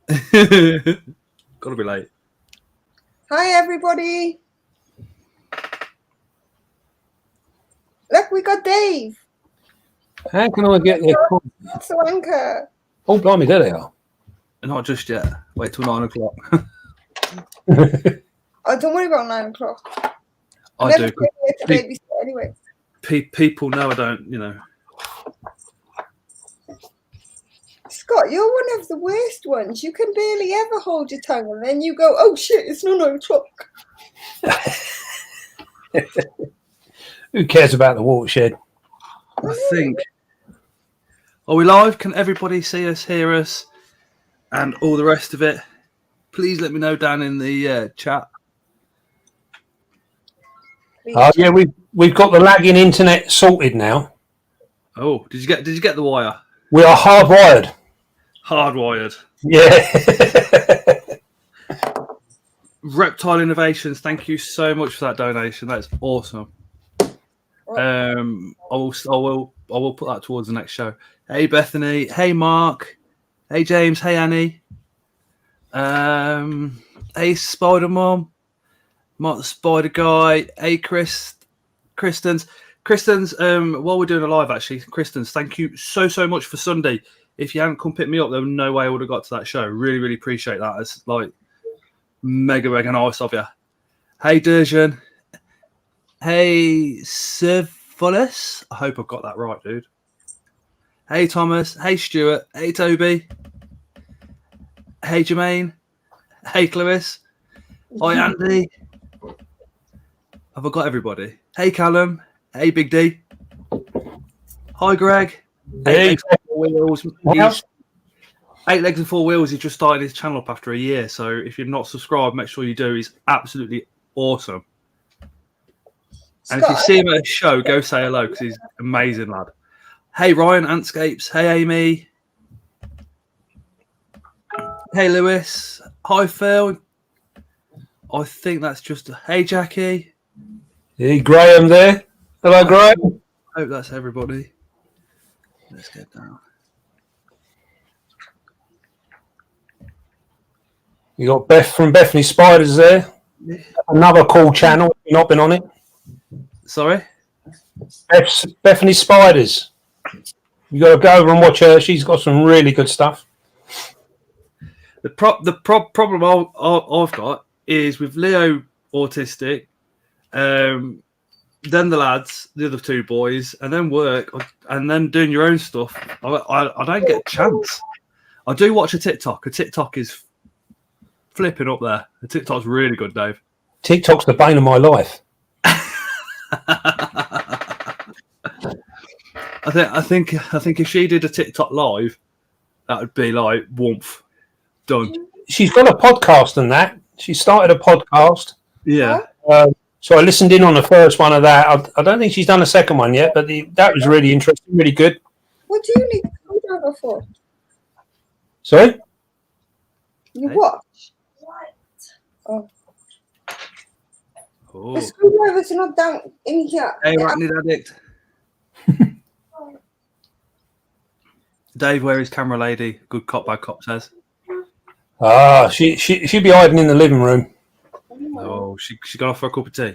Gotta be late. Hi, everybody. Look, we got Dave. How can I get there? That's the anchor. Oh, blimey, there they are. Not just yet. Wait till 9 o'clock. Oh, don't worry about 9 o'clock. I do. To babysit anyway. People know I don't, you know. Scott, you're one of the worst ones. You can barely ever hold your tongue, and then you go, "Oh shit, it's not 9 o'clock." Who cares about the watershed? I think. Are we live? Can everybody see us, hear us, and all the rest of it? Please let me know down in the chat. Oh yeah, we've got the lagging internet sorted now. Oh, did you get the wire? We are hardwired. Hardwired. Yeah. Reptile Innovations, thank you so much for that donation. That's awesome. I will put that towards the next show. Hey Bethany, hey Mark, hey James, hey Annie, hey Spider Mom, Mark the Spider Guy, hey Kristen's. While we're doing a live, actually, Kristen's, thank you so much for Sunday. If you hadn't come pick me up, there was no way I would have got to that show. Really appreciate that. It's like mega nice of you. Hey Durjan, hey Servolis, I hope I've got that right, dude. Hey Thomas, hey Stuart, hey Toby, hey Jermaine, hey Lewis, hi Andy. Have I got everybody? Hey Callum, hey Big D, hi Greg. Hey. 8 legs and 4 wheels. 8 legs and 4 wheels. He just started his channel up after a year, so if you're not subscribed, make sure you do. He's absolutely awesome. And if you see him at a show, go say hello because he's amazing, lad. Hey Ryan, Antscapes. Hey Amy. Hey Lewis. Hi Phil. I think that's just hey Jackie. Hey Graham there. Hello Graham. I hope that's everybody. Let's get down. You got Beth from Bethany Spiders there. Yeah. Another cool channel. You've not been on it. Sorry? Bethany Spiders. You got to go over and watch her. She's got some really good stuff. The problem I've got is with Leo autistic, then the lads, the other 2 boys, and then work, and then doing your own stuff. I don't get a chance. I do watch a TikTok. A TikTok is flipping up there. The TikTok's really good, Dave. TikTok's the bane of my life. I think if she did a TikTok live, that would be like woomph, done. She's got a podcast and that. She started a podcast. Yeah. So I listened in on the first one of that. I don't think she's done a second one yet, but that was really interesting, really good. What do you need a screwdriver for? Sorry? You watch? Oh. The screwdrivers are not down in here. Hey, Arachnid Addict. Dave, where is camera lady? Good cop, bad cop says. She'd be hiding in the living room. Oh, she got off for a cup of tea.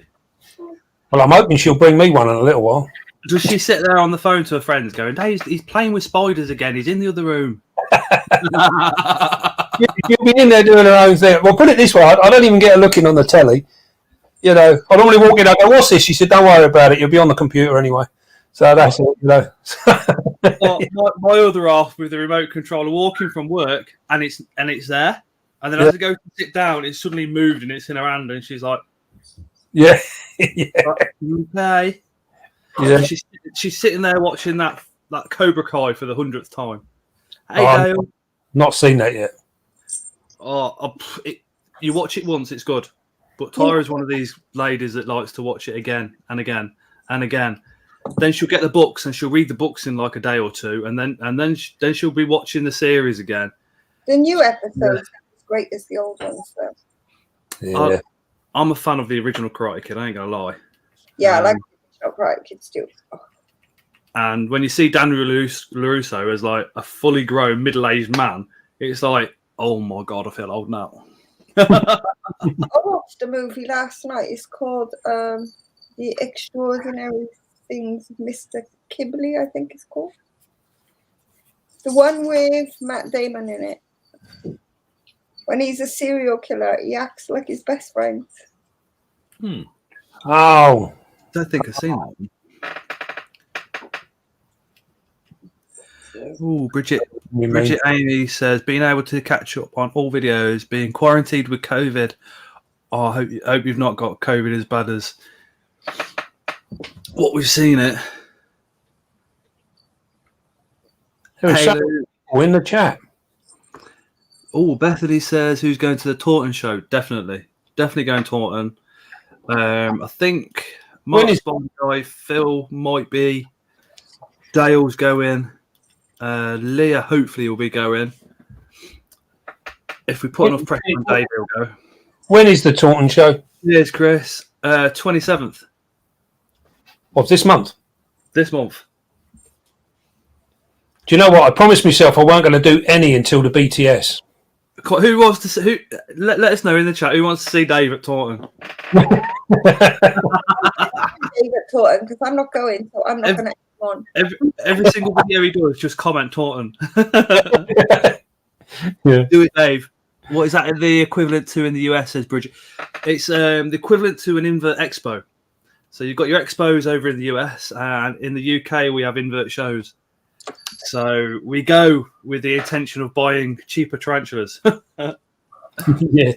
Well, I'm hoping she'll bring me one in a little while. Does she sit there on the phone to her friends going, Dave, he's playing with spiders again. He's in the other room. She'll be in there doing her own thing. Well, put it this way, I don't even get her looking on the telly. You know, I normally walk in, I go, what's this? She said, don't worry about it. You'll be on the computer anyway. So that's it, you know. my other half with the remote controller walking from work, and it's there. And then as I go to sit down, it's suddenly moved and it's in her hand, and she's like, yeah. Okay. Yeah. She's sitting there watching that Cobra Kai for the 100th time. Hey, Dale. Not seen that yet. You watch it once, it's good. But Tyra's one of these ladies that likes to watch it again and again and again. Then she'll get the books and she'll read the books in like a day or two, and then she'll be watching the series again. The new episodes are as great as the old ones, though. Yeah. I'm a fan of the original Karate Kid. I ain't gonna lie. Yeah, I like the original Karate Kids too. Oh. And when you see Daniel LaRusso as like a fully grown middle-aged man, it's like, Oh my god, I feel old now. I watched a movie last night. It's called The Extraordinary Things of Mr. Kibley, I think it's called. The one with Matt Damon in it. When he's a serial killer, he acts like his best friend. Oh, I don't think I've seen that one. Oh, Bridget Amy says, being able to catch up on all videos, being quarantined with COVID. Oh, I hope you've not got COVID as bad as what we've seen it. There was some in the chat. Oh, Bethany says, who's going to the Taunton show? Definitely going Taunton. I think Mark's Bond guy, Phil might be. Dale's going. Leah hopefully will be going. If we put enough pressure on Dave, he'll go. When is the Taunton show? Yes, Chris. 27th. Of this month? This month. Do you know what? I promised myself I weren't going to do any until the BTS. Who wants to see? Who? Let us know in the chat. Who wants to see Dave at Taunton? Dave at Taunton, because I'm not going, so I'm not going to come on. Every single video he does, just comment Taunton. Yeah. Do it, Dave. What is that the equivalent to in the US, says Bridget? It's the equivalent to an invert expo. So you've got your expos over in the US, and in the UK we have invert shows. So we go with the intention of buying cheaper tarantulas. Yeah.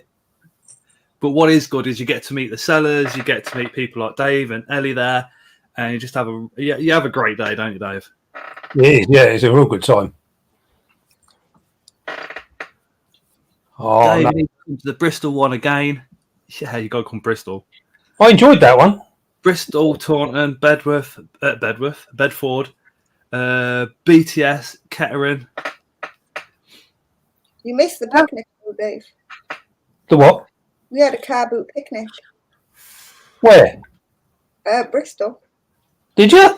But what is good is you get to meet the sellers, you get to meet people like Dave and Ellie there, and you just have a great day, don't you, Dave? Yeah, it's a real good time. Oh, Dave, no. you need to come to the Bristol one again. Yeah, you got to come Bristol. I enjoyed that one. Bristol, Taunton, Bedford, BTS, Kettering. You missed the picnic, though, Dave. The what? We had a car boot picnic. Where? Bristol. Did you?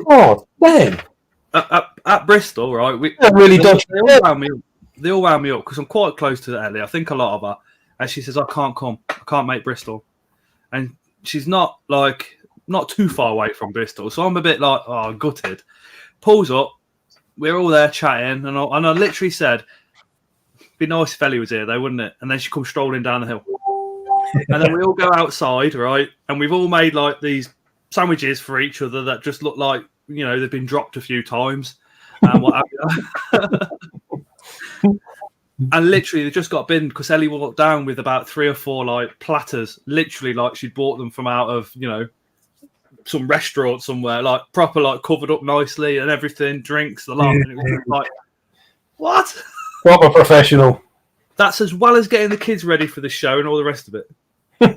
Oh, damn. At Bristol, right? Really dodgy. They all wound me up because I'm quite close to Ellie. I think a lot of her. And she says, I can't come. I can't make Bristol. And she's not too far away from Bristol. So I'm a bit like, oh, gutted. Pulls up. We're all there chatting. And I literally said, it'd be nice if Ellie was here, though, wouldn't it? And then she comes strolling down the hill. And then we all go outside, right? And we've all made like these sandwiches for each other that just look like, you know, they've been dropped a few times. And what have you. And literally, they just got binned because Ellie walked down with about 3 or 4 like platters, literally like she'd bought them from out of, you know, some restaurant somewhere, like proper, like covered up nicely and everything, drinks, the lot. And it was just like, what? Proper professional. That's as well as getting the kids ready for the show and all the rest of it. I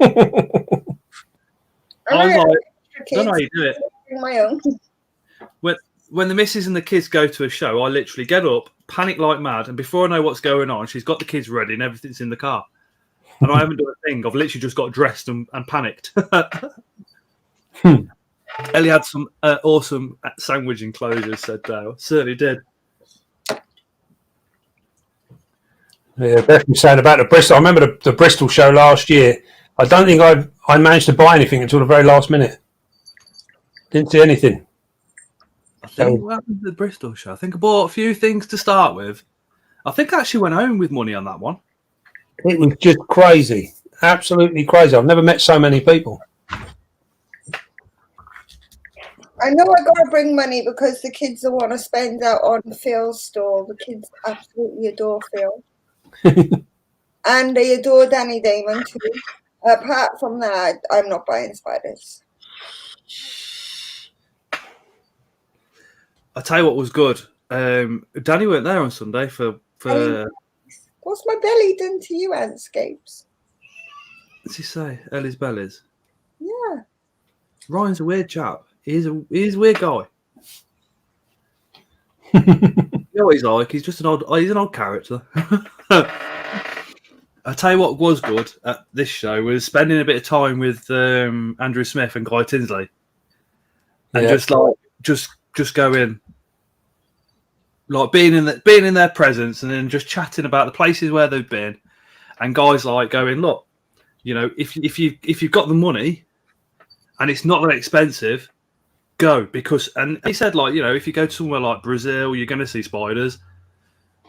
was like, I don't know how you do it. My own. When the missus and the kids go to a show, I literally get up, panic like mad, and before I know what's going on, she's got the kids ready and everything's in the car. And I haven't done a thing. I've literally just got dressed and panicked. Ellie had some awesome sandwich enclosures, said Dale. Certainly did. Yeah, Beth was saying about the Bristol. I remember the Bristol show last year. I don't think I managed to buy anything until the very last minute. Didn't see anything. I think what happened to the Bristol show? I think I bought a few things to start with. I think I actually went home with money on that one. It was just crazy. Absolutely crazy. I've never met so many people. I know I got to bring money because the kids will want to spend out on Phil's store. The kids absolutely adore Phil. And they adore Danny Damon too. Apart from that, I'm not buying spiders. I'll tell you what was good. Danny weren't there on Sunday for What's my belly done to you, Andscapes? what's he say? Ellie's Bellies. Yeah. Ryan's a weird chap. He's a weird guy. You know what he's like? He's just an odd character. I'll tell you what was good at this show was spending a bit of time with Andrew Smith and Guy Tinsley. And just go in. like being in their presence, and then just chatting about the places where they've been, and guys like going, look, you know, if you've got the money, and it's not that expensive, go, because, and he said, like, you know, if you go to somewhere like Brazil, you're going to see spiders.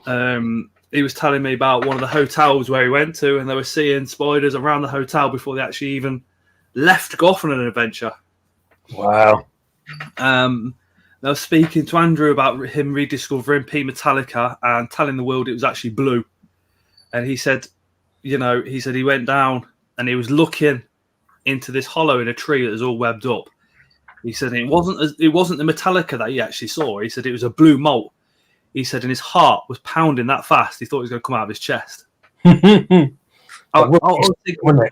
He was telling me about one of the hotels where he went to, and they were seeing spiders around the hotel before they actually even left to go off on an adventure. Wow. I was speaking to Andrew about him rediscovering P. Metallica and telling the world it was actually blue. And he said, you know, he went down and he was looking into this hollow in a tree that was all webbed up. He said it wasn't the Metallica that he actually saw. He said it was a blue molt. He said, and his heart was pounding that fast. He thought it was going to come out of his chest. I was thinking,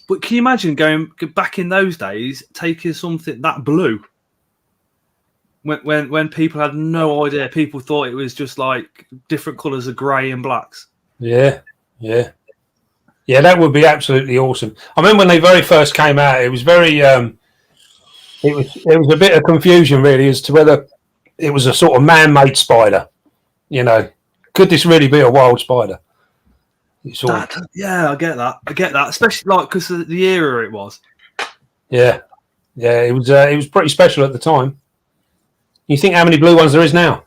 but can you imagine going back in those days, taking something that blue? When people had no idea, people thought it was just like different colours of grey and blacks. Yeah, that would be absolutely awesome. I remember when they very first came out, it was very, it was a bit of confusion really as to whether it was a sort of man-made spider. You know, could this really be a wild spider? Yeah, I get that, especially like because of the era it was. Yeah, it was pretty special at the time. You think how many blue ones there is now?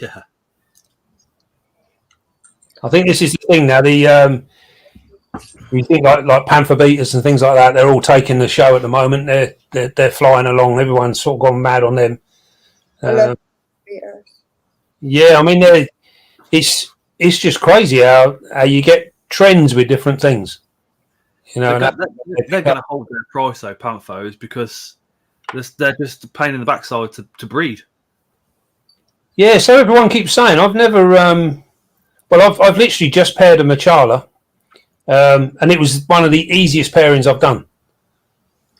Yeah. I think this is the thing now. You think like panther beaters and things like that, they're all taking the show at the moment. They're flying along. Everyone's sort of gone mad on them. Yeah, I mean, it's just crazy how you get trends with different things. You know, they're going to hold their price though, panthers, because they're just a pain in the backside to breed. Yeah, so everyone keeps saying I've never. I've literally just paired a Machala, and it was one of the easiest pairings I've done.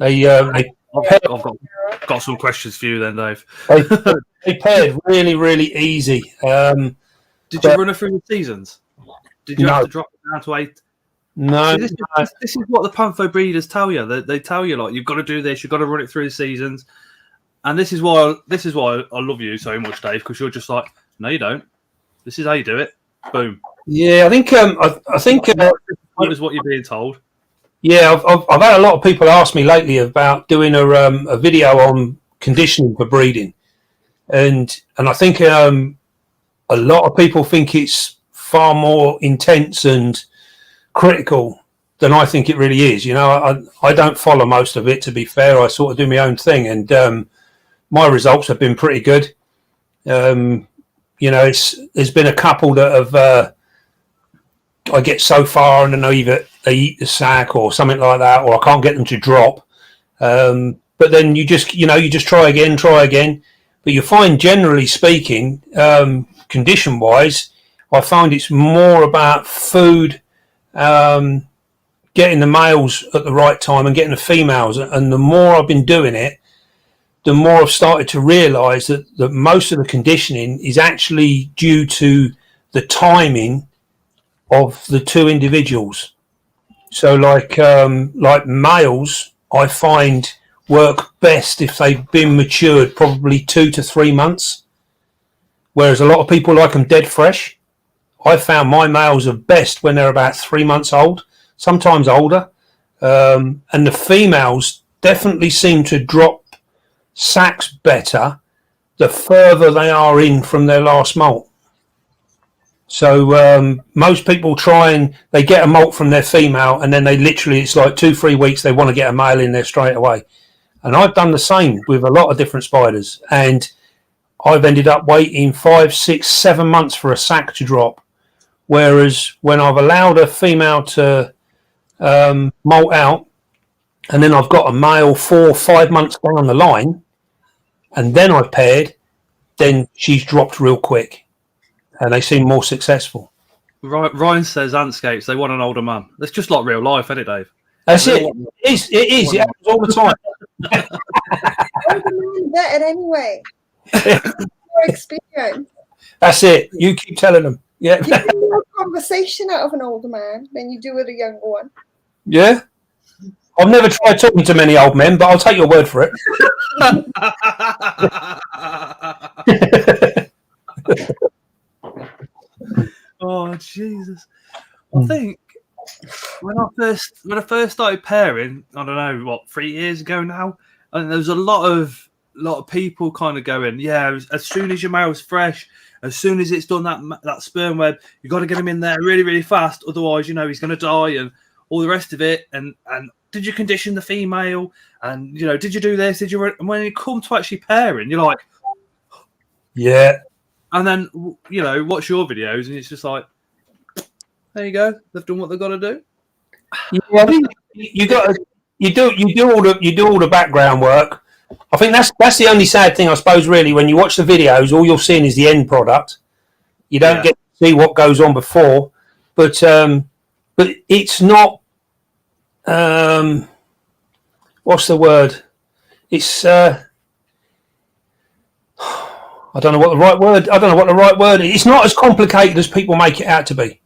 I've got some questions for you then, Dave. They paired really, really easy. Did you run it through the seasons? Did you have to drop it down to 8? No. See, this is what the panther breeders tell you. They tell you, like, you've got to do this, you've got to run it through the seasons. And this is why I love you so much, Dave, because you're just like, no, you don't. This is how you do it. Boom. Yeah, I think that is what you're being told. Yeah, I've had a lot of people ask me lately about doing a video on conditioning for breeding, and I think a lot of people think it's far more intense and critical than I think it really is. You know, I don't follow most of it, to be fair. I sort of do my own thing, and my results have been pretty good. You know, there's been a couple that have I get so far and then they eat the sac or something like that, or I can't get them to drop. But then you just try again. But you find, generally speaking, condition wise, I find it's more about food, getting the males at the right time and getting the females. And the more I've been doing it, the more I've started to realise that most of the conditioning is actually due to the timing of the two individuals. So like males, I find work best if they've been matured probably 2 to 3 months, whereas a lot of people like them dead fresh. I found my males are best when they're about 3 months old, sometimes older, and the females definitely seem to drop sacs better the further they are in from their last molt. So most people they get a molt from their female, and then they literally, it's like 2-3 weeks, they want to get a male in there straight away. And I've done the same with a lot of different spiders, and I've ended up waiting 5, 6, 7 months for a sac to drop. Whereas when I've allowed a female to molt out, and then I've got a male 4 or 5 months down the line, and then I've paired, then she's dropped real quick. And they seem more successful. Ryan says Antscapes, they want an older man. That's just like real life, isn't it, Dave? That's it. It is. It happens all the time. Older man better anyway. More experience. That's it. You keep telling them. Yeah. You get more conversation out of an older man than you do with a younger one. Yeah. I've never tried talking to many old men, but I'll take your word for it. Oh Jesus! I think when I first started pairing, I don't know what 3 years ago now, and there was a lot of people kind of going, yeah, as soon as your male's fresh, as soon as it's done that sperm web, you got to get him in there really really fast, otherwise he's going to die and all the rest of it. And did you condition the female? And did you do this? Did you? And when you come to actually pairing, you're like, yeah. And then watch your videos, and it's just like, there you go, they've done what they've got to do. Yeah, I think you do all the background work. I think that's the only sad thing, I suppose. Really, when you watch the videos, all you're seeing is the end product. You don't get to see what goes on before. But it's not. What's the word? It's. I don't know what the right word. It's not as complicated as people make it out to be.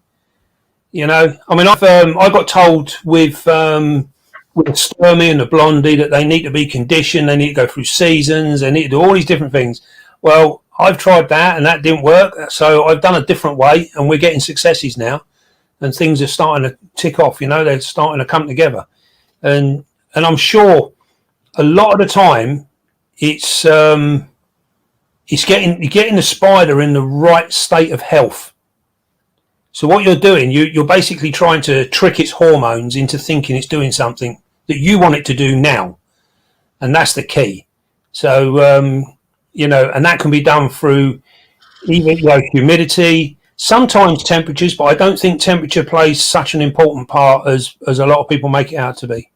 I mean, I got told with the Sturmy and the Blondie that they need to be conditioned, they need to go through seasons, they need to do all these different things. Well, I've tried that and that didn't work, so I've done a different way, and we're getting successes now, and things are starting to tick off. They're starting to come together, and I'm sure a lot of the time it's getting the spider in the right state of health. So what you're doing, you're basically trying to trick its hormones into thinking it's doing something that you want it to do now. And that's the key. So, and that can be done through even humidity, sometimes temperatures, but I don't think temperature plays such an important part as a lot of people make it out to be.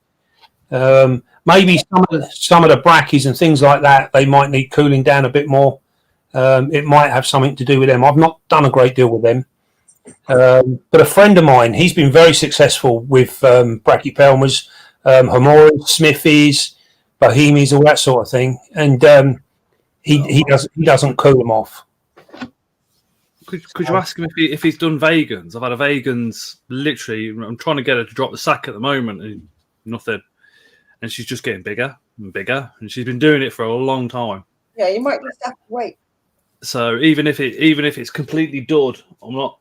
Maybe some of the brackies and things like that, they might need cooling down a bit more. It might have something to do with them. I've not done a great deal with them. But a friend of mine, he's been very successful with brachypelmas, Homoras, Smithies, Bohemies, all that sort of thing, and he doesn't cool them off. Could you ask him if he's done vegans? I've had a vegans literally. I'm trying to get her to drop the sack at the moment, and nothing. And she's just getting bigger and bigger, and she's been doing it for a long time. Yeah, you might just have to wait. So even if it's completely dud, I'm not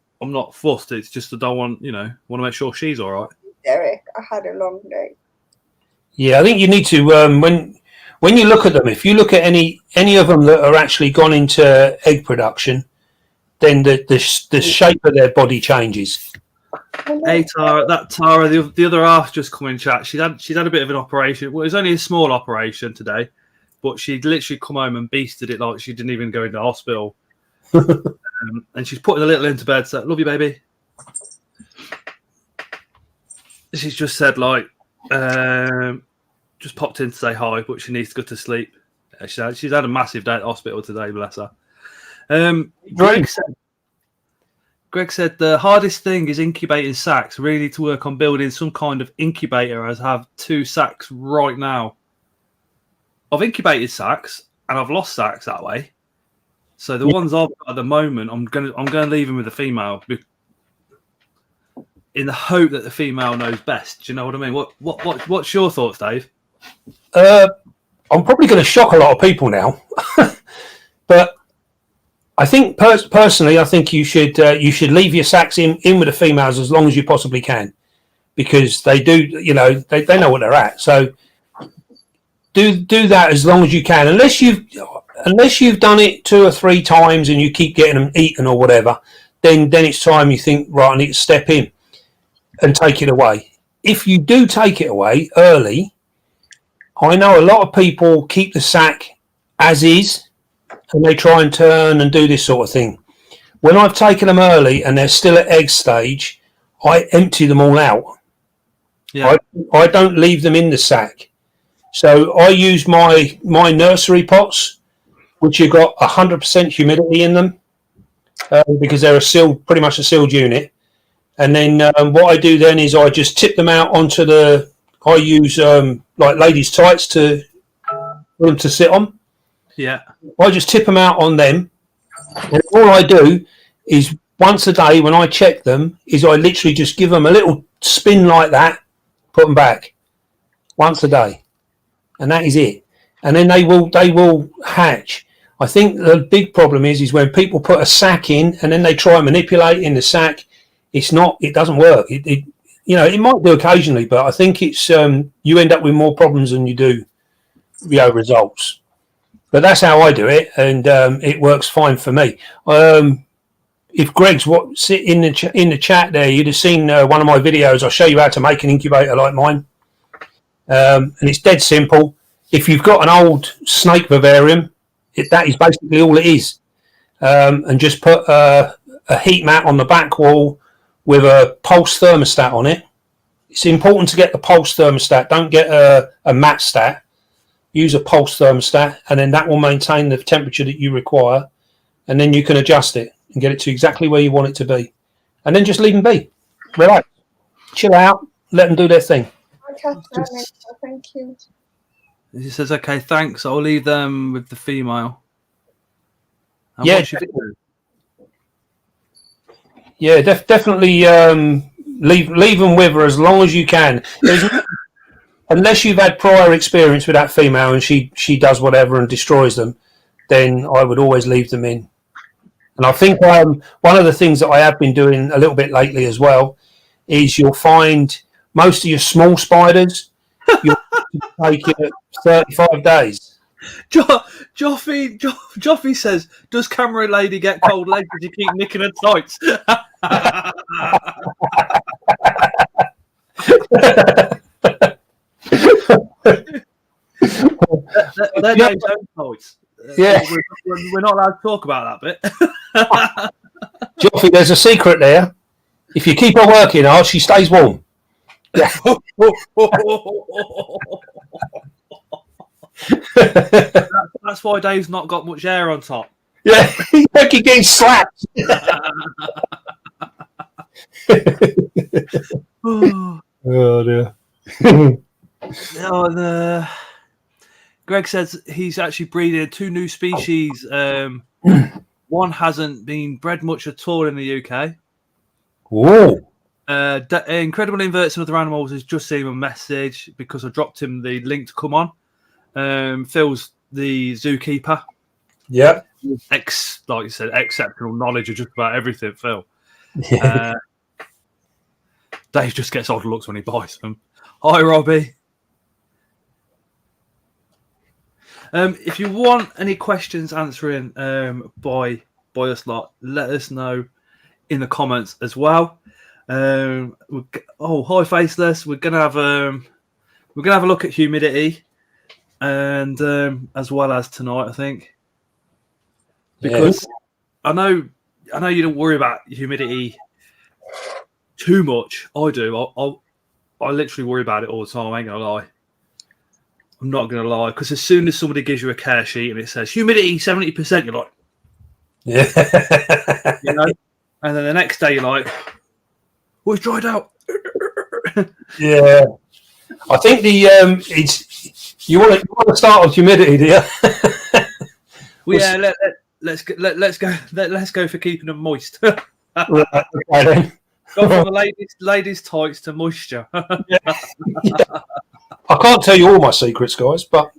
fussed. It's just that I want to make sure she's all right. Derek, I had a long day. Yeah, I think you need to when you look at them. If you look at any of them that are actually gone into egg production, then the shape of their body changes. Hey Tara, the other half just come in chat. She'd had a bit of an operation. Well, it was only a small operation today, but she'd literally come home and beasted it like she didn't even go into hospital. And she's putting a little into bed. So, love you, baby. She's just said just popped in to say hi, but she needs to go to sleep. She's had a massive day at the hospital today, bless her. Greg said the hardest thing is incubating sacs. Really need to work on building some kind of incubator, as I have 2 sacs right now. I've incubated sacs and I've lost sacs that way. So the ones I've got at the moment, I'm gonna leave them with the female, in the hope that the female knows best. Do you know what I mean? What's your thoughts, Dave? I'm probably going to shock a lot of people now, but I think personally, I think you should leave your sacs in with the females as long as you possibly can, because they do, they know what they're at. So do that as long as you can, unless you've done it 2 or 3 times and you keep getting them eaten or whatever, then it's time you think, right, I need to step in and take it away. If you do take it away early, I know a lot of people keep the sac as is and they try and turn and do this sort of thing. When I've taken them early and they're still at egg stage, I empty them all out. Yeah. I don't leave them in the sac. So I use my nursery pots, which have got 100% humidity in them, because they're pretty much a sealed unit. And then what I do then is I just tip them out onto I use like ladies' tights for them to sit on. Yeah. I just tip them out on them. And all I do is once a day when I check them is I literally just give them a little spin like that, put them back once a day. And that is it. and then they will hatch. I think the big problem is when people put a sac in and then they try and manipulate in the sac. It doesn't work. It it might do occasionally, but I think it's you end up with more problems than you do results. But that's how I do it, and it works fine for me. If Greg's in the chat there, you'd have seen one of my videos. I'll show you how to make an incubator like mine, and it's dead simple. If you've got an old snake vivarium, that is basically all it is, and just put a heat mat on the back wall with a pulse thermostat on it. It's important to get the pulse thermostat. Don't get a mat stat. Use a pulse thermostat, and then that will maintain the temperature that you require, and then you can adjust it and get it to exactly where you want it to be, and then just leave them be. Relax, chill out, let them do their thing. Thank you. He says, "Okay, thanks. I'll leave them with the female." And definitely leave them with her as long as you can. Unless you've had prior experience with that female and she does whatever and destroys them, then I would always leave them in. And I think one of the things that I have been doing a little bit lately as well is you'll find most of your small spiders, you'll take it 35 days. Joffy says, "Does camera lady get cold legs if you keep nicking her tights?" They're Dave's own tights. Yeah, we're not allowed to talk about that bit. Joffy, there's a secret there. If you keep her working hard, she stays warm. Yeah. That's why Dave's not got much hair on top. Yeah, he's getting slapped. Oh dear. Greg says he's actually breeding 2 new species. One hasn't been bred much at all in the UK. Whoa. Incredible Inverts and Other Animals has just seen a message because I dropped him the link to come on. Phil's the zookeeper. Yeah. Like you said, exceptional knowledge of just about everything, Phil. Yeah. Dave just gets odd looks when he buys them. Hi, Robbie. If you want any questions answering by us lot, let us know in the comments as well. Hi, Faceless. We're gonna have a look at humidity, and as well as tonight, I think, because I know you don't worry about humidity too much. I do. I literally worry about it all the time. I ain't gonna lie. I'm not gonna lie, because as soon as somebody gives you a care sheet and it says humidity 70%, you're like, yeah, and then the next day you're like, oh, it's dried out. Yeah, I think it's you want to start with humidity, do you? Well, yeah, let's go for keeping them moist. Right, okay, then. Go from the ladies' tights to moisture. Yeah. I can't tell you all my secrets, guys, but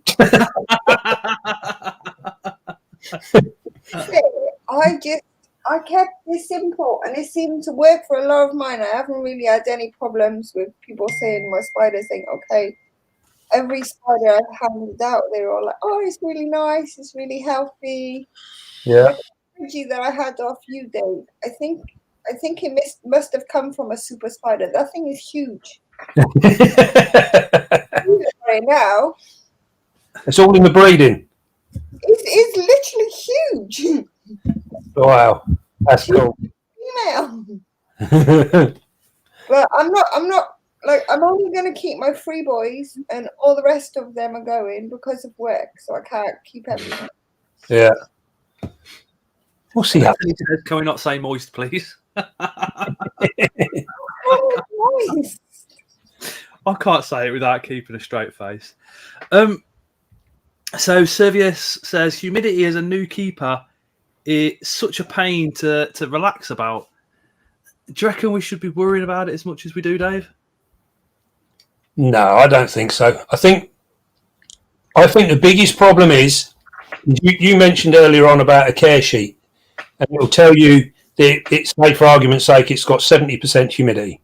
I kept this simple, and it seemed to work for a lot of mine. I haven't really had any problems with people saying my spiders saying, okay. Every spider I've handed out, they're all like, oh, it's really nice, it's really healthy. Yeah. Like the energy that I had off you, Dave, I think it must have come from a super spider. That thing is huge. Right now, it's all in the breeding. It's literally huge. Wow, that's cool. Female. But I'm not. Like, I'm only going to keep my 3 boys, and all the rest of them are going because of work, so I can't keep everything. Yeah. We'll see how. Can we not say moist, please? Moist. I can't say it without keeping a straight face. So Servius says, humidity as a new keeper is such a pain to relax about. Do you reckon we should be worrying about it as much as we do, Dave? No, I don't think so. I think I think the biggest problem is you mentioned earlier on about a care sheet, and it'll tell you that it's, say for argument's sake, it's got 70% humidity.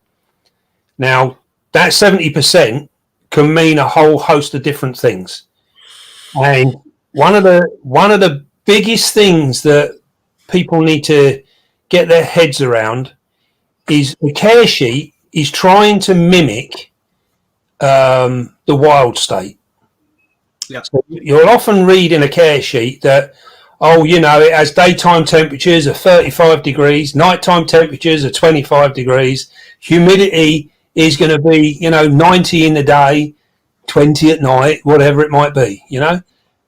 Now, that 70% can mean a whole host of different things. And one of the biggest things that people need to get their heads around is the care sheet is trying to mimic the wild state. Yeah. So you'll often read in a care sheet that, oh, you know, it has daytime temperatures of 35 degrees, nighttime temperatures of 25 degrees, humidity is going to be, you know, 90 in the day, 20 at night, whatever it might be, you know.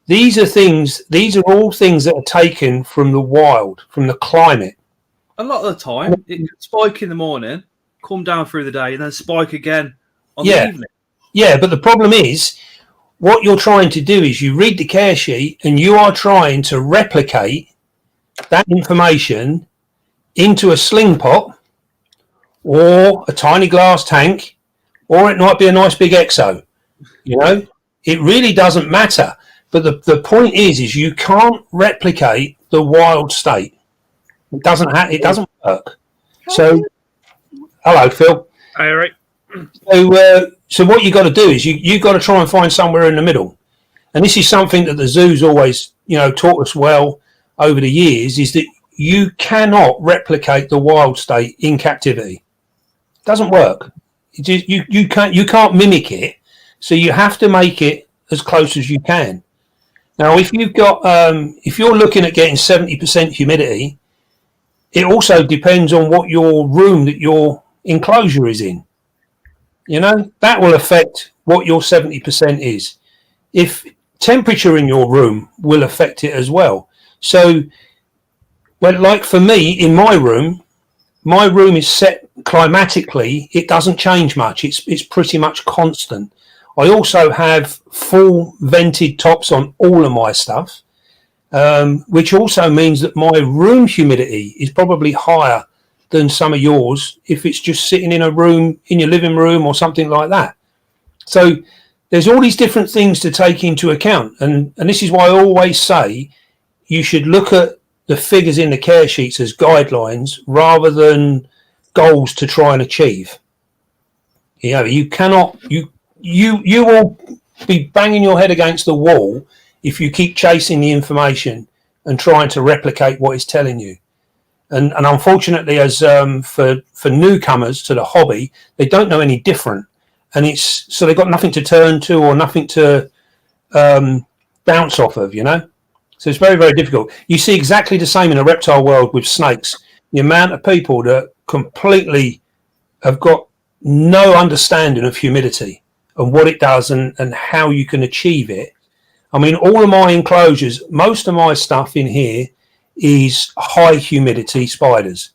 These are all things that are taken from the wild, from the climate. A lot of the time, it can spike in the morning, come down through the day, and then spike again on the evening. Yeah, but the problem is, what you're trying to do is you read the care sheet and you are trying to replicate that information into a sling pot or a tiny glass tank, or it might be a nice big exo. You know, it really doesn't matter. But the point is you can't replicate the wild state. It doesn't work. So, hello, Phil. Hey, right. So what you got to do is you got to try and find somewhere in the middle. And this is something that the zoo's always, you know, taught us well over the years, is that you cannot replicate the wild state in captivity. It doesn't work. You can't mimic it. So you have to make it as close as you can. Now, if you've got if you're looking at getting 70% humidity, it also depends on what your room that your enclosure is in. You know, that will affect what your 70% is. If temperature in your room will affect it as well. So, well, like for me, in my room is set climatically. It doesn't change much. It's pretty much constant. I also have full vented tops on all of my stuff, which also means that my room humidity is probably higher than some of yours if it's just sitting in a room, in your living room or something like that. So there's all these different things to take into account. And this is why I always say you should look at the figures in the care sheets as guidelines rather than goals to try and achieve. You know, you cannot, you will be banging your head against the wall if you keep chasing the information and trying to replicate what it's telling you. And unfortunately, as for newcomers to the hobby, they don't know any different, and so they've got nothing to turn to or nothing to bounce off of, you know. So it's very, very difficult. You see exactly the same in the reptile world with snakes. The amount of people that completely have got no understanding of humidity and what it does and how you can achieve it. I mean, all of my enclosures, most of my stuff in here is high humidity spiders,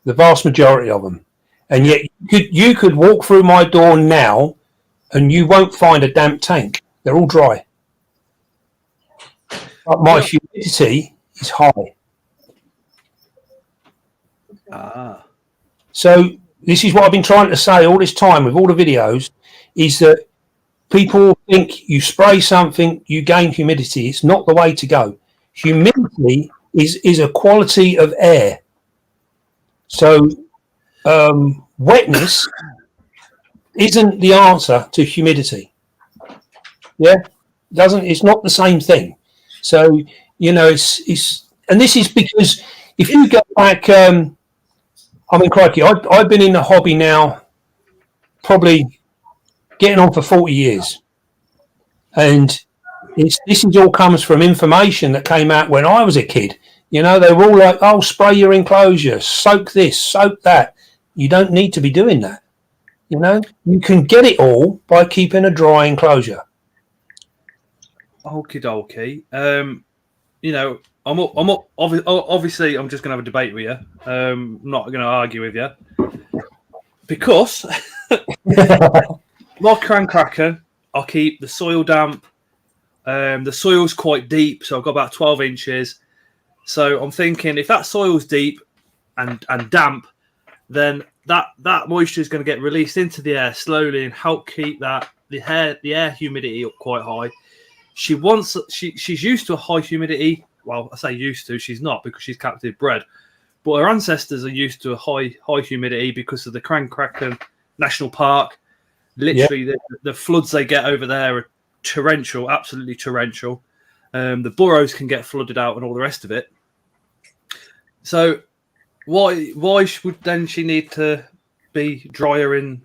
the vast majority of them. And yet you could walk through my door now and you won't find a damp tank. They're all dry. But my humidity is high. So this is what I've been trying to say all this time with all the videos, is that people think you spray something, you gain humidity. It's not the way to go. Humidity is a quality of air. So wetness isn't the answer to humidity. Yeah, it's not the same thing. So, you know, it's and this is because if you go back, I mean, crikey, I've been in the hobby now probably getting on for 40 years. And this is all comes from information that came out when I was a kid. You know, they were all like, oh, spray your enclosure, soak this, soak that. You don't need to be doing that. You know, you can get it all by keeping a dry enclosure. Okie dokie. You know, obviously, I'm just going to have a debate with you. I'm not going to argue with you. Because my cracker, I'll keep the soil damp. The soil's quite deep, so I've got about 12 inches. So I'm thinking if that soil's deep and damp, then that moisture is going to get released into the air slowly and help keep the air humidity up quite high. she's used to a high humidity. Well, I say used to. She's not, because she's captive bred. But her ancestors are used to a high humidity because of the Kraken National Park. Literally, the floods they get over there are torrential, absolutely torrential. The burrows can get flooded out and all the rest of it. So why would then she need to be drier in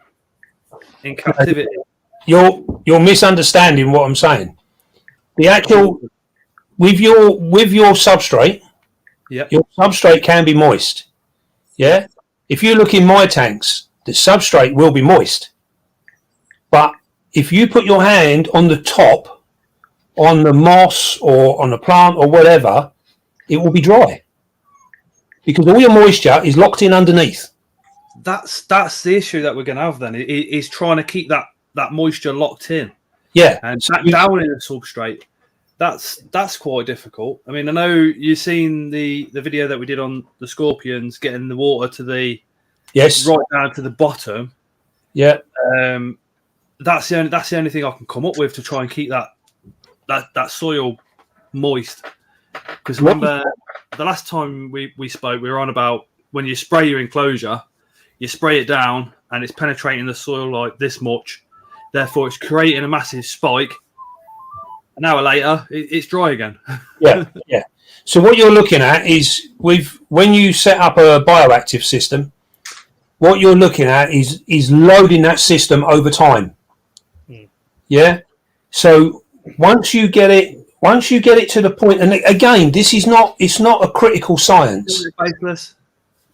captivity? You're misunderstanding what I'm saying. The actual with your substrate, your substrate can be moist. Yeah, if you look in my tanks, the substrate will be moist. But if you put your hand on the top, on the moss or on the plant or whatever, it will be dry because all your moisture is locked in underneath. That's the issue that we're going to have then. Is trying to keep that moisture locked in. Yeah, and down in the substrate. That's quite difficult. I mean, I know you've seen the video that we did on the scorpions getting the water to the right down to the bottom. Yeah. That's the only thing I can come up with to try and keep that soil moist. Because remember, the last time we spoke, we were on about when you spray your enclosure, you spray it down and it's penetrating the soil like this much. Therefore, it's creating a massive spike. An hour later, it's dry again. Yeah. So what you're looking at is when you set up a bioactive system, what you're looking at is loading that system over time. Yeah. So once you get it to the point, and again, it's not a critical science.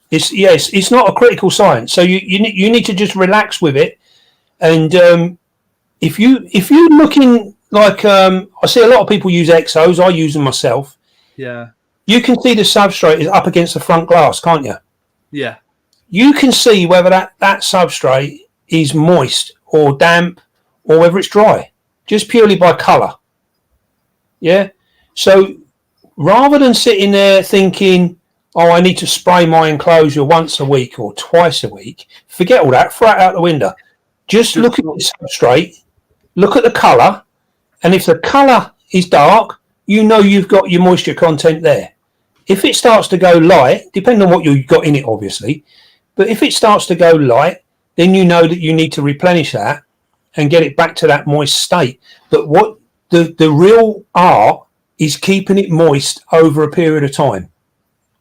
It's not a critical science. So you need to just relax with it, and if you're looking like I see a lot of people use expos. I use them myself. Yeah. You can see the substrate is up against the front glass, can't you? Yeah. You can see whether that substrate is moist or damp or whether it's dry, just purely by colour. Yeah. So rather than sitting there thinking, oh, I need to spray my enclosure once a week or twice a week, forget all that, throw it out the window. Just look at the substrate, look at the colour, and if the colour is dark, you know you've got your moisture content there. If it starts to go light, depending on what you've got in it, obviously, but if it starts to go light, then you know that you need to replenish that and get it back to that moist state. But what the real art is keeping it moist over a period of time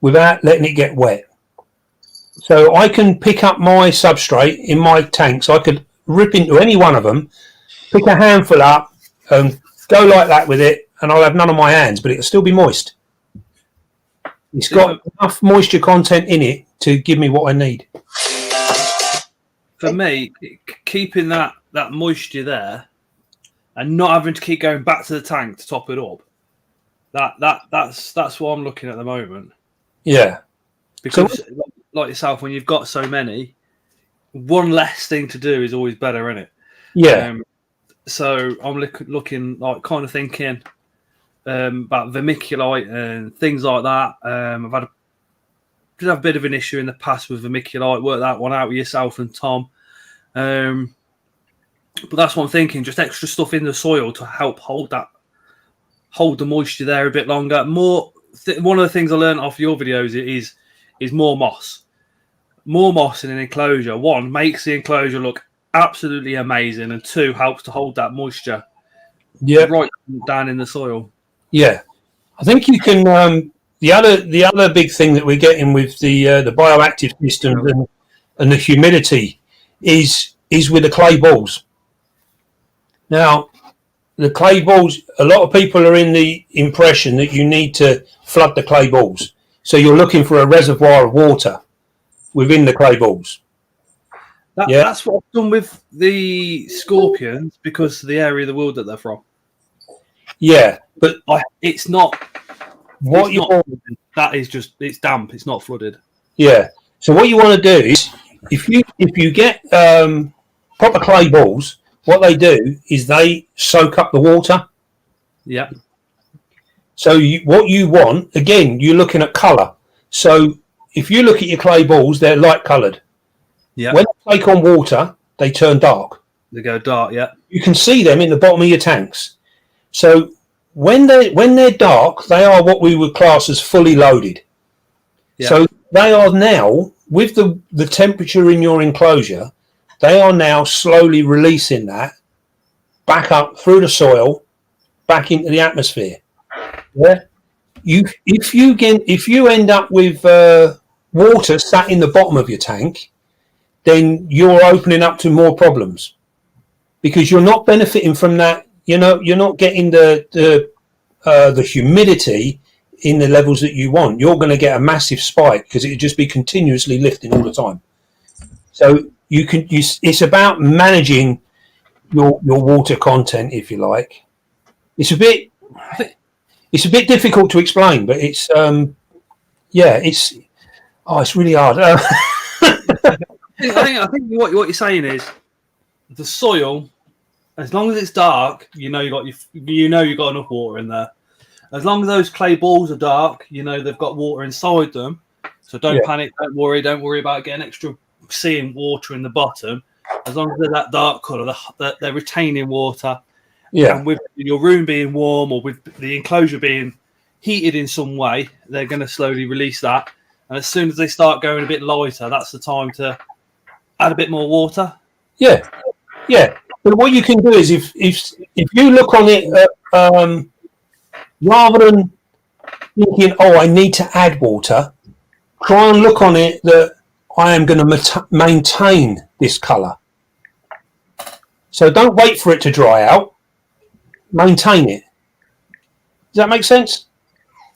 without letting it get wet. So I can pick up my substrate in my tanks. I could rip into any one of them, pick a handful up, and go like that with it, and I'll have none on my hands, but it'll still be moist. It's got enough moisture content in it to give me what I need. For me, keeping that moisture there and not having to keep going back to the tank to top it up, that's what I'm looking at the moment. Yeah. Because like yourself, when you've got so many, one less thing to do is always better, isn't it? Yeah. So I'm looking like kind of thinking about vermiculite and things like that. I've had a bit of an issue in the past with vermiculite. Work that one out with yourself and Tom. But that's what I'm thinking. Just extra stuff in the soil to help hold the moisture there a bit longer. One of the things I learned off your videos is more moss. More moss in an enclosure. One, makes the enclosure look absolutely amazing, and two, helps to hold that moisture right down in the soil. Yeah, I think you can. The other big thing that we're getting with the bioactive systems and the humidity is with the clay balls. Now, the clay balls, a lot of people are in the impression that you need to flood the clay balls. So you're looking for a reservoir of water within the clay balls. That's what I've done with the scorpions because of the area of the world that they're from. Yeah, but it's not. That is just, it's damp. It's not flooded. Yeah. So what you want to do is, if you get proper clay balls, what they do is they soak up the water. Yeah. So what you want, again, you're looking at colour. So if you look at your clay balls, they're light coloured. Yeah. When they take on water, they turn dark. They go dark, yeah. You can see them in the bottom of your tanks. So when they're dark, they are what we would class as fully loaded. Yeah. So they are now, with the temperature in your enclosure, they are now slowly releasing that back up through the soil, back into the atmosphere. Yeah. If you end up with water sat in the bottom of your tank, then you're opening up to more problems because you're not benefiting from that. You're not getting the humidity in the levels that you want. You're going to get a massive spike because it would just be continuously lifting all the time. So it's about managing your water content, if you like. It's a bit difficult to explain, but it's really hard. I think what you're saying is the soil, as long as it's dark, you got enough water in there. As long as those clay balls are dark, they've got water inside them. So don't panic, don't worry about getting extra seeing water in the bottom. As long as they're that dark colour, they're retaining water. Yeah. And with your room being warm or with the enclosure being heated in some way, they're going to slowly release that. And as soon as they start going a bit lighter, that's the time to add a bit more water. Yeah. But what you can do is if you look on it, rather than thinking, I need to add water, try and look on it that I am going to maintain this colour. So don't wait for it to dry out. Maintain it. Does that make sense?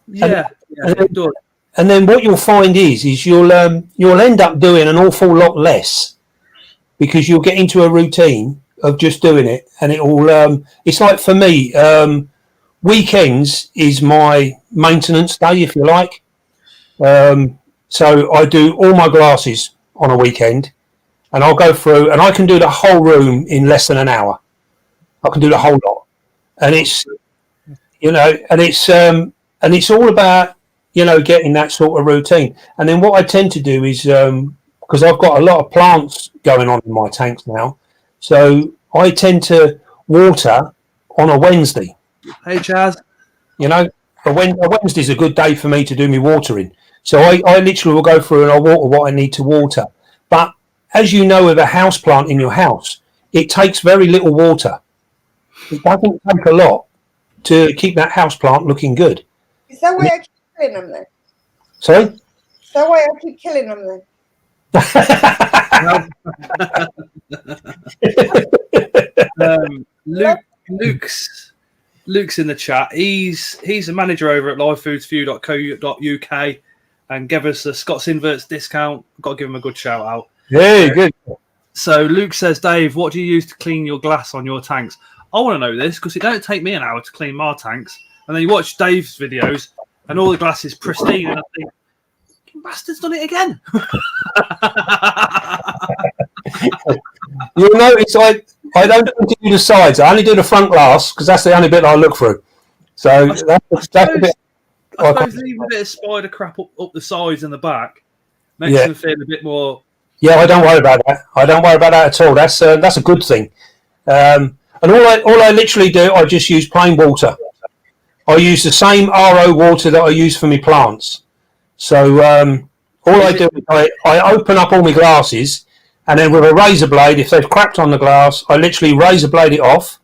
Yeah, it does. And then what you'll find is you'll end up doing an awful lot less because you'll get into a routine of just doing it, and it's like for me, weekends is my maintenance day, if you like. So I do all my glasses on a weekend, and I'll go through, and I can do the whole room in less than an hour. I can do the whole lot, and it's all about getting that sort of routine. And then what I tend to do is because I've got a lot of plants going on in my tanks now, so I tend to water on a Wednesday. Hey, Chaz. A Wednesday's a good day for me to do me watering. So I literally will go through and I'll water what I need to water. But as you know, with a house plant in your house, it takes very little water. It doesn't take a lot to keep that house plant looking good. Is that why I keep killing them then? Sorry? Is that why I keep killing them then? Luke's in the chat. He's a manager over at livefoodsview.co.uk and gave us a Scott's Inverts discount. Got to give him a good shout out. Yeah, good. So Luke says, Dave, what do you use to clean your glass on your tanks? I want to know this because it don't take me an hour to clean my tanks. And then you watch Dave's videos and all the glass is pristine, and I think, bastard's done it again. You'll notice I don't do the sides. I only do the front glass because that's the only bit I look through. So that's a bit. I suppose leaving a bit of spider crap up the sides and the back makes them feel a bit more. Yeah, I don't worry about that. I don't worry about that at all. That's a good thing. And all I literally do, I just use plain water. I use the same RO water that I use for my plants. So all I do is I open up all my glasses, and then with a razor blade, if they've cracked on the glass, I literally razor blade it off.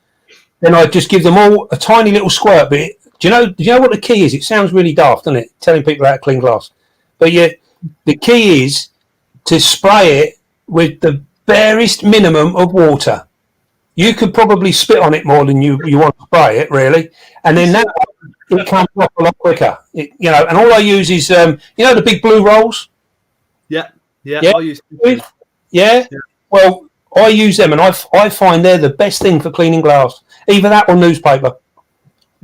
Then I just give them all a tiny little squirt. But do you know what the key is? It sounds really daft, doesn't it? Telling people how to clean glass. But the key is to spray it with the barest minimum of water. You could probably spit on it more than you want to spray it, really. And then that it comes off a lot quicker. And all I use is, the big blue rolls? Yeah. I use Yeah. Well, I use them, and I find they're the best thing for cleaning glass. Either that or newspaper.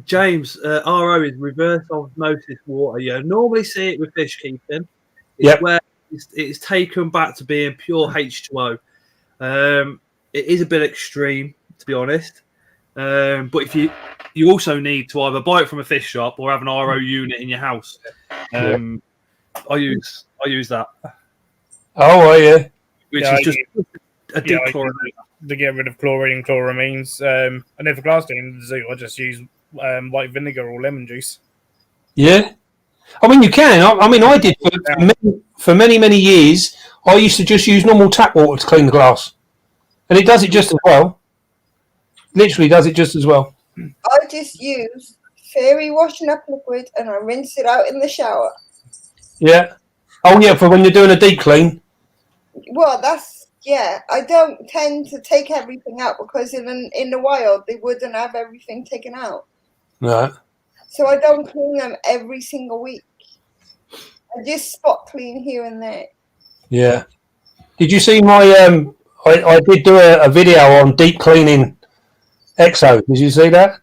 James, RO is reverse osmosis water. You normally see it with fish keeping. Where it's taken back to being pure H2O. It is a bit extreme, to be honest. But if you also need to either buy it from a fish shop or have an RO unit in your house. I use that. Oh, yeah. Which is just a deep chlorine. To get rid of chlorine and chloramines. And then for glass cleaning in the zoo, I just use white vinegar or lemon juice. Yeah. I mean, you can. I mean, I did for many years. I used to just use normal tap water to clean the glass, and it does it just as well. Literally does it just as well. I just use fairy washing up liquid and I rinse it out in the shower. Yeah. Oh, yeah, for when you're doing a deep clean. Well, I don't tend to take everything out because in the wild they wouldn't have everything taken out. No. So I don't clean them every single week. I just spot clean here and there. Yeah. Did you see my? I did do a video on deep cleaning exos. Did you see that?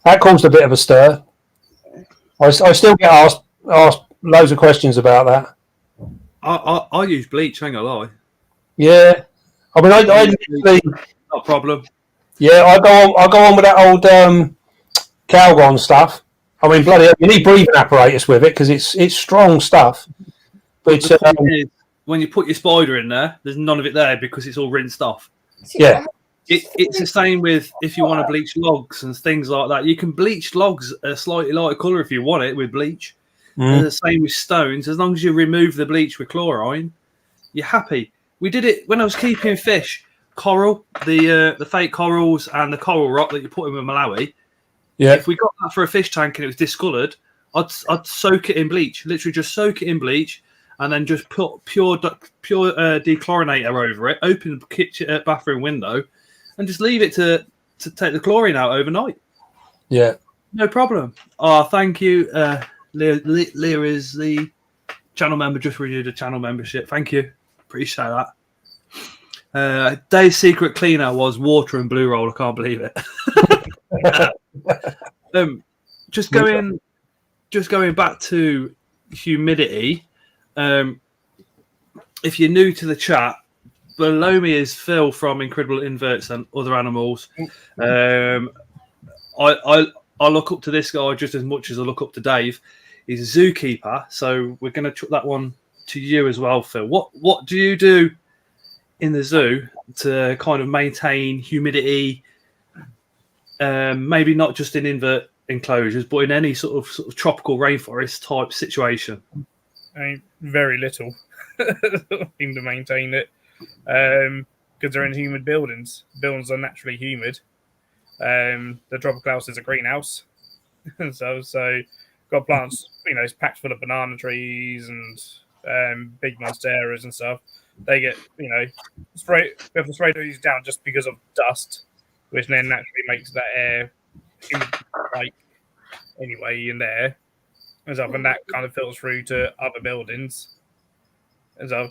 That caused a bit of a stir. I still get asked loads of questions about that. I use bleach. Ain't gonna lie. Yeah. I mean, I literally, not a problem. Yeah, I go on with that old Calgon stuff. I mean, bloody hell, you need breathing apparatus with it because it's strong stuff. But the point is, when you put your spider in there, there's none of it there because it's all rinsed off. Yeah. It's the same with if you want to bleach logs and things like that. You can bleach logs a slightly lighter colour if you want it with bleach. And the same with stones. As long as you remove the bleach with chlorine, you're happy. We did it when I was keeping fish, coral, the fake corals and the coral rock that you put in with Malawi. Yeah. If we got that for a fish tank and it was discoloured, I'd soak it in bleach. Literally just soak it in bleach and then just put pure dechlorinator over it, open the kitchen bathroom window, and just leave it to take the chlorine out overnight. Yeah. No problem. Oh, thank you. Leah is the channel member, just renewed a channel membership. Thank you. Appreciate that. Dave's secret cleaner was water and blue roll. I can't believe it. Just going back to humidity. If you're new to the chat, below me is Phil from Incredible Inverts and Other Animals. I look up to this guy just as much as I look up to Dave. He's a zookeeper, so we're going to chuck that one to you as well, Phil. What do you do in the zoo to kind of maintain humidity? Maybe not just in invert enclosures, but in any sort of tropical rainforest type situation. I mean, very little thing to maintain it because they're in humid buildings. Buildings are naturally humid. The tropical house is a greenhouse, so got plants. It's packed full of banana trees and big monsteras and stuff. They get spray. We have to spray these down just because of dust, which then naturally makes that air humid like anyway in there. And stuff, and that kind of filters through to other buildings. And so,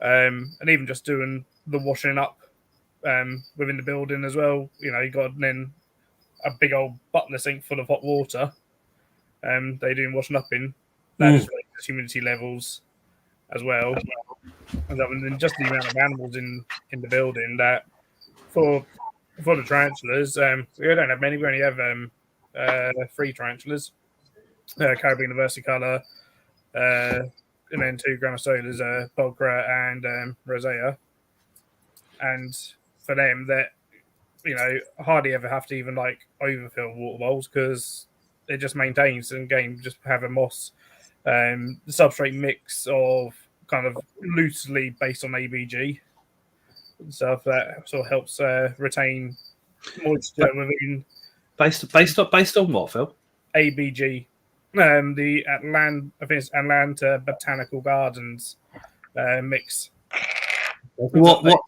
and even just doing the washing up within the building as well. You got then a big old butler sink full of hot water. They do washing up in. That just raises humidity levels as well. And then just the amount of animals in the building that for the tarantulas, we don't have many. We only have 3 tarantulas. Caribbean versicolor, and then 2 grammostolas, Pulchra and Rosea. And for them, that hardly ever have to even overfill water bowls because it just maintains and just have a moss substrate mix of kind of loosely based on ABG and stuff that sort of helps retain moisture within. Based on what, Phil? ABG. The I think it's Atlanta Botanical Gardens mix. What?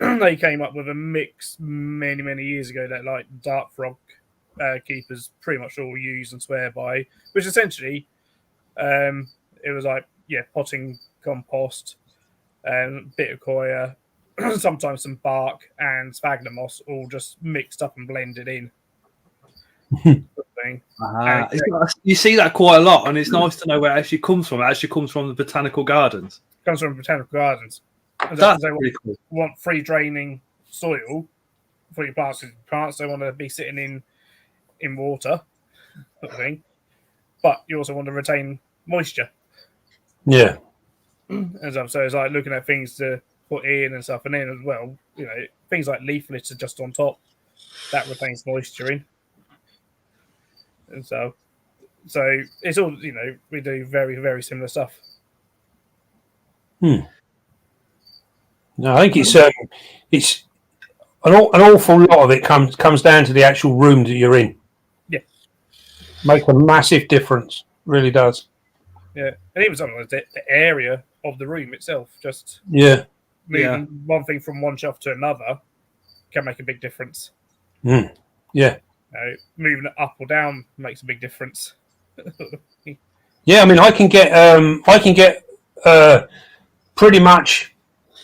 They came up with a mix many years ago that dark frog keepers pretty much all use and swear by, which essentially it was potting compost, bit of coir, sometimes some bark and sphagnum moss all just mixed up and blended in. You see that quite a lot, and it's nice to know where it actually comes from. It actually comes from the botanical gardens. It comes from botanical gardens. That's they really cool. Want free draining soil for your plants. Plants don't want to be sitting in water, sort of thing. But you also want to retain moisture. Yeah. And so it's like looking at things to put in and stuff, and then as well, things like leaf litter just on top that retains moisture in. and so it's all, you know, we do very, very similar stuff. No, I think it's an awful lot of it comes down to the actual room that you're in. Yeah, makes a massive difference. Really does. Yeah, and even something like the area of the room itself, just moving one thing from one shelf to another can make a big difference. Yeah. Moving it up or down makes a big difference. Yeah, I mean, I can get pretty much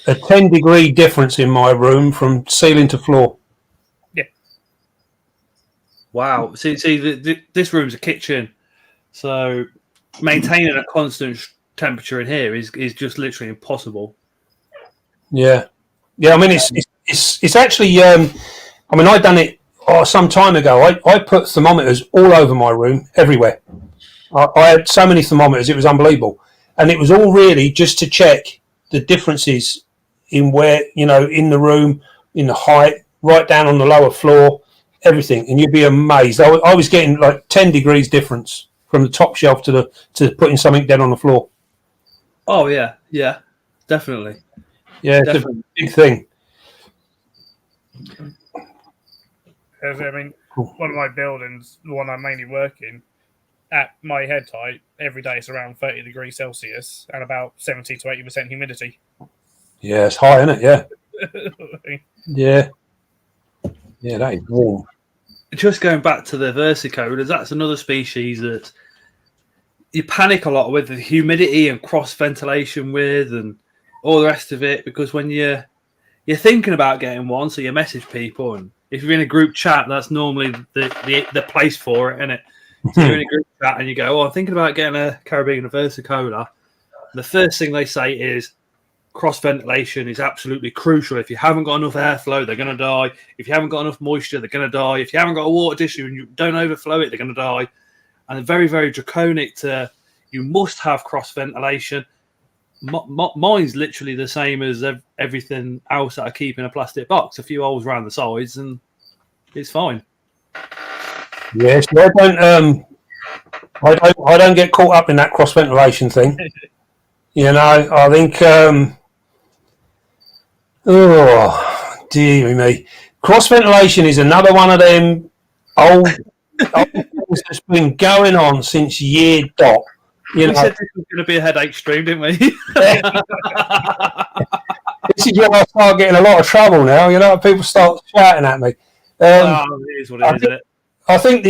a 10-degree difference in my room from ceiling to floor. Yeah. Wow. See, this room's a kitchen, so maintaining a constant temperature in here is just literally impossible. Yeah. I mean, it's actually. I mean, I done it some time ago. I put thermometers all over my room, everywhere. I had so many thermometers, it was unbelievable, and it was all really just to check the differences in where, you know, in the room, in the height, right down on the lower floor, everything, and you'd be amazed. I was getting like 10 degrees difference from the top shelf to putting something dead on the floor. Oh yeah, definitely. Yeah, it's a big thing. I mean, one of my buildings, the one I mainly work in, at my head height, every day it's around 30 degrees Celsius and about 70 to 80% humidity. Yeah, it's high, isn't it? Yeah. Yeah, that is warm. Just going back to the versicolors, that's another species that you panic a lot with the humidity and cross ventilation with and all the rest of it, because when you're thinking about getting one, so you message people, and if you're in a group chat, that's normally the place for it, isn't it? So you're in a group chat and you go, I'm thinking about getting a Caribbean versicolor. The first thing they say is cross ventilation is absolutely crucial. If you haven't got enough airflow, they're going to die. If you haven't got enough moisture, they're going to die. If you haven't got a water dish and you don't overflow it, they're going to die. And they're very, very draconic to, you must have cross ventilation. Mine's literally the same as everything else that I keep in a plastic box. A few holes around the sides and it's fine. Yes, I don't get caught up in that cross ventilation thing. You know, I think, oh dear me, cross ventilation is another one of them old things that's been going on since year dot. You know, said this was going to be a headache stream, didn't we? This is where I start getting a lot of trouble now. You know, people start shouting at me. It is what it is, isn't it? I think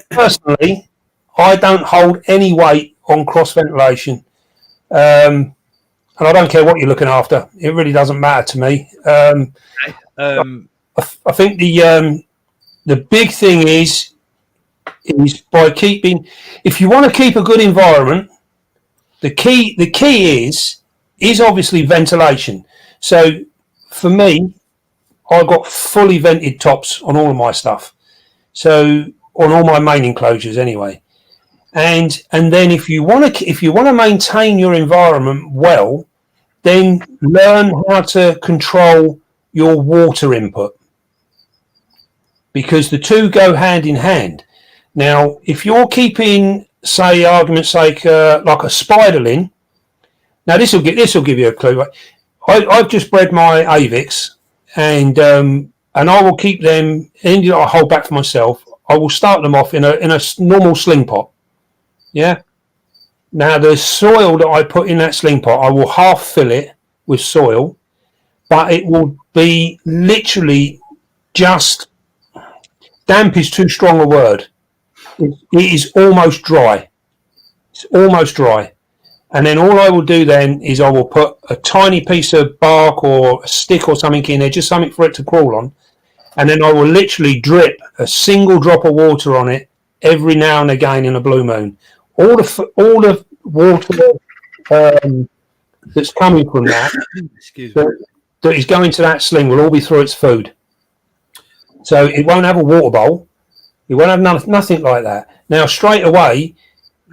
personally, I don't hold any weight on cross ventilation, and I don't care what you're looking after. It really doesn't matter to me. I think the big thing is by keeping. If you want to keep a good environment, the key is obviously ventilation. So for me, I got fully vented tops on all of my stuff. So on all my main enclosures anyway. And then if you want to maintain your environment well, then learn how to control your water input, because the two go hand in hand. Now, if you're keeping, say, argument's sake, like a spiderling, now this will give you a clue. I've just bred my Avix, and I will keep them. And I hold back for myself. I will start them off in a normal sling pot. Yeah. Now the soil that I put in that sling pot, I will half fill it with soil, but it will be literally just damp is too strong a word. It is almost dry. It's almost dry. And then all I will do then is I will put a tiny piece of bark or a stick or something in there, just something for it to crawl on. And then I will literally drip a single drop of water on it every now and again in a blue moon. All the water that's coming from that, that is going to that sling will all be through its food. So it won't have a water bowl. It won't have nothing like that. Now, straight away,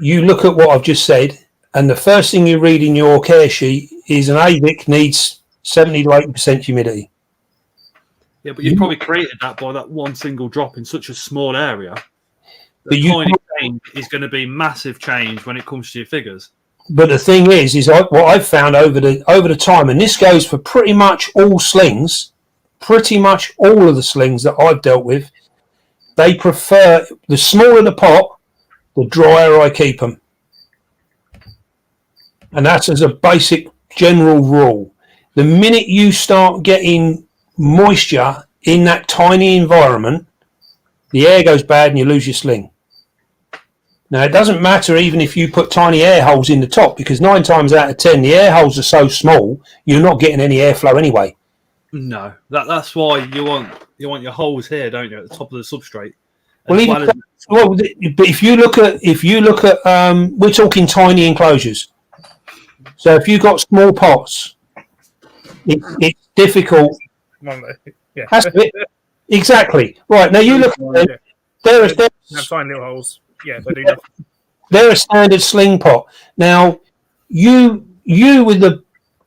you look at what I've just said, and the first thing you read in your care sheet is an AVIC needs 70 to 80% humidity. Yeah, but you've probably created that by that one single drop in such a small area. But The tiny change is going to be massive change when it comes to your figures. But the thing is what I've found over the time, and this goes for pretty much all slings, pretty much all of the slings that I've dealt with, they prefer the smaller the pot, the drier I keep them. And that's as a basic general rule. The minute you start getting moisture in that tiny environment, the air goes bad and you lose your sling. Now, it doesn't matter even if you put tiny air holes in the top, because 9 times out of 10, the air holes are so small, you're not getting any airflow anyway. No, that's why you want your holes here, don't you, at the top of the substrate? But if you look at we're talking tiny enclosures. So if you've got small pots, it's difficult. Yeah. Exactly. Right, now you look at them. There have tiny little holes. Yeah, they do nothing. They're a standard sling pot. Now, you with the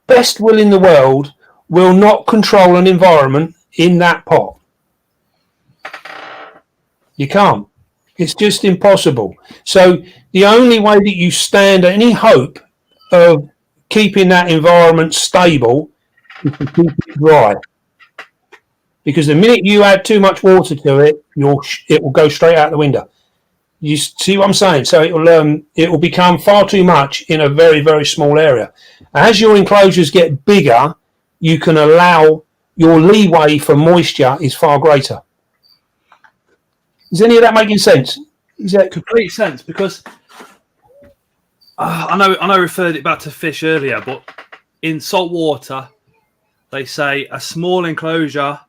best will in the world will not control an environment in that pot. You can't. It's just impossible. So the only way that you stand any hope of keeping that environment stable is to keep it dry. Because the minute you add too much water to it, it will go straight out the window. You see what I'm saying? So it will become far too much in a very, very small area. As your enclosures get bigger, you can allow your leeway for moisture is far greater. Is any of that making sense? Is that complete sense? Because I know I referred it back to fish earlier, but in salt water, they say a small enclosure,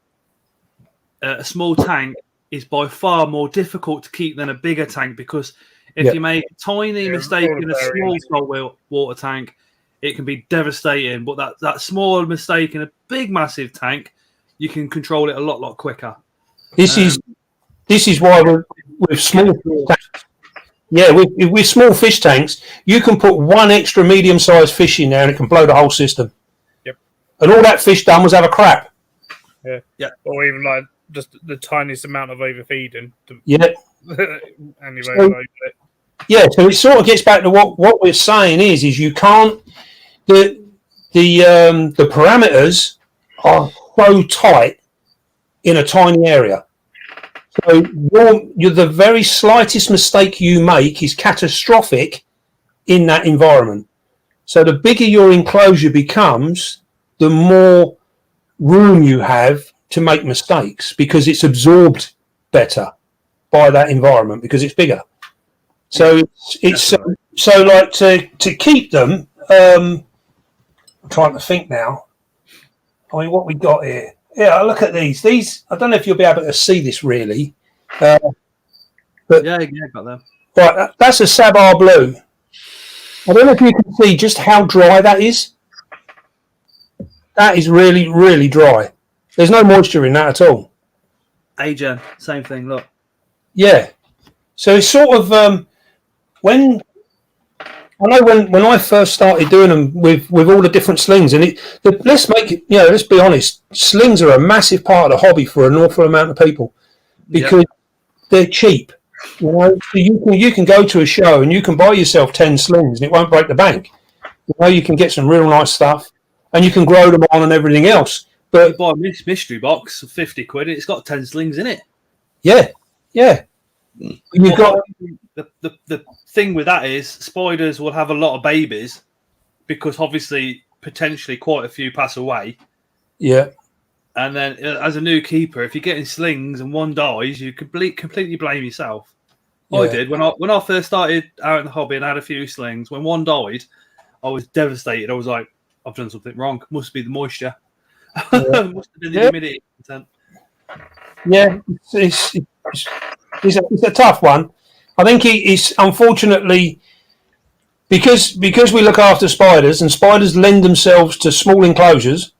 a small tank is by far more difficult to keep than a bigger tank, because if you make a tiny mistake in a small salt water tank, it can be devastating. But that small mistake in a big, massive tank, you can control it a lot quicker. This is why with small tanks, with small fish tanks, you can put one extra medium-sized fish in there and it can blow the whole system. Yep. And all that fish done was have a crap. Yeah. Or even like just the tiniest amount of overfeeding. And you overload it. Yeah, so it sort of gets back to what we're saying is you can't the parameters are so tight in a tiny area. So the very slightest mistake you make is catastrophic in that environment. So the bigger your enclosure becomes, the more room you have to make mistakes, because it's absorbed better by that environment because it's bigger. So it's so like to keep them. I'm trying to think now. I mean, what we got here? Yeah, look at these. These, I don't know if you'll be able to see this really. But yeah, got them. Right, that's a Sabar blue. I don't know if you can see just how dry that is. That is really, really dry. There's no moisture in that at all. Agen, same thing. Look. Yeah. So it's sort of when I first started doing them with all the different slings, and let's make it, let's be honest, slings are a massive part of the hobby for an awful amount of people because they're cheap. So you can go to a show and you can buy yourself 10 slings and it won't break the bank. You can get some real nice stuff and you can grow them on and everything else. But you buy a mystery box for 50 quid, it's got 10 slings in it. Yeah. You've got the thing with that is spiders will have a lot of babies because obviously potentially quite a few pass away. Yeah. And then as a new keeper, if you're getting slings and one dies, you completely blame yourself. Yeah. I did when I first started out in the hobby and I had a few slings. When one died, I was devastated. I was like, I've done something wrong. Must be the moisture. Yeah. Must have been the humidity content. Yeah, it's a tough one. I think it's unfortunately because we look after spiders and spiders lend themselves to small enclosures,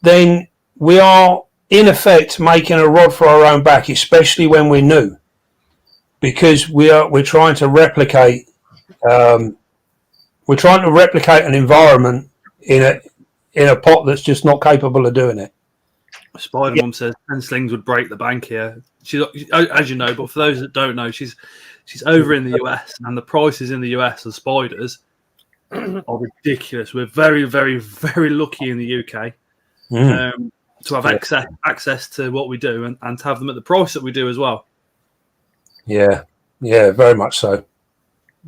then we are in effect making a rod for our own back, especially when we're new, because we're trying to replicate an environment in a pot that's just not capable of doing it. Spider Mum says 10 slings would break the bank here. She's, as you know, but for those that don't know, she's over in the US, and the prices in the US of spiders are ridiculous. We're very, very, very lucky in the UK to have access to what we do and to have them at the price that we do as well. Yeah, very much so.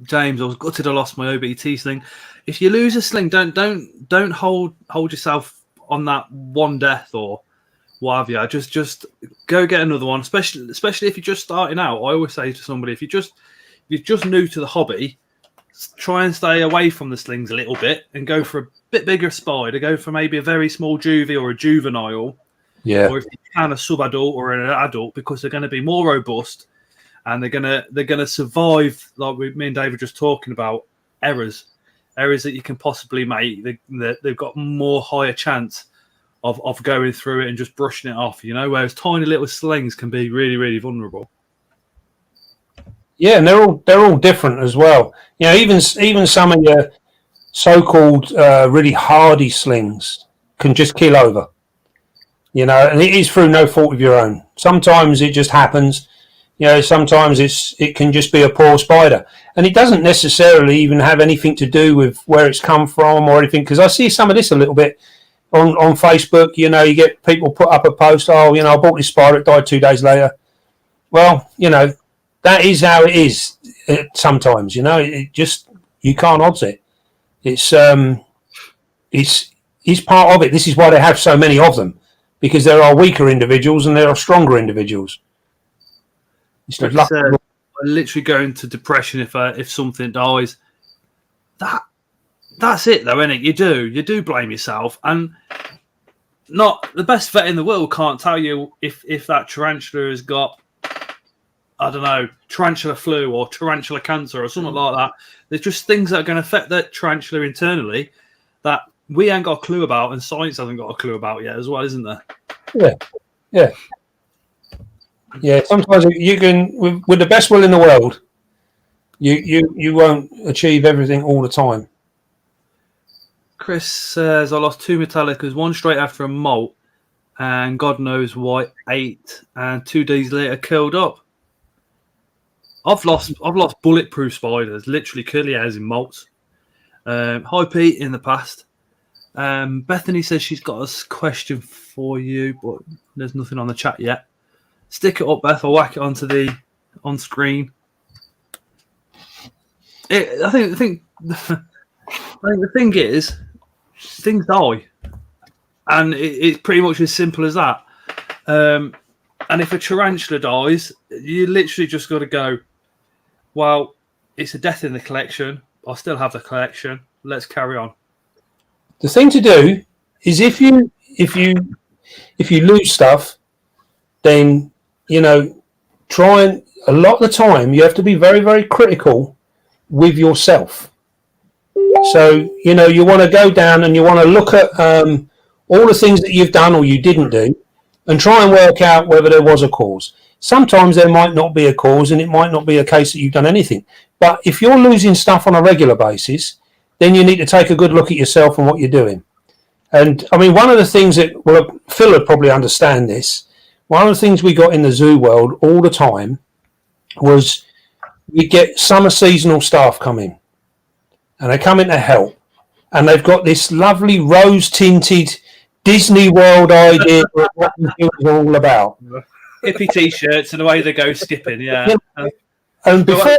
James, I was gutted I lost my OBT sling. If you lose a sling, don't hold yourself on that one death or what have you. Just go get another one, especially if you're just starting out. I always say to somebody, if you're just new to the hobby, try and stay away from the slings a little bit and go for a bit bigger spider. Go for maybe a very small juvie or a juvenile, or if you can, a sub-adult or an adult, because they're going to be more robust and they're gonna survive. Like me and Dave were just talking about, errors that you can possibly make. They've got more higher chance of going through it and just brushing it off, whereas tiny little slings can be really, really vulnerable. Yeah, and they're all different as well. Even some of your so-called really hardy slings can just kill over. And it is through no fault of your own. Sometimes it just happens. Sometimes it can just be a poor spider, and it doesn't necessarily even have anything to do with where it's come from or anything. Because I see some of this a little bit on Facebook. You get people put up a post, I bought this spider, it died 2 days later. Well, that is how it is sometimes. It just, you can't odds it. It's part of it. This is why they have so many of them, because there are weaker individuals and there are stronger individuals. I literally go into depression if something dies. That's it though, isn't it? You do blame yourself, and not the best vet in the world can't tell you if that tarantula has got, I don't know, tarantula flu or tarantula cancer or something like that. There's just things that are going to affect that tarantula internally that we ain't got a clue about, and science hasn't got a clue about yet as well, isn't there? Yeah. Sometimes you can, with the best will in the world, you won't achieve everything all the time. Chris says, I lost 2 Metallicas, one straight after a molt, and God knows why 8, and 2 days later killed up. I've lost bulletproof spiders, literally curly hairs in molts. Hi Pete in the past. Bethany says she's got a question for you, but there's nothing on the chat yet. Stick it up, Beth. I'll whack it onto the on screen. I think the thing is, things die, and it's pretty much as simple as that. And if a tarantula dies, you literally just got to go, well, it's a death in the collection. I still have the collection. Let's carry on. The thing to do is if you lose stuff, then try and, a lot of the time you have to be very, very critical with yourself. So you want to go down and you want to look at all the things that you've done or you didn't do, and try and work out whether there was a cause. Sometimes there might not be a cause, and it might not be a case that you've done anything. But if you're losing stuff on a regular basis, then you need to take a good look at yourself and what you're doing. And I mean, one of the things that, well, Phil would probably understand this, one of the things we got in the zoo world all the time was we get summer seasonal staff come in, and they come in to help, and they've got this lovely rose-tinted Disney World idea of what the is all about. Hippie t-shirts and the way they go skipping, yeah. And before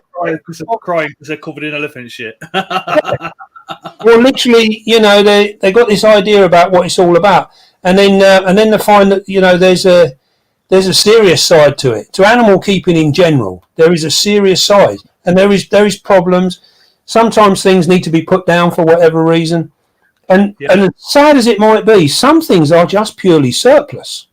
crying because they're covered in elephant shit. Well, literally, they got this idea about what it's all about, and then they find that there's a serious side to it. To animal keeping in general, there is a serious side, and there is problems. Sometimes things need to be put down for whatever reason, and as sad as it might be, some things are just purely surplus.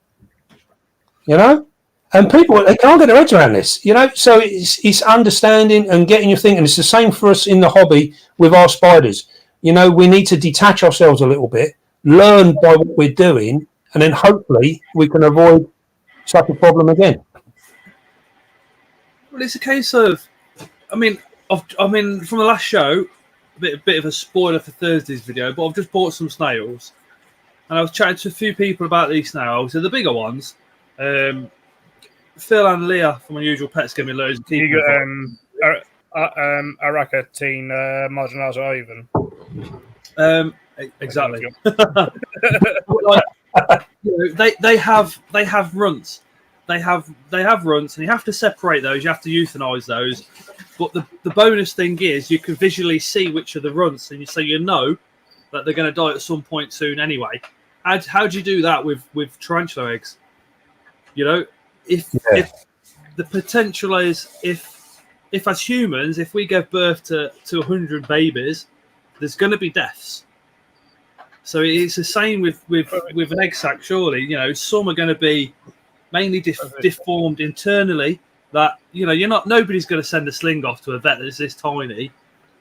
And people, they can't get their heads around this. So it's understanding and getting your thing, and it's the same for us in the hobby with our spiders. We need to detach ourselves a little bit, learn by what we're doing, and then hopefully we can avoid such a problem again. Well, it's a case of, from the last show, a bit of a spoiler for Thursday's video, but I've just bought some snails, and I was chatting to a few people about these snails. So the bigger ones, Phil and Leah from Unusual Pets give me loads of people. You got Urticating marginalised oven. Exactly. Like, you know, they have runts. They have runts, and you have to separate those. You have to euthanize those. But the bonus thing is you can visually see which are the runts, and so you know that they're going to die at some point soon anyway. How do you do that with tarantula eggs? You know, if the potential is if as humans, if we give birth to 100 babies, there's going to be deaths. So it's the same with an egg sac. Surely, you know, some are going to be mainly deformed internally. That, you know, nobody's going to send a sling off to a vet that's this tiny,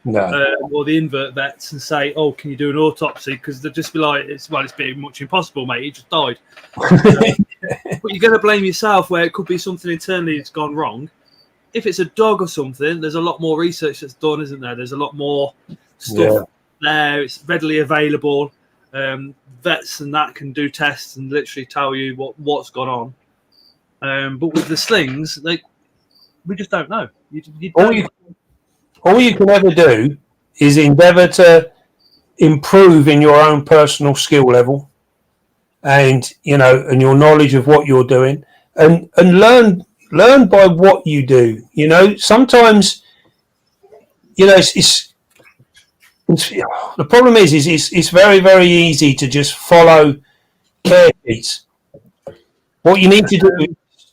or the invert vets and say, "Oh, can you do an autopsy?" Because they'll just be like, "It's pretty much impossible, mate. He just died." But you're going to blame yourself where it could be something internally that's gone wrong. If it's a dog or something, there's a lot more research that's done, isn't there? There's a lot more stuff there. It's readily available. Vets and that can do tests and literally tell you what's gone on. But with the slings, we just don't know. All you can ever do is endeavour to improve in your own personal skill level, and and your knowledge of what you're doing, and learn by what you do. You know, sometimes, it's the problem is it's very, very easy to just follow care sheets. What you need to do is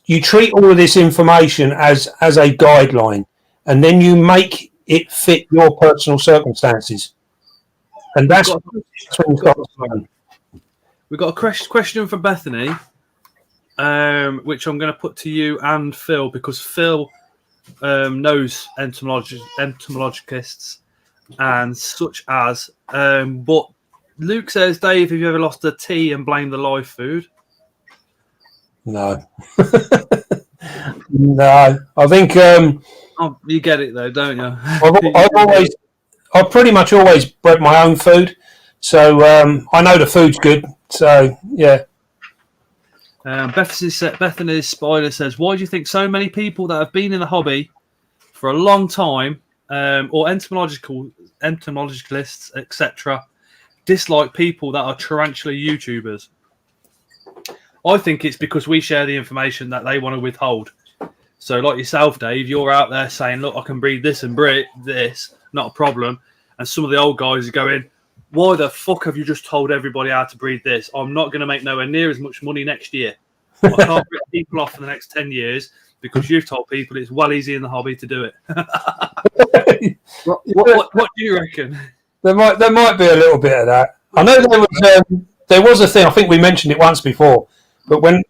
you treat all of this information as a guideline, and then you make it fit your personal circumstances. And that's when you've got to learn. We've got a question from Bethany, which I'm going to put to you and Phil, because Phil knows entomologists and such as. But Luke says, Dave, have you ever lost a tea and blamed the live food? No. No. I think you get it though, don't you? I've pretty much always bred my own food, so I know the food's good. So yeah. Bethany's Spider says, why do you think so many people that have been in the hobby for a long time, or entomologists, etc., dislike people that are tarantula YouTubers? I think it's because we share the information that they want to withhold. So like yourself, Dave, you're out there saying, look, I can breed this and breed this, not a problem. And some of the old guys are going, why the fuck have you just told everybody how to breed this? I'm not going to make nowhere near as much money next year. I can't rip people off for the next 10 years because you've told people it's well easy in the hobby to do it. What do you reckon? There might be a little bit of that. I know there was a thing, I think we mentioned it once before, but when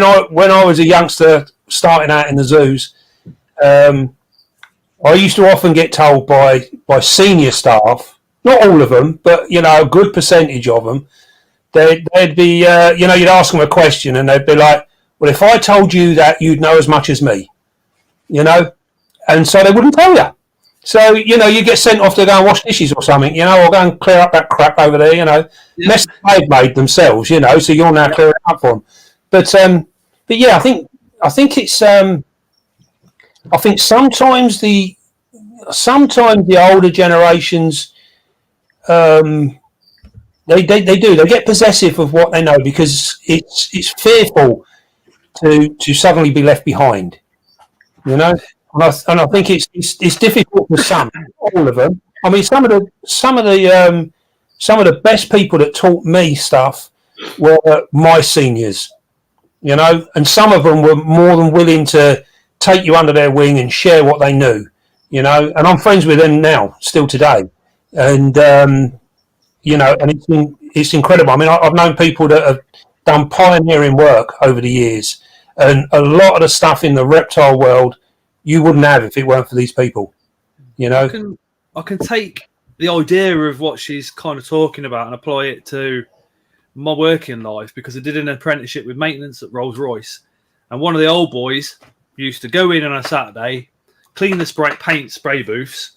I was a youngster starting out in the zoos, I used to often get told by senior staff, not all of them, but a good percentage of them, they'd be you'd ask them a question and they'd be like, well, if I told you that, you'd know as much as me, and so they wouldn't tell you. So you get sent off to go and wash dishes or something, or go and clear up that crap over there, mess they've made themselves, so you're now clearing up for them. But yeah, I think it's I think sometimes the older generations they get possessive of what they know because it's fearful to suddenly be left behind, and I think it's difficult for some, all of them. I mean, some of the best people that taught me stuff were my seniors, and some of them were more than willing to take you under their wing and share what they knew, and I'm friends with them now, still today, and and it's incredible. I mean, I've known people that have done pioneering work over the years, and a lot of the stuff in the reptile world you wouldn't have if it weren't for these people, I can take the idea of what she's kind of talking about and apply it to my working life, because I did an apprenticeship with maintenance at Rolls-Royce, and one of the old boys used to go in on a Saturday, clean the paint spray booths,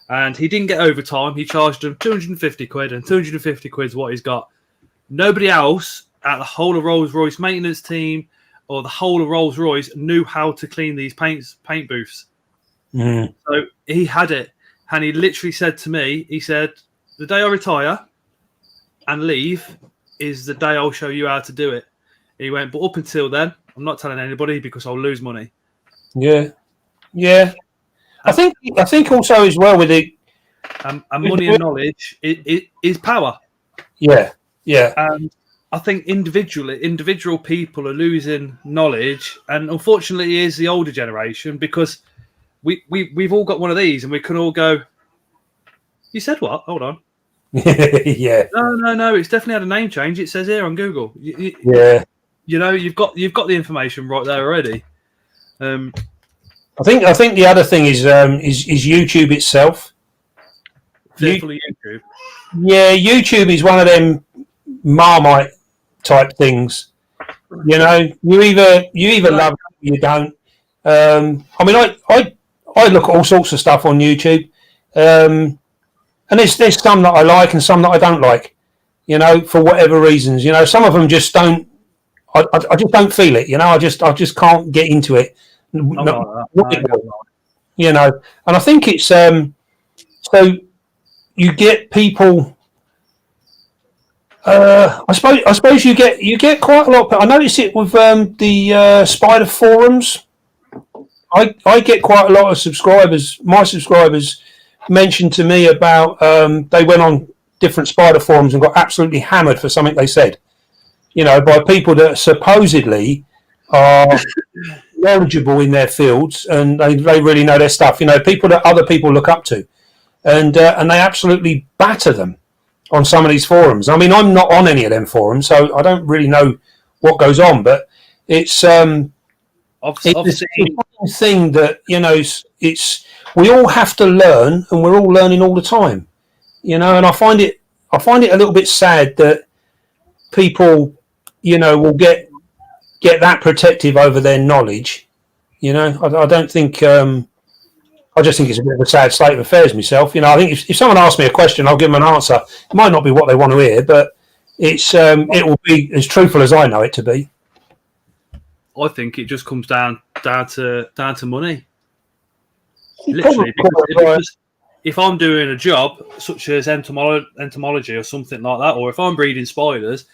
and he didn't get overtime. He charged them 250 quid, and 250 quid is what he's got. Nobody else at the whole of Rolls-Royce maintenance team or the whole of Rolls-Royce knew how to clean these paint booths. Mm. So he had it, and he literally said to me, he said, the day I retire and leave is the day I'll show you how to do it. He went, but up until then, I'm not telling anybody because I'll lose money. Yeah. I think also as well with it, And money and knowledge is power. Yeah. And I think individual people are losing knowledge, and unfortunately, it is the older generation, because we've all got one of these, and we can all go, "You said what? Hold on." Yeah. No. It's definitely had a name change. It says here on Google. Yeah. You know, you've got the information right there already. I think the other thing is YouTube itself. Fearful of YouTube. Yeah, YouTube is one of them Marmite type things. You know, you either love it or you don't. I mean, I look at all sorts of stuff on YouTube, and there's some that I like and some that I don't like. You know, for whatever reasons. You know, some of them just don't. I just don't feel it. You know, I just can't get into it. You know, and I think it's so you get people. I suppose you get quite a lot. I notice it with the spider forums. I get quite a lot of subscribers. My subscribers mentioned to me about they went on different spider forums and got absolutely hammered for something they said. You know, by people that supposedly are knowledgeable in their fields and they really know their stuff. You know, people that other people look up to, and they absolutely batter them on some of these forums. I mean, I'm not on any of them forums, so I don't really know what goes on. But it's a thing that, you know, it's we all have to learn, and we're all learning all the time. You know, and I find it a little bit sad that people, you know, will get that protective over their knowledge. You know, I don't think. I just think it's a bit of a sad state of affairs myself. You know, I think if someone asks me a question, I'll give them an answer. It might not be what they want to hear, but it will be as truthful as I know it to be. I think it just comes down to money. Literally, because if I'm doing a job such as entomology or something like that, or if I'm breeding spiders,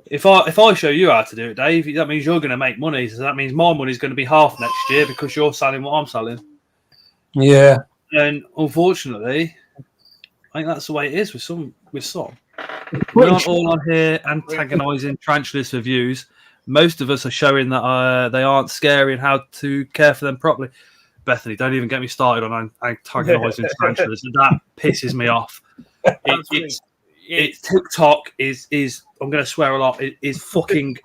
if I show you how to do it, Dave, that means you're going to make money. So that means my money is going to be half next year because you're selling what I'm selling. Yeah. And unfortunately, I think that's the way it is with some. We're not all on here antagonising tarantulas for views. Most of us are showing that they aren't scary and how to care for them properly. Bethany, don't even get me started on antagonising tarantulas. That pisses me off. TikTok is I'm going to swear a lot. It is fucking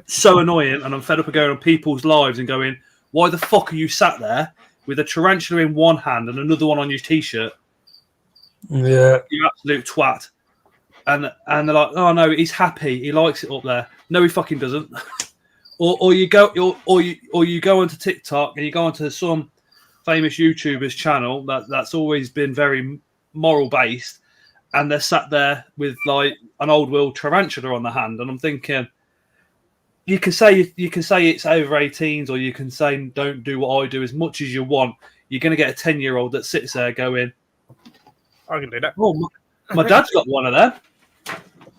so annoying, and I'm fed up of going on people's lives and going, why the fuck are you sat there with a tarantula in one hand and another one on your t-shirt? Yeah, you absolute twat. And they're like, oh no, he's happy, he likes it up there. No, he fucking doesn't. or you go onto TikTok and you go onto some famous YouTuber's channel that's always been very moral based, and they're sat there with like an old world tarantula on the hand, and I'm thinking, you can say it's over 18s, or you can say don't do what I do as much as you want. You're going to get a 10-year-old that sits there going, I can do that. Oh, my dad's got one of them.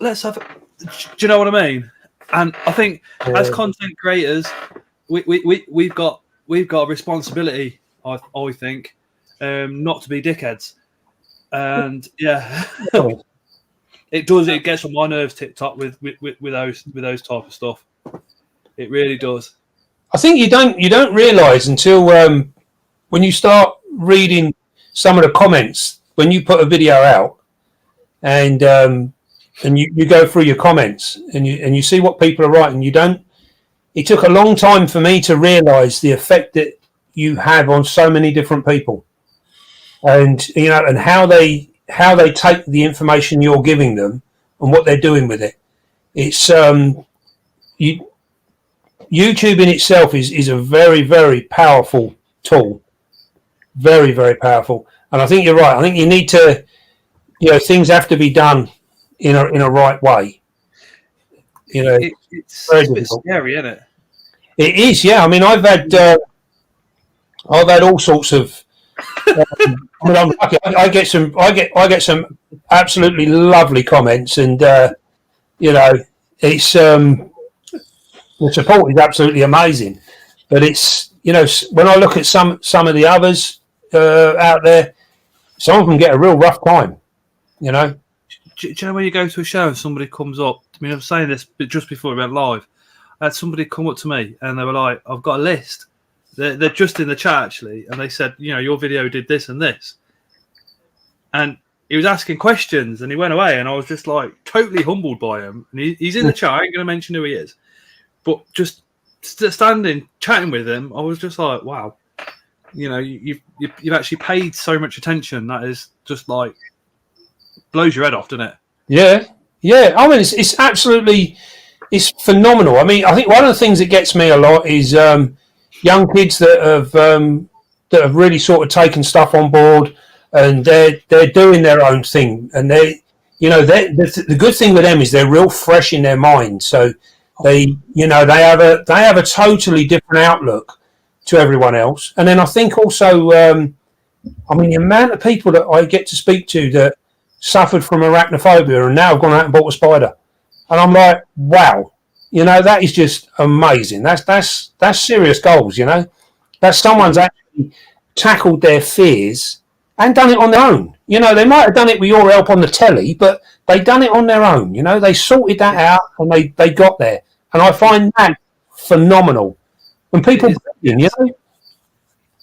Let's have it. Do you know what I mean? And I think as content creators, we've got a responsibility. I think not to be dickheads. And yeah, it does. It gets on my nerves. TikTok with those type of stuff. It really does. I think you don't realise until when you start reading some of the comments when you put a video out, and you go through your comments and you see what people are writing. It took a long time for me to realise the effect that you have on so many different people, and you know, and how they take the information you're giving them and what they're doing with it. It's YouTube in itself is a very, very powerful tool, very, very powerful. And I think you're right. I think you need to, you know, things have to be done in a right way. You know, it's very a bit difficult. scary, isn't it? It is, yeah. I mean, I've had all sorts of. I mean, I'm lucky. I get some absolutely lovely comments, and you know, it's the support is absolutely amazing. But it's, you know, when I look at some of the others out there, some of them get a real rough time. You know. Do you know when you go to a show and somebody comes up? I mean, I'm saying this, but just before we went live, I had somebody come up to me and they were like, "I've got a list." They're just in the chat actually, and they said, "You know, your video did this and this," and he was asking questions, and he went away, and I was just like totally humbled by him. And he's in the chat. I ain't going to mention who he is, but just standing chatting with him, I was just like, "Wow, you know, you've actually paid so much attention. That is just like blows your head off, doesn't it?" Yeah, yeah. I mean, it's absolutely, it's phenomenal. I mean, I think one of the things that gets me a lot is young kids that have really sort of taken stuff on board, and they're doing their own thing, and the good thing with them is they're real fresh in their mind, so they have a totally different outlook to everyone else. And then I think also, I mean, the amount of people that I get to speak to that suffered from arachnophobia and now have gone out and bought a spider, and I'm like, wow. You know, that is just amazing. That's serious goals, you know. That's someone's actually tackled their fears and done it on their own. You know, they might have done it with your help on the telly, but they done it on their own. You know, they sorted that out and they got there. And I find that phenomenal. When people, you know,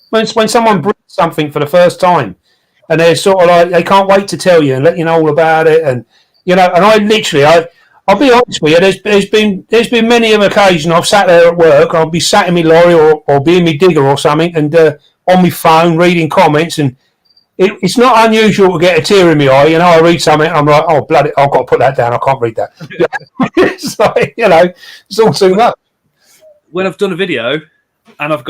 when someone brings something for the first time and they're sort of like, they can't wait to tell you and let you know all about it. And, you know, and I'll be honest with you. There's been many an occasion I've sat there at work. I'll be sat in my lorry or be in my digger or something, and on my phone reading comments, and it's not unusual to get a tear in my eye. You know, I read something, and I'm like, oh bloody, I've got to put that down. I can't read that. It's like, you know, it's all too much. When I've done a video and I've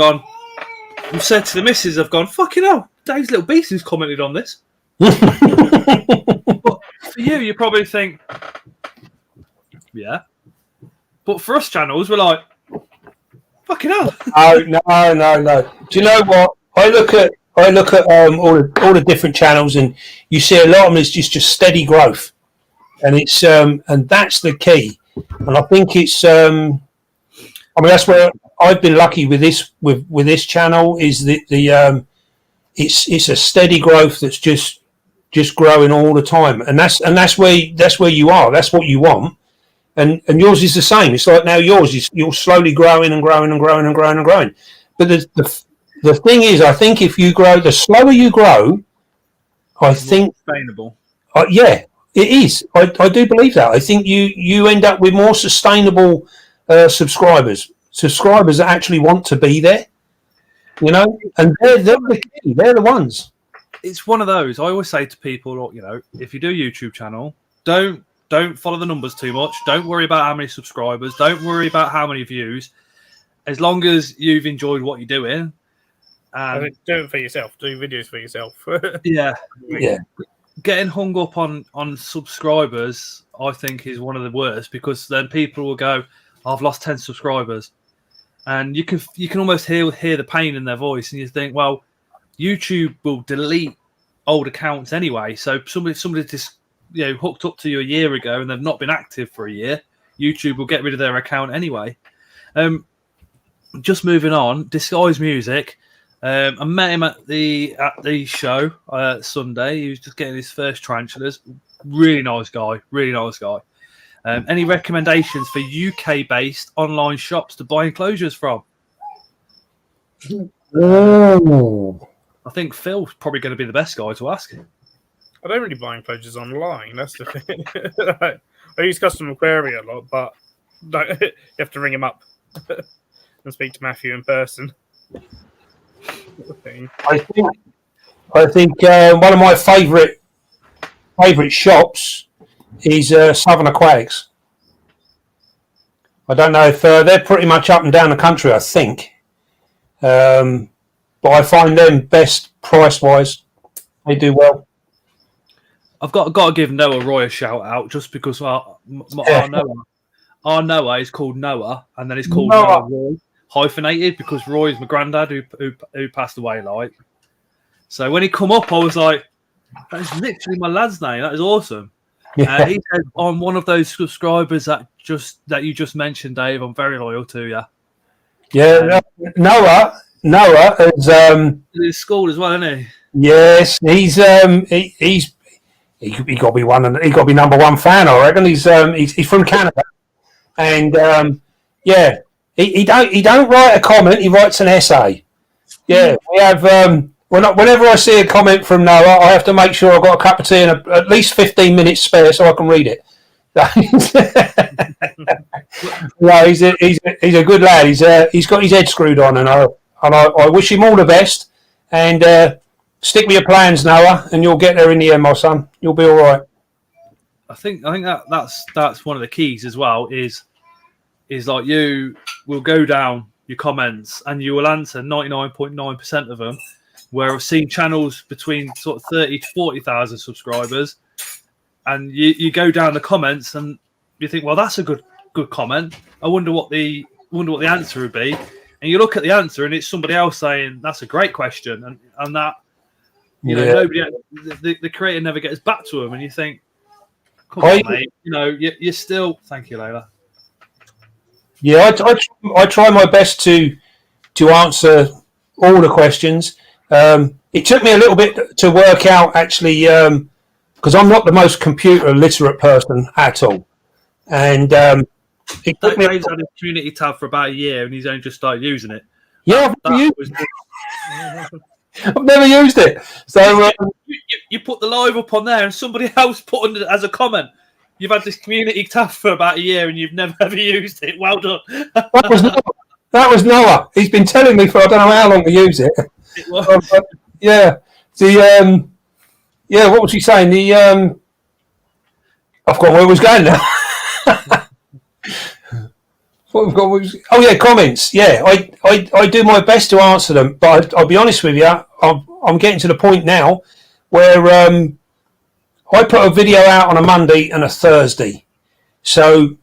said to the missus, I've gone, fucking hell, Dave's little beasties commented on this. But for you probably think, yeah. But for us channels, we're like, fucking hell. No. Do you know what? I look at all the different channels, and you see a lot of them is just steady growth, and it's and that's the key. And I think it's I mean, that's where I've been lucky with this channel, is the it's a steady growth that's just growing all the time, and that's where you are. That's what you want. And yours is the same. It's like now yours is, you're slowly growing and growing and growing and growing and growing. But the thing is, I think if you grow, the slower you grow, I think sustainable. Yeah, it is. I do believe that. I think you end up with more sustainable subscribers that actually want to be there. You know, and they're the key. They're the ones. It's one of those. I always say to people, you know, if you do a YouTube channel, don't follow the numbers too much. Don't worry about how many subscribers. Don't worry about how many views. As long as you've enjoyed what you're doing. I think do it for yourself. Do videos for yourself. Yeah. Yeah. Getting hung up on subscribers, I think, is one of the worst, because then people will go, I've lost 10 subscribers. And you can almost hear the pain in their voice, and you think, well, YouTube will delete old accounts anyway. So somebody just, you know, hooked up to you a year ago and they've not been active for a year, YouTube will get rid of their account anyway. Just moving on, Disguise Music. I met him at the show Sunday. He was just getting his first tarantulas. Really nice guy. Any recommendations for UK-based online shops to buy enclosures from? Oh. I think Phil's probably going to be the best guy to ask. I don't really buy enclosures online. That's the thing. I use Custom Aquaria a lot, but you have to ring him up and speak to Matthew in person. I think one of my favourite shops is Southern Aquatics. I don't know if they're pretty much up and down the country, I think, but I find them best price wise. They do well. I've got to give Noah Roy a shout out, just because I know our Noah is called Noah, and then it's called Noah. Noah Roy, hyphenated because Roy's my granddad who passed away. Like, so when he come up, I was like, that is literally my lad's name. That is awesome. Yeah. He said, I'm one of those subscribers that you just mentioned, Dave. I'm very loyal to you. Yeah, Noah is He's school as well, isn't he? yes, he's he got to be he got to be number one fan, I reckon. He's from Canada, and yeah, he don't write a comment. He writes an essay. Yeah, we have whenever I see a comment from Noah, I have to make sure I've got a cup of tea and at least 15 minutes spare so I can read it. No, he's a good lad. He's got his head screwed on, and I wish him all the best. And stick with your plans, Noah, and you'll get there in the end, my son. You'll be all right. I think that's one of the keys as well. Is like you will go down your comments and you will answer 99.9% of them. Where I've seen channels between sort of 30 to 40,000 subscribers, and you go down the comments and you think, well, that's a good comment. I wonder what the answer would be. And you look at the answer and it's somebody else saying that's a great question, and that nobody, the creator never gets back to them, and you think, come on, mate, you're still. Thank you, Layla. Yeah, I try my best to answer all the questions. It took me a little bit to work out actually because I'm not the most computer literate person at all, and it took me. Dave's had a community tab for about a year, and he's only just started using it. Yeah, I've never used it. So you put the live up on there, and somebody else put under as a comment, "You've had this community tab for about a year, and you've never ever used it. Well done." That was Noah. He's been telling me for I don't know how long to use it. It was. Yeah. What was he saying? I've got where I was going now. Comments. Yeah, I do my best to answer them, but I'll be honest with you, I'm getting to the point now where I put a video out on a Monday and a Thursday. So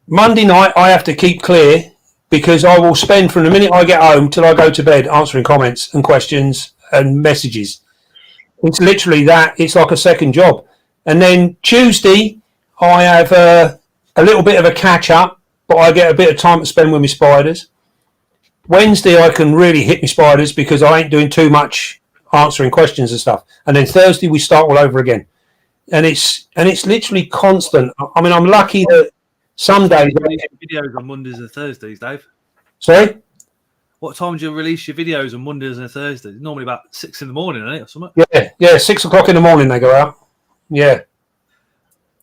Monday night I have to keep clear because I will spend from the minute I get home till I go to bed answering comments and questions and messages. It's literally that. It's like a second job. And then Tuesday I have a little bit of a catch up, but I get a bit of time to spend with my spiders. Wednesday I can really hit my spiders because I ain't doing too much answering questions and stuff. And then Thursday we start all over again. And it's literally constant. I mean, I'm lucky that some days videos on Mondays and Thursdays, Dave. Sorry? What time do you release your videos on Mondays and Thursdays? Normally about 6 in the morning, isn't it, or something? Yeah, 6 o'clock in the morning they go out. Yeah.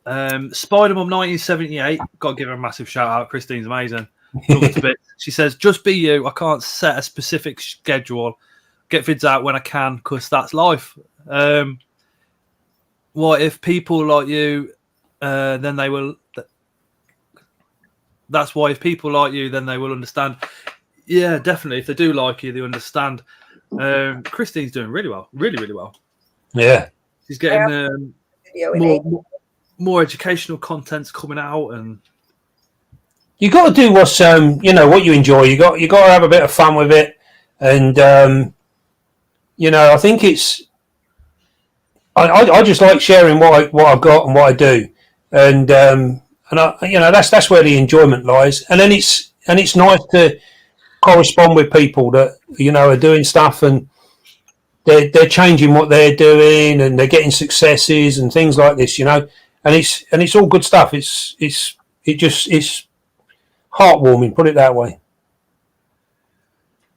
Spider-Mum 1978, got to give her a massive shout out. Christine's amazing. Love it a bit. She says, just be you. I can't set a specific schedule. Get vids out when I can because that's life. What if people like you, then they will. That's why if people like you, then they will understand. Yeah, definitely. If they do like you, they understand. Christine's doing really well. Really, really well. Yeah. She's getting more educational content's coming out, and you got to do what's what you enjoy. You got to have a bit of fun with it, and I think it's. I just like sharing what I've got and what I do, and that's where the enjoyment lies. And then it's nice to correspond with people that are doing stuff and they're changing what they're doing and they're getting successes and things like this, and it's all good stuff. It's heartwarming, put it that way.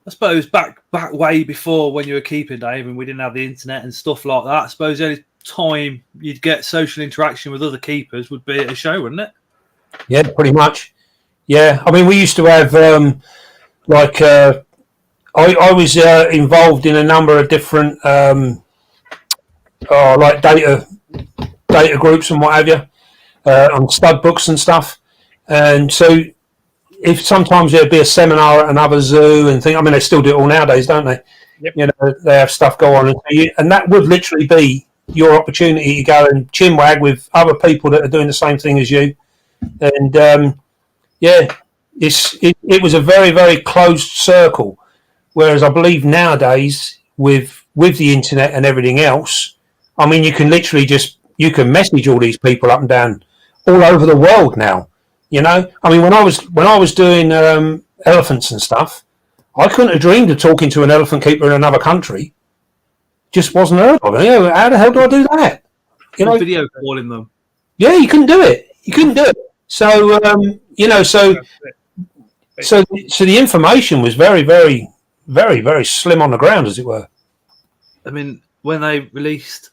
I suppose back way before when you were keeping, Dave, and we didn't have the internet and stuff like that, I suppose the only time you'd get social interaction with other keepers would be at a show, wouldn't it? Yeah, pretty much. Yeah, I mean, we used to have I was involved in a number of different like data groups and what have you on stud books and stuff, and so. If sometimes there'd be a seminar at another zoo and things, I mean, they still do it all nowadays, don't they? Yep. They have stuff go on, and that would literally be your opportunity to go and chinwag with other people that are doing the same thing as you. And Yeah, it was a very, very closed circle. Whereas I believe nowadays with the internet and everything else, I mean, you can literally you can message all these people up and down all over the world now. You know, I mean, when I was doing elephants and stuff, I couldn't have dreamed of talking to an elephant keeper in another country. Just wasn't heard of. You know, how the hell do I do that? You know, video calling them. Yeah, you couldn't do it. You couldn't do it. So you know, so the information was very, very, very, very slim on the ground, as it were. I mean, when they released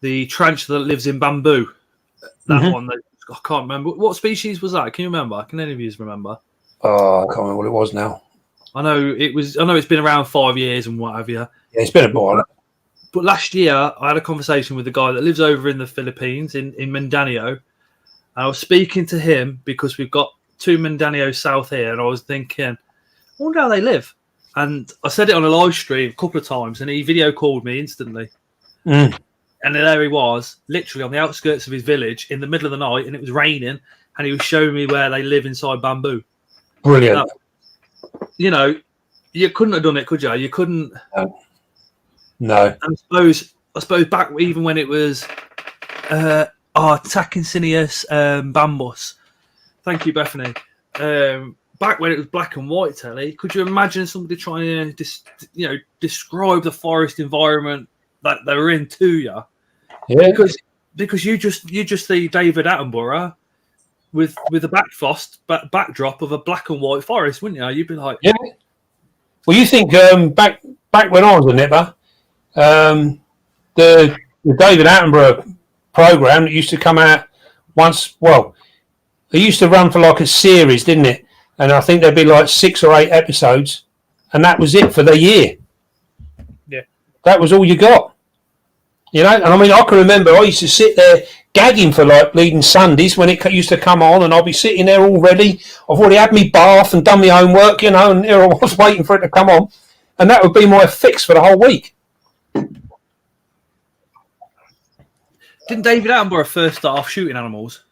the tarantula that lives in bamboo, that one, I can't remember. What species was that? Can you remember? Can any of you remember? Oh, I can't remember what it was now. I know it's been around 5 years and what have you. Yeah, it's been a while. But last year, I had a conversation with a guy that lives over in the Philippines, in Mindanao. And I was speaking to him because we've got 2 Mindanao south here, and I was thinking, I wonder how they live. And I said it on a live stream a couple of times, and he video called me instantly. And there he was, literally on the outskirts of his village in the middle of the night, and it was raining, and he was showing me where they live inside bamboo. Brilliant. You know, you couldn't have done it, could you? You couldn't. No. And I suppose back even when it was Tachyncinius bambus. Thank you, Bethany. Back when it was black and white telly, could you imagine somebody trying to describe the forest environment that they were in to you? Yeah. Because you just see David Attenborough with a backdrop of a black and white forest, wouldn't you? You'd be like, yeah. Well, you think back when I was a nipper, the David Attenborough program that used to come out once. Well, it used to run for like a series, didn't it? And I think there'd be like 6 or 8 episodes, and that was it for the year. Yeah, that was all you got. You know, and I mean, I can remember I used to sit there gagging for like bleeding Sundays when it used to come on, and I'd be sitting there all ready. I've already had me bath and done my homework, you know, and here I was waiting for it to come on, and that would be my fix for the whole week. Didn't David Attenborough first start off shooting animals?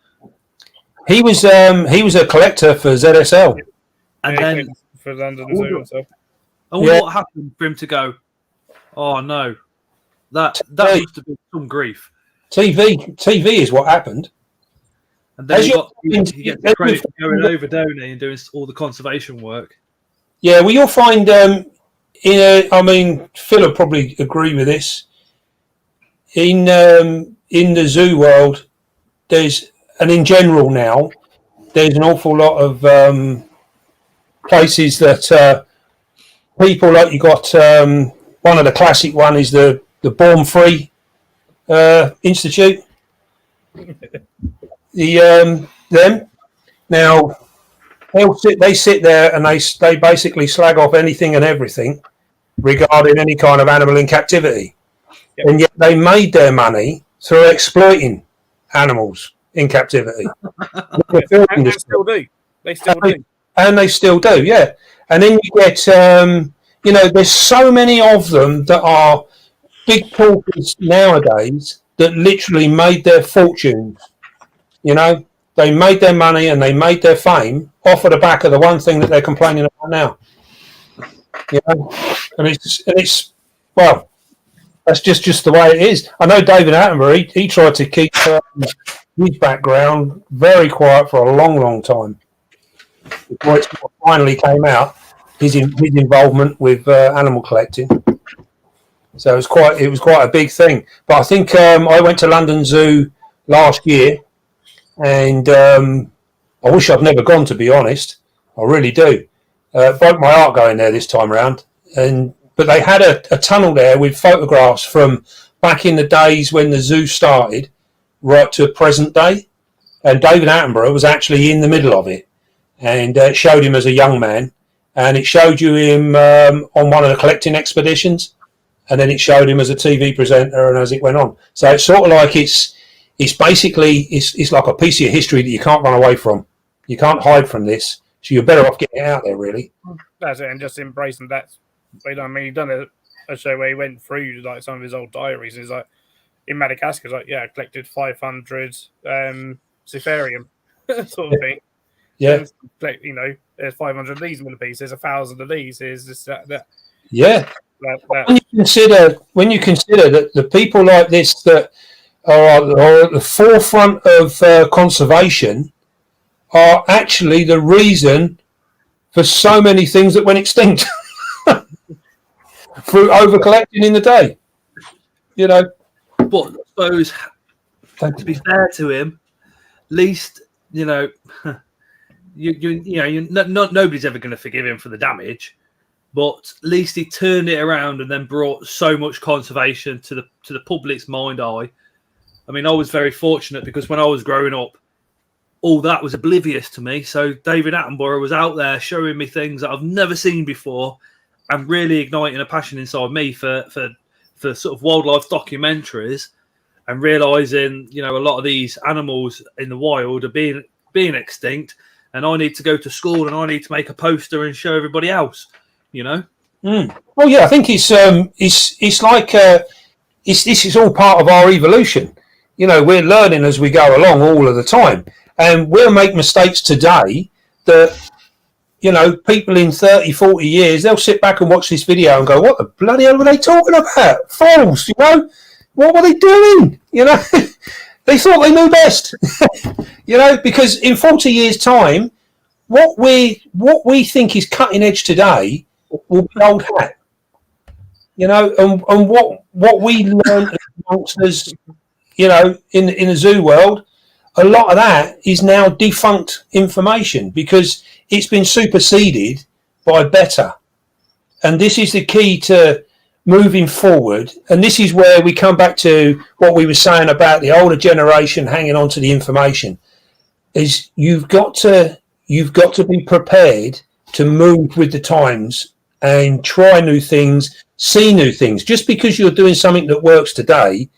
He was a collector for ZSL, and then for London Zoo and stuff. I wonder what happened for him to go, oh no, that must have been some grief. TV is what happened. And then he gets the credit for going over, don't he, and doing all the conservation work. Yeah, well, you'll find, I mean, Phil will probably agree with this. In the zoo world, and in general now, there's an awful lot of places that people, like you got, one of the classic one is the Born Free Institute. Them now they sit there and they basically slag off anything and everything regarding any kind of animal in captivity, and yet they made their money through exploiting animals in captivity. And they still do. And they still do, yeah. And then you get, there's so many of them that are big talkers nowadays that literally made their fortunes. You know, they made their money and they made their fame off of the back of the one thing that they're complaining about now. You know, and it's well, that's just the way it is. I know David Attenborough, he tried to keep his background very quiet for a long, long time before it finally came out. His involvement with animal collecting. So it was quite a big thing. But I think I went to London Zoo last year, and I wish I'd never gone, to be honest. I really do. Broke my heart going there this time around. But they had a tunnel there with photographs from back in the days when the zoo started, right to present day. And David Attenborough was actually in the middle of it, and it showed him as a young man, and it showed you him on one of the collecting expeditions. And then it showed him as a TV presenter, and as it went on. So it's sort of like it's basically like a piece of history that you can't run away from. You can't hide from this. So you're better off getting it out there, really. That's it, and just embracing that. I mean, he's done a show where he went through like some of his old diaries. And he's like, in Madagascar, he's like, I collected 500 Cepharium sort of thing. Yeah. You know, there's 500 of these millipedes. There's 1,000 of these. There's this, that. Yeah. That. When you consider that the people like this that are at the forefront of conservation are actually the reason for so many things that went extinct through over collecting in the day. You know, but I suppose to be fair to him, at least you know, nobody's ever going to forgive him for the damage, but at least he turned it around and then brought so much conservation to the public's mind eye. I mean, I was very fortunate because when I was growing up, all that was oblivious to me. So David Attenborough was out there showing me things that I've never seen before, and really igniting a passion inside me for sort of wildlife documentaries, and realizing, you know, a lot of these animals in the wild are being extinct, and I need to go to school and I need to make a poster and show everybody else, you know. Well, yeah, I think it's like this is all part of our evolution. You know, we're learning as we go along all of the time, and we'll make mistakes today that, you know, people in 30, 40 years, they'll sit back and watch this video and go, what the bloody hell were they talking about? Fools, you know? What were they doing? You know, they thought they knew best. You know, because in 40 years' time, what we think is cutting edge today will be old hat. You know, and what we learn as youngsters, you know, in the zoo world, a lot of that is now defunct information because it's been superseded by better. And this is the key to moving forward. And this is where we come back to what we were saying about the older generation hanging on to the information. Is you've got to be prepared to move with the times and try new things, see new things. Just because you're doing something that works today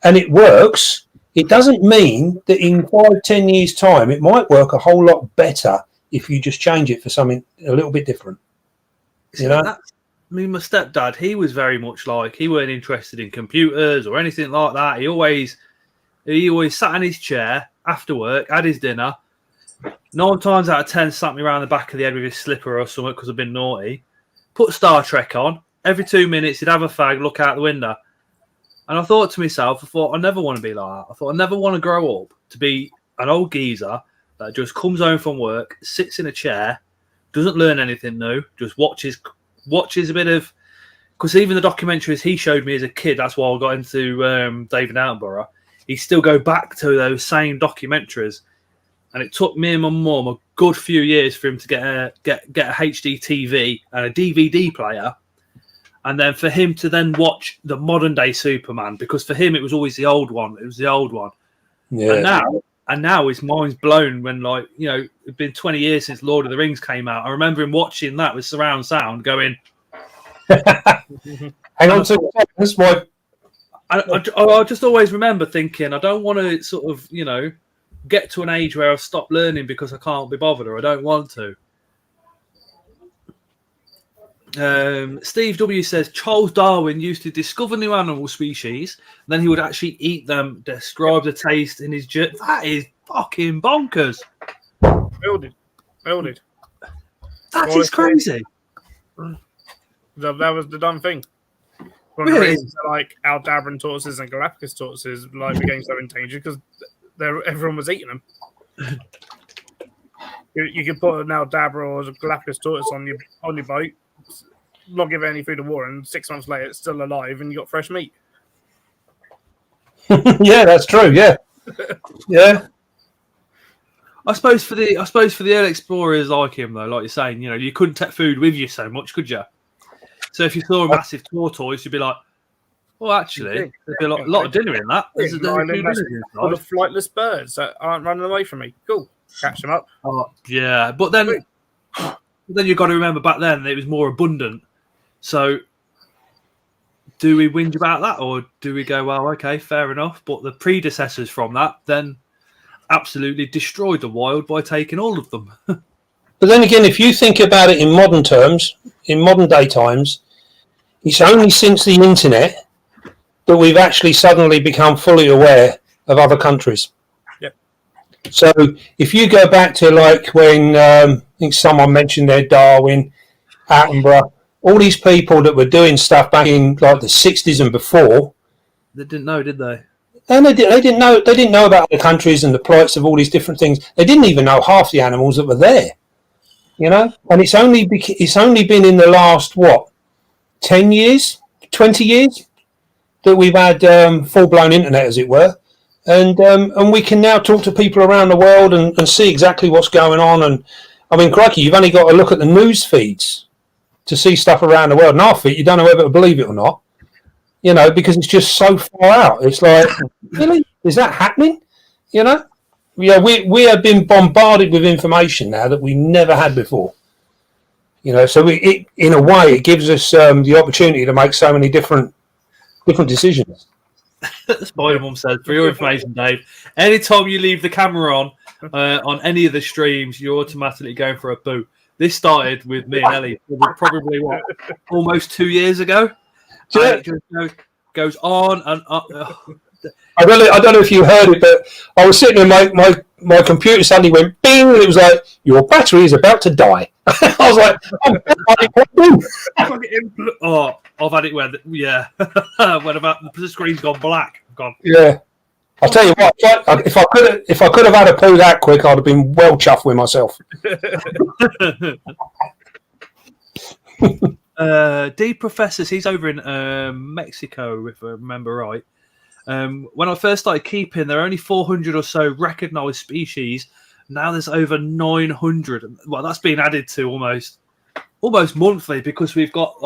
and it works, it doesn't mean that in 5-10 years' time it might work a whole lot better if you just change it for something a little bit different. You know? I mean, my stepdad, he was very much like, he weren't interested in computers or anything like that. He always sat in his chair after work, had his dinner. 9 times out of 10, slapped me around the back of the head with his slipper or something because I've been naughty. Put Star Trek on. Every 2 minutes, he'd have a fag, look out the window. And I thought to myself, I never want to be like that. I thought I never want to grow up to be an old geezer that just comes home from work, sits in a chair, doesn't learn anything new, just watches a bit of... Because even the documentaries he showed me as a kid, that's why I got into David Attenborough, he still go back to those same documentaries. And it took me and my mum a good few years for him to get a HD TV and a DVD player. And then for him to then watch the modern day Superman, because for him it was always the old one. It was the old one. Yeah. And now his mind's blown when, like, you know, it's been 20 years since Lord of the Rings came out. I remember him watching that with surround sound going... Hang on to this one. I just always remember thinking, I don't want to sort of, you know, get to an age where I've stopped learning because I can't be bothered or I don't want to. Steve W says Charles Darwin used to discover new animal species, then he would actually eat them, describe the taste in his journey. That is fucking bonkers. Builded. That is crazy. That was the dumb thing. One of the reasons like Aldabran tortoises and Galapagos tortoises like became so endangered because everyone was eating them. You could put an Aldabra or a Galapagos tortoise on your boat, not give it any food or water, and 6 months later it's still alive and you got fresh meat. Yeah, that's true. Yeah, yeah. I suppose for the early explorers like him though, like you're saying, you know, you couldn't take food with you so much, could you? So if you saw a massive tortoise, you'd be like, well, actually, there'd be a lot of dinner in that. There's full of flightless birds that aren't running away from me. Cool. Catch them up. Oh, yeah. But then you've got to remember back then it was more abundant. So do we whinge about that or do we go, well, okay, fair enough. But the predecessors from that then absolutely destroyed the wild by taking all of them. But then again, if you think about it in modern terms, in modern day times, it's only since the internet that we've actually suddenly become fully aware of other countries. Yep. So if you go back to like when I think someone mentioned there, Darwin, Attenborough, all these people that were doing stuff back in like the 60s and before, They didn't know, did they? and they didn't know about other countries and the plights of all these different things. They didn't even know half the animals that were there, you know. And it's only been in the last 10 years, 20 years that we've had full blown internet, as it were. And we can now talk to people around the world and see exactly what's going on. And I mean, crikey, you've only got to look at the news feeds to see stuff around the world. And half of it, you don't know whether to believe it or not, you know, because it's just so far out. It's like, really? Is that happening? You know? Yeah, we have been bombarded with information now that we never had before. You know, so in a way, it gives us the opportunity to make so many different decisions. Spider Mum says, for your information, Dave, anytime you leave the camera on any of the streams, you're automatically going for a boo. This started with me and Ellie probably almost 2 years ago. Yeah. It just goes on and on. I don't know if you heard it, but I was sitting and my computer suddenly went bing, and it was like, your battery is about to die. I was like, I've had it where, when about the screen's gone black. Gone. Yeah. I'll tell you what, if I could have had a poo that quick, I'd have been well chuffed with myself. D Professors, he's over in Mexico, if I remember right. When I first started keeping, there are only 400 or so recognised species. Now there's over 900. Well, that's been added to almost monthly because we've got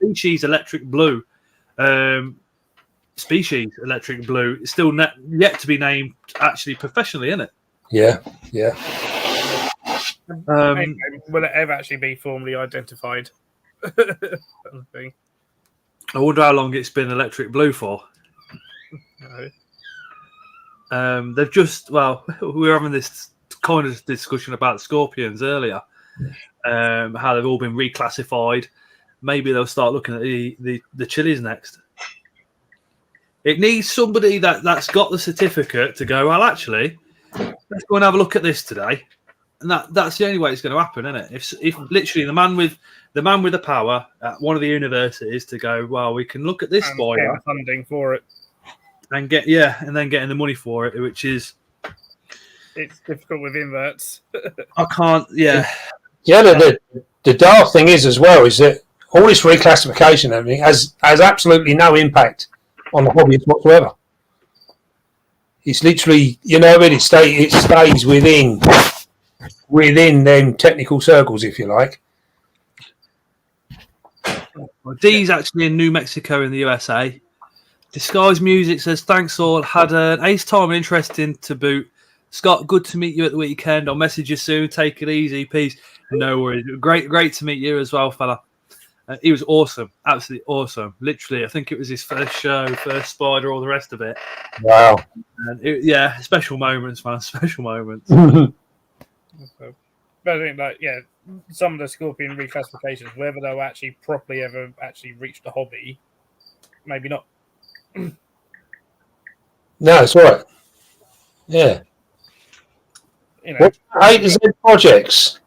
species electric blue. Species electric blue is still yet to be named actually professionally, isn't it? Yeah. Will it ever actually be formally identified? I wonder how long it's been electric blue for. No. They've just we were having this kind of discussion about scorpions earlier, how they've all been reclassified. Maybe they'll start looking at the chilies next. It needs somebody that's got the certificate to go, well, actually, let's go and have a look at this today. And that's the only way it's going to happen, isn't it? If literally the man with the power at one of the universities to go, well, we can look at this spider, funding for it, and then getting the money for it, which is it's difficult with inverts. I can't. Yeah. The dark thing is as well is that all this reclassification and everything has absolutely no impact on the hobbyist whatsoever. It's literally, it stays within them technical circles, if you like. Well, Dee's actually in New Mexico in the USA. Disguise Music says, thanks all. Had an ace time and interesting to boot. Scott, good to meet you at the weekend. I'll message you soon. Take it easy. Peace. No worries. Great to meet you as well, fella. He was awesome. Absolutely awesome. Literally, I think it was his first show, first spider, all the rest of it. Wow. And special moments, man. Special moments. But I think some of the scorpion reclassifications, whether they'll actually properly ever actually reach the hobby, maybe not. No, it's all right. Yeah. What A to Z projects?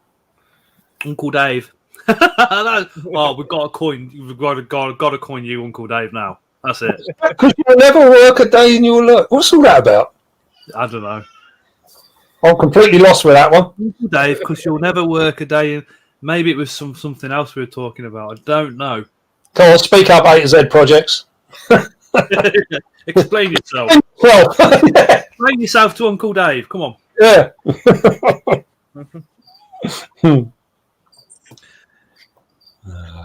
Uncle Dave. We've got a coin. We've got to coin you, Uncle Dave. Now that's it. Because you'll never work a day in your life. What's all that about? I don't know. I'm completely lost with that one. Uncle Dave, because you'll never work a day in. Maybe it was something else we were talking about. I don't know. Come on, speak up, A to Z projects. Explain yourself. Explain yourself to Uncle Dave. Come on. Yeah.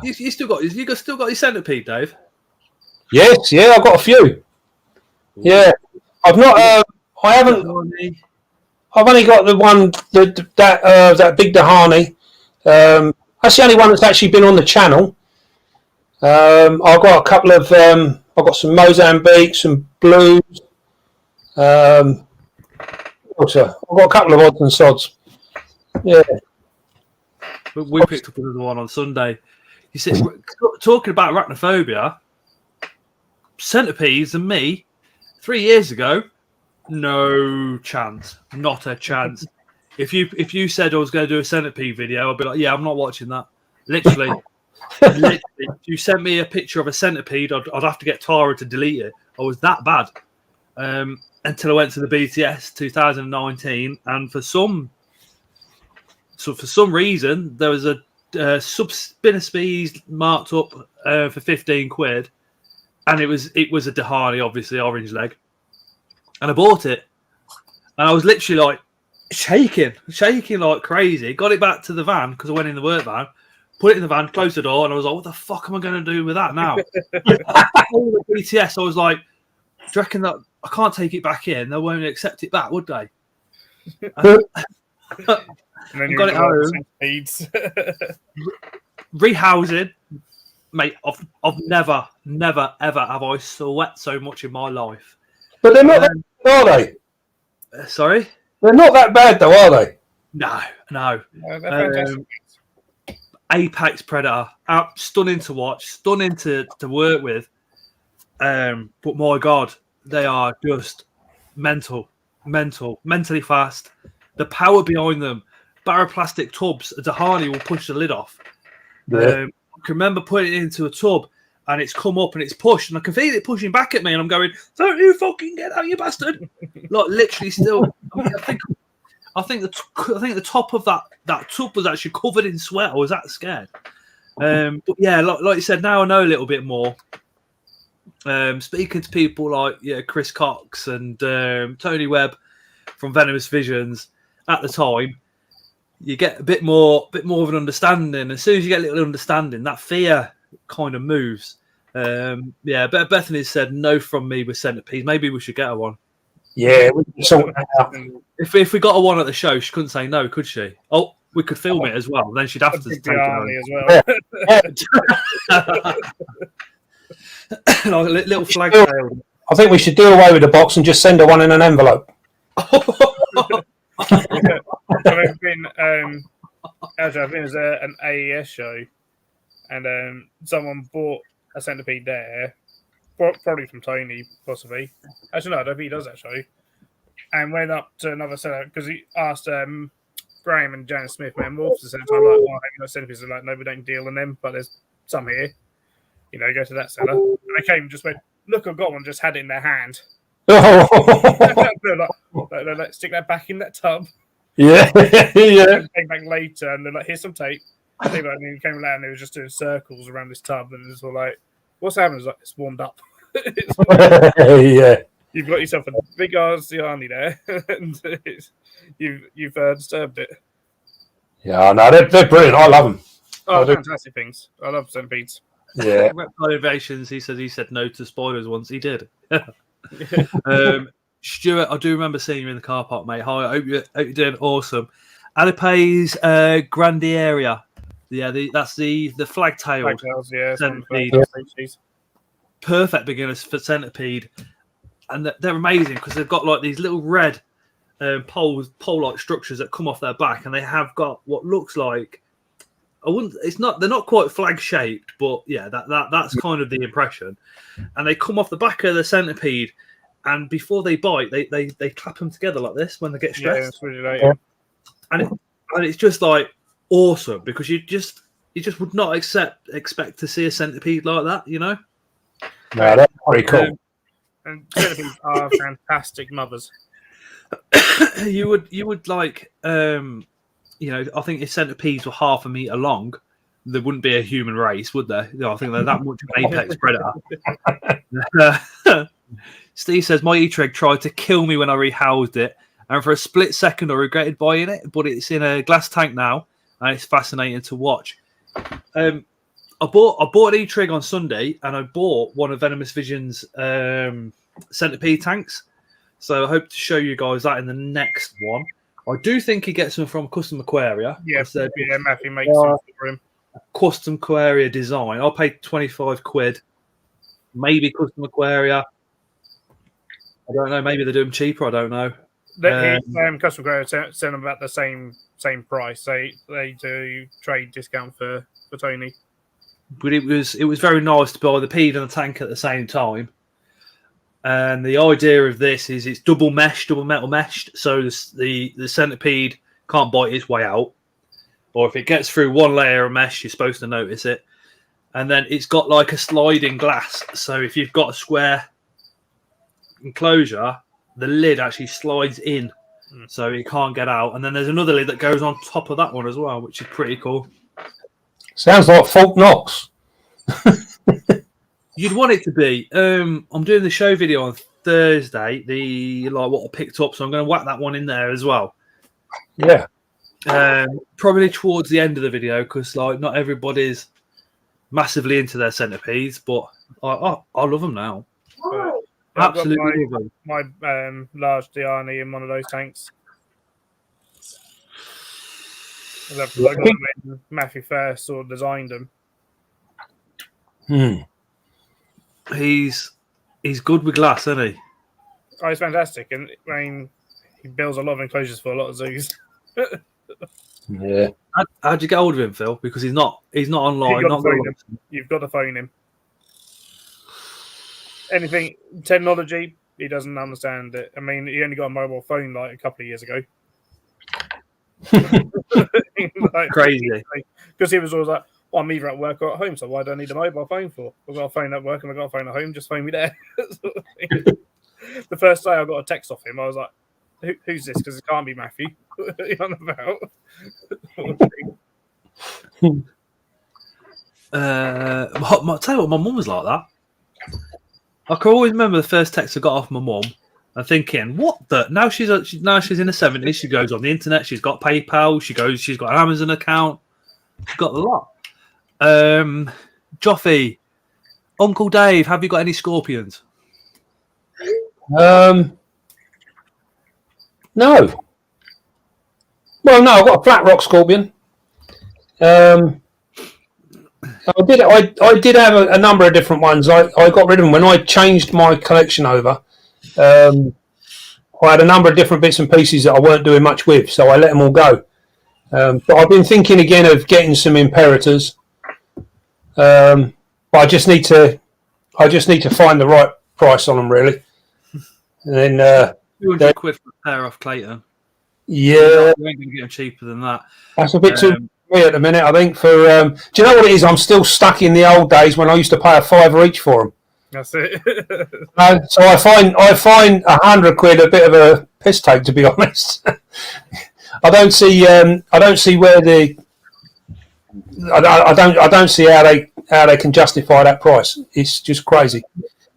You still got your centipede, Dave? Yes, yeah, I've got a few. Yeah, I've not. I haven't. I've only got the one that big Dahani. That's the only one that's actually been on the channel. I've got a couple of. I've got some Mozambique, some blues. Also, I've got a couple of odds and sods. Yeah. We picked up another one on Sunday. You see, talking about arachnophobia, centipedes and me 3 years ago, No chance. Not a chance. If you said I was going to do a centipede video, I'd be like, yeah, I'm not watching that. Literally. Literally. If you sent me a picture of a centipede, I'd have to get Tara to delete it. I was that bad. Until I went to the BTS 2019, and for some reason there was a spinner speed marked up for 15 quid, and it was a Dahani, obviously orange leg, and I bought it, and I was literally like shaking like crazy. Got it back to the van because I went in the work van, put it in the van, closed the door, and I was like, what the fuck am I going to do with that now? All the BTS, I was like, do you reckon that I can't take it back in? They won't accept it back, would they? And then you got it home. Rehousing, mate. I've never ever have I sweat so much in my life. But they're not that bad, are they? Sorry, They're not that bad, though, are they? no. No, they're fantastic. Apex predator, stunning to watch, stunning to work with. But my God, they are just mentally fast. The power behind them. Baroplastic tubs, a Dahani will push the lid off. Yeah. I can remember putting it into a tub and it's come up and it's pushed, and I can feel it pushing back at me, and I'm going, "Don't you fucking get out, you bastard!" Like literally, still. I think the top of that tub was actually covered in sweat. I was that scared. But yeah, like you said, now I know a little bit more. Speaking to people like Chris Cox and Tony Webb from Venomous Visions at the time, you get a bit more of an understanding. As soon as you get a little understanding, that fear kind of moves. But Bethany said no from me with centipedes. Maybe we should get her one. Yeah, we can sort that out. If we got her one at the show, she couldn't say no, could she? Oh, we could film it as well. Then she'd have to take it home. As well. Like a little flag tail. I think we should do away with the box and just send her one in an envelope. I've been there's an AES show, and someone bought a centipede there, probably from Tony, possibly. Actually, no, I don't think he does that show. And went up to another seller because he asked Graham and Janice Smith, man, wolves at the same time, like, oh, have you got centipedes? They're like, no, we don't deal in them, but there's some here. You know, go to that seller. And they came and just went, look, I've got one, just had it in their hand. They're like, stick that back in that tub. Yeah. Came back later and they're like, here's some tape. And he came out and they were just doing circles around this tub, and it was all like, what's happening? It's like, it's warmed up. Yeah. You've got yourself a big ass Ziani there, and you've disturbed it. Yeah, no, they're brilliant. I love them. Oh, fantastic things. I love centipedes. Yeah. Reptile Invasions, he said no to spiders once. He did. Stuart, I do remember seeing you in the car park, mate. Hi, I hope you're doing awesome. Alipes grandiaria. Yeah, that's the flag-tailed centipede. Perfect beginners for centipede. And they're amazing because they've got like these little red pole-like structures that come off their back, and they have got what looks like they're not quite flag shaped, but yeah, that's kind of the impression. And they come off the back of the centipede, and before they bite, they clap them together like this when they get stressed. Yeah, it's really like, and it's just like awesome because you just would not expect to see a centipede like that, you know. No, that's pretty cool. And centipedes are fantastic mothers. You would like I think if centipedes were half a meter long, there wouldn't be a human race, would there? I think they're that much of an apex predator. Steve says, my E-Treg tried to kill me when I rehoused it, and for a split second I regretted buying it, but it's in a glass tank now, and it's fascinating to watch. I bought an E-Treg on Sunday, and I bought one of Venomous Vision's centipede tanks. So I hope to show you guys that in the next one. I do think he gets them from Custom Aquaria. Yeah, Matthew makes them for him. Custom Aquaria design. I'll pay 25 quid. Maybe Custom Aquaria. I don't know. Maybe they're doing cheaper. I don't know. Custom Aquaria send them about the same price. They do trade discount for Tony. But it was very nice to buy the peed and the tank at the same time. And the idea of this is it's double metal meshed, so the centipede can't bite its way out. Or if it gets through one layer of mesh, you're supposed to notice it. And then it's got like a sliding glass. So if you've got a square enclosure, the lid actually slides in, so it can't get out. And then there's another lid that goes on top of that one as well, which is pretty cool. Sounds like Fort Knox. You'd want it to be. I'm doing the show video on Thursday, what I picked up, so I'm going to whack that one in there as well. Yeah. Probably towards the end of the video, because like not everybody's massively into their centipedes, but I love them now. Oh, Absolutely love them. My large Diani in one of those tanks. I got them when Matthew first sort of designed them. He's good with glass, isn't he? Oh, he's fantastic, and I mean, he builds a lot of enclosures for a lot of zoos. Yeah. How'd you get hold of him, Phil? Because he's not online. You've got to phone him. Anything technology, he doesn't understand it. I mean, he only got a mobile phone like a couple of years ago. Crazy. Because he was always like, well, I'm either at work or at home, so why do I need a mobile phone for? I've got a phone at work and I've got a phone at home, just phone me there. The first day I got a text off him, I was like, who's this? Because it can't be Matthew. What are you on about? I'll tell you what, my mum was like that. I can always remember the first text I got off my mum and thinking, what the? Now she's in the 70s. She goes on the internet. She's got PayPal. She's got an Amazon account. She's got a lot. Joffy, Uncle Dave, have you got any scorpions? No. Well, no, I've got a flat rock scorpion. I did have a number of different ones. I got rid of them when I changed my collection over. I had a number of different bits and pieces that I weren't doing much with, so I let them all go. But I've been thinking again of getting some imperators. But I just need to find the right price on them, really. And then 200 quid for a pair off Clayton. Yeah, You ain't going to get them cheaper than that. That's a bit too me at the minute, I think. For do you know what it is? I'm still stuck in the old days when I used to pay $5 each for them. That's it. So I find 100 quid a bit of a piss take, to be honest. I don't see where I don't see how they can justify that price. It's just crazy.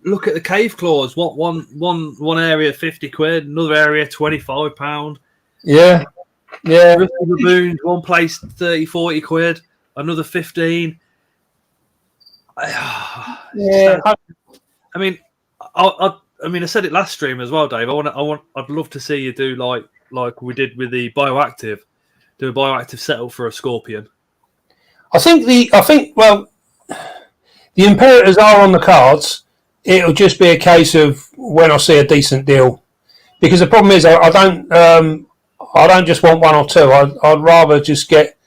Look at the cave claws. What one area 50 quid, another area £25. Yeah. Baboons, one place 30-40 quid, another 15. Yeah. I mean, I said it last stream as well, Dave. I'd love to see you do like we did with the bioactive, do a bioactive setup for a scorpion. I think the imperators are on the cards. It'll just be a case of when I see a decent deal, because the problem is I don't just want one or two. I'd rather just get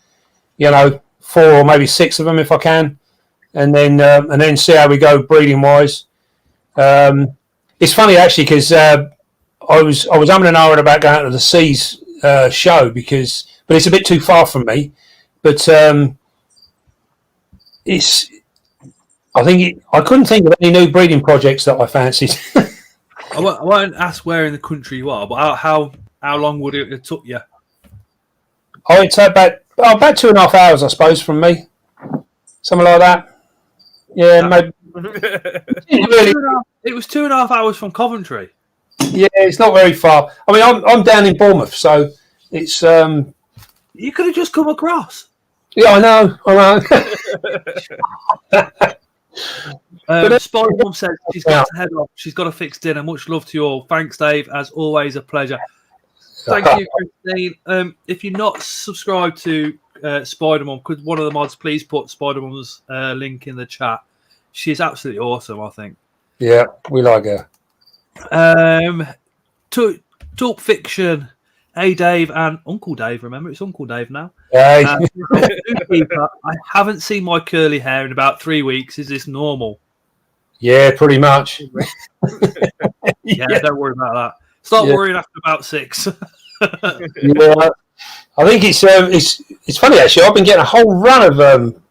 4 or maybe 6 of them if I can, and then see how we go breeding wise. It's funny actually because I was umming and ahhing about going to the Seas show but it's a bit too far from me. But I couldn't think of any new breeding projects that I fancied. I won't ask where in the country you are, but how long would it have took you? Oh, it's about 2.5 hours, I suppose, from me. Something like that. Yeah, maybe. It was 2.5 hours from Coventry. Yeah, it's not very far. I mean, I'm down in Bournemouth, so it's. You could have just come across. Yeah, I know. Spider Mum says she's got to head off. She's got to fix dinner. Much love to you all. Thanks, Dave. As always, a pleasure. Thank you, Christine. If you're not subscribed to Spider Mum, could one of the mods please put Spider Mum's link in the chat? She's absolutely awesome, I think. Yeah, we like her. Talk Fiction. Hey, Dave and Uncle Dave. Remember, it's Uncle Dave now. Hey. I haven't seen my curly hair in about 3 weeks. Is this normal? Yeah, pretty much. Yeah, don't worry about that. Start worrying after about 6. Yeah, I think it's funny actually. I've been getting a whole run of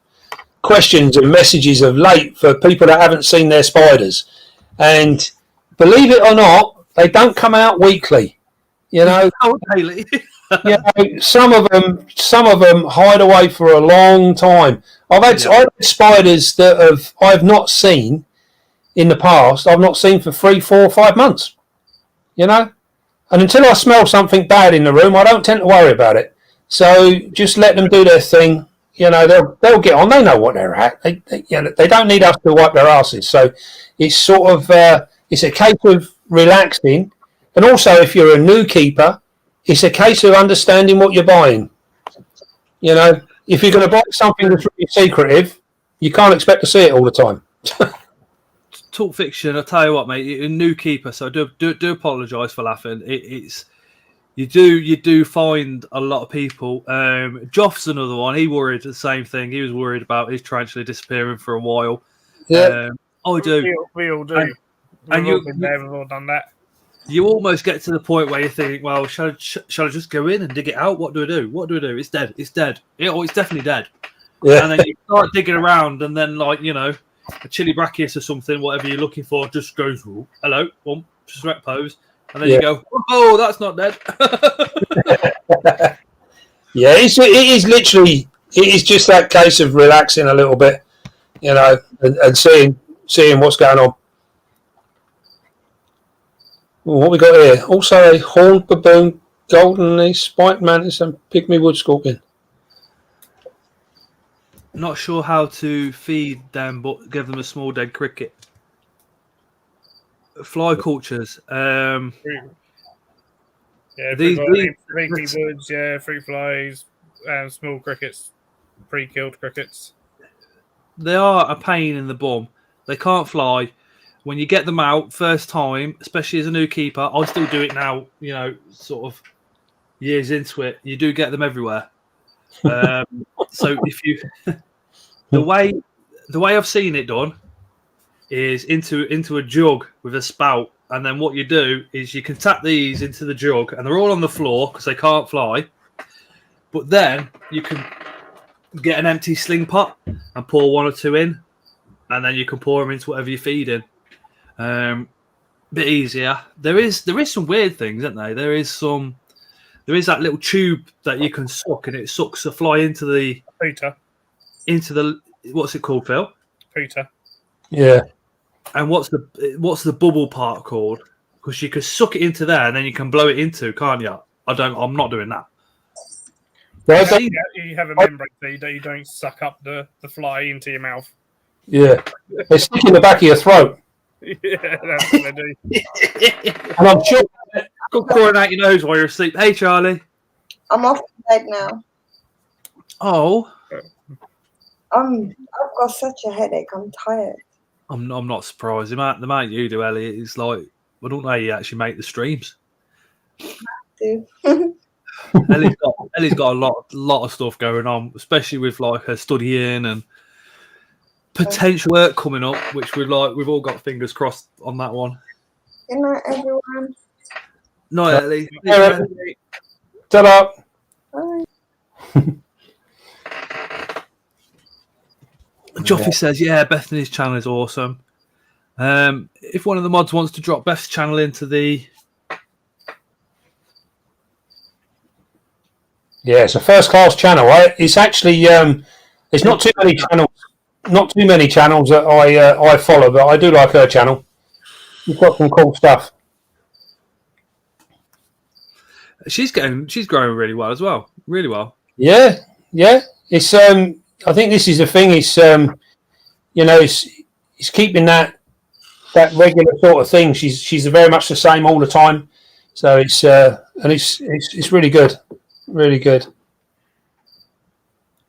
questions and messages of late for people that haven't seen their spiders, and believe it or not, they don't come out weekly. You know, Daily. you know, some of them hide away for a long time. I've had spiders that I've not seen in the past. I've not seen for 3, 4, 5 months. You know, and until I smell something bad in the room, I don't tend to worry about it. So just let them do their thing. You know, they'll get on. They know what they're at. They don't need us to wipe their asses. So it's sort of it's a case of relaxing, and also if you're a new keeper, it's a case of understanding what you're buying. You know, if you're going to buy something that's really secretive, you can't expect to see it all the time. Talk fiction. I tell you what, mate. You're a new keeper, so do apologise for laughing. It's you do find a lot of people. Joff's another one. He worried the same thing. He was worried about his tarantula disappearing for a while. Yeah, I do. We all do. We've all been there. We've all done that. You almost get to the point where you think, well, shall I just go in and dig it out? What do I do? What do I do? It's dead. It's dead. It's definitely dead. yeah. And then you start digging around, and then a chili brachius or something, whatever you're looking for, just goes, oh, hello, boom, just rep pose. And then you go, oh, that's not dead. Yeah, it is literally, it is just that case of relaxing a little bit, you know, and seeing what's going on. Well, what we got here? Also a horned baboon, golden spiked mantis, and pygmy wood scorpion. Not sure how to feed them, but give them a small dead cricket. Fly cultures. These woods, fruit flies, small crickets, pre-killed crickets. They are a pain in the bum. They can't fly. When you get them out first time, especially as a new keeper, I still do it now. You know, sort of years into it, you do get them everywhere. So if you the way I've seen it done is into a jug with a spout, and then what you do is you can tap these into the jug, and they're all on the floor because they can't fly. But then you can get an empty sling pot and pour 1 or 2 in, and then you can pour them into whatever you're feeding. Bit easier. There is some weird things, isn't there? There is that little tube that you can suck, and it sucks a fly into the Peter. Into the what's it called, Phil? Peter. Yeah. And what's the bubble part called? Because you can suck it into there, and then you can blow it into, can't you? I'm not doing that. You have a membrane so you don't suck up the fly into your mouth. Yeah. They stick in the back of your throat. Yeah, that's what they do. And I'm sure. Go pouring out your nose while you're asleep. Hey, Charlie. I'm off to bed now. Oh. I've got such a headache. I'm tired. I'm not surprised. The amount you do, Elliot, is like, I don't know how you actually make the streams. I do. Ellie's got a lot of stuff going on, especially with like her studying and potential work coming up, which we've all got fingers crossed on that one. Good night, everyone. Night, Ellie. Ta-da. Bye. Joffy says, yeah, Bethany's channel is awesome. If one of the mods wants to drop Beth's channel into the... Yeah, it's a first-class channel. It's actually it's not too many channels that I follow, but I do like her channel. She's got some cool stuff. She's growing really well as well. Really well. Yeah. It's I think this is the thing. It's it's keeping that regular sort of thing. She's very much the same all the time. So it's really good. Really good.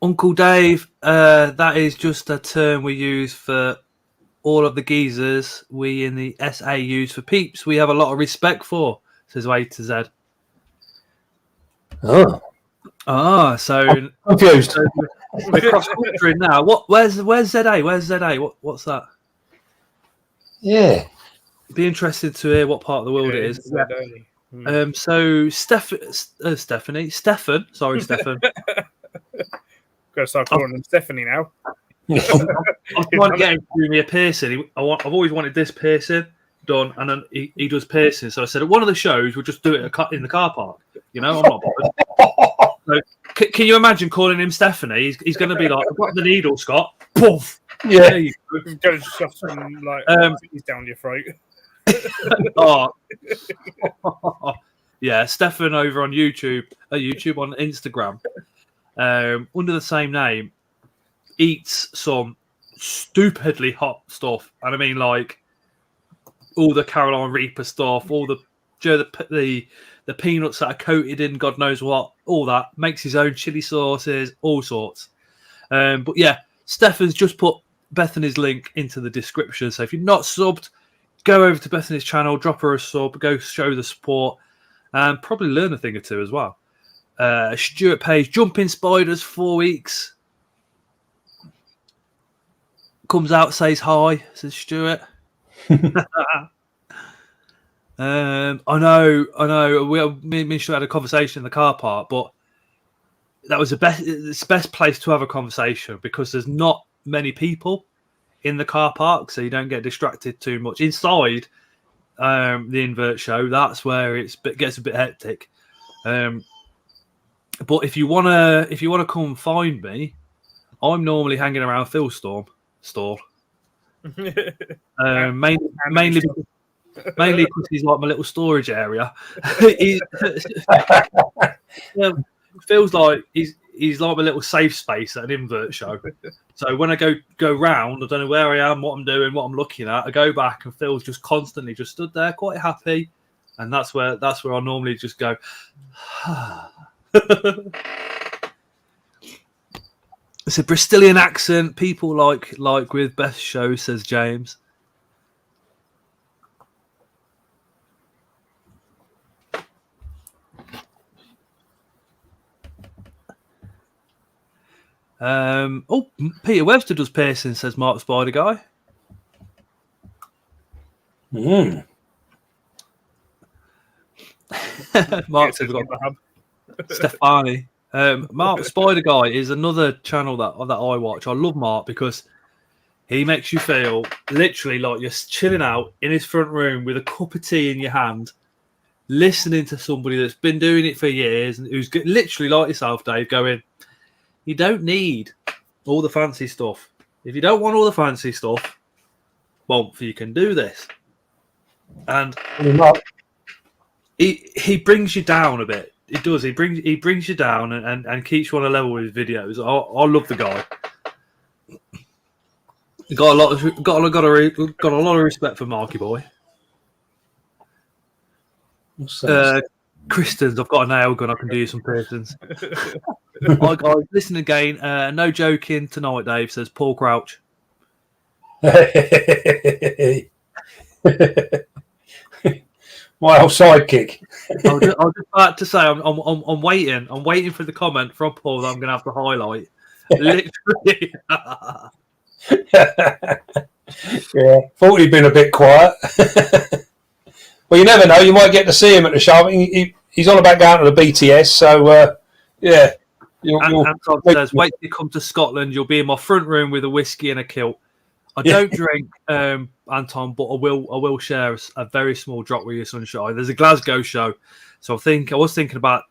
Uncle Dave, that is just a term we use for all of the geezers we in the SA use for peeps we have a lot of respect for, says A to Z. So I'm confused. So we're cross-culturing now. Where's ZA? Where's ZA? What's that? Yeah. Be interested to hear what part of the world it is. So dirty. Mm. So Stephanie, Stefan, sorry, Stefan. Gotta start calling him Stephanie now. I'm trying to get him to do me a piercing. I've always wanted this piercing done, and then he does piercing. So I said at one of the shows we'll just do it in the car park. You know, I'm not bothered. So, can you imagine calling him Stephanie? He's going to be like, "I've got the needle, Scott." Poof. Yeah. There you go. He's going to shove some like things down your throat. Oh. Yeah, Stefan over on YouTube on Instagram, under the same name, eats some stupidly hot stuff, and I mean like all the Carolina Reaper stuff, all the peanuts that are coated in God knows what, all that. Makes his own chili sauces, all sorts. But yeah, Stefan's just put Bethany's link into the description. So if you're not subbed, go over to Bethany's channel, drop her a sub, go show the support, and probably learn a thing or two as well. Stuart Page, Jumping Spiders, 4 weeks. Comes out, says hi, says Stuart. I know. Me and Stuart had a conversation in the car park, but that was it's the best place to have a conversation because there's not many people in the car park, so you don't get distracted too much. Inside the invert show, that's where it gets a bit hectic. But if you wanna come find me, I'm normally hanging around Phil's store. Mainly because he's like my little storage area. Feels like he's like my little safe space at an invert show. So when I go round, I don't know where I am, what I'm doing, what I'm looking at. I go back and Phil's just constantly just stood there, quite happy, and that's where I normally just go. It's a Bristolian accent. People like with Best Show, says James. Peter Webster does piercing, says Mark Spider Guy. Mark says we've got Stefani. Mark Spider Guy is another channel that I watch. I love Mark because he makes you feel literally like you're chilling out in his front room with a cup of tea in your hand, listening to somebody that's been doing it for years and who's literally like yourself, Dave, going, you don't need all the fancy stuff. If you don't want all the fancy stuff, well, you can do this. And he brings you down a bit. He does. He brings you down and keeps you on a level with his videos. I love the guy. Got a lot of respect for Marky Boy. Kristens, I've got a nail gun. I can do you some piercings. Guys, listen again. No joking tonight, Dave, says Paul Crouch. My old sidekick. I was just about to say I'm waiting. I'm waiting for the comment from Paul that I'm going to have to highlight. Literally. Yeah, thought he'd been a bit quiet. Well, you never know. You might get to see him at the show. He's on about going to the BTS. So, yeah. Anton says, wait till you come to Scotland. You'll be in my front room with a whiskey and a kilt. I don't drink, Anton, but I will share a very small drop with you, Sunshine. There's a Glasgow show. So I was thinking about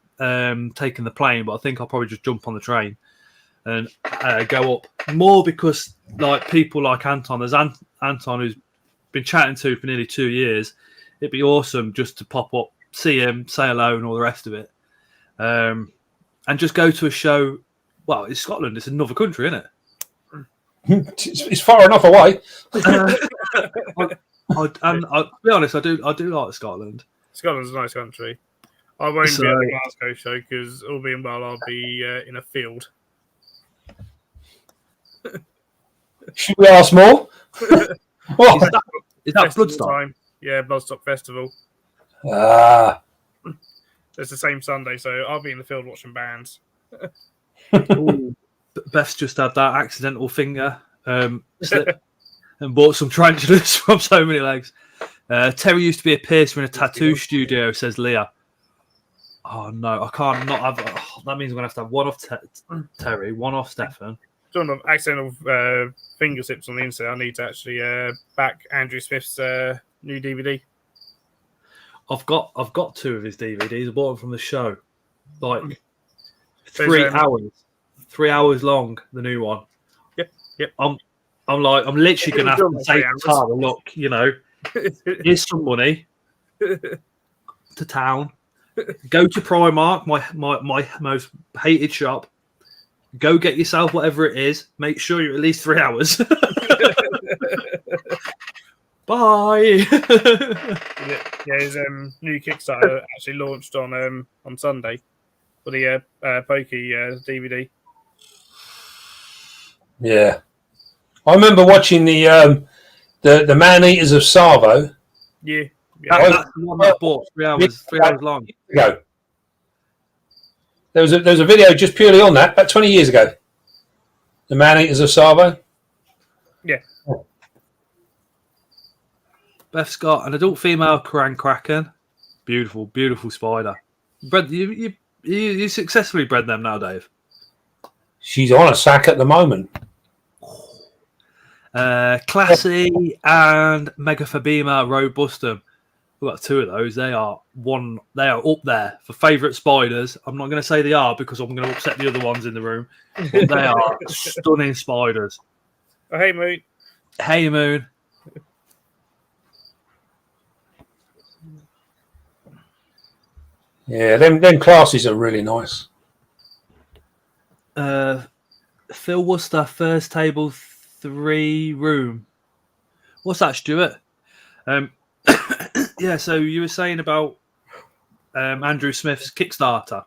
taking the plane, but I think I'll probably just jump on the train and go up. More because like people like Anton, there's Anton who's been chatting to for nearly 2 years. It'd be awesome just to pop up, see him, say hello, and all the rest of it. And just go to a show. Well, it's Scotland. It's another country, isn't it? It's far enough away. I'll be honest, I do like Scotland. Scotland's a nice country. I won't be at the Glasgow show because all being well, I'll be in a field. Should we ask more? What? Is that Bloodstock? Time. Yeah, Bloodstock Festival. It's the same Sunday, so I'll be in the field watching bands. Beth's just had that accidental finger slip and bought some tarantulas from So Many Legs. Terry used to be a piercer in a tattoo studio, says Leah. Oh no, I can't not have. Oh, that means I'm gonna have to have one off Terry, one off Stefan. Talking of accidental finger sips on the inside, I need to actually back Andrew Smith's new DVD. I've got 2 of his DVDs. I bought them from the show. Like There's, 3 hours long. The new one. Yep. I'm literally gonna have to say to Tara, look, you know, here's some money to town. Go to Primark, my most hated shop. Go get yourself whatever it is. Make sure you're at least 3 hours. Bye. His new Kickstarter actually launched on Sunday for the Pokey DVD. Yeah, I remember watching the Man-Eaters of Savo. Yeah. That's the one I bought 3 hours long. Ago. There was a video just purely on that about 20 years ago. The Man-Eaters of Savo. Yeah. Beth's got an adult female Koran Kraken. Beautiful, beautiful spider. Bred you successfully bred them now, Dave? She's on a sack at the moment. Classy and Megaphobema robustum. We've got 2 of those. They are up there for favourite spiders. I'm not going to say they are because I'm going to upset the other ones in the room. But they are stunning spiders. Oh, hey, Moon. Hey, Moon. Yeah, them classes are really nice. Phil Worcester, first table 3 room. What's that, Stuart? Yeah, so you were saying about Andrew Smith's Kickstarter,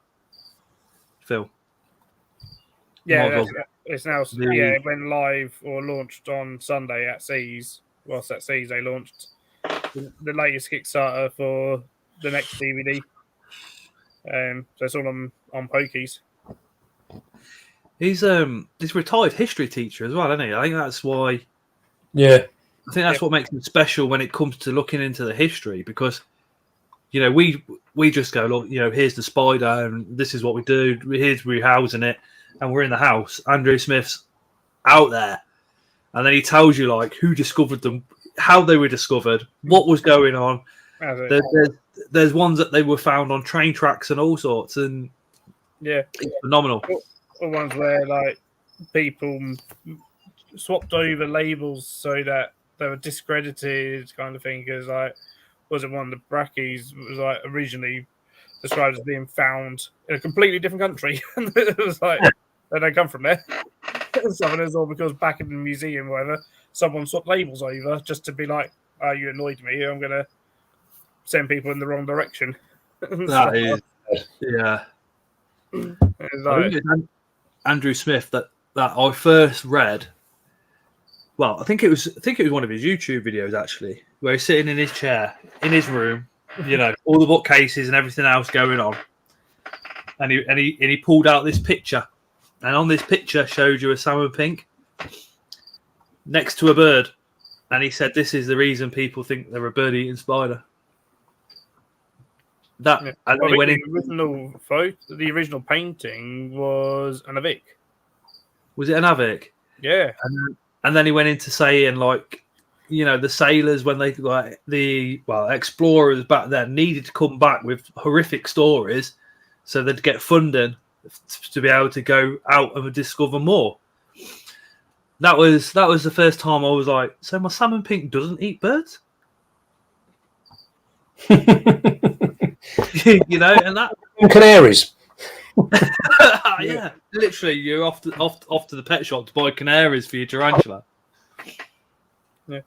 Phil. Yeah, it's now. Yeah, it went live or launched on Sunday at Seas. Whilst at Seas, they launched the latest Kickstarter for the next DVD. So it's all on Pokies. He's a retired history teacher as well, isn't he? I think that's why. Yeah. I think that's what makes him special when it comes to looking into the history, because, you know, we just go, look, you know, here's the spider and this is what we do. We're housing it and we're in the house. Andrew Smith's out there. And then he tells you, like, who discovered them, how they were discovered, what was going on. There's ones that they were found on train tracks and all sorts. And yeah, it's phenomenal. Or ones where, like, people swapped over labels so that they were discredited, kind of thing. Because, like, was it one of the brackies was like originally described as being found in a completely different country? And it was like they don't come from there. Something is all because back in the museum, or whatever, someone swapped labels over just to be like, "Oh, you annoyed me. I'm gonna send people in the wrong direction." That is, yeah. It's like, Andrew Smith that I first read. Well, I think it was one of his YouTube videos actually, where he's sitting in his chair in his room, you know, all the bookcases and everything else going on, and he pulled out this picture, and on this picture showed you a salmon pink next to a bird, and he said this is the reason people think they're a bird-eating spider. That yeah. and then he went in. The original painting was an Avic. Was it an Avic? Yeah. And then he went into saying, like, you know, the sailors, when they, like, explorers back then needed to come back with horrific stories so they'd get funding to be able to go out and discover more. That was the first time I was like, so my salmon pink doesn't eat birds? You know, and that... Canaries. Yeah, literally, you're off to the pet shop to buy canaries for your tarantula. Yeah,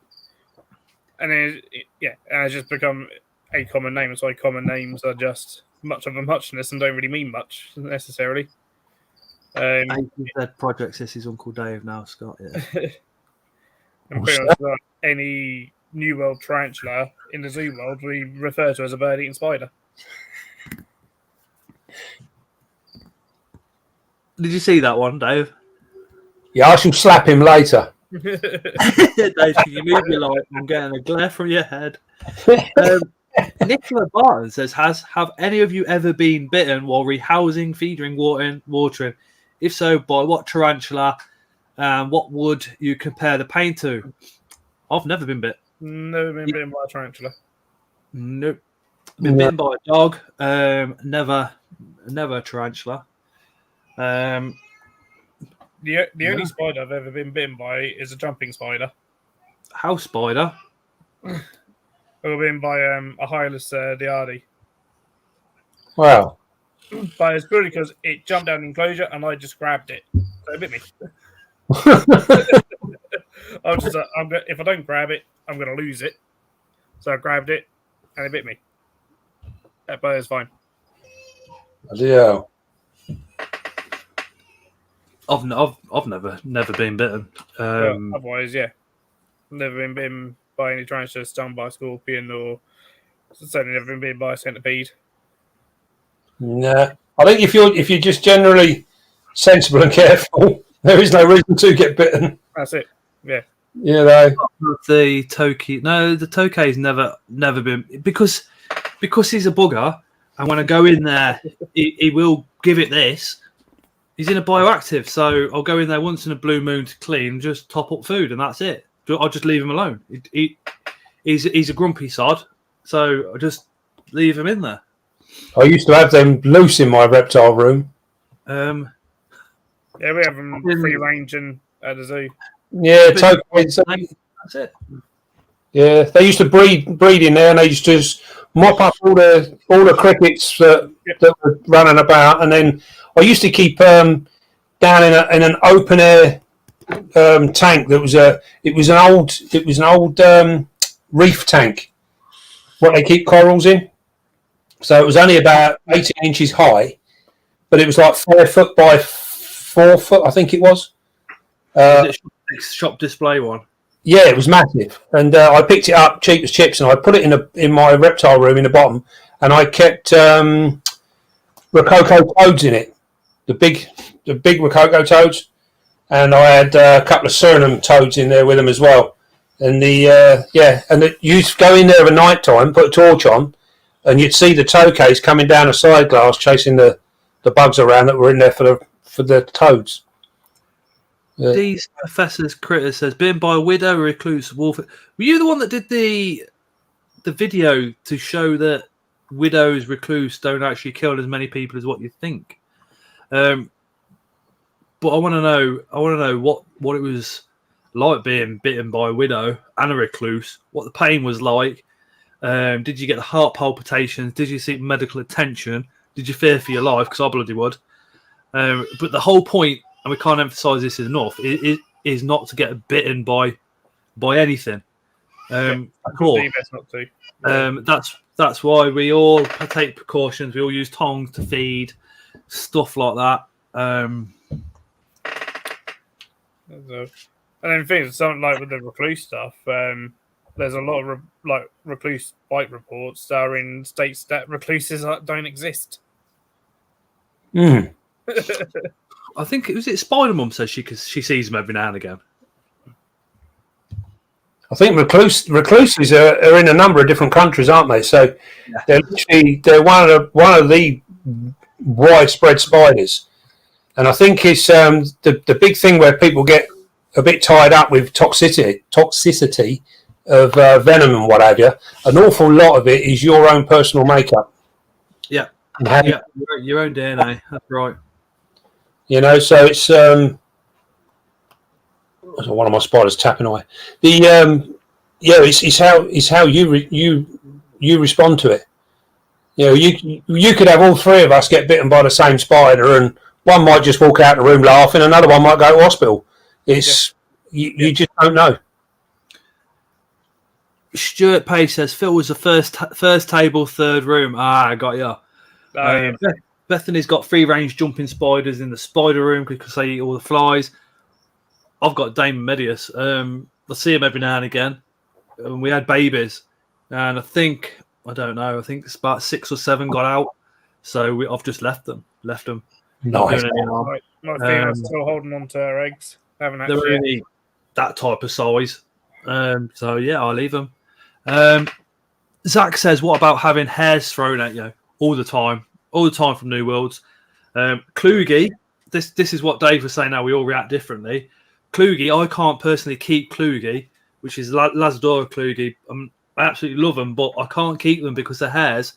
and then it's just become a common name. It's like common names are just much of a muchness and don't really mean much necessarily. That project says his Uncle Dave now, Scott. Yeah. And pretty much like any New World tarantula in the zoo world, we refer to as a bird-eating spider. Did you see that one, Dave? Yeah, I shall slap him later. Dave, can you move your light? I'm getting a glare from your head. Nicola Barton says, have any of you ever been bitten while rehousing, feeding, watering? If so, by what tarantula? What would you compare the pain to? I've never been bit. Never been bitten by a tarantula. Nope. Been bitten by a dog. Never a tarantula. The only spider I've ever been bitten by is a jumping spider. House spider. I've been bitten by a Hylas diardi. Wow. But it's purely because it jumped down the enclosure and I just grabbed it. So it bit me. I was just if I don't grab it, I'm going to lose it. So I grabbed it and it bit me. But it's fine. Yeah. I've never been bitten. Otherwise, yeah, never been bitten by any tarantula, stung by a scorpion, or certainly never been bitten by a centipede. Nah. I think if you're just generally sensible and careful, there is no reason to get bitten. That's it. Yeah. You know. The Tokay. No, the Tokay's never been because he's a bugger, and when I go in there, he will give it this. He's in a bioactive, so I'll go in there once in a blue moon to clean, just top up food, and that's it. I'll just leave him alone. He's a grumpy sod, so I just leave him in there. I used to have them loose in my reptile room. Yeah, we have them free range and at the zoo. Yeah, That's it. Yeah, they used to breed in there, and they used to just mop up all the crickets that were running about, and then I used to keep down in an open air tank that was an old reef tank, what they keep corals in. So it was only about 18 inches high, but it was like 4 foot by 4 foot, I think it was. Was it shop display one? Yeah, it was massive, and I picked it up cheap as chips, and I put it in my reptile room in the bottom, and I kept Rococo toads in it, the big Rococo toads, and I had a couple of Suriname toads in there with them as well. And you'd go in there at night time, put a torch on, and you'd see the tokays coming down a side glass, chasing the bugs around that were in there for the toads. These Professor's Critter says, bitten by a widow, recluse, wolf. Were you the one that did the video to show that widows, recluse don't actually kill as many people as what you think? But I want to know what it was like being bitten by a widow and a recluse. What the pain was like. Did you get the heart palpitations? Did you seek medical attention? Did you fear for your life? Because I bloody would. But the whole point, and we can't emphasise this enough, is not to get bitten by anything. Of course. Not to. That's why we all take precautions. We all use tongs to feed, stuff like that. And then things something like with the recluse stuff. There's a lot of recluse bite reports that are in states that recluses don't exist. Mm. I think it Spider Mum says she sees them every now and again. I think recluses are in a number of different countries, aren't they? So they're one of the widespread spiders, and I think it's the big thing where people get a bit tied up with toxicity of venom and what have you. An awful lot of it is your own personal makeup. Yeah, your own DNA. That's right. You know, so it's one of my spiders tapping away. It's how you respond to it. You know, you could have all three of us get bitten by the same spider, and one might just walk out the room laughing, another one might go to hospital. It's you just don't know. Stuart Page says Phil was the first table, third room. I got you. Bethany's got free range jumping spiders in the spider room because they eat all the flies. I've got Damon Medius. I see him every now and again. We had babies, and I think it's about 6 or 7 got out. So I've just left them. Nice. My female's still holding on to her eggs. Haven't actually. They're only that type of size. So yeah, I'll leave them. Zach says, what about having hairs thrown at you all the time from New Worlds? Kluge, this is what Dave was saying. Now we all react differently. Kluge, I can't personally keep Kluge, which is Lazadora Kluge. I absolutely love them, but I can't keep them because the hairs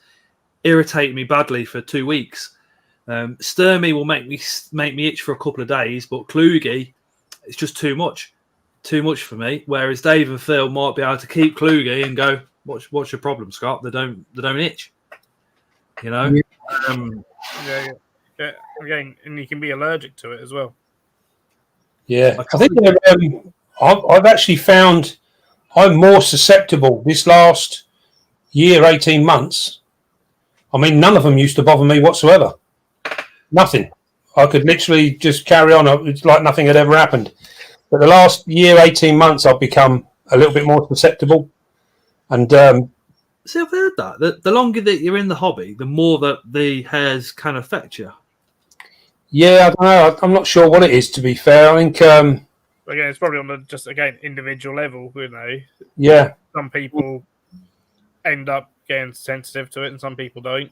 irritate me badly for 2 weeks. Sturmy will make me itch for a couple of days, but Kluge, it's just too much for me. Whereas Dave and Phil might be able to keep Kluge and go, what's your problem, Scott? They don't itch, you know. Yeah. Again, and you can be allergic to it as well. Yeah, I think I've actually found I'm more susceptible this last year, 18 months. I mean, none of them used to bother me whatsoever. Nothing. I could literally just carry on. It's like nothing had ever happened. But the last year, 18 months, I've become a little bit more susceptible. And see, I've heard that. The longer that you're in the hobby, the more that the hairs can affect you. Yeah, I don't know. I'm not sure what it is, to be fair. I think... again, it's probably on the individual level, you know. Yeah. Some people end up getting sensitive to it and some people don't.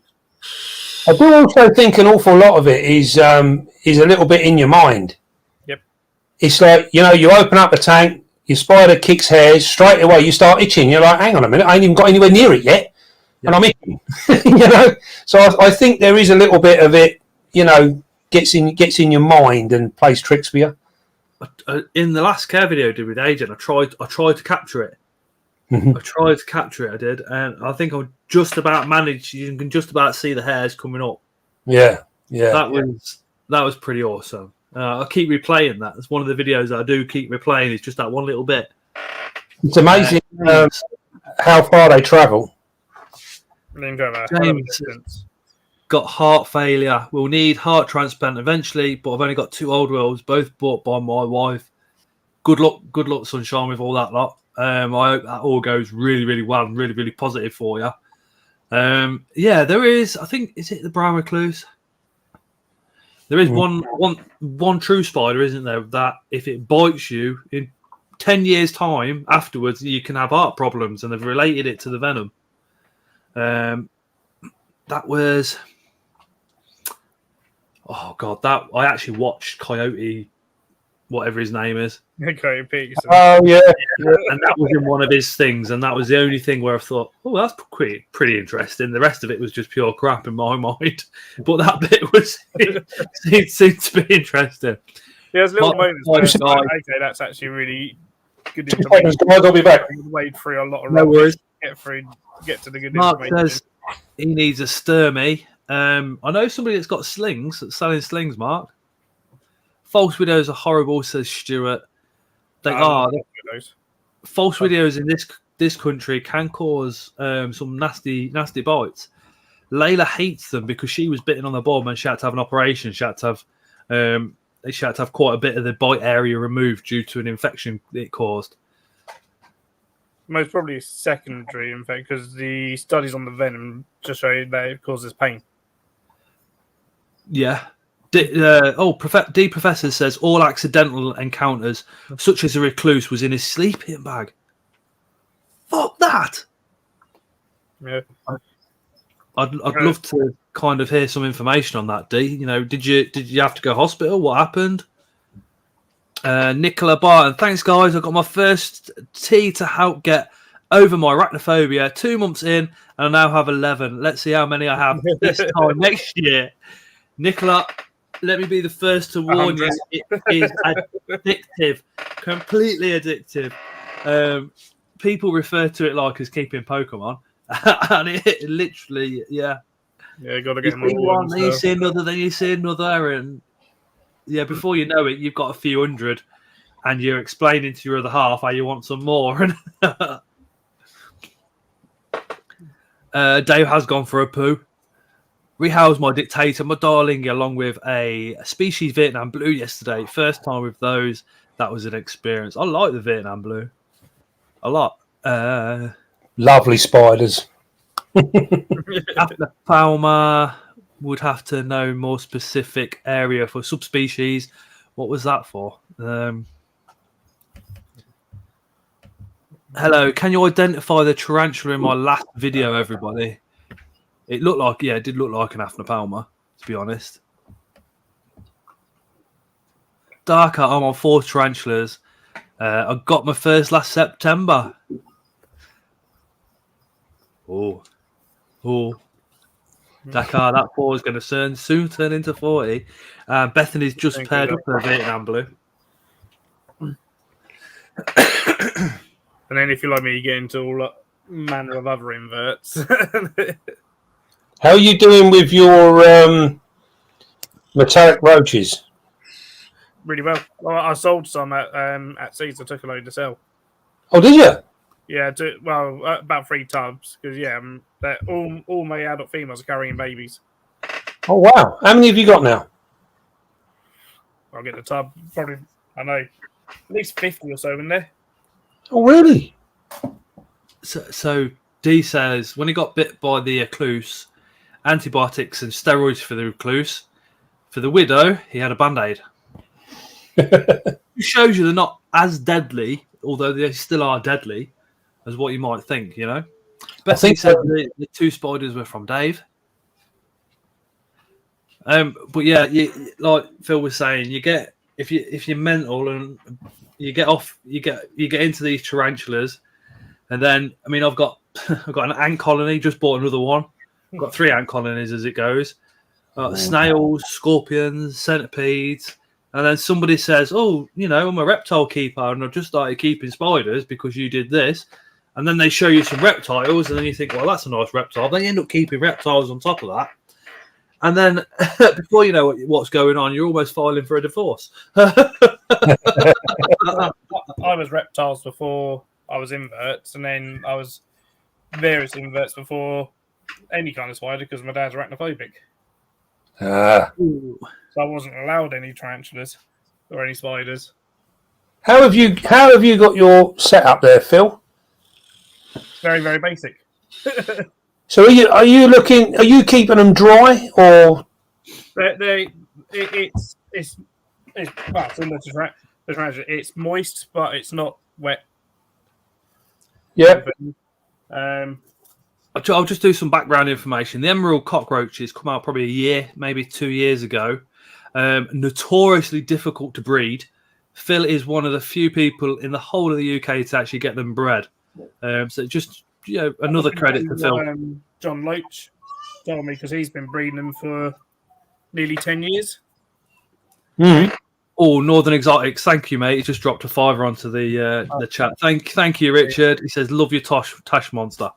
I do also think an awful lot of it is a little bit in your mind. Yep. It's like, you know, you open up a tank, your spider kicks hairs, straight away you start itching. You're like, hang on a minute, I ain't even got anywhere near it yet, and I'm itching. You know? So I think there is a little bit of it, you know, gets in your mind and plays tricks with you. In the last care video I did with Agent, I tried to capture it. Mm-hmm. I tried to capture it, I did, and I think I just about managed. You can just about see the hairs coming up. Yeah. That was pretty awesome. I keep replaying that. It's one of the videos that I do keep replaying. It's just that one little bit. It's amazing how far they travel. And then go James got heart failure. We'll need heart transplant eventually, but I've only got 2 old worlds, both bought by my wife. Good luck, sunshine, with all that lot. I hope that all goes really, really well and really, really positive for you. Yeah, there is. I think, is it the brown recluse? There is one true spider, isn't there? That if it bites you in 10 years' time afterwards, you can have heart problems, and they've related it to the venom. That was, oh god, that I actually watched Coyote, whatever his name is. Okay, Peterson. Oh yeah, and that was in one of his things, and that was the only thing where I thought, oh, that's pretty interesting. The rest of it was just pure crap in my mind, but that bit was it seemed to be interesting. Yeah, there's little moments where it's like, okay, that's actually really good information. I'll be back. Wade through a lot of no worries. Get to the good Mark information. says he needs a Sturmy. I know somebody that's got slings, that's selling slings, Mark. False widows are horrible, says Stuart. They are. False widows in this country can cause some nasty bites. Layla hates them because she was bitten on the bum and she had to have an operation. She had to have quite a bit of the bite area removed due to an infection it caused. Most probably secondary, in fact, because the studies on the venom just show that it causes pain. Yeah. D Professor says all accidental encounters, such as a recluse, was in his sleeping bag. Fuck that! Yeah. I'd love to kind of hear some information on that, D. You know, did you have to go hospital? What happened? Nicola Barton, thanks guys. I got my first tea to help get over my arachnophobia 2 months in, and I now have 11. Let's see how many I have this time next year. Nicola, let me be the first to warn you, it is addictive, completely addictive. People refer to it like as keeping Pokemon, and it literally, yeah. Yeah, got to get you see one, then you see another, then you see another, and yeah, before you know it, you've got a few hundred, and you're explaining to your other half how you want some more. Dave has gone for a poo. Rehoused my dictator, my darling, along with a species Vietnam blue yesterday. First time with those. That was an experience. I like the Vietnam blue a lot. Lovely spiders. After Palmer would have to know more specific area for subspecies. What was that for? Hello, can you identify the tarantula in my last video, everybody? It looked like, yeah, it did look like an Aphnopalma, to be honest. Darker, I'm on 4 tarantulas. I got my first last September. Oh. Dakar, that 4 is going to soon turn into 40. Bethany's just paired up her Vietnam blue. And then if you like me, you get into all manner of other inverts. How are you doing with your metallic roaches? Really well. I sold some at Seeds. I took a load to sell. Oh, did you? Yeah, about 3 tubs because they're all my adult females are carrying babies. Oh, wow. How many have you got now? I'll get the tub. Probably, I know, at least 50 or so in there. Oh, really? So D says when he got bit by the recluse, antibiotics and steroids for the recluse. For the widow, he had a band-aid. It shows you they're not as deadly, although they still are deadly, as what you might think, you know. Bethany said the 2 spiders were from Dave. But yeah, like Phil was saying, you get if you're mental and you get into these tarantulas, and then I mean I've got an ant colony, just bought another one. I've got 3 ant colonies as it goes. Snails, scorpions, centipedes, and then somebody says, "Oh, you know, I'm a reptile keeper, and I've just started keeping spiders because you did this." And then they show you some reptiles, and then you think, "Well, that's a nice reptile." Then you end up keeping reptiles on top of that. And then before you know what's going on, you're almost filing for a divorce. I was reptiles before I was inverts, and then I was various inverts before any kind of spider because my dad's arachnophobic. Ooh. So I wasn't allowed any tarantulas or any spiders. How have you got your setup there, Phil? It's very, very basic. So are you keeping them dry or? It's well, similar to tarantula. It's moist, but it's not wet. Yeah. I'll just do some background information. The emerald cockroaches come out probably a year, maybe 2 years ago. Notoriously difficult to breed. Phil is one of the few people in the whole of the UK to actually get them bred. So just another credit to Phil. John Loach told me because he's been breeding them for nearly 10 years. Mm. Oh, Northern Exotics, thank you, mate. He just dropped a $5 onto the chat. Thank you, Richard. He says, "Love your Tash monster."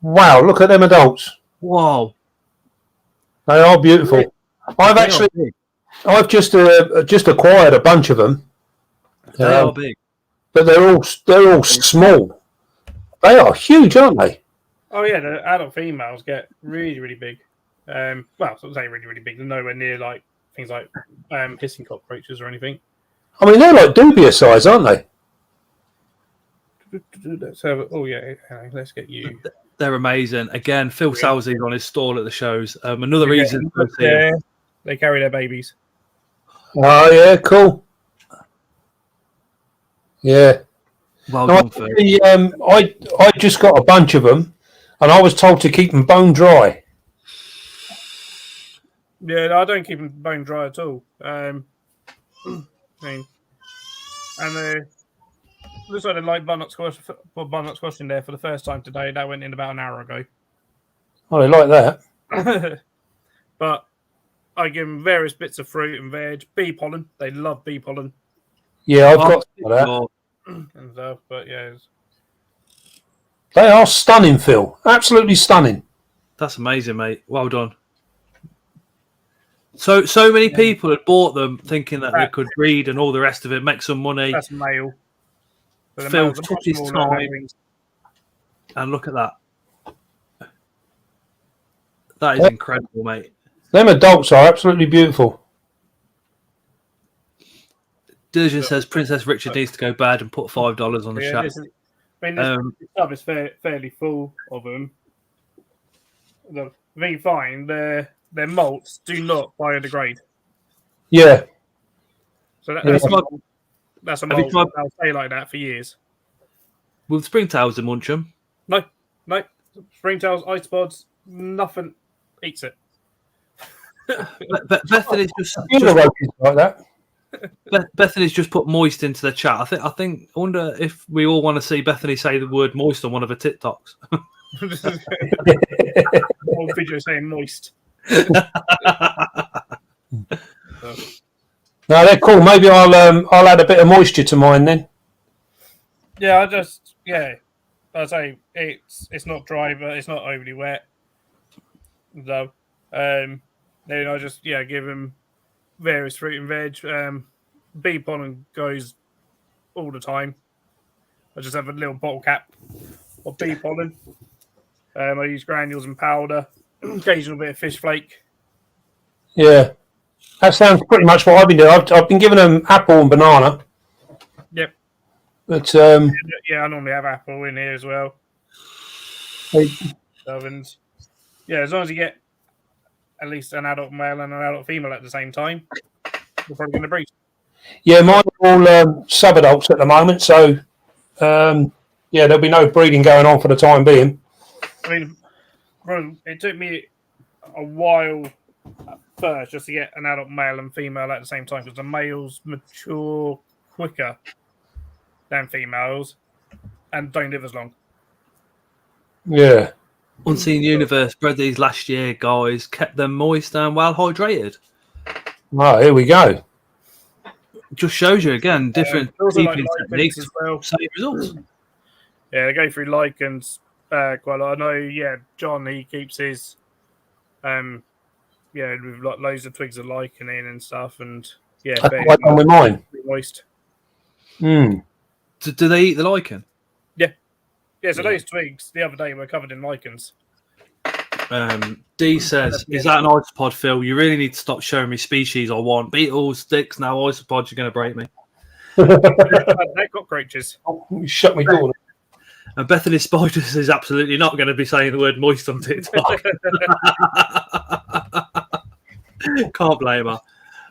Wow, look at them adults. Wow, they are beautiful. I've just acquired a bunch of them. They are big, but they're all small. They are huge, aren't they? Oh yeah, the adult females get really, really big. Well, I say really, really big. They're nowhere near like things like hissing cockroaches or anything. I mean, they're like dubious size, aren't they? Oh yeah, let's get you. They're amazing. Again, Phil sells these on his stall at the shows. Another reason they carry their babies. Oh yeah, cool. Yeah. Well no, done, Phil. I just got a bunch of them, and I was told to keep them bone dry. Yeah, no, I don't keep them bone dry at all. Looks like the light butternut squash in there for the first time today. That went in about an hour ago. Oh, they like that. But I give them various bits of fruit and veg. Bee pollen. They love bee pollen. Yeah, I've got that. And stuff, but yeah. They are stunning, Phil. Absolutely stunning. That's amazing, mate. Well done. So many people had bought them thinking that they could breed and all the rest of it, make some money. That's male. Phil took his time and look at that. That is incredible, mate. Them adults are absolutely beautiful. Diligent says Princess Richard needs to go bad and put $5 on the chat. This tub is fairly full of them. The thing fine, their molts do not biodegrade. Yeah. So that's a mold. I'll stay like that for years. Will the springtails and munch them? No. Springtails, isopods, nothing eats it. Bethany's just like that. Bethany's just put moist into the chat. I wonder if we all want to see Bethany say the word moist on one of her TikToks. Old video saying moist. No, they're cool. Maybe I'll add a bit of moisture to mine then. Yeah, I say it's not dry, but it's not overly wet. So, then I just give them various fruit and veg. Bee pollen goes all the time. I just have a little bottle cap of bee pollen. I use granules and powder, occasional bit of fish flake. Yeah, that sounds pretty much what I've been doing. I've been giving them apple and banana. Yep. But I normally have apple in here as well. And as long as you get at least an adult male and an adult female at the same time, we're probably going to breed. Yeah, mine are all sub-adults at the moment, so there'll be no breeding going on for the time being. I mean, it took me a while at first just to get an adult male and female at the same time because the males mature quicker than females and don't live as long. Yeah. Unseen Universe bred these last year, guys. Kept them moist and well hydrated. Oh, here we go. Just shows you again different keeping techniques as well. Same results. Yeah, they go through lichens quite a lot. I know. John he keeps his with loads of twigs of lichen in and stuff, and that's what I've done with mine. Moist. Do they eat the lichen? Yeah, so those twigs the other day were covered in lichens. D says, is that an isopod, Phil? You really need to stop showing me species I want. Beetles, sticks, now isopods, you're going to break me. They're cockroaches. Oh, you shut me door. And Bethany Spiders is absolutely not going to be saying the word moist on TikTok. Can't blame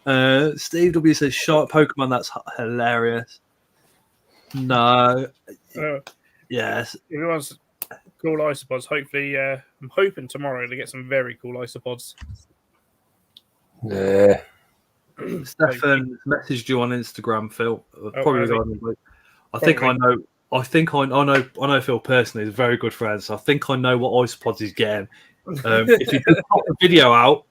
her. Steve W says, sharp Pokemon, that's hilarious. No. Yes. If it wants cool isopods, hopefully, I'm hoping tomorrow to get some very cool isopods. Yeah. Stefan messaged you on Instagram, Phil. I know Phil personally is a very good friend, so I think I know what isopods he's getting. If you just pop the video out,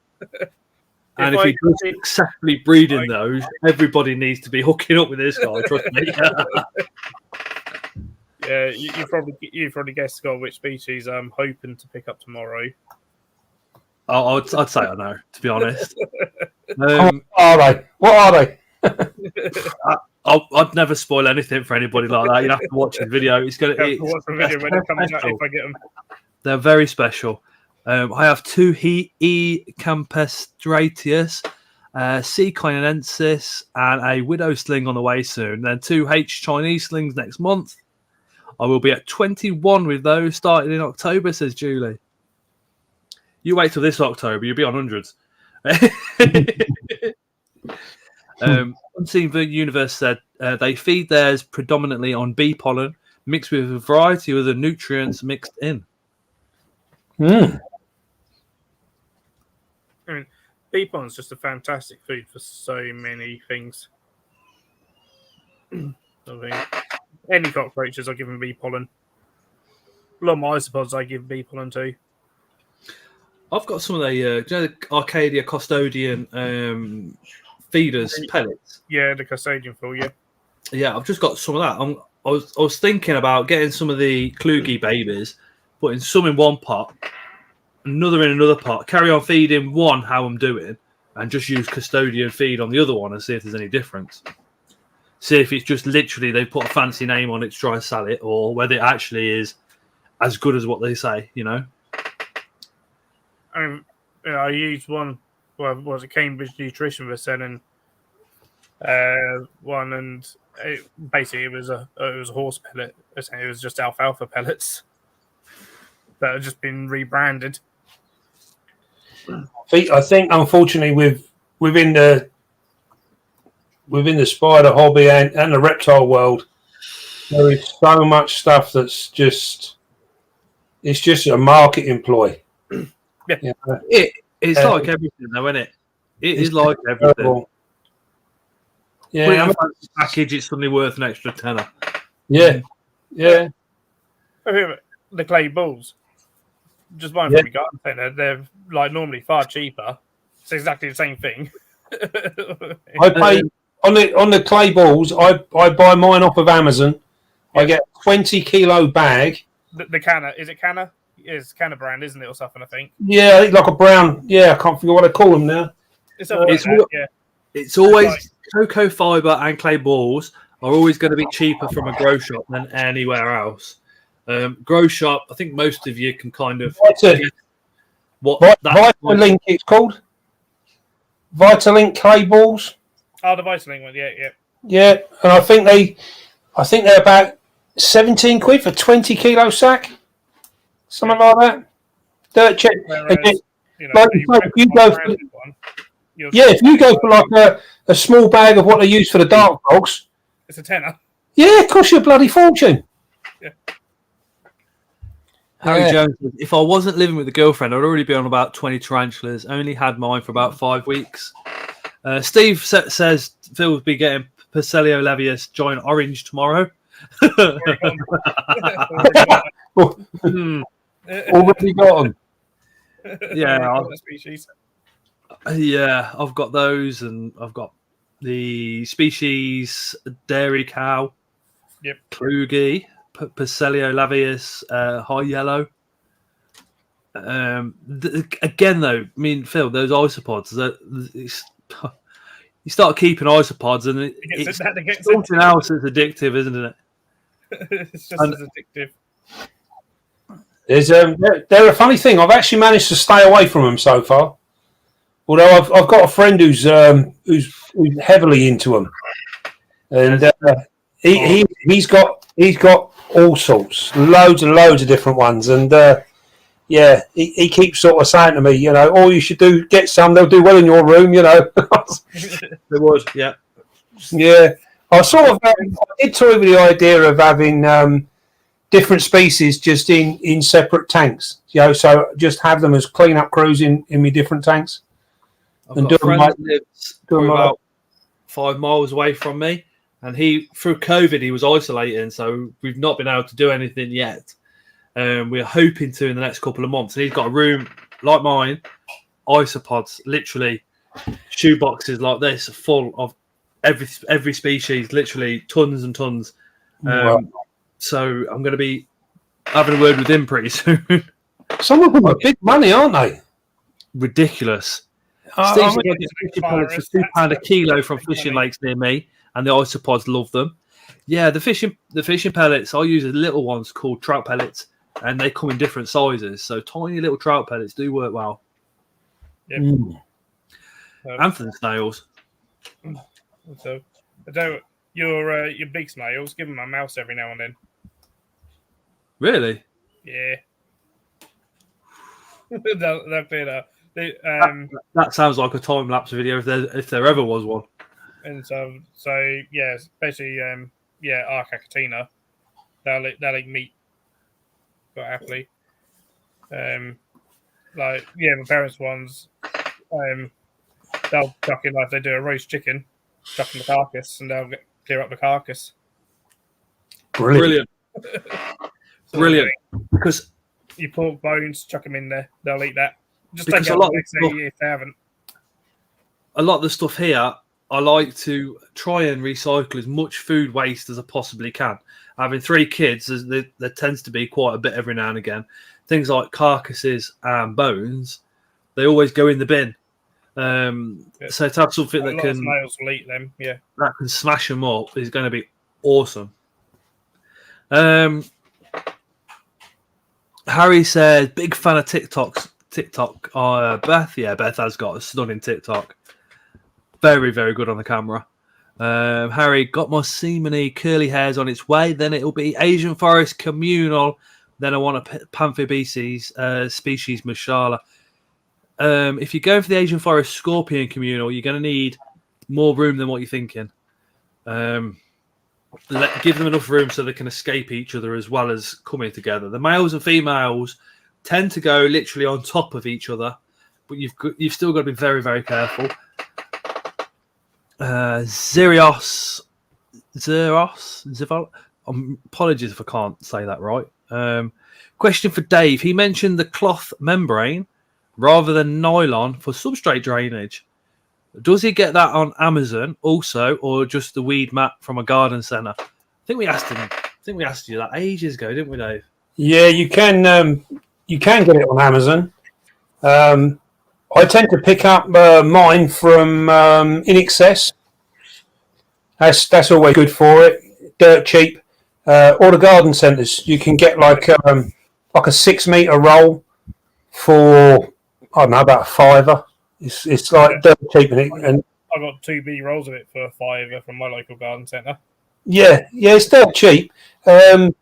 and if he does successfully breeding those, everybody needs to be hooking up with this guy. Trust me. Yeah, you probably guessed, Scott, which species I'm hoping to pick up tomorrow. I'd say I know, to be honest. What are they? I'd never spoil anything for anybody like that. You have to watch the video. Watch the video when it comes out if I get them. They're very special. I have two E. campestratius, C. chinensis, and a widow sling on the way soon. Then 2 H Chinese slings next month. I will be at 21 with those starting in October, says Julie. You wait till this October, you'll be on hundreds. Unseen Universe said they feed theirs predominantly on bee pollen mixed with a variety of other nutrients mixed in. I mean, bee pollen is just a fantastic food for so many things. Any cockroaches, I give them bee pollen. A lot of my isopods, I give bee pollen to. I've got some of the Arcadia Custodian feeders pellets. Yeah, the custodian full, yeah. Yeah, I've just got some of that. I was thinking about getting some of the Kluge babies, putting some in one pot, another in another pot, carry on feeding one how I'm doing, and just use custodian feed on the other one and see if there's any difference. See if it's just literally they put a fancy name on it to try and sell it, or whether it actually is as good as what they say, you know? I used one, was it Cambridge Nutrition was selling one, and it was a horse pellet. It was just alfalfa pellets that have just been rebranded. I think unfortunately, within the spider hobby and the reptile world, There is so much stuff that's just, it's just a marketing ploy. Yeah. You know? It's like everything, though, isn't it? It is like everything. Terrible. Put it in a fancy package, it's suddenly worth an extra tenner. Yeah. Yeah. The clay balls. Just buying from your garden centre, they're like normally far cheaper. It's exactly the same thing. I pay on the clay balls. I buy mine off of Amazon. I get a 20-kilo bag. The Canna, is it Canna? It's Canna brand, isn't it, or something? I think. Yeah, I think like a brown. Yeah, I can't figure what I call them now. It's always cocoa fibre and clay balls are always going to be cheaper from a grow shop than anywhere else. Grow shop, I think most of you can kind of Vitalink. It's called Vitalink clay balls. Oh, the Vitalink one, yeah. Yeah, and I think they're about 17 quid for 20-kilo sack, something like that. Dirt check. Whereas, if you go for like a small bag of what they use for the dark dogs, it's a tenner. Yeah, it costs you a bloody fortune. Yeah. Harry Jones, if I wasn't living with a girlfriend, I'd already be on about 20 tarantulas. Only had mine for about 5 weeks. Steve says Phil will be getting Percelio levius giant orange tomorrow. Already got them. Yeah, I've got those, and I've got the species dairy cow. Yep. Klugi, Percelio lavius, high yellow. Again, though, I mean, Phil, those isopods, you start keeping isopods, and it's something else that's addictive, isn't it? It's just as addictive. They're a funny thing. I've actually managed to stay away from them so far. Although I've got a friend who's heavily into them, and he's got all sorts, loads and loads of different ones, and he keeps sort of saying to me, you should get some. They'll do well in your room, It was, yeah. I did toy with the idea of having different species just in separate tanks, so just have them as clean-up crews in my different tanks. I've got a friend that lives about 5 miles away from me, and through COVID, he was isolating, so we've not been able to do anything yet. We're hoping to in the next couple of months, and he's got a room like mine, isopods, literally shoe boxes like this, full of every species, literally tons and tons. So I'm going to be having a word with him pretty soon. Some of them are big money, aren't they? Ridiculous. Steve's going to get fishing pellets for £2 a kilo from fishing lakes near me, and the isopods love them. Yeah, the fishing pellets, I use little ones called trout pellets, and they come in different sizes. So tiny little trout pellets do work well. Yep. And for the snails. So, your big snails, give them a mouse every now and then. Really? Yeah. they'll clear that. That sounds like a time lapse video if there ever was one. And so yeah, basically our cacatina, they'll eat meat quite happily. My parents' ones, they'll chuck in, like, they do a roast chicken, chuck in the carcass, and they'll clear up the carcass. Brilliant. Brilliant. Because you pork bones, chuck them in there, they'll eat that. Just because take it out the next day if they haven't. A lot of the stuff here, I like to try and recycle as much food waste as I possibly can. Having 3 kids, there tends to be quite a bit every now and again. Things like carcasses and bones, they always go in the bin. So to have something that can snails will eat them, that can smash them up is going to be awesome. Harry said, big fan of TikTok. Beth has got a stunning TikTok. Very, very good on the camera. Harry, got my seamany curly hairs on its way. Then it'll be Asian forest communal. Then I want a Panther species Mashala. If you go for the Asian forest scorpion communal, you're going to need more room than what you're thinking. give them enough room so they can escape each other as well as coming together. The males and females tend to go literally on top of each other, but you've still got to be very, very careful. Zirios, apologies if I can't say that right. Question for Dave. He mentioned the cloth membrane rather than nylon for substrate drainage. Does he get that on Amazon also, or just the weed mat from a garden centre? I think we asked you that ages ago, didn't we, Dave? Yeah, you can get it on Amazon. I tend to pick up mine from In Excess. That's always good for it. Dirt cheap. Or the garden centres, you can get like a 6 metre roll for, I don't know, about £5. It's like dirt cheap, and I got 2B rolls of it for £5 from my local garden centre. yeah, it's dirt cheap. But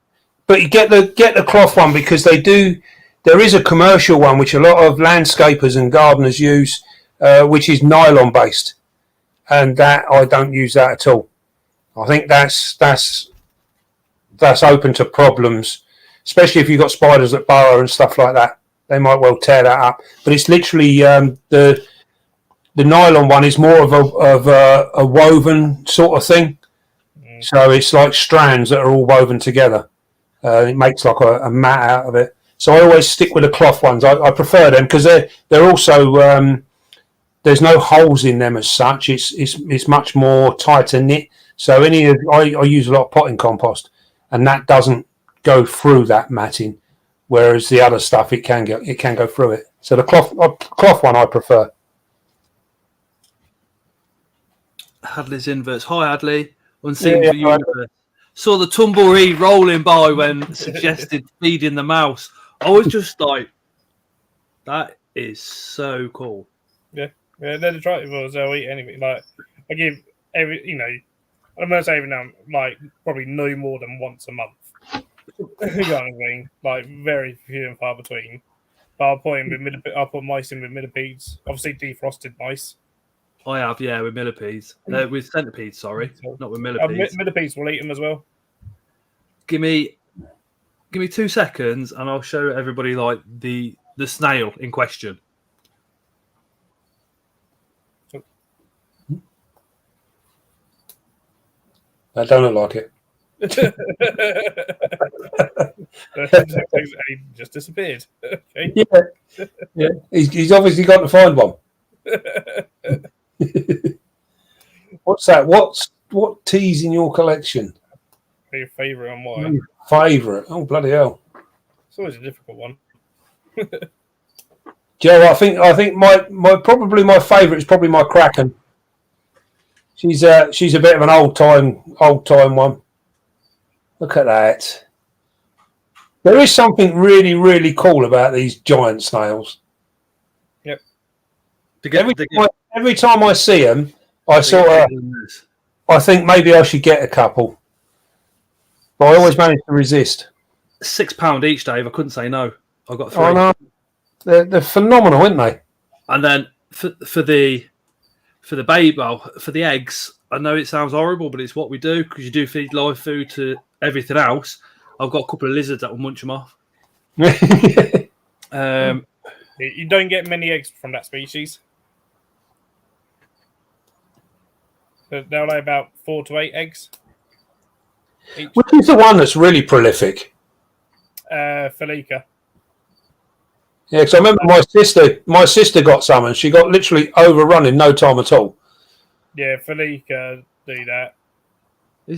you get the cloth one because they do. There is a commercial one which a lot of landscapers and gardeners use, which is nylon based, and that I don't use that at all. I think that's open to problems, especially if you've got spiders that burrow and stuff like that. They might well tear that up. But it's literally the nylon one is more of a woven sort of thing. So it's like strands that are all woven together. It makes like a mat out of it. So I always stick with the cloth ones. I prefer them because they're also there's no holes in them as such. It's much more tighter knit. So I use a lot of potting compost, and that doesn't go through that matting, whereas the other stuff it can go through it. So the cloth one I prefer. Hadley's inverts. Hi, Hadley. Unseen for you. Saw the tumbleweed rolling by when suggested feeding the mouse. I was just like, that is so cool. Yeah, they're attractive. They'll eat anything. Like I give I'm gonna say every now, like probably no more than once a month. You know what I mean? Like very few and far between. But I'll put mice in with millipedes. Obviously defrosted mice. I have, yeah, with millipedes. With centipedes, sorry, not with millipedes. Millipedes will eat them as well. Give me 2 seconds, and I'll show everybody like the snail in question. I don't look like it. He just disappeared. Okay. Yeah. He's obviously got to find one. What's that? What tea's in your collection? Your favourite and why? Favourite? Oh bloody hell! It's always a difficult one. Joe, I think my probably my favourite is probably my Kraken. She's a bit of an old time one. Look at that. There is something really, really cool about these giant snails. Yep. Every time I see them, I think maybe I should get a couple. But I always manage to resist. £6 each, Dave. I couldn't say no. I got 3. Oh, no. They're phenomenal, aren't they? And then for the baby, for the eggs, I know it sounds horrible, but it's what we do because you do feed live food to everything else. I've got a couple of lizards that will munch them off. You don't get many eggs from that species. They'll lay about 4 to 8 eggs each. Which is the one that's really prolific? Felica. Yeah, because I remember my sister got some and she got literally overrun in no time at all. Yeah, Felica do that. He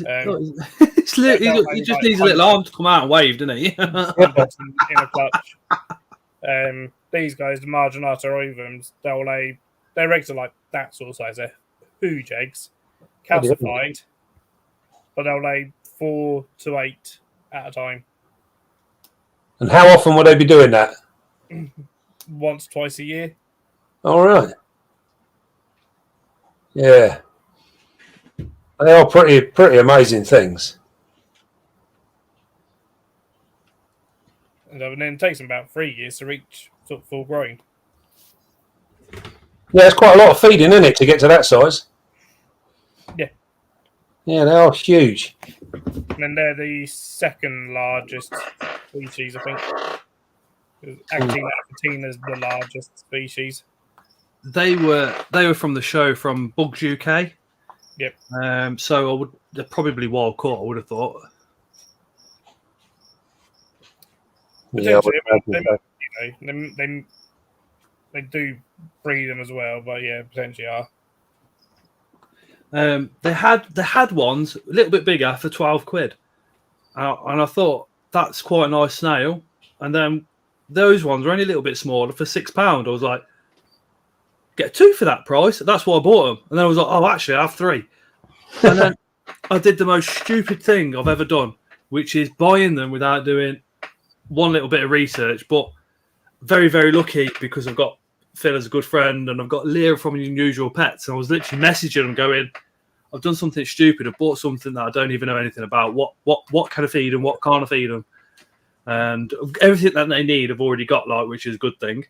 just needs a little arm to come out and wave, doesn't he? in a clutch. These guys, the marginata ovums, their eggs are like that sort of size. They're huge eggs, calcified, but they'll lay 4 to 8 at a time. And how often would they be doing that? Once, twice a year. All right. Yeah. They are pretty amazing things. And then it takes them about 3 years to reach sort of full grown. Yeah, it's quite a lot of feeding, isn't it, to get to that size? Yeah. Yeah, they are huge. And then they're the second largest species, I think. Actina africatina is the largest species. They were from the show from Bugs UK. Yep. So they're probably wild caught, I would have thought. Yeah, they do breed them as well, but yeah, potentially are. They had ones a little bit bigger for £12, and I thought that's quite a nice snail. And then those ones were only a little bit smaller for £6. I was like, get 2 for that price. That's why I bought them. And then I was like, oh, actually, I have 3. And then I did the most stupid thing I've ever done, which is buying them without doing one little bit of research. But very, very lucky because I've got Phil as a good friend and I've got Leah from Unusual Pets. And I was literally messaging them going, I've done something stupid. I've bought something that I don't even know anything about. What can I feed them? What can't I feed them? And everything that they need I've already got, which is a good thing.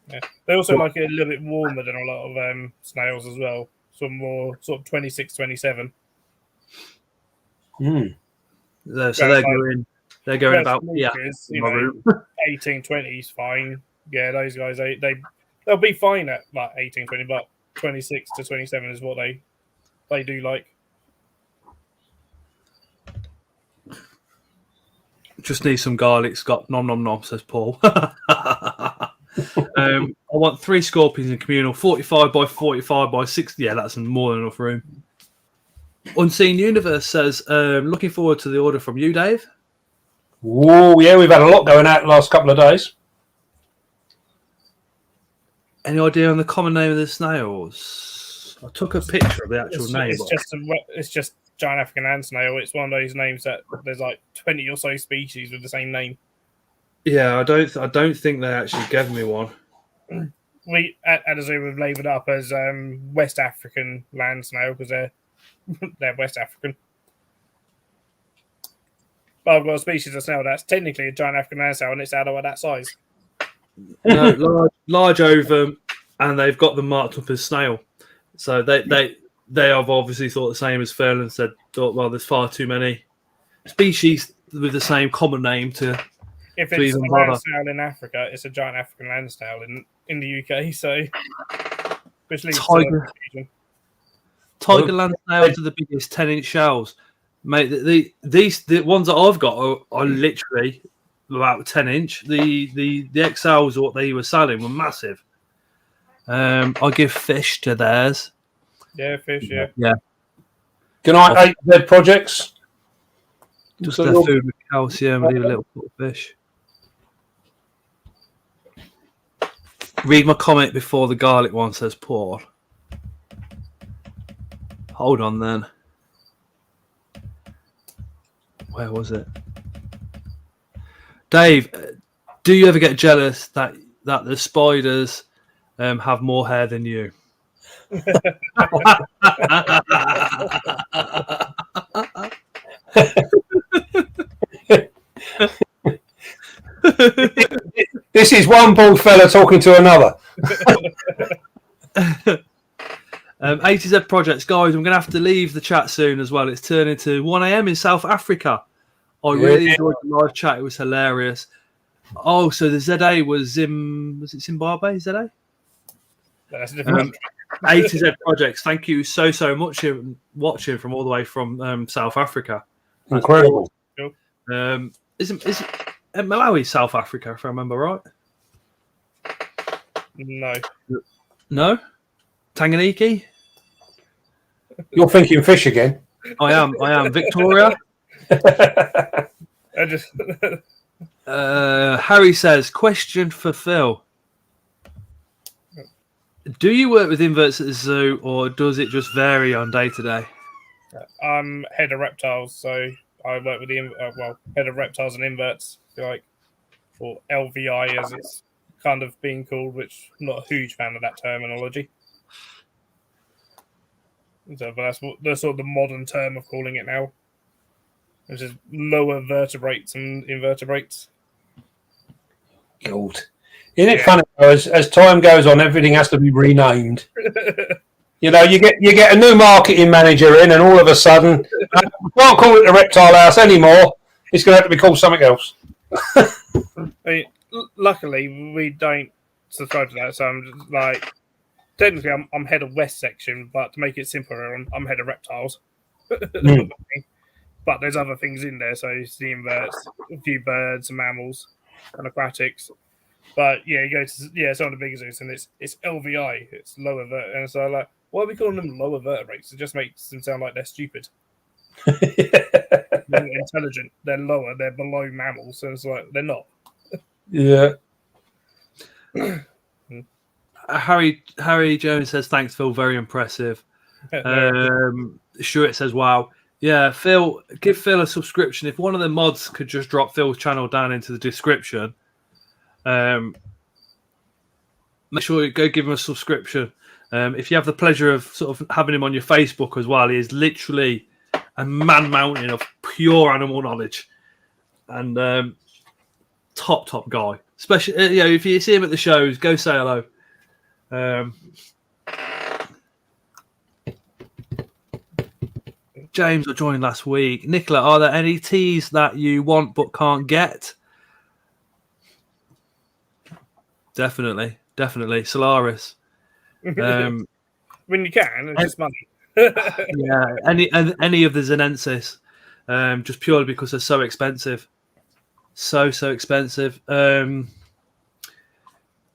Yeah. They also like it a little bit warmer than a lot of snails as well. Some more sort of 26, 27. Mm. So they're going about 18, 20 is fine. Yeah, those guys they'll be fine at like 18, 20, but 26 to 27 is what they do like. Just need some garlic, Scott. Nom nom nom, says Paul. I want 3 scorpions in communal, 45 by 45 by 60. Yeah, that's more than enough room. Unseen Universe says, looking forward to the order from you, Dave. Whoa, yeah, we've had a lot going out the last couple of days. Any idea on the common name of the snails? I took a picture of the actual name. It's just giant African land snail. It's one of those names that there's like 20 or so species with the same name. Yeah, I don't think they actually gave me one. We at a zoo we've labelled up as West African land snail because they're West African. But I've got a species of snail that's technically a giant African land snail and it's out of that size. No, large ovum, and they've got them marked up as snail. So they have obviously thought the same as Phil and said, well, there's far too many species with the same common name to. If it's a land snail in Africa, it's a giant African land snail in the UK. So, which leads tiger land snails are the biggest 10-inch shells, mate. The ones that I've got are literally about 10-inch. The XLs, what they were selling, were massive. I'll give fish to theirs. Yeah, fish. Yeah. Good night, 8 projects. Just their food with calcium, leave a little bit of fish. Read my comment before the garlic one, says Paul. Hold on then. Where was it? Dave, do you ever get jealous that the spiders have more hair than you? This is one bald fella talking to another. A to Z projects, guys. I'm going to have to leave the chat soon as well. It's turning to 1 a.m. in South Africa. I really enjoyed the live chat. It was hilarious. Oh, so the ZA was it Zimbabwe? ZA? That's a different. A to Z projects. Thank you so much for watching from all the way from South Africa. That's incredible. Cool. Is Malawi South Africa, if I remember right? No. Tanganyika. You're thinking fish again. I am. Victoria. Harry says, question for Phil. Do you work with inverts at the zoo, or does it just vary on day to day? I'm head of reptiles, so I work with the head of reptiles and inverts, if you like, or LVI as it's kind of being called, which I'm not a huge fan of that terminology. So, but that's the sort of the modern term of calling it now, which is lower vertebrates and invertebrates. God. Isn't it funny, though, as time goes on, everything has to be renamed? You know, you get a new marketing manager in, and all of a sudden, we can't call it the reptile house anymore. It's going to have to be called something else. I mean, luckily we don't subscribe to that, so I'm just like, technically I'm head of West section, but to make it simpler, I'm head of reptiles. But there's other things in there, so it's the inverts, a few birds, mammals, and aquatics. But yeah, you go to some of the bigger zoos, and it's LVI, it's lower vert, and so like, why are we calling them lower vertebrates? It just makes them sound like they're stupid. They're intelligent, they're lower, they're below mammals, and it's like they're not. Yeah. Harry Jones says, thanks, Phil. Very impressive. Stuart says, wow. Yeah, Phil, give Phil a subscription. If one of the mods could just drop Phil's channel down into the description, make sure you go give him a subscription. If you have the pleasure of sort of having him on your Facebook as well, he is literally a man mountain of pure animal knowledge, and top guy. Especially, if you see him at the shows, go say hello. James, I joined last week. Nicola, are there any teas that you want but can't get? Definitely. Solaris. When you can, it's just money. Yeah, any of the Zenensis, just purely because they're so expensive. So expensive.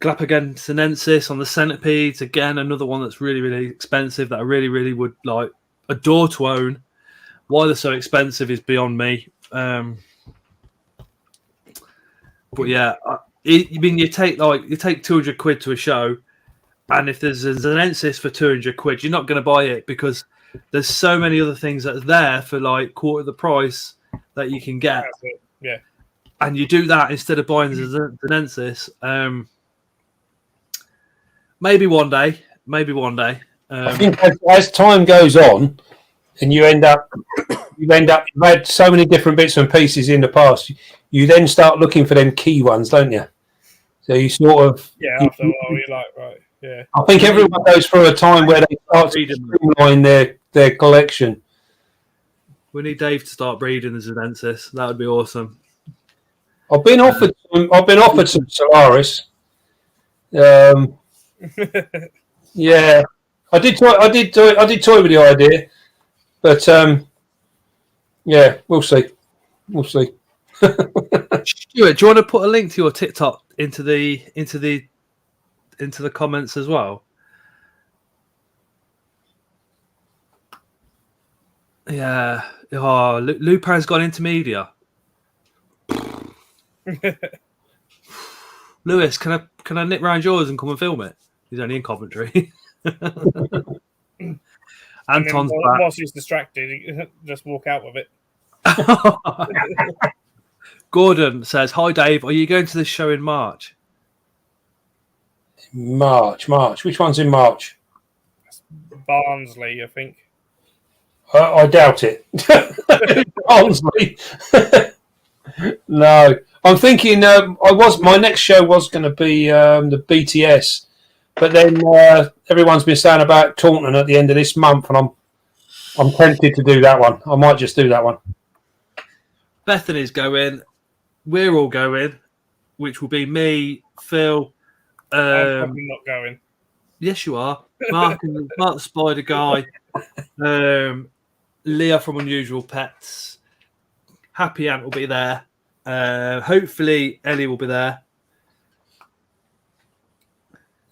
Galapagos Sinensis on the Centipedes, again, another one that's really, really expensive that I really, really would like adore to own. Why they're so expensive is beyond me. But yeah, you take 200 quid to a show, and if there's a Zenensis for 200 quid, you're not going to buy it because there's so many other things that are there for like quarter of the price that you can get. Yeah, and you do that instead of buying the Zenensis. Maybe one day. I think as time goes on, and you've had so many different bits and pieces in the past, you then start looking for them key ones, don't you? So you sort of after a while you're like, right, yeah. I think everyone goes through a time where they start to streamline their collection. We need Dave to start breeding the Zenensis. That would be awesome. I've been offered some Solaris. Yeah, I did toy with the idea, but yeah, we'll see. Stuart, do you want to put a link to your TikTok into the comments as well? Yeah. Oh, Lupin's gone into media. Lewis, can I nip round yours and come and film it? He's only in Coventry. Anton's back. Whilst he's distracted, just walk out with it. Gordon says, "Hi Dave, are you going to this show in March?" March. Which one's in March? Barnsley, I think. I doubt it. Barnsley. No, I'm thinking. My next show was going to be the BTS, but then everyone's been saying about Taunton at the end of this month, and I'm tempted to do that one. I might just do that one. Bethany's going. We're all going, which will be me, Phil. I'm probably not going. Yes, you are. Mark the Spider Guy. Leah from Unusual Pets. Happy Ant will be there. Hopefully, Ellie will be there.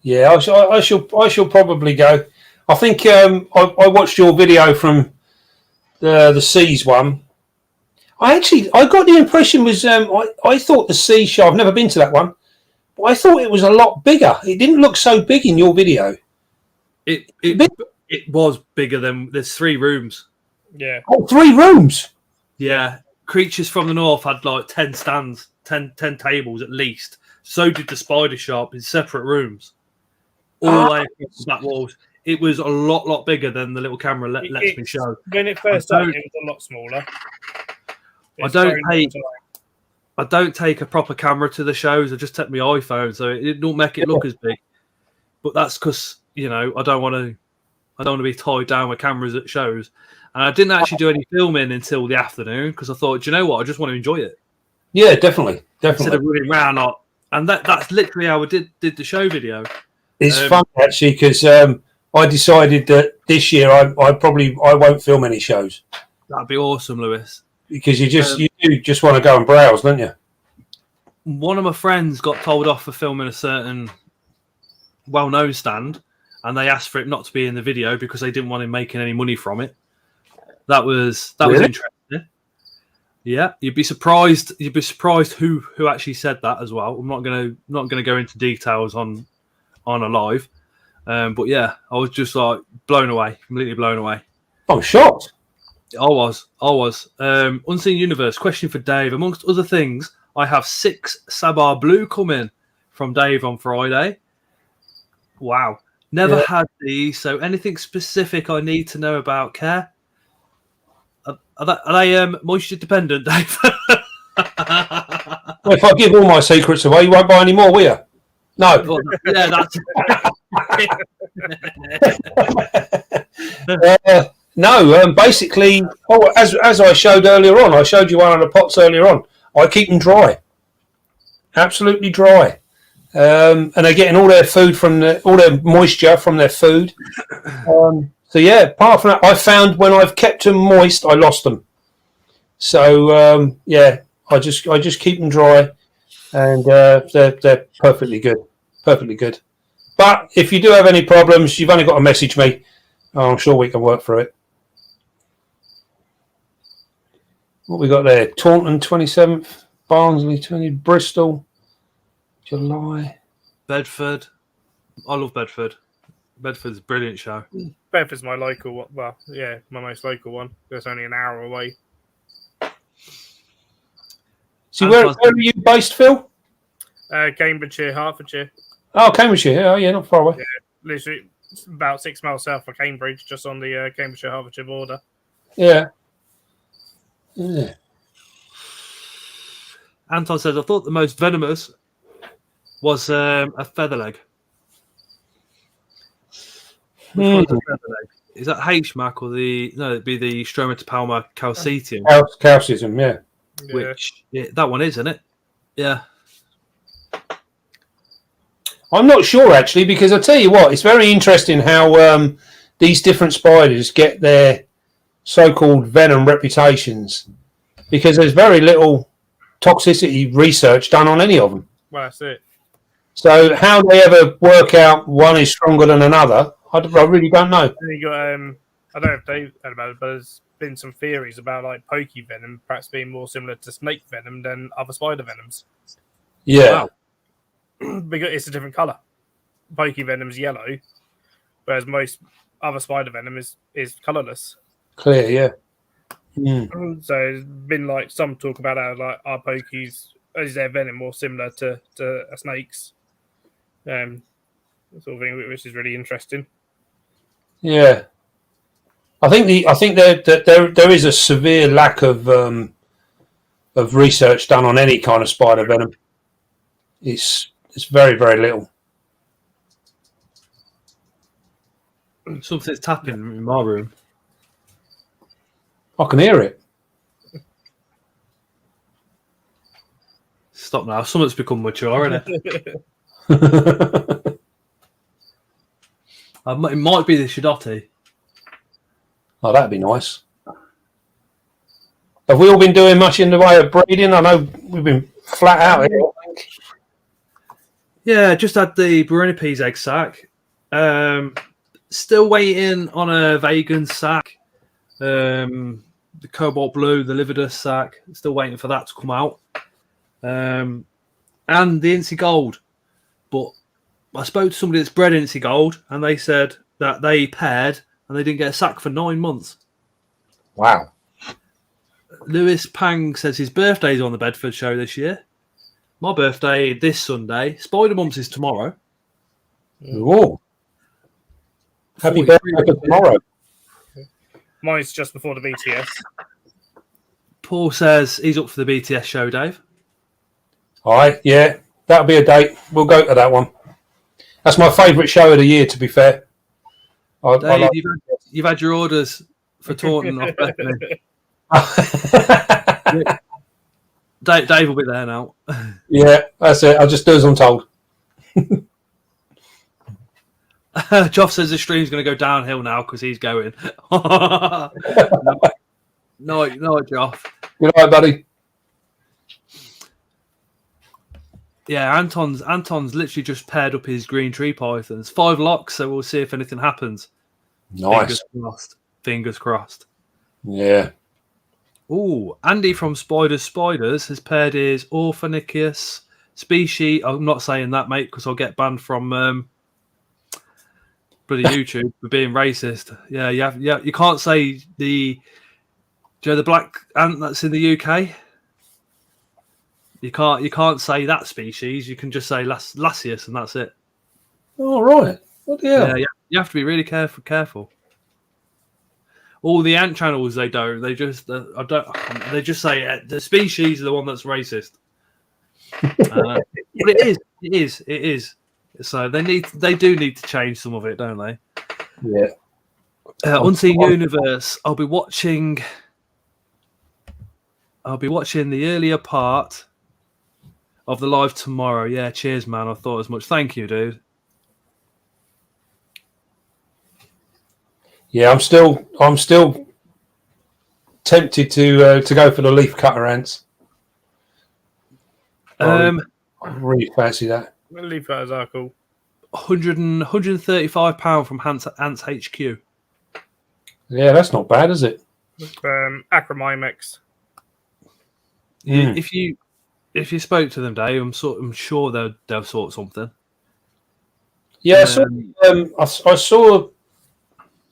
Yeah, I shall probably go. I think I watched your video from the Seas one. I got the impression was I thought the Sea show. I've never been to that one, but I thought it was a lot bigger. It didn't look so big in your video. It was bigger than. There's 3 rooms. Yeah. Oh, 3 rooms. Yeah. Creatures from the North had like 10 stands, 10 tables at least. So did the Spider Shop in separate rooms. All the way across the back walls. It was a lot bigger than the little camera lets me show. When it first started, it was a lot smaller. I don't take a proper camera to the shows. I just take my iPhone, so it don't make it look as big. But that's because I don't want to. I don't want to be tied down with cameras at shows. And I didn't actually do any filming until the afternoon because I thought, do you know what? I just want to enjoy it. Yeah, definitely. Instead of running around. And that's literally how I did the show video. It's fun, actually, because I decided that this year I won't film any shows. That'd be awesome, Lewis. Because you just want to go and browse, don't you? One of my friends got told off for filming a certain well-known stand, and they asked for it not to be in the video because they didn't want him making any money from it. That was interesting. Yeah, you'd be surprised. You'd be surprised who actually said that as well. I'm not gonna go into details on a live, but yeah, I was just like blown away, completely blown away. I'm shocked. I was. Unseen Universe question for Dave. Amongst other things, I have 6 Sabar Blue coming from Dave on Friday. Wow, never had these. So anything specific I need to know about care? Are they moisture dependent, Dave? Well, if I give all my secrets away, you won't buy any more, will you? No. Well, yeah, that's. No. Basically, as I showed earlier on, I showed you one of the pots earlier on. I keep them dry, absolutely dry, and they're getting all their food all their moisture from their food. So yeah, apart from that, I found when I've kept them moist, I lost them. So yeah, I just keep them dry, and they're perfectly good, perfectly good. But if you do have any problems, you've only got to message me. I'm sure we can work through it. What we got there? Taunton 27th, Barnsley 20, Bristol, July. Bedford. I love Bedford. Bedford's a brilliant show. Bedford's my local one. Well, yeah, my most local one. It's only an hour away. See, where are you based, Phil? Cambridgeshire, Hertfordshire. Oh, Cambridgeshire. Oh, yeah, not far away. Yeah, literally about 6 miles south of Cambridge, just on the Cambridgeshire-Hertfordshire border. Yeah. Yeah. Anton says, I thought the most venomous was a featherleg. Which one's a featherleg? Is that H-Mac or it'd be the Stromatopalma calcetium. Calcium, yeah. Which, that one is, isn't it? Yeah. I'm not sure, actually, because I tell you what, it's very interesting how these different spiders get their so-called venom reputations, because there's very little toxicity research done on any of them. Well, that's it. So how they ever work out one is stronger than another, I really don't know. You got, I don't know if Dave heard about it, but there's been some theories about like pokey venom perhaps being more similar to snake venom than other spider venoms. Yeah. Wow. Because it's a different colour. Pokey venom's yellow, whereas most other spider venom is colourless. Clear, yeah. Mm. So there's been like some talk about how like our pokies is their venom more similar to a snake's, sort of thing, which is really interesting. Yeah, I think that there is a severe lack of research done on any kind of spider venom. It's very, very little. Something's tapping in my room. I can hear it. Stop now. Something's become mature, isn't it? It might be the Shidotti. Oh, that'd be nice. Have we all been doing much in the way of breeding? I know we've been flat out here, I think. Yeah, just had the Centipedes egg sac. Still waiting on a vegan sac. The Cobalt Blue, the Lividus sac. Still waiting for that to come out. And the Incy Gold. But I spoke to somebody that's bred Incy Gold, and they said that they paired and they didn't get a sac for 9 months. Wow. Lewis Pang says his birthday's on the Bedford show this year. My birthday this Sunday. Spider Mumps is tomorrow. Oh. Happy birthday for tomorrow. Mine's just before the BTS. Paul says he's up for the BTS show, Dave. All right, yeah. That'll be a date. We'll go to that one. That's my favourite show of the year, to be fair. Dave, you've had your orders for Taunton off Bethany. Dave will be there now. Yeah, that's it. I'll just do as I'm told. Joff says the stream's going to go downhill now because he's going. No, Joff. Good night, buddy. Yeah, Anton's literally just paired up his green tree pythons. 5 locks, so we'll see if anything happens. Nice. Fingers crossed. Yeah. Ooh, Andy from Spiders has paired his Orphanicus species. I'm not saying that, mate, because I'll get banned from bloody YouTube for being racist. Yeah, you can't say the black ant that's in the UK. You can't say that species. You can just say Lasius, and that's it. All right. What the hell? Yeah, you have to be really careful. All the ant channels, they don't. They just They just say the species is the one that's racist. But it is. So they do need to change some of it, don't they? Yeah. Unseen Universe. I'll be watching the earlier part of the live tomorrow. Yeah, cheers, man. I thought as much. Thank you, dude. Yeah, I'm still tempted to go for the leaf cutter ants. I really fancy that. The leaf cutters are cool. £135 from Ants HQ. Yeah, that's not bad, is it? Acromymex. If you spoke to them, Dave, I'm sure they'll sort something. Yeah, I saw.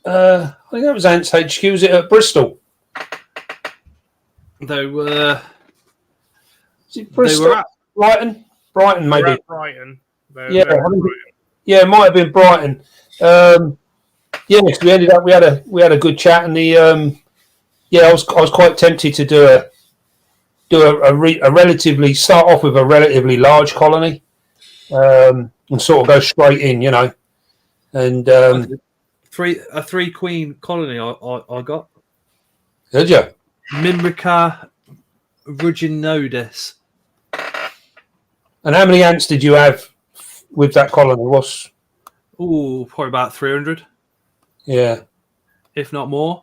I think that was Ants HQ. Was it at Bristol? They were. Is it Bristol? They were at Brighton, maybe. At Brighton. Yeah, it might have been Brighton. Yeah, because we ended up we had a good chat, and I was quite tempted to do a relatively start off with a relatively large colony, and sort of go straight in, and a 3 queen colony. I got. Did you? Mimrica ruginodis. And how many ants did you have with that colony? Probably about 300. Yeah. If not more.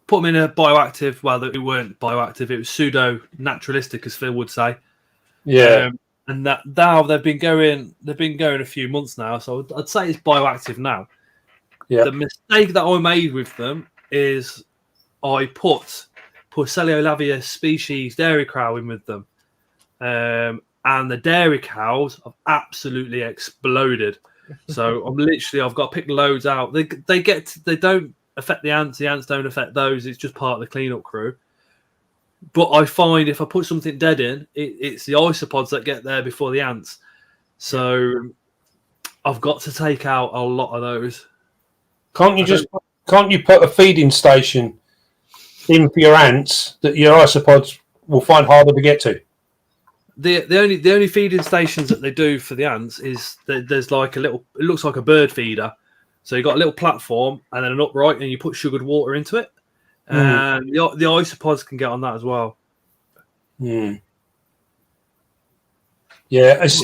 Put them in a bioactive. Well, it weren't bioactive. It was pseudo naturalistic, as Phil would say. Yeah. And that now they've been going a few months now. So I'd say it's bioactive now. Yeah. The mistake that I made with them is I put Porcellio species dairy cow in with them. And the dairy cows have absolutely exploded. So I've got to pick loads out. They don't affect the ants don't affect those. It's just part of the cleanup crew. But I find if I put something dead in, it's the isopods that get there before the ants. So I've got to take out a lot of those. Can't you put a feeding station in for your ants that your isopods will find harder to get to? The only feeding stations that they do for the ants is there's like it looks like a bird feeder. So you've got a little platform and then an upright, and you put sugared water into it. And the isopods can get on that as well. Yeah, it's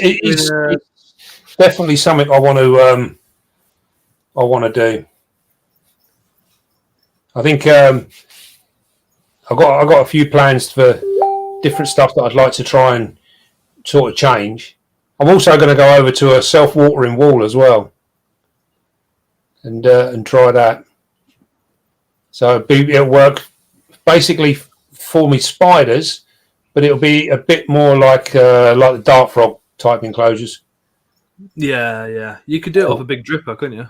definitely something I want to do. I think I've got a few plans for different stuff that I'd like to try and sort of change. I'm also going to go over to a self-watering wall as well, and try that. So it'll work basically for me spiders, but it'll be a bit more like the dart frog type enclosures. Yeah. You could do it off a big dripper, couldn't you?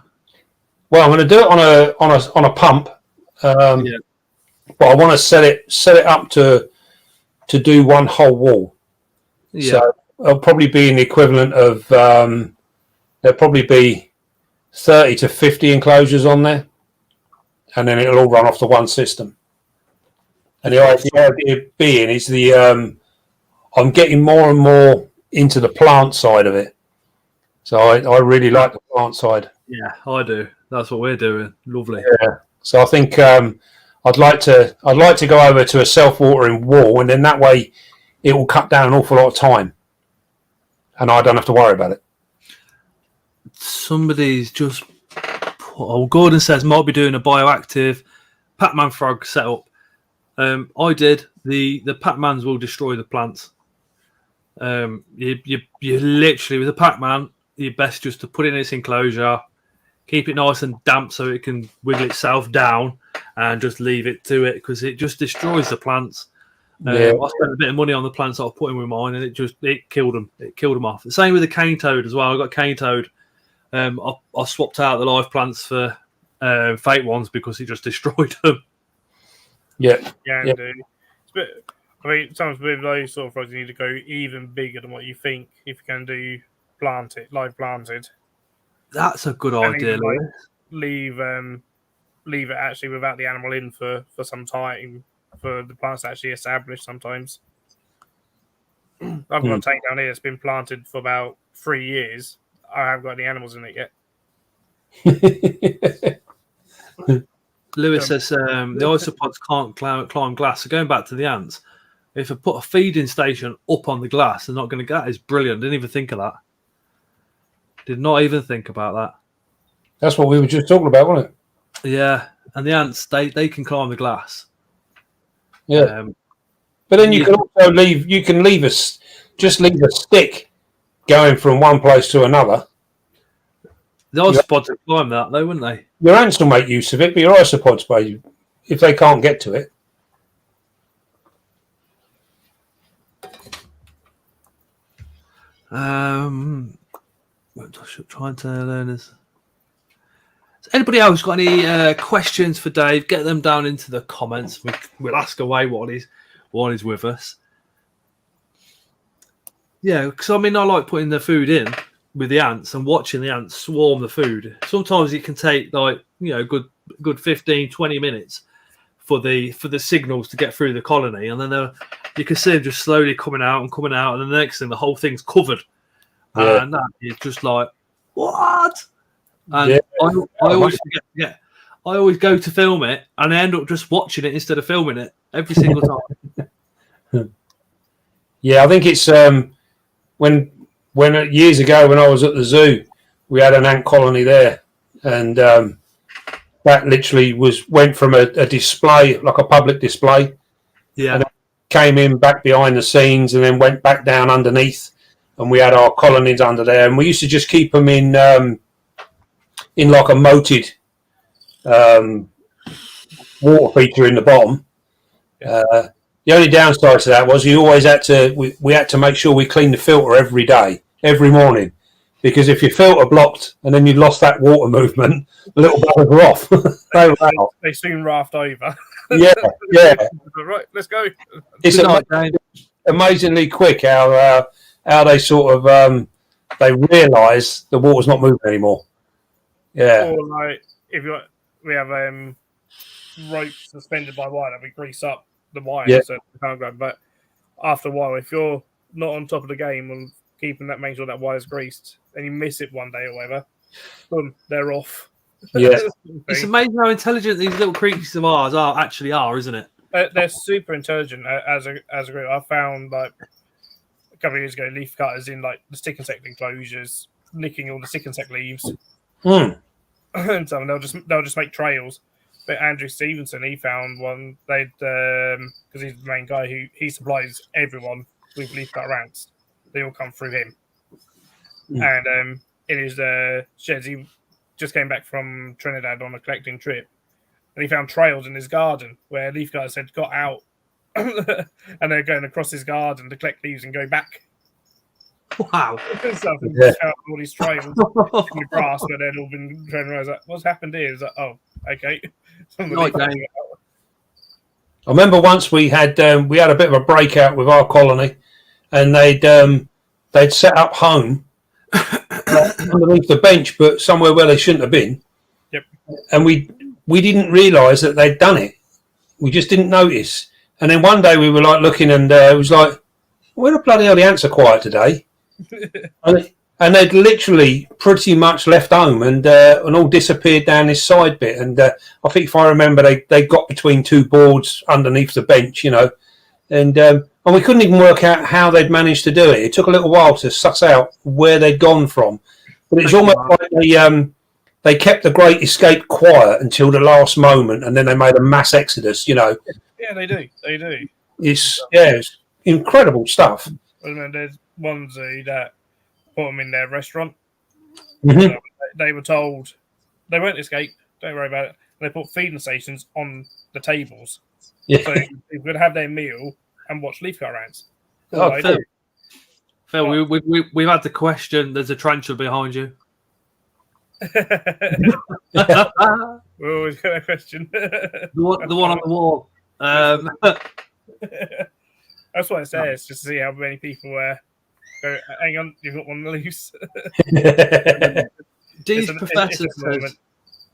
Well, I'm going to do it on a pump. But I want to set it up to do one whole wall. Yeah. So it'll probably be in the equivalent of there'll probably be 30 to 50 enclosures on there, and then it'll all run off the one system. And the idea being is I'm getting more and more into the plant side of it. So I really like the plant side. Yeah, I do. That's what we're doing. Lovely. Yeah. So I think I'd like to go over to a self-watering wall, and then that way it will cut down an awful lot of time, and I don't have to worry about it. Somebody's just. Oh, Gordon says might be doing a bioactive Pac-Man frog setup. I did. The Pac-Mans will destroy the plants. You literally with a Pac-Man, you're best just to put it in its enclosure, keep it nice and damp so it can wiggle itself down, and just leave it to it because it just destroys the plants. I spent a bit of money on the plants I was putting with mine, and it killed them. It killed them off. The same with the cane toad as well. I got cane toad. I swapped out the live plants for fake ones because it just destroyed them. Yeah. But I mean, sometimes with those sort of frogs, you need to go even bigger than what you think if you can do live planted. That's a good idea. Leave it actually without the animal in for some time for the plants to actually establish. Sometimes I've got a tank down here that's been planted for about 3 years. I haven't got any animals in it yet. Lewis says the isopods can't climb glass. So going back to the ants, if I put a feeding station up on the glass, they're not going to get. That is brilliant. Didn't even think of that. Did not even think about that. That's what we were just talking about, wasn't it? Yeah, and the ants they can climb the glass. Yeah, but then you can also leave a stick going from one place to another. The isopods would climb that though, wouldn't they? Your ants will make use of it, but your isopods, if they can't get to it. Trying to learn this. Has anybody else got any questions for Dave? Get them down into the comments. We'll ask away what is with us. Yeah, because I mean, I like putting the food in with the ants and watching the ants swarm the food. Sometimes it can take good 15, 20 minutes for the signals to get through the colony, and then you can see them just slowly coming out, and then the next thing the whole thing's covered, and that is just like what? And I always forget. I always go to film it, and I end up just watching it instead of filming it every single time. Yeah, I think it's when years ago when I was at the zoo, we had an ant colony there, and that literally went from a display, like a public display, and came in back behind the scenes, and then went back down underneath, and we had our colonies under there, and we used to just keep them in like a moated water feature in the bottom. The only downside to that was you always had to. We had to make sure we cleaned the filter every morning, because if your filter blocked and then you lost that water movement, the little buggers were off. They soon raft over. Yeah. Right, let's go. It's amazingly quick how they sort of they realise the water's not moving anymore. Yeah. Or like we have ropes suspended by wire that we grease up the wire so it can't go. But after a while, if you're not on top of the game and making sure that wire's greased, and you miss it one day or whatever, boom, they're off. Yeah. It's amazing how intelligent these little creatures of ours are, isn't it? They're super intelligent as a group. I found like a couple of years ago, leaf cutters in like the stick insect enclosures, nicking all the stick insect leaves. And so they'll just make trails. But Andrew Stevenson, he found one. They'd because he's the main guy who he supplies everyone with leaf cutter ants. They all come through him. And in his sheds, he just came back from Trinidad on a collecting trip, and he found trails in his garden where leaf cutters had got out, and they're going across his garden to collect leaves and go back. Wow! So found all these trails in the grass, but they'd all been trying to realize like, what's happened here? Is like, oh, okay. I remember once we had a bit of a breakout with our colony, and they'd set up home underneath the bench, but somewhere where they shouldn't have been. Yep. And we didn't realise that they'd done it. We just didn't notice. And then one day we were like looking, and it was like, where the bloody hell the ants are quiet today? And and they'd literally pretty much left home and all disappeared down this side bit. And I think if I remember, they got between two boards underneath the bench, you know, and we couldn't even work out how they'd managed to do it. It took a little while to suss out where they'd gone from, but it's almost like they kept the Great Escape quiet until the last moment, and then they made a mass exodus, you know. Yeah, they do. They do. It's incredible stuff. And there's ones that put them in their restaurant. Mm-hmm. So they were told they won't escape. Don't worry about it. They put feeding stations on the tables, Yeah. so they could have their meal and watch leaf cut rounds. Oh, Phil, we've had the question. There's a tarantula behind you. We always got a question. The one on the wall. That's what it says, just to see how many people go, hang on, you've got one loose. Dee's professor says,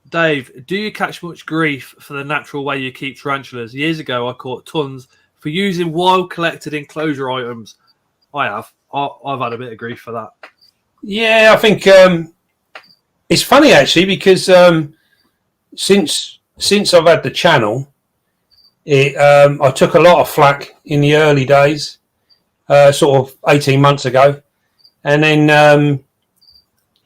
Dave, do you catch much grief for the natural way you keep tarantulas? Years ago, I caught tons for using wild collected enclosure items. I have. I've had a bit of grief for that. Yeah, I think it's funny actually because since I've had the channel, I took a lot of flack in the early days, sort of 18 months ago, and then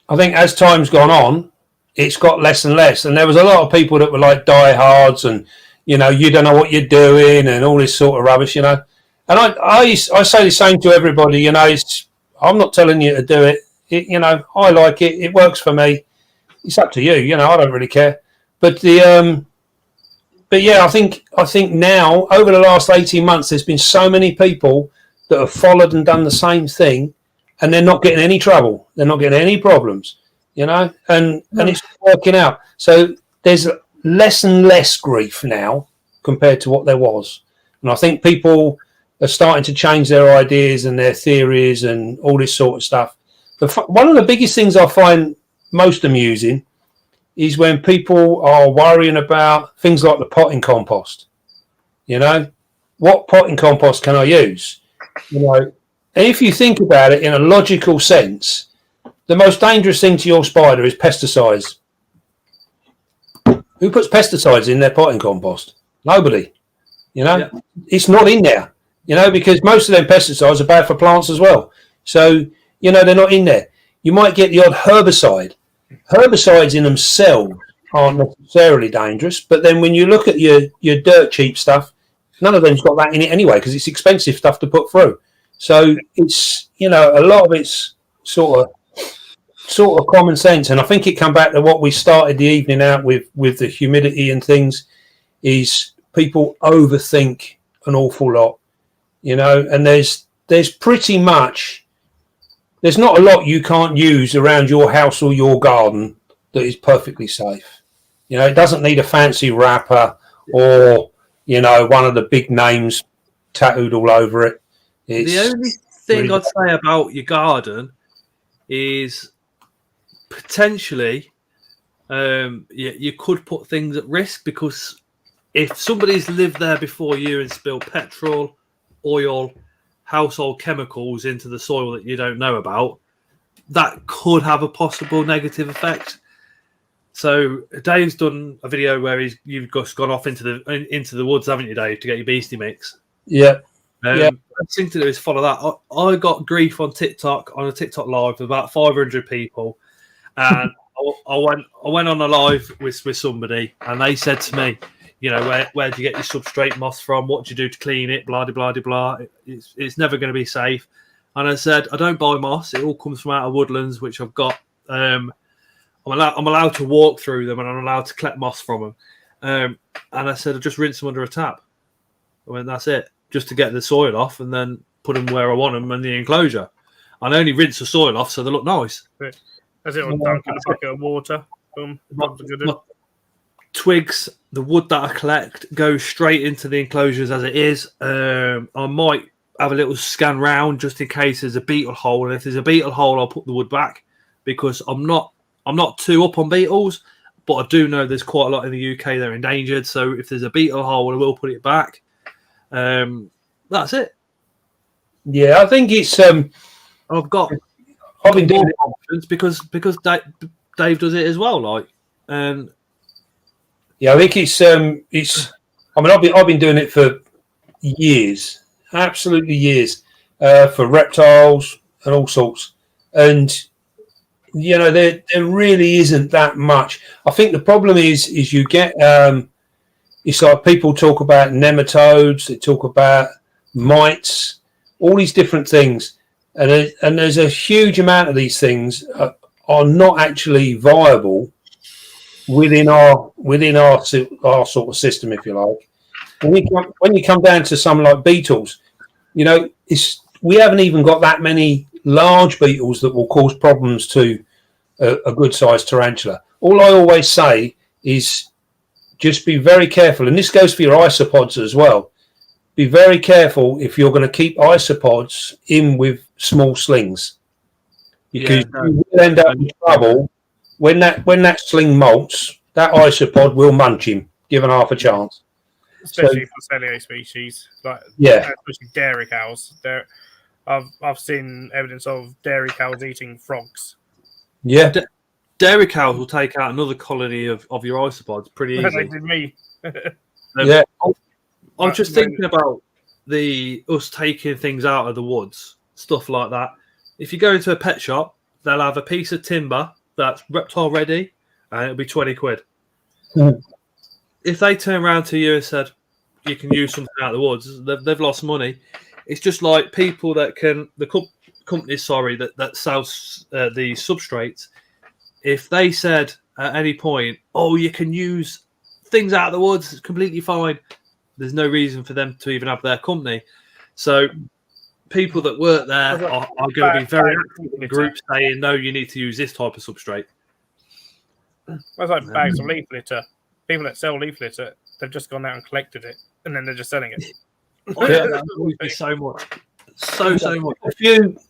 I think as time's gone on, it's got less and less. And there was a lot of people that were like diehards, and you know, you don't know what you're doing, and all this sort of rubbish, you know. And I say the same to everybody, you know. I'm not telling you to do it. You know, I like it. It works for me. It's up to you. You know, I don't really care. But but yeah, I think now over the last 18 months, there's been so many people that have followed and done the same thing, and they're not getting any trouble. They're not getting any problems. You know, and it's working out. So there's less and less grief now compared to what there was, and I think people are starting to change their ideas and their theories and all this sort of stuff. One of the biggest things I find most amusing is when people are worrying about things like the potting compost. You know, what potting compost can I use? You know, and if you think about it in a logical sense, the most dangerous thing to your spider is pesticides. Who puts pesticides in their potting compost? Nobody. You know, It's not in there. You know, because most of them pesticides are bad for plants as well. So, you know, they're not in there. You might get the odd herbicide. Herbicides in themselves aren't necessarily dangerous, but then when you look at your dirt cheap stuff, none of them's got that in it anyway, because it's expensive stuff to put through. So it's, you know, a lot of it's sort of common sense. And I think it come back to what we started the evening out with the humidity and things, is people overthink an awful lot. You know, and there's pretty much, there's not a lot you can't use around your house or your garden that is perfectly safe. You know, it doesn't need a fancy wrapper or, you know, one of the big names tattooed all over it. The only thing I'd say about your garden is potentially you could put things at risk, because if somebody's lived there before you and spilled petrol, oil, household chemicals into the soil that you don't know about, that could have a possible negative effect. So Dave's done a video where you've just gone off into the woods, haven't you, Dave, to get your beastie mix? Yeah. The thing to do is follow that. I got grief on TikTok, on a TikTok live with about 500 people, and I went on a live with somebody, and they said to me, you know, where do you get your substrate moss from? What do you do to clean it? Blah, blah, blah, blah. It's never going to be safe. And I said, I don't buy moss. It all comes from out of woodlands, which I've got. I'm allowed to walk through them, and I'm allowed to collect moss from them. And I said, I just rinse them under a tap. I went, that's it, just to get the soil off, and then put them where I want them in the enclosure. And I only rinse the soil off so they look nice. That's it. On dunking a bucket of water. Boom. Twigs, the wood that I collect goes straight into the enclosures as it is. I might have a little scan round just in case there's a beetle hole, and if there's a beetle hole, I'll put the wood back, because I'm not too up on beetles, but I do know there's quite a lot in the UK they're endangered. So if there's a beetle hole, I will put it back. That's it. Yeah, I think it's. I've got I've been doing it confidence because Dave does it as well. Like, and yeah, I think it's. I mean, I've been doing it for years, absolutely years, for reptiles and all sorts, and you know there really isn't that much. I think the problem is you get it's like people talk about nematodes, they talk about mites, all these different things, and there's a huge amount of these things are not actually viable within our sort of system, if you like. When you come down to some like beetles, you know, we haven't even got that many large beetles that will cause problems to a good sized tarantula. All I always say is just be very careful, and this goes for your isopods as well. Be very careful if you're going to keep isopods in with small slings, because you will end up in trouble when that sling molts. That isopod will munch him, given half a chance. Especially for celio species, like especially dairy cows. I've seen evidence of dairy cows eating frogs. Yeah. Dairy cows will take out another colony of your isopods pretty easily. They did me. Yeah. I'm just thinking about us taking things out of the woods, stuff like that. If you go into a pet shop, they'll have a piece of timber that's reptile ready, and it'll be 20 quid. Mm. If they turn around to you and said, you can use something out of the woods, they've lost money. It's just like people that companies, that sells the substrates. If they said at any point, oh, you can use things out of the woods, it's completely fine, there's no reason for them to even have their company. So people that work there are going to be very active in groups saying, no, you need to use this type of substrate. That's like bags of leaf litter. People that sell leaf litter, they've just gone out and collected it, and then they're just selling it. So much. So much.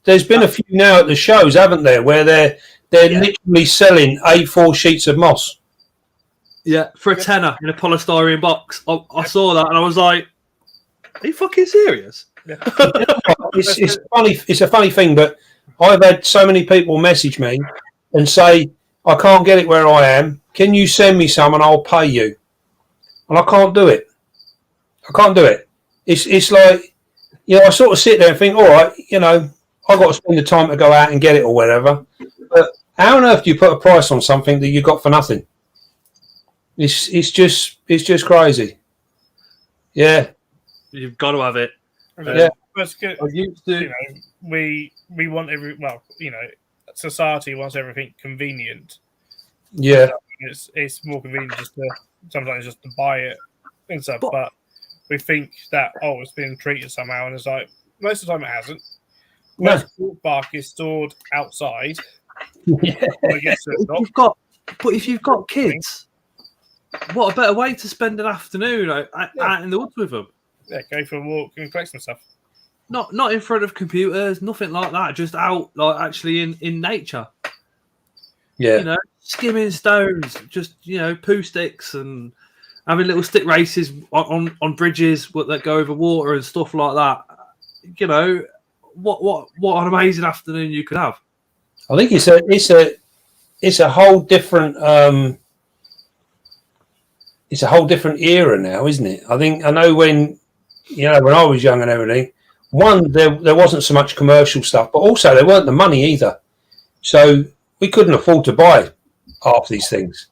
There's been a few now at the shows, haven't there, where they're literally selling A4 sheets of moss. Yeah, for a tenner in a polystyrene box. I saw that and I was like, are you fucking serious? Yeah. It's funny. It's a funny thing, but I've had so many people message me and say, I can't get it where I am. Can you send me some and I'll pay you? And I can't do it. It's like, you know, I sort of sit there and think, all right, you know, I've got to spend the time to go out and get it or whatever. But how on earth do you put a price on something that you got for nothing? It's just crazy. Yeah. You've got to have it. Yeah. You know, we want society wants everything convenient. Yeah. It's more convenient sometimes just to buy it and stuff, but we think that it's being treated somehow, and it's like most of the time it hasn't. Most bark is stored outside. Yeah. If you've got kids, what a better way to spend an afternoon out in the woods with them. Yeah, go for a walk and collect some stuff. Not in front of computers, nothing like that. Just out, like actually in nature. Yeah, you know, skimming stones, just poo sticks and having little stick races on bridges that go over water and stuff like that. You know, what an amazing afternoon you could have. I think it's a whole different it's a whole different era now, isn't it? I know when I was young and everything. One, there wasn't so much commercial stuff, but also there weren't the money either. So we couldn't afford to buy half these things.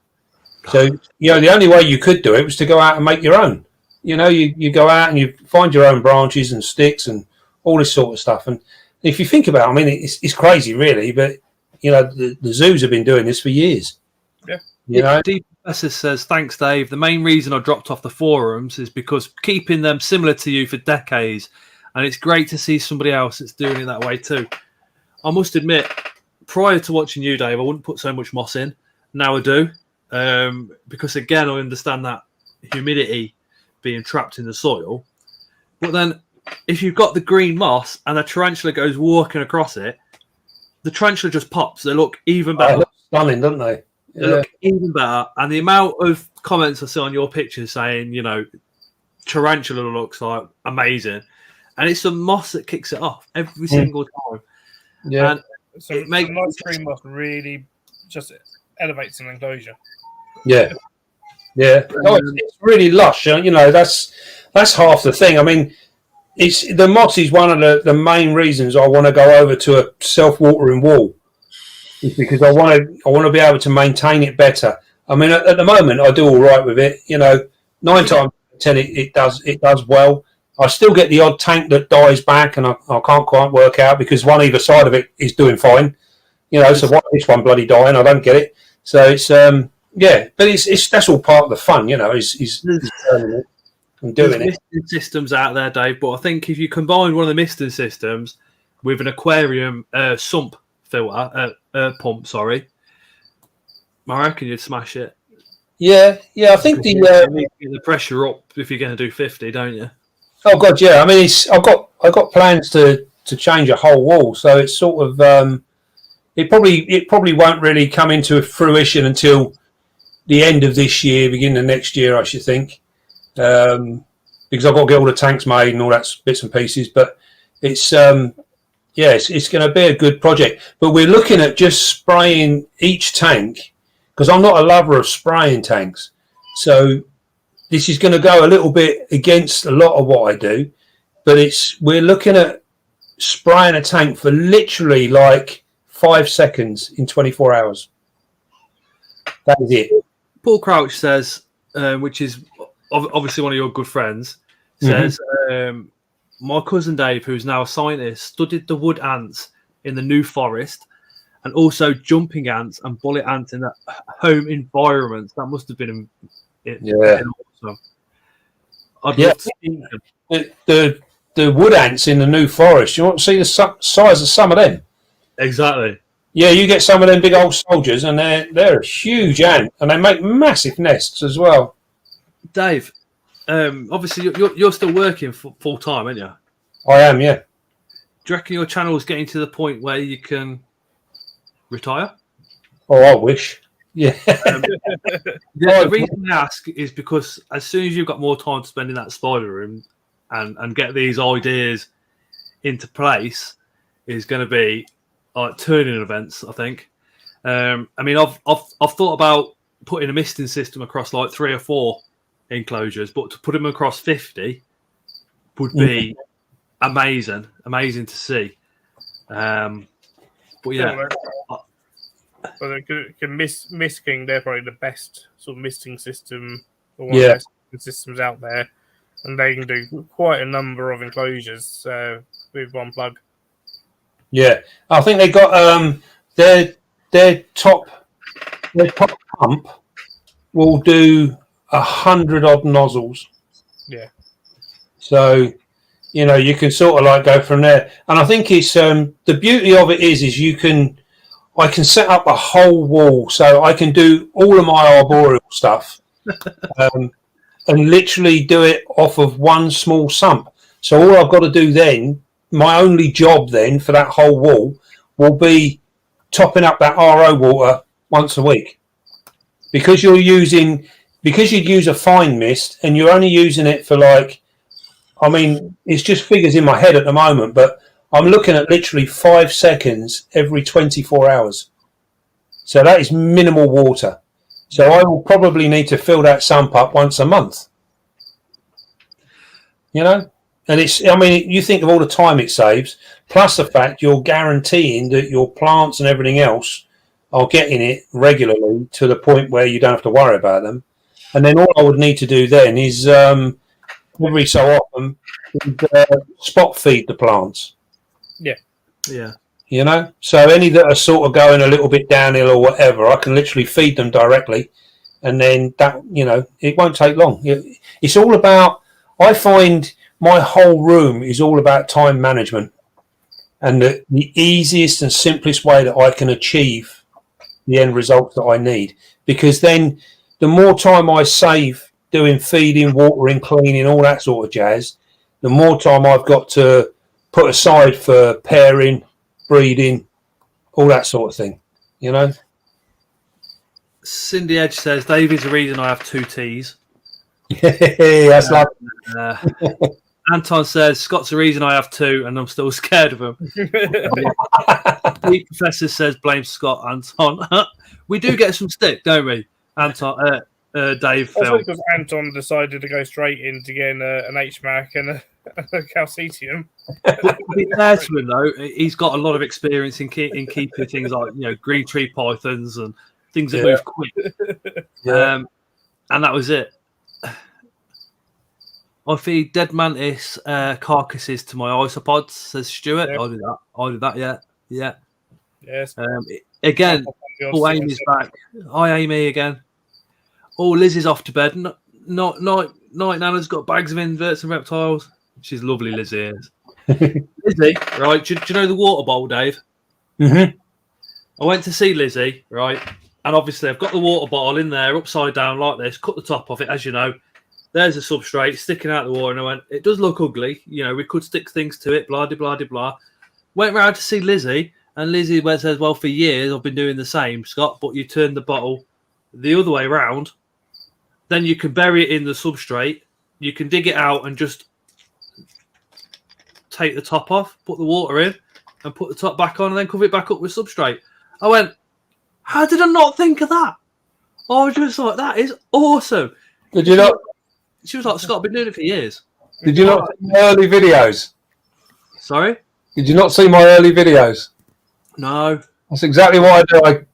So, the only way you could do it was to go out and make your own. You go out and you find your own branches and sticks and all this sort of stuff. And if you think about it, I mean, it's crazy, really. But, the zoos have been doing this for years. Yeah. Deep Professor says, thanks, Dave. The main reason I dropped off the forums is because keeping them similar to you for decades. And it's great to see somebody else that's doing it that way too. I must admit, prior to watching you, Dave, I wouldn't put so much moss in. Now I do. Because, again, I understand that humidity being trapped in the soil. But then if you've got the green moss and a tarantula goes walking across it, the tarantula just pops. They look even better. They look stunning, don't they? They look even better. And the amount of comments I see on your pictures saying, tarantula looks like amazing. And it's the moss that kicks it off every single time. Yeah. And some nice green moss really just elevates an enclosure. Yeah. No, it's really lush. You know, that's half the thing. I mean, the moss is one of the main reasons I want to go over to a self-watering wall, is because I want to be able to maintain it better. I mean, at the moment, I do all right with it. You know, 9 times out of 10, it does well. I still get the odd tank that dies back, and I can't quite work out because one either side of it is doing fine. You know, so why is this one bloody dying? I don't get it. So it's yeah, but it's that's all part of the fun. You know, is learning it and doing it. Misting systems out there, Dave. But I think if you combine one of the misting systems with an aquarium sump filter, pump, sorry, I reckon you'd smash it. Yeah. I think you need to get the pressure up if you're going to do 50, don't you? Oh God, yeah. I mean, I've got plans to change a whole wall, so it's sort of it probably won't really come into fruition until the end of this year, beginning of next year, I should think, because I've got to get all the tanks made and all that bits and pieces. But it's it's going to be a good project. But we're looking at just spraying each tank, because I'm not a lover of spraying tanks, so this is going to go a little bit against a lot of what I do, but we're looking at spraying a tank for literally like 5 seconds in 24 hours. That is it. Paul Crouch says, which is obviously one of your good friends, says, my cousin Dave, who's now a scientist, studied the wood ants in the New Forest and also jumping ants and bullet ants in the home environments. That must have been awesome. I'd love to see them. The wood ants in the New Forest. You want to see the size of some of them? Exactly. Yeah, you get some of them big old soldiers, and they're a huge ant, and they make massive nests as well. Dave, obviously you're still working full time, aren't you? I am, yeah. Do you reckon your channel is getting to the point where you can retire? Oh, I wish. Yeah. The reason I ask is because as soon as you've got more time to spend in that spider room and get these ideas into place, is going to be like turning events, I think. I mean, I've thought about putting a misting system across like 3 or 4 enclosures, but to put them across 50 would be amazing to see. But yeah. Well, misting, they're probably the best sort of misting system, or one of the best systems out there, and they can do quite a number of enclosures with one plug. Yeah, I think they got their top pump will do 100 odd nozzles. Yeah. So, you know, you can sort of like go from there, and I think it's the beauty of it is I can set up a whole wall, so I can do all of my arboreal stuff, and literally do it off of one small sump. So all I've got to do then, my only job then for that whole wall, will be topping up that RO water once a week, because you'd use a fine mist and you're only using it for like, I mean, it's just figures in my head at the moment, but I'm looking at literally 5 seconds every 24 hours. So that is minimal water. So I will probably need to fill that sump up once a month. You know? And you think of all the time it saves, plus the fact you're guaranteeing that your plants and everything else are getting it regularly to the point where you don't have to worry about them. And then all I would need to do then is every so often spot feed the plants. Yeah. You know, so any that are sort of going a little bit downhill or whatever, I can literally feed them directly, and then that, you know, it won't take long. It's all about, I find my whole room is all about time management, and the easiest and simplest way that I can achieve the end results that I need, because then the more time I save doing feeding, watering, cleaning, all that sort of jazz, the more time I've got to put aside for pairing, breeding, all that sort of thing, you know. Cindy Edge says, Dave is the reason I have 2 T's. That's like. Anton says, Scott's the reason I have 2 and I'm still scared of him. The professor says blame Scott, Anton. We do get some stick, don't we, Anton? Dave, Phil. Because Anton decided to go straight into getting an HMAC and a calcetium. But to be fair to him, though, he's got a lot of experience in keeping things like green tree pythons and things that move quick. And that was it. I feed dead mantis carcasses to my isopods, says Stuart. Yep. I do that. Yeah. Yes. Again, Amy's back. Hi, Amy again. Oh, Lizzie's off to bed. Night, Nana's got bags of inverts and reptiles. She's lovely, Lizzie is. Lizzie, right? Do you know the water bowl, Dave? Mm-hmm. I went to see Lizzie, right? And obviously, I've got the water bottle in there, upside down like this. Cut the top off it, as you know. There's a substrate sticking out the water, and I went, it does look ugly. We could stick things to it, blah, blah, blah, blah. Went round to see Lizzie, and Lizzie says, well, for years, I've been doing the same, Scott, but you turn the bottle the other way round. Then you can bury it in the substrate. You can dig it out and just take the top off, put the water in, and put the top back on, and then cover it back up with substrate. I went, how did I not think of that? I was just like, that is awesome. Did you not? She was like, Scott, I've been doing it for years. Did you not see my early videos? Sorry? Did you not see my early videos? No. That's exactly what I do. I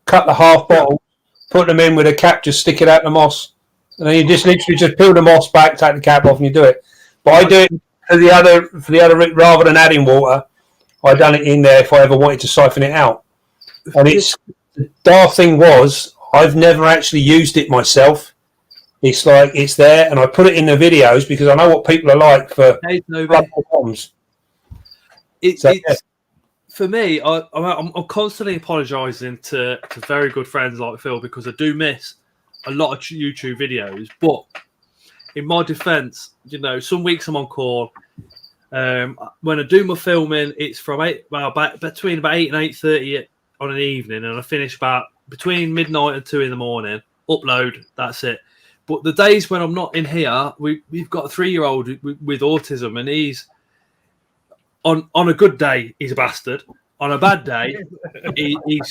cut the half bottle, put them in with a cap, just stick it out the moss. And then you just literally just peel the moss back, take the cap off, and you do it. But I do it for the other rather than adding water. I done it in there if I ever wanted to siphon it out. And the daft thing was, I've never actually used it myself. It's like it's there, and I put it in the videos because I know what people are like for bombs. It's for me. I'm constantly apologising to very good friends like Phil because I do miss a lot of YouTube videos. But in my defence, some weeks I'm on call. When I do my filming, it's from between about 8 and 8:30 on an evening, and I finish about between midnight and 2 in the morning. Upload, that's it. But the days when I'm not in here, we've got a 3-year-old with autism, and he's on a good day, he's a bastard. On a bad day, he's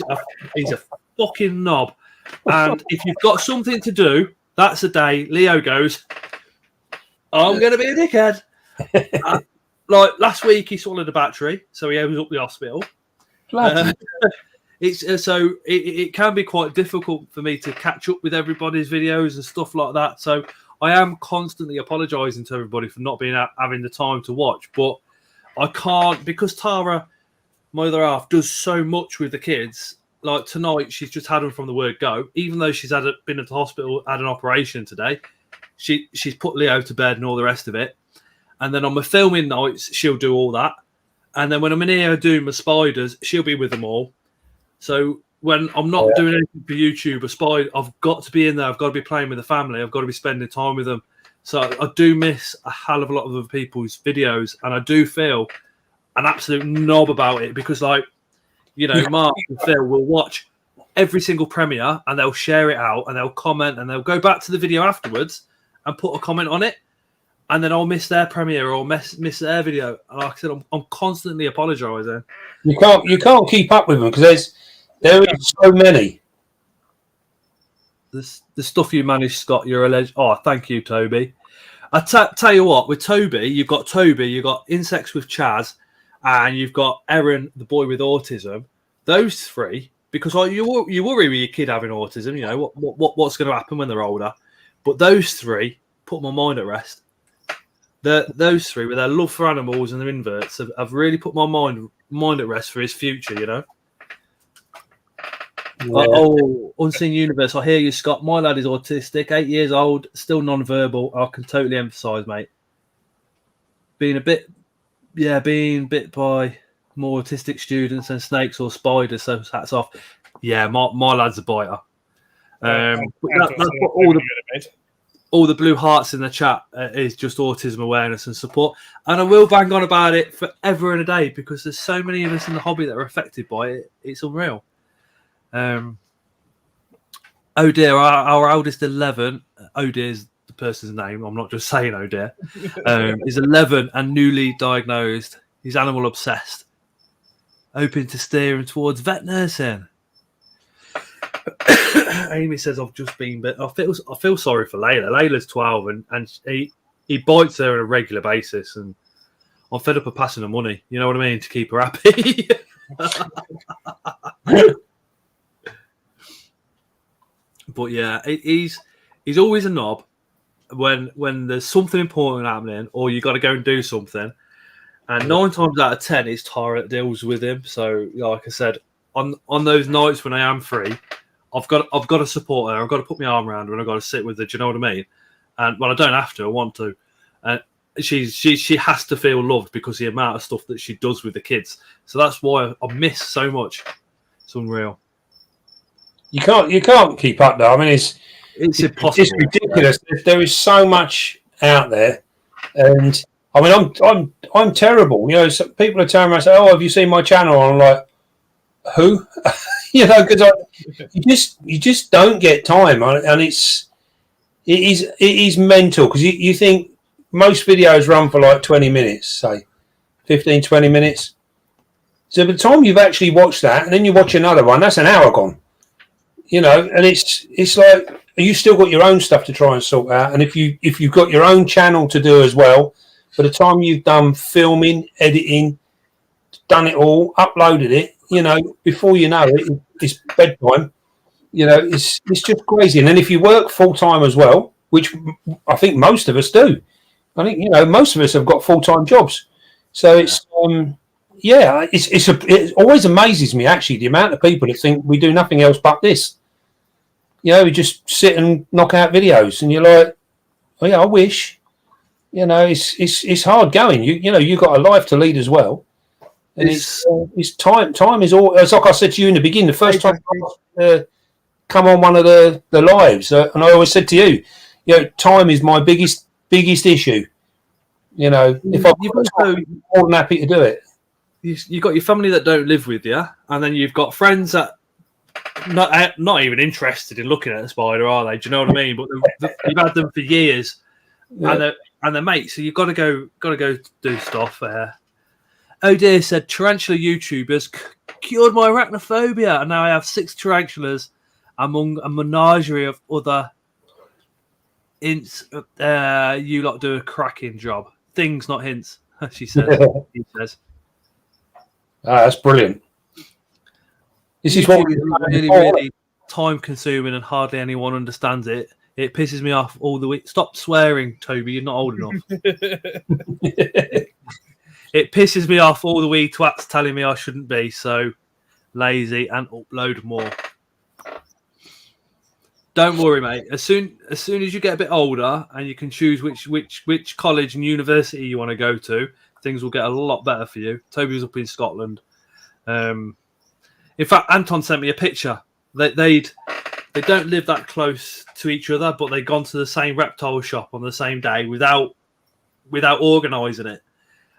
a fucking knob. And if you've got something to do, that's the day Leo goes, I'm going to be a dickhead. Like last week, he swallowed a battery, so he ends up the hospital. It can be quite difficult for me to catch up with everybody's videos and stuff like that. So I am constantly apologising to everybody for not having the time to watch. But I can't, because Tara, my other half, does so much with the kids. Like tonight, she's just had them from the word go. Even though she's been at the hospital, had an operation today, she's put Leo to bed and all the rest of it. And then on my filming nights, she'll do all that. And then when I'm in here doing my spiders, she'll be with them all. So when I'm not doing anything for YouTube or spider, I've got to be in there. I've got to be playing with the family. I've got to be spending time with them. So I do miss a hell of a lot of other people's videos. And I do feel an absolute knob about it because, like, Mark and Phil will watch every single premiere and they'll share it out and they'll comment and they'll go back to the video afterwards and put a comment on it. And then I'll miss their premiere or miss their video. And like I said, I'm constantly apologising. You can't keep up with them because there is so many. The stuff you manage, Scott, you're a legend. Oh, thank you, Toby. I tell you what, with Toby, you've got Insects with Chaz, and you've got Erin, the boy with autism. Those three, because you worry with your kid having autism, what's going to happen when they're older. But those three put my mind at rest. Those three, with their love for animals and their inverts, have really put my mind at rest for his future, Yeah. Unseen Universe. I hear you, Scott. My lad is autistic, 8 years old, still non-verbal. I can totally empathise, mate. Being bit by more autistic students than snakes or spiders, so hats off. Yeah, my lad's a biter. That's what all the blue hearts in the chat is just autism awareness and support. And I will bang on about it forever and a day because there's so many of us in the hobby that are affected by it. It's unreal. Oh dear, our eldest 11. Oh dear is the person's name. I'm not just saying oh dear. He's 11 and newly diagnosed. He's animal obsessed. hoping to steer him towards vet nursing. Amy says I've just been, but I feel sorry for Layla. Layla's 12 and he bites her on a regular basis, and I'm fed up of passing her money. You know what I mean, to keep her happy. But yeah, he's always a knob when there's something important happening, or you got to go and do something. And 9 times out of 10, it's Tara that deals with him. So, like I said, on those nights when I am free, I've got to support her. I've got to put my arm around her, and I've got to sit with her. Do you know what I mean? And well, I don't have to. I want to. She has to feel loved because of the amount of stuff that she does with the kids. So that's why I miss so much. It's unreal. You can't keep up though. I mean, it's impossible. It's ridiculous. There is so much out there, and I mean, I'm terrible. You know, some people are telling me, I say, "Oh, have you seen my channel?" And I'm like, "Who?" You know, because you just don't get time, and it is mental because you think most videos run for like 20 minutes, say 15, 20 minutes. So by the time you've actually watched that, and then you watch another one, that's an hour gone. You know, and it's like you still got your own stuff to try and sort out, and if you've got your own channel to do as well, by the time you've done filming, editing, done it all, uploaded it, you know, before you know it, it's bedtime. You know, it's just crazy. And then if you work full time as well, which I think most of us do, I think, you know, most of us have got full time jobs. So it's it always amazes me actually the amount of people that think we do nothing else but this. You know, we just sit and knock out videos, and you're like, oh yeah, I wish. You know, it's hard going. You know, you've got a life to lead as well, and it's time. Time is all. It's like I said to you in the beginning. The first time I come on one of the lives, and I always said to you, you know, time is my biggest issue. You know, if I'm more than happy to do it. You've got your family that don't live with you, and then you've got friends that not even interested in looking at a spider, are they? Do you know what I mean? But you've had them for years, yeah. and they're mates. So you've got to go do stuff. Oh dear, said tarantula YouTubers cured my arachnophobia, and now I have 6 tarantulas among a menagerie of other. You lot do a cracking job. Things, not hints. She says. He says. That's brilliant. This is what really time consuming, and hardly anyone understands it. It pisses me off all the week. Stop swearing, Toby. You're not old enough. It pisses me off all the wee twats telling me I shouldn't be so lazy and upload more. Don't worry, mate. As soon as you get a bit older and you can choose which college and university you want to go to, things will get a lot better for you. Toby was up in Scotland. In fact, Anton sent me a picture. They don't live that close to each other, but they'd gone to the same reptile shop on the same day without organising it.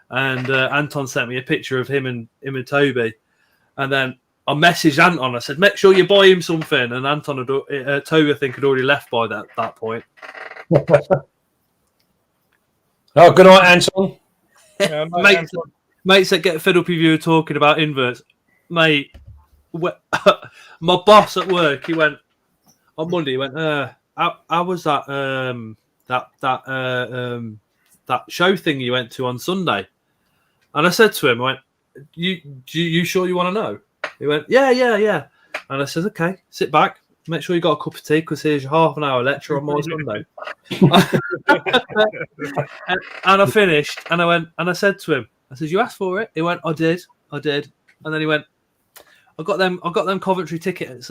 And Anton sent me a picture of him and Toby. And then I messaged Anton. I said, make sure you buy him something. And Toby, I think, had already left by that point. Oh, good night, Anton. Yeah, mates that get fed up with you talking about inverts. Mate, my boss at work, he went on Monday. He went, how was that that show thing you went to on Sunday? And I said to him, I went, you sure you want to know? He went, yeah. And I said, okay, sit back, make sure you got a cup of tea because here's your half an hour lecture on my Sunday. and I finished, and I went, and I said to him, I said, you asked for it? He went, I did. And then he went, I got them Coventry tickets,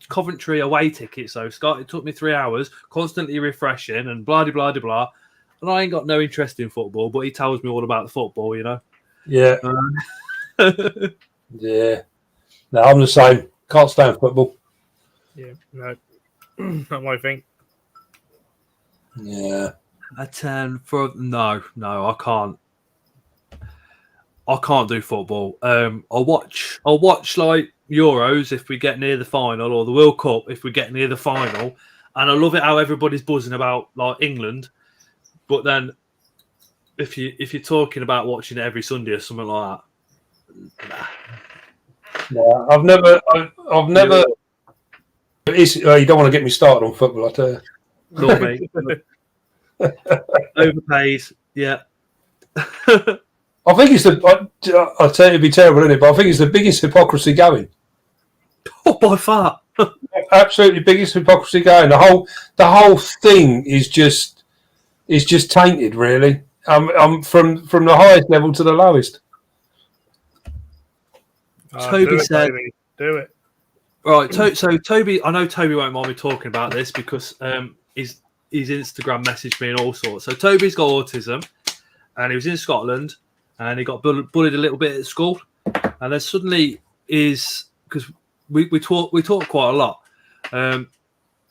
Coventry away tickets. So Scott, it took me 3 hours, constantly refreshing and blah blah blah blah. And I ain't got no interest in football, but he tells me all about the football, you know. Yeah. Yeah. No, I'm the same. Can't stand football. Yeah. No. Not my thing. Yeah. I turn for no, I can't. I can't do football. I'll watch like Euros if we get near the final, or the World Cup if we get near the final, and I love it how everybody's buzzing about like England. But then, if you're talking about watching it every Sunday or something like that, No, I've never. You don't want to get me started on football, I tell you. No, mate. Overpaid. Yeah. I think it's I'll tell you, it'd be terrible, isn't it? But I think it's the biggest hypocrisy going. Oh, by far. Absolutely biggest hypocrisy going. The whole thing is just tainted, really. From the highest level to the lowest. Toby said, "Do it." Right, so Toby, I know Toby won't mind me talking about this because his Instagram messaged me and all sorts. So Toby's got autism, and he was in Scotland, and he got bullied a little bit at school, and then suddenly because we talk quite a lot,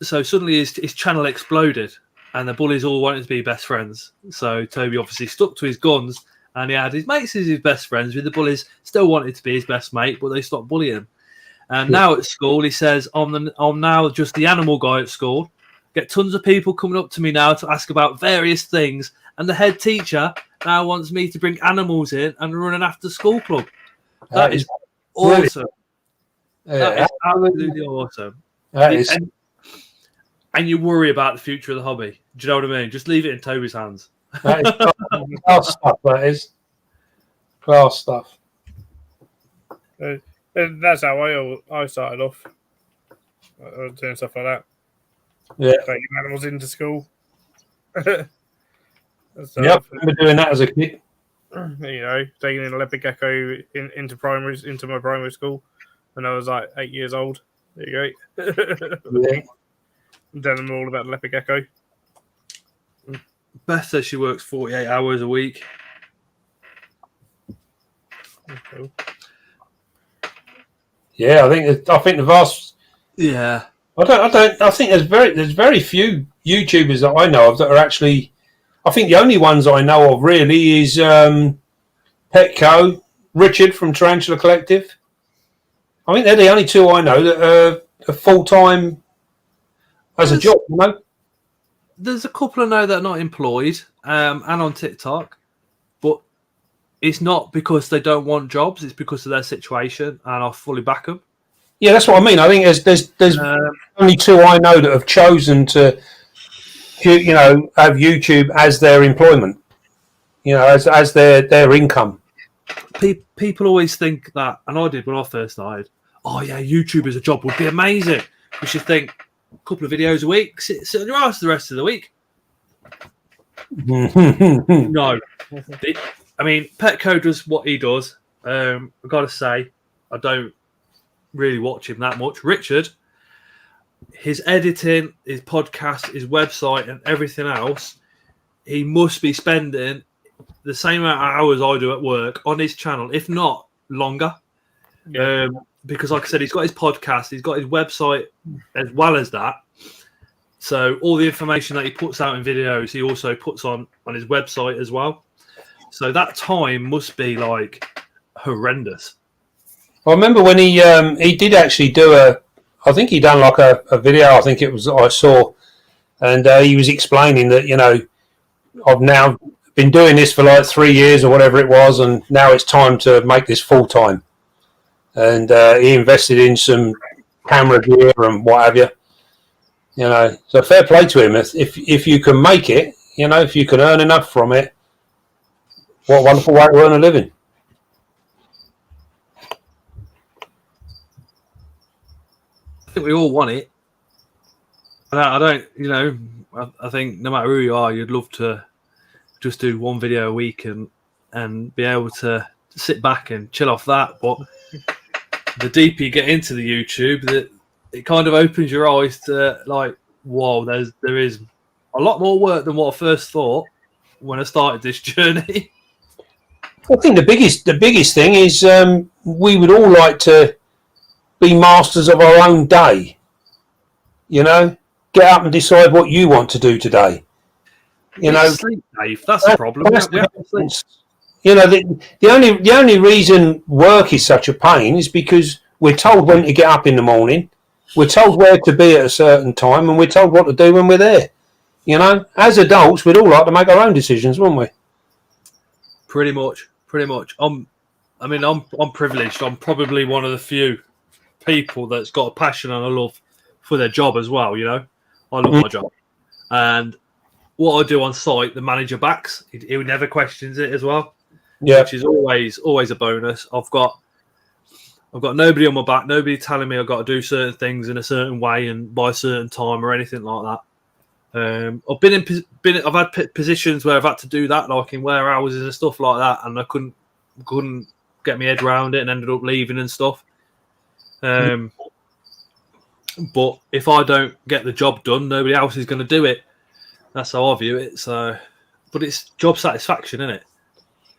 so suddenly his channel exploded, and the bullies all wanted to be best friends. So Toby obviously stuck to his guns, and he had his mates as his best friends, with the bullies still wanted to be his best mate, but they stopped bullying him. And now at school, he says, I'm now just the animal guy at school. Get tons of people coming up to me now to ask about various things. And the head teacher now wants me to bring animals in and run an after-school club. That is awesome. That is absolutely awesome. And you worry about the future of the hobby. Do you know what I mean? Just leave it in Toby's hands. That is class stuff, that is. Class stuff. And that's how I started off. I was doing stuff like that. Yeah. Taking animals into school. Yep, I remember doing that as a kid. Taking in a leopard gecko into my primary school when I was like 8 years old. There you go. Yeah. I'm telling them all about the leopard gecko. Beth says she works 48 hours a week. Cool. Yeah, I think the vast. Yeah. I think there's very few YouTubers that I know of that are actually. I think the only ones I know of really is Petco, Richard from Tarantula Collective. I think they're the only two I know that are full time as a job. There's a couple I know that are not employed and on TikTok, but it's not because they don't want jobs. It's because of their situation, and I fully back them. Yeah, that's what I mean. I think there's only two I know that have chosen to, have YouTube as their employment, as their income. People always think that, and I did when I first started. Oh yeah, YouTube as a job would be amazing. You should think a couple of videos a week, sit on your ass the rest of the week. No, I mean Petco does what he does. I've got to say, I don't really watch him that much. Richard, his editing, his podcast, his website, and everything else, he must be spending the same amount of hours I do at work on his channel, if not longer. Yeah. Because, like I said, he's got his podcast, he's got his website as well as that. So all the information that he puts out in videos, he also puts on his website as well. So that time must be like horrendous. I remember when he did actually do I think he done like a video, I think it was I saw, and he was explaining that, I've now been doing this for like 3 years or whatever it was, and now it's time to make this full time. And he invested in some camera gear and what have you. So fair play to him. If you can make it, if you can earn enough from it, what a wonderful way to earn a living. I think we all want it. I don't, I think no matter who you are, you'd love to just do one video a week and be able to sit back and chill off that. But the deeper you get into the YouTube, it kind of opens your eyes to like, whoa, there is a lot more work than what I first thought when I started this journey. I think the biggest thing is we would all like to be masters of our own day. Get up and decide what you want to do today. Sleep, Dave. That's the problem. The only reason work is such a pain is because we're told when to get up in the morning, we're told where to be at a certain time, and we're told what to do when we're there. As adults, we'd all like to make our own decisions, wouldn't we? Pretty much. I mean, I'm privileged. I'm probably one of the few people that's got a passion and a love for their job as well. You know, I love my job, and what I do on site, the manager backs. He never questions it as well, which is always a bonus. I've got nobody on my back, nobody telling me I've got to do certain things in a certain way and by a certain time or anything like that. I've had positions where I've had to do that, like in warehouses and stuff like that, and I couldn't get my head around it and ended up leaving and stuff. But if I don't get the job done, nobody else is going to do it. That's how I view it. So, but it's job satisfaction, isn't it?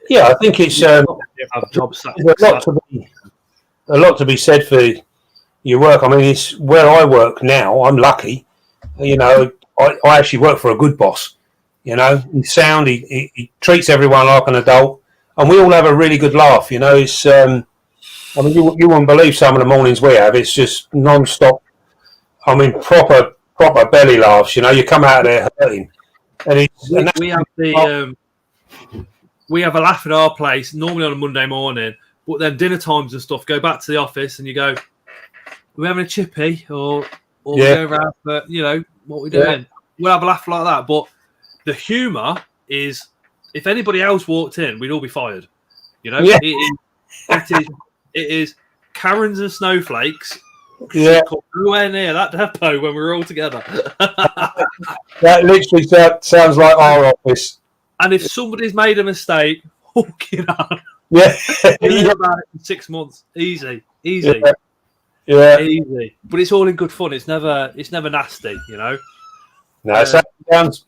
Yeah, I think it's have job satisfaction. A lot to be said for your work. I mean, it's where I work now. I'm lucky. You know, I actually work for a good boss. You know, he's sound. He treats everyone like an adult, and we all have a really good laugh. You know, it's. I mean, you wouldn't believe some of the mornings we have. It's just non-stop. I mean, proper belly laughs. You know, you come out of there hurting, and we have a laugh at our place normally on a Monday morning, but then dinner times and stuff. Go back to the office and you go, "We're having a chippy," or we go around for, you know, what we're doing. Yeah. We'll have a laugh like that. But the humour is, if anybody else walked in, we'd all be fired. You know, it is Karens and snowflakes. Yeah, nowhere near that depot when we were all together. That literally sounds like our office. And if somebody's made a mistake, walking on, about it in 6 months, easy, easy. But it's all in good fun. It's never nasty, you know. No, it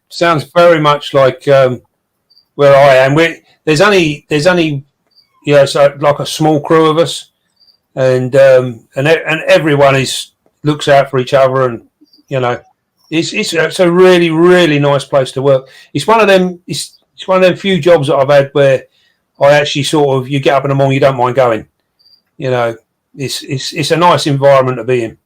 sounds very much like where I am. There's only so like a small crew of us, and everyone looks out for each other, and you know, it's a really, really nice place to work. It's one of them. It's one of them few jobs that I've had where I actually sort of, you get up in the morning, you don't mind going. You know, it's a nice environment to be in.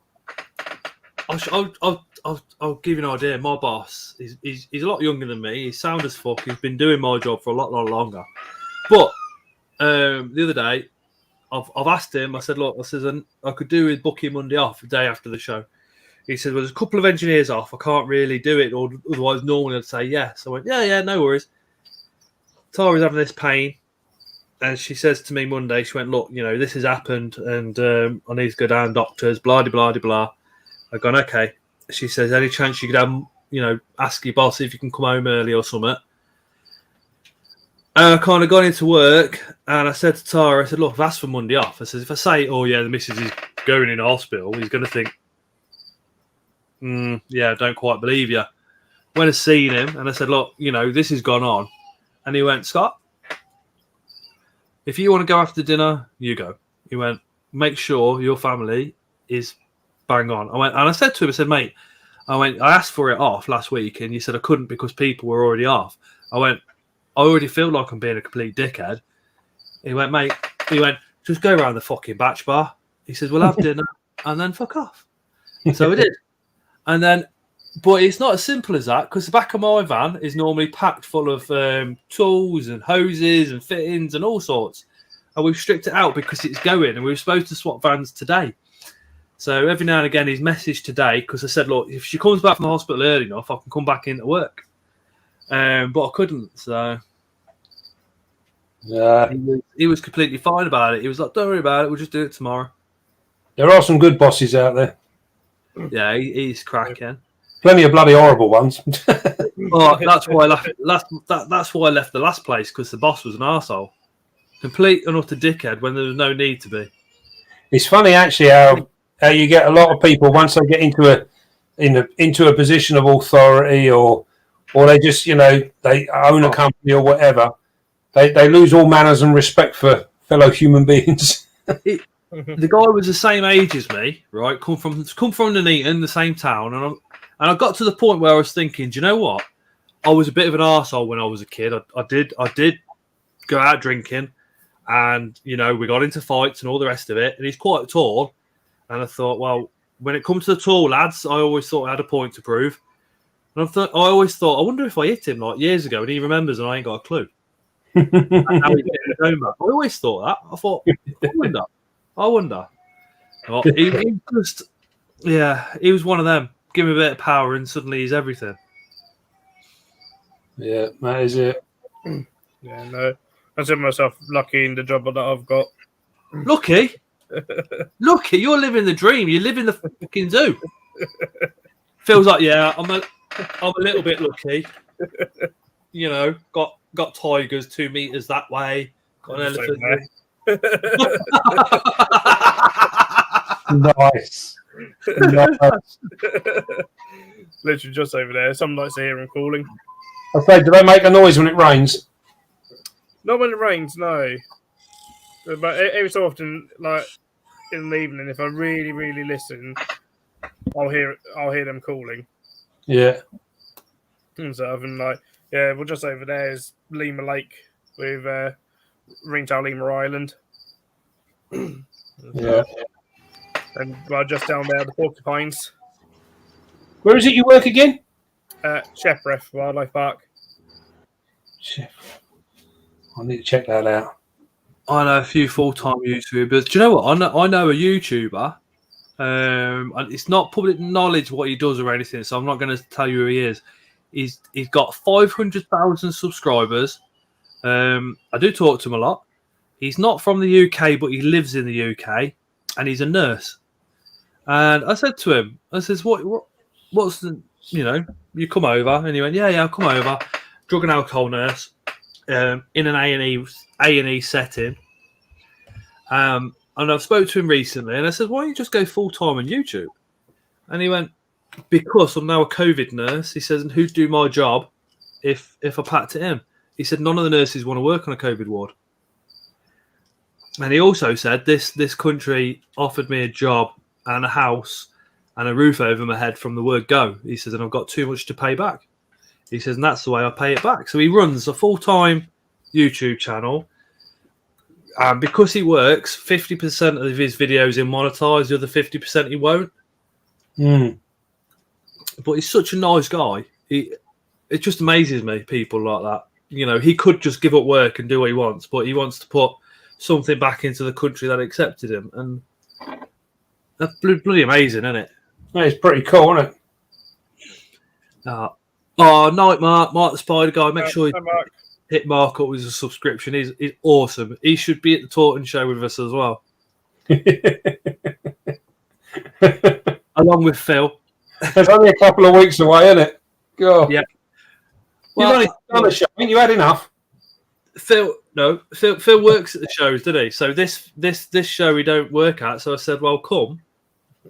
I'll give you an idea. My boss, he's a lot younger than me. He's sound as fuck. He's been doing my job for a lot longer. But the other day, I've asked him. I said, look, I could do with booking Monday off, the day after the show. He said, well, there's a couple of engineers off. I can't really do it, or otherwise normally I'd say yes. I went, yeah, no worries. Tara's having this pain. And she says to me Monday, she went, look, you know, this has happened and I need to go down doctors, blah, blah, blah, blah. I've gone, okay. She says, any chance you could have, you know, ask your boss if you can come home early or something. And I kind of got into work and I said to Tara, I said, look, I've asked for Monday off. I said, if I say, oh, yeah, the missus is going in hospital, he's going to think, yeah, I don't quite believe you. Went and seen him and I said, look, you know, this has gone on. And he went, Scott, if you want to go after dinner, you go. He went, make sure your family is bang on. I went, and I said to him, I said, mate, I asked for it off last week and you said I couldn't because people were already off. I went, I already feel like I'm being a complete dickhead. He went, mate, just go around the fucking batch bar. He said, we'll have dinner and then fuck off. So we did. And then, but it's not as simple as that because the back of my van is normally packed full of tools and hoses and fittings and all sorts. And we've stripped it out because it's going and we were supposed to swap vans today. So every now and again he's messaged today because I said, look, if she comes back from the hospital early enough, I can come back into work. But I couldn't. So yeah, he was completely fine about it. He was like, don't worry about it. We'll just do it tomorrow. There are some good bosses out there. Yeah, he's cracking. Plenty of bloody horrible ones. Oh, that's why I left. That's why I left the last place because the boss was an arsehole. Complete and utter dickhead when there was no need to be. It's funny actually how you get a lot of people once they get into a position of authority or they just, you know, they own a company or whatever, they lose all manners and respect for fellow human beings. The guy was the same age as me, right? Come from Nuneaton, the same town, and I got to the point where I was thinking, do you know what? I was a bit of an arsehole when I was a kid. I did go out drinking, and you know we got into fights and all the rest of it. And he's quite tall, and I thought, well, when it comes to the tall lads, I always thought I had a point to prove. And I always thought, I wonder if I hit him like years ago, and he remembers, and I ain't got a clue. And now he's getting his own back. I always thought that. I thought, I wonder. Well, he just, he was one of them. Give him a bit of power, and suddenly he's everything. Yeah, that is it. Yeah, no. I consider myself lucky in the job that I've got. Lucky? Lucky? You're living the dream. You live in the fucking zoo. Feels like, I'm a little bit lucky. You know, got tigers 2 meters that way. Got an elephant. Nice. Literally just over there. Some nights I hear them calling. I say, do they make a noise when it rains? Not when it rains, no. But every so often, like in the evening, if I really, really listen, I'll hear them calling. Yeah. And stuff, and like, yeah, well, just over there is Lima Lake with Ringtail Lima Island. Yeah. And just down there, the porcupines. Where is it you work again? Shepref Wildlife Park. I need to check that out. I know a few full-time YouTubers. Do you know what? I know a YouTuber. And it's not public knowledge what he does or anything, so I'm not going to tell you who he is. He's got 500,000 subscribers. I do talk to him a lot. He's not from the UK, but he lives in the UK, and he's a nurse. And I said to him, I says, what's the, you come over? And he went, yeah, I'll come over. Drug and alcohol nurse, in an A&E setting. And I've spoke to him recently, and I said, why don't you just go full-time on YouTube? And he went, because I'm now a COVID nurse. He says, and who'd do my job if I packed it in? He said, none of the nurses want to work on a COVID ward. And he also said, this country offered me a job and a house and a roof over my head from the word go. He says, and I've got too much to pay back. He says, and that's the way I pay it back. So he runs a full-time YouTube channel. And because he works, 50% of his videos are monetized, the other 50% he won't. But he's such a nice guy. It just amazes me, people like that. He could just give up work and do what he wants, but he wants to put something back into the country that accepted him. And that's bloody amazing, isn't it? Yeah, it's pretty cool, isn't it? Night, Mark the Spider Guy. Make sure you hit Mark up with a subscription. He's awesome. He should be at the Taunton show with us as well. Along with Phil. It's only a couple of weeks away, isn't it? God. Yeah. You've only done a show. I think you had enough. Phil works at the shows, doesn't he? So this show we don't work at. So I said, well, come,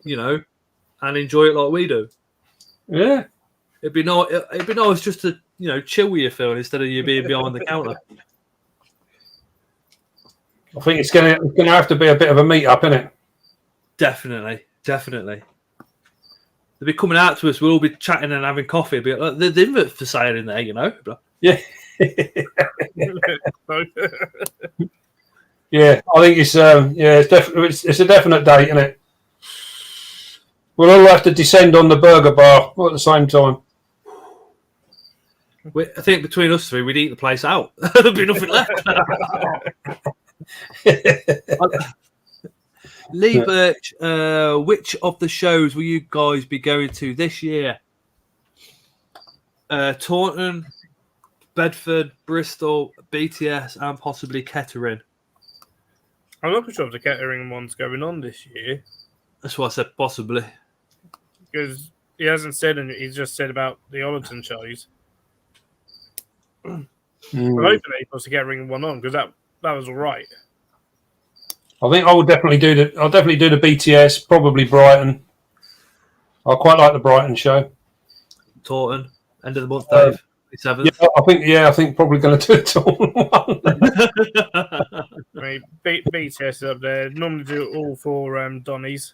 and enjoy it like we do. Yeah. It'd be nice just to chill with you, Phil, instead of you being behind the counter. I think it's gonna have to be a bit of a meet up, isn't it? Definitely. They'll be coming out to us. We'll all be chatting and having coffee. Be like, there's invert for sale in there, Yeah. Yeah, I think it's it's definitely it's a definite date, isn't it? We'll all have to descend on the burger bar all at the same time. I think between us three, we'd eat the place out. There'd be nothing left. Lee Birch, which of the shows will you guys be going to this year? Taunton, Bedford, Bristol, BTS, and possibly Kettering. I'm not sure if the Kettering one's going on this year. That's why I said possibly. Because he hasn't said anything. He's just said about the Ollerton shows. I'm hoping he puts the Kettering one on because that was all right. I think I'll definitely do the BTS, probably Brighton. I quite like the Brighton show. Taunton, end of the month, Dave. 7th. Yeah, I think probably going to do the Taunton one. I mean, BTS is up there. Normally do it all for Donnies.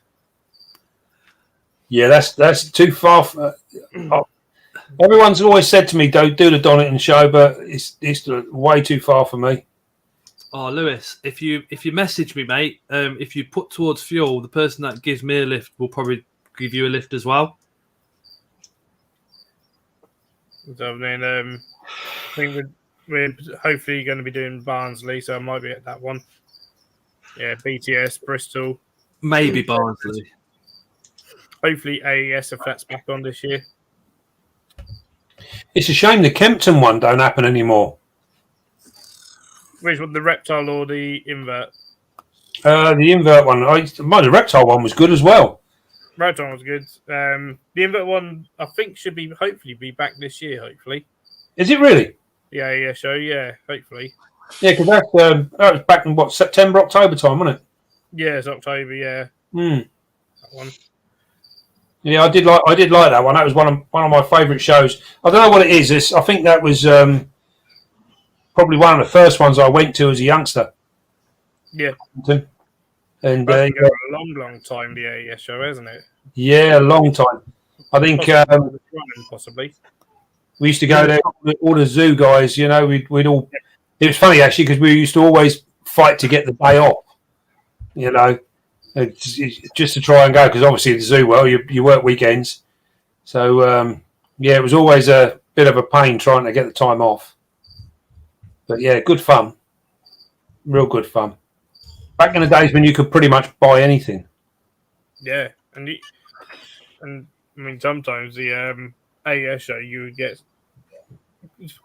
Yeah, that's too far. Everyone's always said to me, "Don't do the Donington show," but it's way too far for me. Oh, Lewis, if you message me, mate, if you put towards fuel, the person that gives me a lift will probably give you a lift as well. So then, I think we're hopefully going to be doing Barnsley, so I might be at that one. Yeah, BTS, Bristol. Maybe Barnsley. Hopefully AES if that's back on this year. It's a shame the Kempton one don't happen anymore. Which one, the reptile or the invert? The invert one. The reptile one was good as well. Reptile was good. The invert one, I think, should be hopefully be back this year. Hopefully. Is it really? Yeah, yeah, show. Yeah, hopefully. Yeah, because that was back in September, October time, wasn't it? Yeah, it's October. Yeah. Mm. That one. Yeah, I did like that one. That was one of my favourite shows. I don't know what it is. I think that was probably one of the first ones I went to as a youngster. Yeah. And a long time the AES show, hasn't it? Yeah, a long time. I think possibly. We used to go there. All the zoo guys, you know, we'd all. It was funny actually because we used to always fight to get the day off. You know, just to try and go because obviously the zoo, well, you work weekends, so yeah, it was always a bit of a pain trying to get the time off. But yeah, good fun, real good fun. Back in the days when you could pretty much buy anything. Yeah, and I mean sometimes the AES show you would get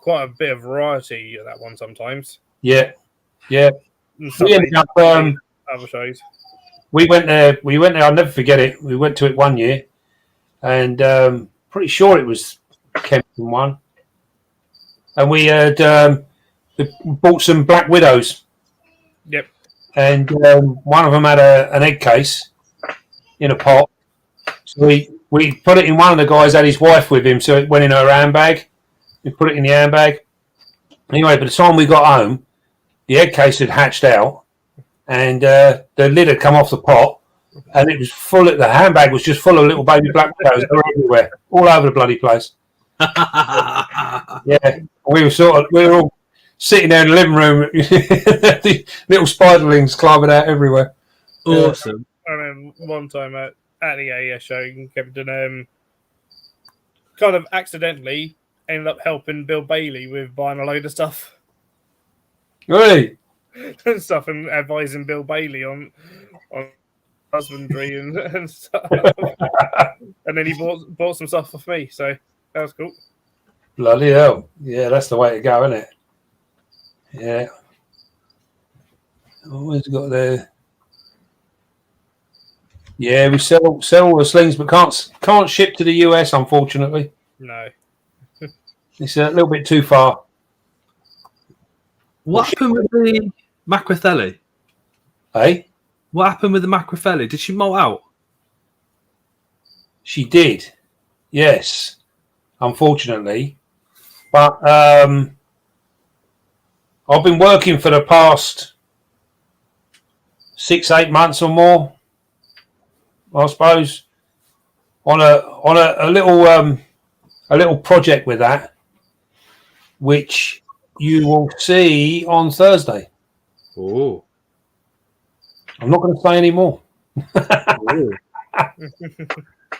quite a bit of variety at that one sometimes. Yeah, yeah. We ended up, other shows. We went there. I'll never forget it. We went to it one year, and pretty sure it was Kempton one. And we had bought some black widows. Yep. And one of them had an egg case in a pot. So we put it in. One of the guys had his wife with him, so it went in her handbag. We put it in the handbag. Anyway, by the time we got home, the egg case had hatched out, and the lid had come off the pot, and it was full. The handbag was just full of little baby black widows. They were everywhere, all over the bloody place. Yeah, we were all sitting there in the living room, the little spiderlings climbing out everywhere. Awesome. I remember one time at the AES show, Kempton kind of accidentally ended up helping Bill Bailey with buying a load of stuff. Really? And stuff, and advising Bill Bailey on husbandry and stuff. And then he bought some stuff off me, so that was cool. Bloody hell. Yeah, that's the way to go, isn't it? Yeah. Always got there. Yeah, we sell all the slings, but can't ship to the US, unfortunately. No. It's a little bit too far. What happened with the Macrothelli? Hey? What happened with the Macrothelli? Did she molt out? She did. Yes. Unfortunately. But I've been working for the past 6-8 months or more, I suppose, on a little project with that, which you will see on Thursday. Oh, I'm not going to say any more. But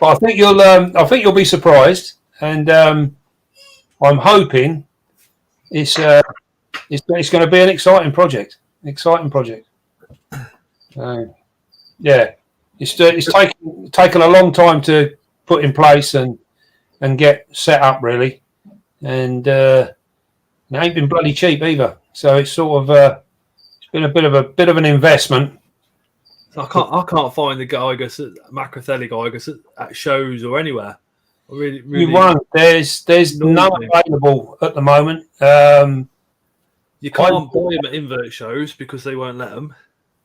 I think you'll be surprised, and I'm hoping it's going to be an exciting project. Yeah, it's taken a long time to put in place and get set up really, and it ain't been bloody cheap either. So it's sort of it's been a bit of an investment. I can't find the Geiger, Macrothelli Geiger at shows or anywhere. Really, You won't. There's none available at the moment. You can't buy them at invert shows because they won't let them.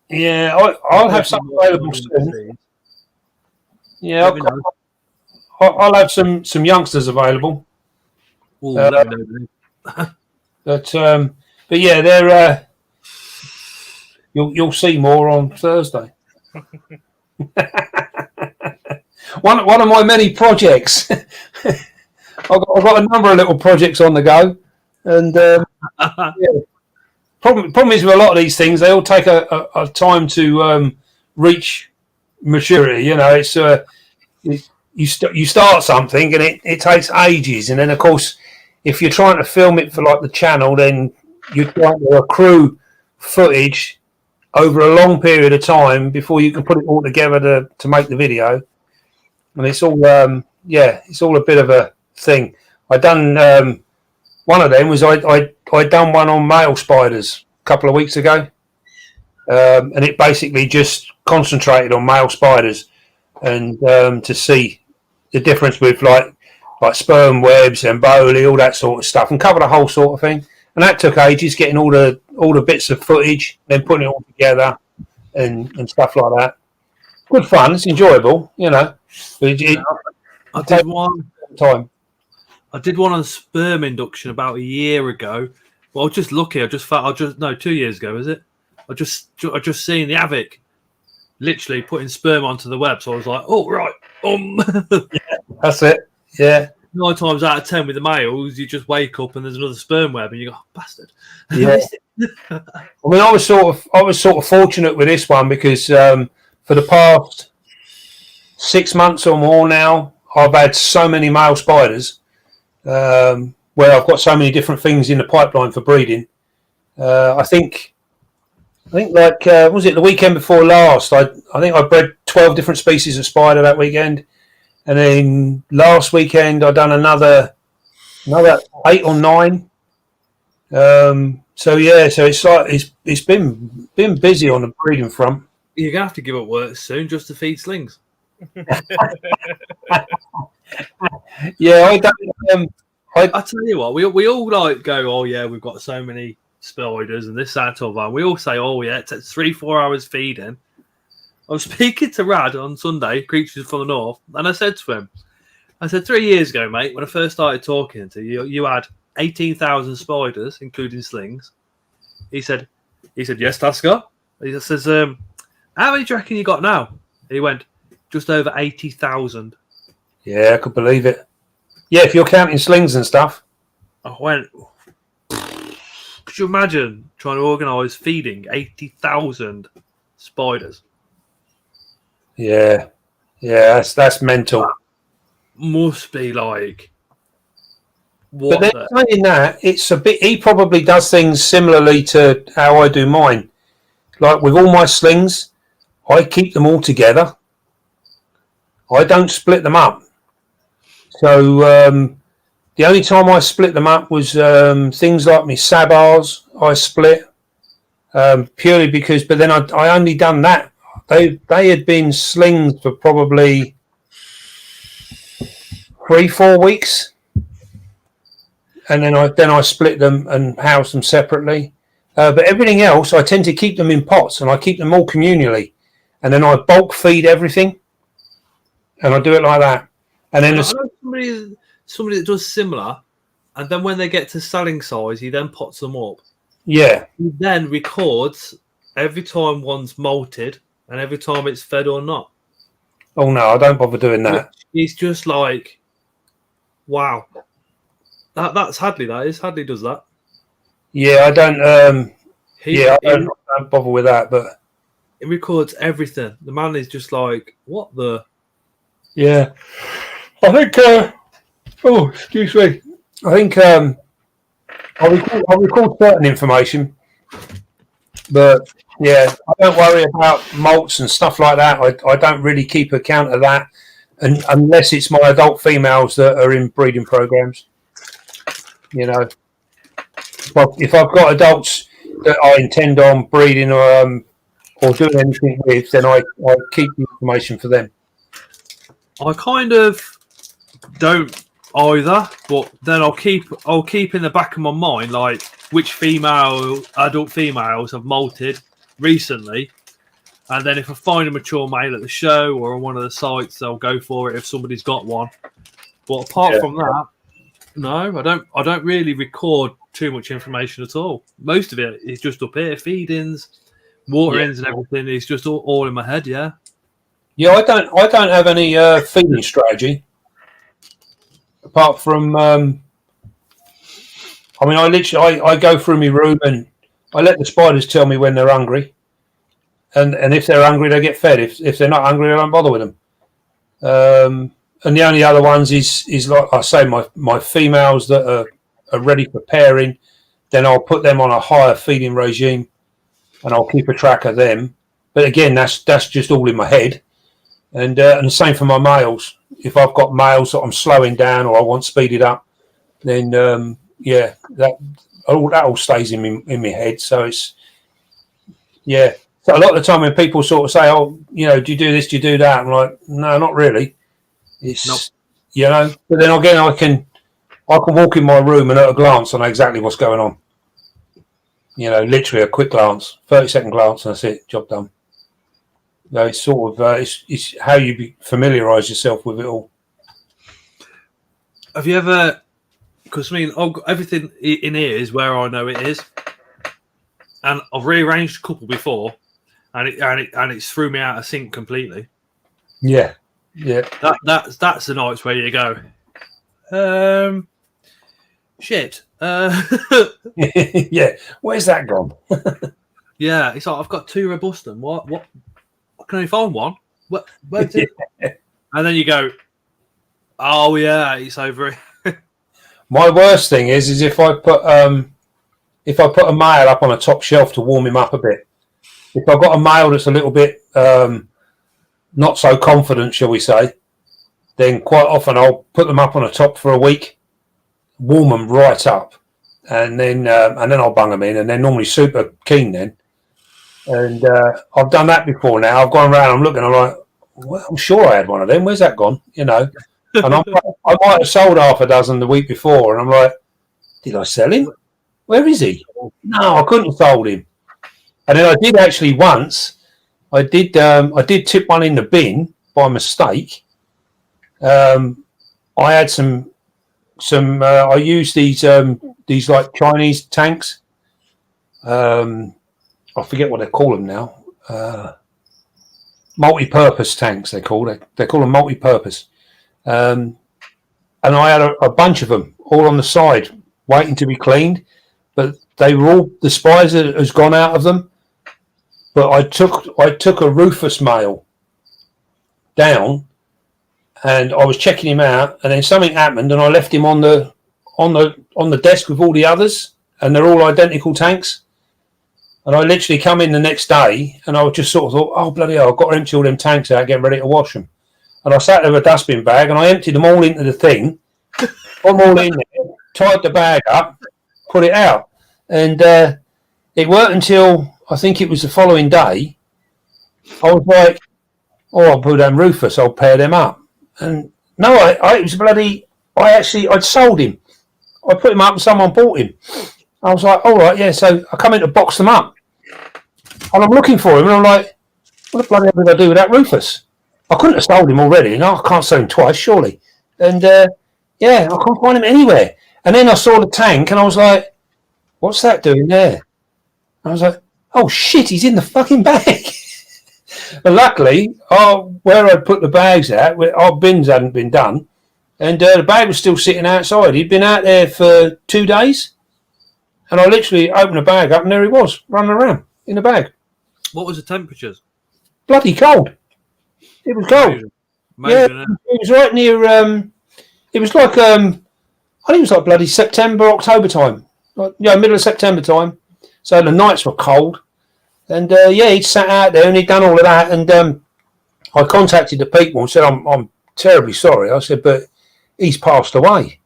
Yeah, I'll have some available soon. Yeah, I'll have some youngsters available. But yeah, they're you'll see more on Thursday. One of my many projects. I've got a number of little projects on the go, and yeah. Problem is with a lot of these things, they all take a time to reach maturity. You know, it's you start something and it takes ages, and then of course if you're trying to film it for like the channel, then you're trying to accrue footage over a long period of time before you can put it all together to make the video. And it's all it's all a bit of a thing. I done one of them was I done one on male spiders a couple of weeks ago, and it basically just concentrated on male spiders and to see the difference with like sperm webs and boli, all that sort of stuff, and cover the whole sort of thing. And that took ages, getting all the bits of footage, then putting it all together and stuff like that. Good fun. It's enjoyable, you know. I did one time. I did one on sperm induction about a year ago. Well, I was just lucky. I just 2 years ago, is it? I just seen the Avic literally putting sperm onto the web, so I was like, oh right, Yeah, that's it. Yeah. 9 times out of 10 with the males, you just wake up and there's another sperm web, and you go, oh, bastard. Yeah. I mean, I was sort of fortunate with this one because for the past 6 months or more now, I've had so many male spiders where I've got so many different things in the pipeline for breeding. I think like was it the weekend before last? I think I bred 12 different species of spider that weekend. And then last weekend I done another 8 or 9. So it's like it's been busy on the breeding front. You're gonna have to give up work soon just to feed slings. Yeah, I tell you what, we all like go, oh yeah, we've got so many spiders and this, that, or that. We all say, oh yeah, it takes 3-4 hours feeding. I was speaking to Rad on Sunday, Creatures from the North, and I said to him, 3 years ago, mate, when I first started talking to you, you had 18,000 spiders, including slings. He said, yes, Tasker. He says, how many do you reckon you got now? He went, just over 80,000. Yeah, I could believe it. Yeah, if you're counting slings and stuff. I went, could you imagine trying to organise feeding 80,000 spiders? Yeah, that's mental. That must be like. But then saying that, it's a bit. He probably does things similarly to how I do mine. Like with all my slings, I keep them all together. I don't split them up. So the only time I split them up was things like my sabars. I split purely because. But then I only done that. They had been slings for probably 3-4 weeks, and then I split them and housed them separately. But everything else, I tend to keep them in pots, and I keep them all communally, and then I bulk feed everything, and I do it like that. And then I know somebody that does similar, and then when they get to selling size, he then pots them up. Yeah. He then records every time one's molted. And every time it's fed or not. Oh no, I don't bother doing that. He's just like, wow. That's Hadley. That is Hadley does that. Yeah, I don't. I don't bother with that. But it records everything. The man is just like, what the? Yeah, I think. Oh, excuse me. I think I record certain information, but. Yeah, I don't worry about molts and stuff like that. I don't really keep account of that, and unless it's my adult females that are in breeding programs. You know, if I've got adults that I intend on breeding or doing anything with, then I keep the information for them. I kind of don't either, but then I'll keep in the back of my mind like which adult females have molted recently, and then if I find a mature male at the show or on one of the sites, I'll go for it if somebody's got one. But apart from that, no, I don't really record too much information at all. Most of it is just up here, feedings, waterings, and everything. It's just all in my head. Yeah, I don't have any feeding strategy apart from. I mean, I go through my room and I let the spiders tell me when they're hungry, and if they're hungry, they get fed. If they're not hungry, I don't bother with them. And the only other ones is like I say, my females that are are ready for pairing, then I'll put them on a higher feeding regime, and I'll keep a track of them. But again, that's just all in my head. And the same for my males. If I've got males that I'm slowing down or I want speeded up, then that all stays in my head. So it's So a lot of the time when people sort of say, "Oh, do you do this? Do you do that?" I'm like, "No, not really." It's But then again, I can walk in my room and at a glance I know exactly what's going on. Literally a quick glance, 30-second glance, and that's it. Job done. It's sort of it's how you familiarise yourself with it all. Have you ever? Because everything in here is where I know it is, and I've rearranged a couple before, and it's threw me out of sync completely. Yeah. That's the nights where you go, shit. Yeah, where's that gone? Yeah, it's like I've got 2 robustum. What? I can only find one. Where's it? And then you go, oh yeah, it's over here. My worst thing is if I put a male up on a top shelf to warm him up a bit. If I've got a male that's a little bit not so confident, shall we say, then quite often I'll put them up on a top for a week, warm them right up, and then I'll bung them in, and they're normally super keen then. And I've done that before now. I've gone around, I'm looking, I'm like, well, I'm sure I had one of them. Where's that gone? And I might have sold half a dozen the week before, and I'm like, did I sell him? Where is he? No, I couldn't have sold him. And then I did actually once. I did tip one in the bin by mistake. I had some. I used these like Chinese tanks. I forget what they call them now. Multi-purpose tanks. They call them multi-purpose. And I had a bunch of them all on the side, waiting to be cleaned. But they were all, the spines has gone out of them. But I took a rufous male down, and I was checking him out, and then something happened, and I left him on the desk with all the others, and they're all identical tanks. And I literally come in the next day, and I just sort of thought, oh bloody hell, I've got to empty all them tanks out, get ready to wash them. And I sat there with a dustbin bag, and I emptied them all into the thing, put them all in there, tied the bag up, put it out, and it worked until I think it was the following day. I was like, oh, I'll put them Rufus, I'll pair them up. And no, it was bloody, I'd sold him. I put him up and someone bought him. I was like, all right, yeah, so I come in to box them up. And I'm looking for him, and I'm like, what the bloody hell did I do with that Rufus? I couldn't have sold him already. No, I can't sell him twice, surely. And, I can't find him anywhere. And then I saw the tank, and I was like, what's that doing there? I was like, oh, shit, he's in the fucking bag. But luckily, where I'd put the bags at, our bins hadn't been done, and the bag was still sitting outside. He'd been out there for 2 days, and I literally opened the bag up, and there he was, running around in the bag. What was the temperatures? Bloody cold. It was cold. Amazing, it was right near, it was like, I think it was like bloody September, October time. Middle of September time. So the nights were cold. And he'd sat out there and he'd done all of that. And I contacted the people and said, I'm terribly sorry. I said, but he's passed away.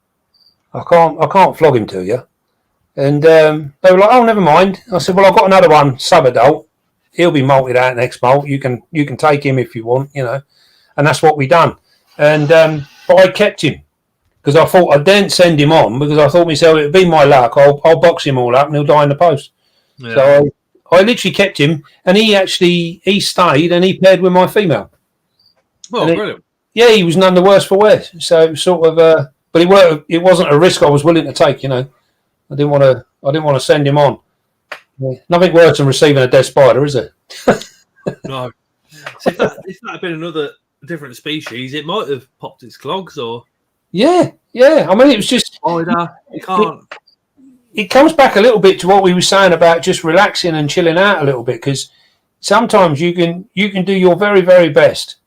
I can't flog him to you. And they were like, oh, never mind. I said, well, I've got another one, sub-adult. He'll be molted out next molt. You can take him if you want, And that's what we done. And but I kept him because I thought I didn't send him on because I thought myself it'd be my luck. I'll box him all up and he'll die in the post. Yeah. So I literally kept him, and he stayed and he paired with my female. Oh, brilliant! He was none the worse for wear. So sort of, but it wasn't a risk I was willing to take. I didn't want to send him on. Nothing worse than receiving a dead spider, is it? No. So if that had been another different species, it might have popped its clogs or. Yeah. I mean, it was just. Oh, no, you can't. It comes back a little bit to what we were saying about just relaxing and chilling out a little bit, because sometimes you can do your very, very best,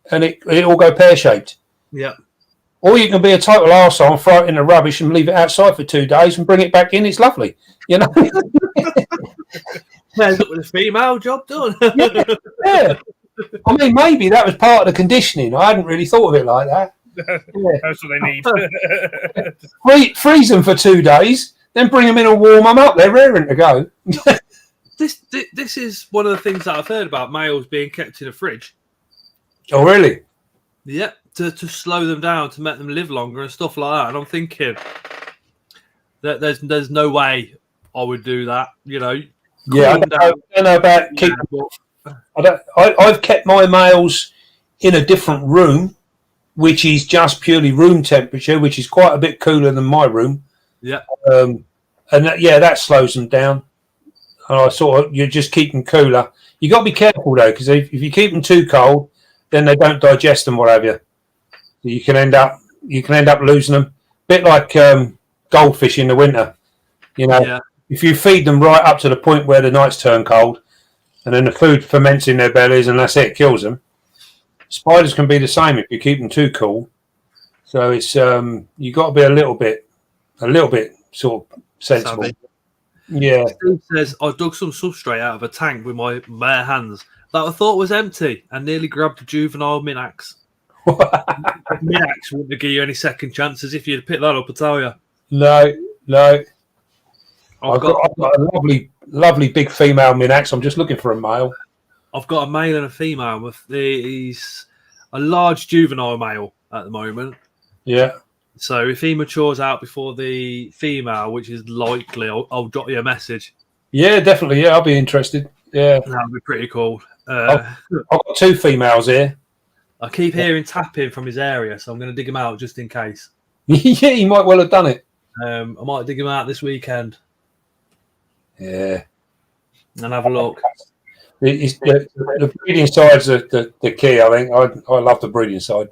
and it all go pear shaped. Yeah. Or you can be a total arsehole and throw it in the rubbish and leave it outside for 2 days and bring it back in. It's lovely, you know. Pairs up with a female, job done. Yeah. I mean, maybe that was part of the conditioning. I hadn't really thought of it like that. Yeah. That's what they need. Freeze them for 2 days, then bring them in and warm them up. They're raring to go. This is one of the things that I've heard about males being kept in a fridge. Oh, really? Yep, to slow them down, to make them live longer and stuff like that. And I'm thinking that there's no way I would do that. You know. Yeah, I don't know about keeping. I've kept my males in a different room, which is just purely room temperature, which is quite a bit cooler than my room. Yeah. And that slows them down. And I sort of, you just keep them cooler. You got to be careful though, because if you keep them too cold, then they don't digest them, what have you. You can end up losing them. A bit like goldfish in the winter. You know, if you feed them right up to the point where the nights turn cold, and then the food ferments in their bellies, and that's it, kills them. Spiders can be the same if you keep them too cool. So it's you got to be a little bit sort of sensible. Savvy. Yeah. Steve says I dug some substrate out of a tank with my bare hands that I thought was empty and nearly grabbed a juvenile minax. Minax wouldn't give you any second chances if you'd picked that up, I tell you. No. I've got a lovely big female minax. I'm just looking for a male. I've got a male and a female. He's a large juvenile male at the moment. Yeah. So if he matures out before the female, which is likely, I'll drop you a message. Yeah, definitely. Yeah, I'll be interested. Yeah. That'd be pretty cool. I've got 2 females here. I keep hearing tapping from his area, so I'm going to dig him out just in case. Yeah, you might well have done it. I might dig him out this weekend. Yeah. And have a look. The breeding side's the key, I think. I love the breeding side.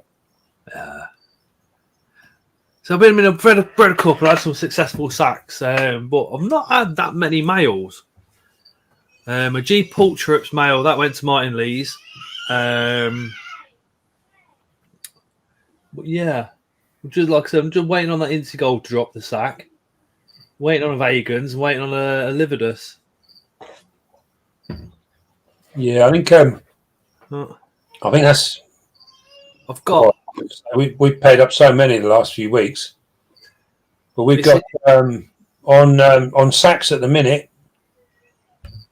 So I've been bred a couple. I had some successful sacs, but I've not had that many males. A G Pultrips male that went to Martin Lee's. But yeah, just like I said, I'm just waiting on that Intigold to drop the sack. Waiting on a Vegans, waiting on a Lividus. Yeah, I think that's. I've got. We've paid up so many the last few weeks, but we've got on sacks at the minute.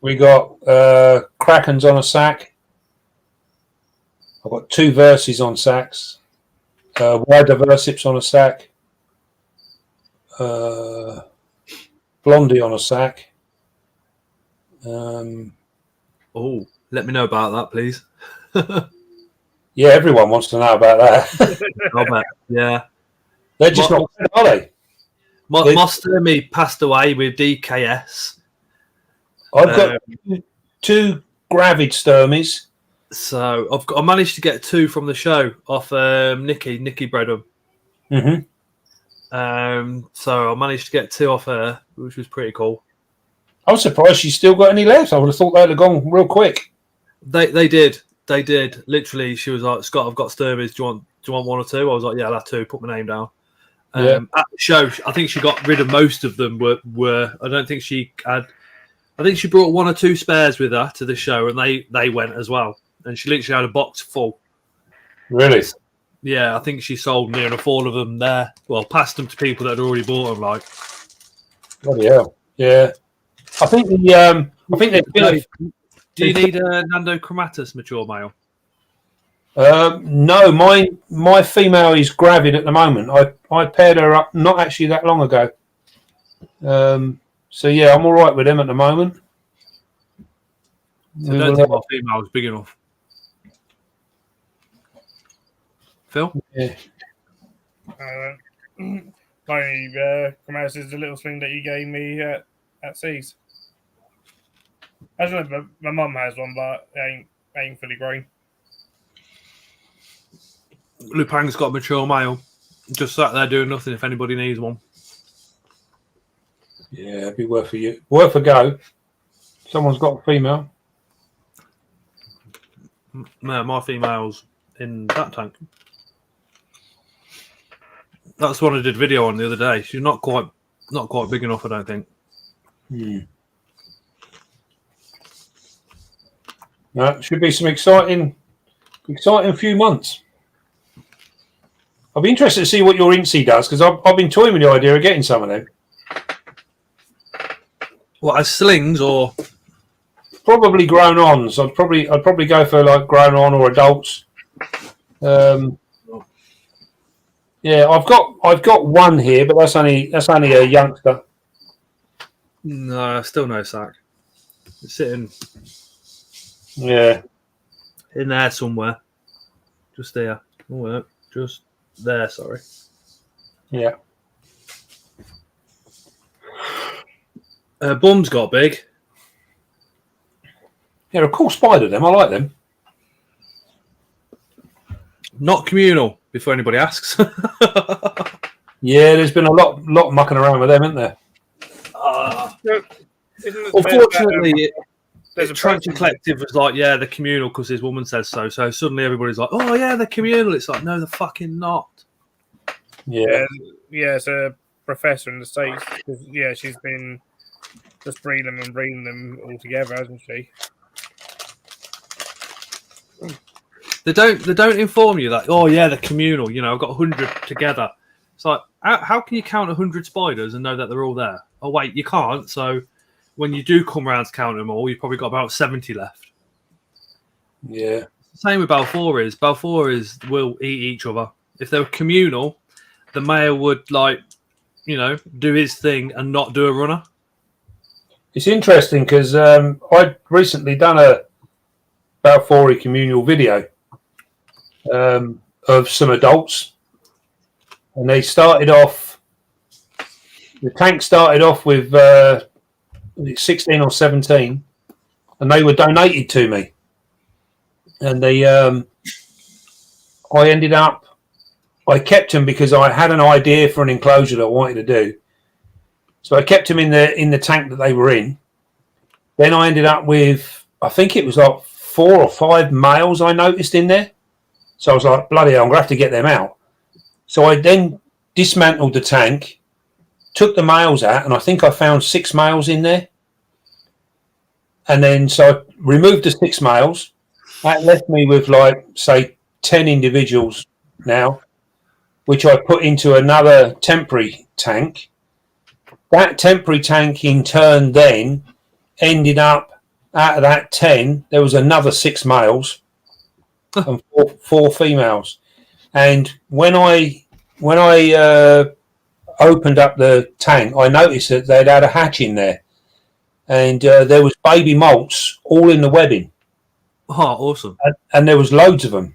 We got Krakens on a sack. I've got 2 Verses on sacks. Wider Versips on a sack. Blondie on a sack. Oh, let me know about that, please. Yeah, everyone wants to know about that. Yeah. They're just not bad, are they? My Sturmy passed away with DKS. I've got 2 Gravid Sturmies. So I managed to get 2 from the show off Nikki. Nikki bred them. Mm-hmm. So I managed to get 2 off her, which was pretty cool. I was surprised she's still got any left. I would have thought they'd have gone real quick. They did. They did. Literally, she was like, Scott, I've got Sturmies. Do you want 1 or 2? I was like, yeah, I'll have 2. Put my name down. At the show, I think she got rid of most of them. Were I don't think she had. I think she brought 1 or 2 spares with her to the show, and they went as well. And she literally had a box full. Really? Yeah, I think she sold near enough all of them there. Well, passed them to people that had already bought them. Like, bloody hell! Yeah, I think there's been. Do you need a Nando Chromatus mature male? No, my female is Gravid at the moment. I paired her up not actually that long ago. So yeah, I'm all right with them at the moment. So I don't think my female is big enough. Phil? Yeah. My Chromatus is the little thing that you gave me at Seas. I don't know, my mum has one, but it ain't fully grown. Lupang's got a mature male. Just sat there doing nothing if anybody needs one. Yeah, it'd be worth a go. Someone's got a female. No, my female's in that tank. That's what I did a video on the other day. She's not quite big enough, I don't think. No, should be some exciting few months. I'll be interested to see what your Incy does, because I've been toying with the idea of getting some of them. What, as slings or? Probably grown ons. I'd probably go for like grown on or adults. Yeah, I've got one here, but that's only a youngster. No, still no sack. It's sitting Yeah. in there somewhere. Just there. Oh, just there, sorry. Yeah. Bum's got big. Yeah, a cool spider, them. I like them. Not communal, before anybody asks. Yeah, there's been a lot mucking around with them, isn't there? Unfortunately, there's a Tarantula Collective was like, yeah, they're communal because his woman says so. So suddenly everybody's like, oh, yeah, they're communal. It's like, no, they're fucking not. Yeah. Yeah, it's a professor in the States. Yeah, she's been just breeding them all together, hasn't she? They don't inform you that, oh, yeah, they're communal. You know, I've got 100 together. It's like, how can you count 100 spiders and know that they're all there? Oh, wait, you can't. So when you do come around to count them all, you've probably got about 70 left. Yeah. Same with Balfours. Balfours will eat each other. If they were communal, the male would, like, you know, do his thing and not do a runner. It's interesting because I'd recently done a Balfour communal video of some adults, and they started off. The tank started off with 16 or 17, and they were donated to me. And I kept them because I had an idea for an enclosure that I wanted to do. So I kept them in the tank that they were in. Then I ended up with, I think it was like 4 or 5 males I noticed in there. So I was like, bloody hell, I'm going to have to get them out. So I then dismantled the tank, took the males out, and I think I found 6 males in there. And then so I removed the 6 males. That left me with, like, say, 10 individuals now, which I put into another temporary tank. That temporary tank, in turn, then ended up, out of that 10, there was another 6 males and 4 females. And when I opened up the tank, I noticed that they'd had a hatch in there, and there was baby molts all in the webbing. Oh, awesome! And there was loads of them.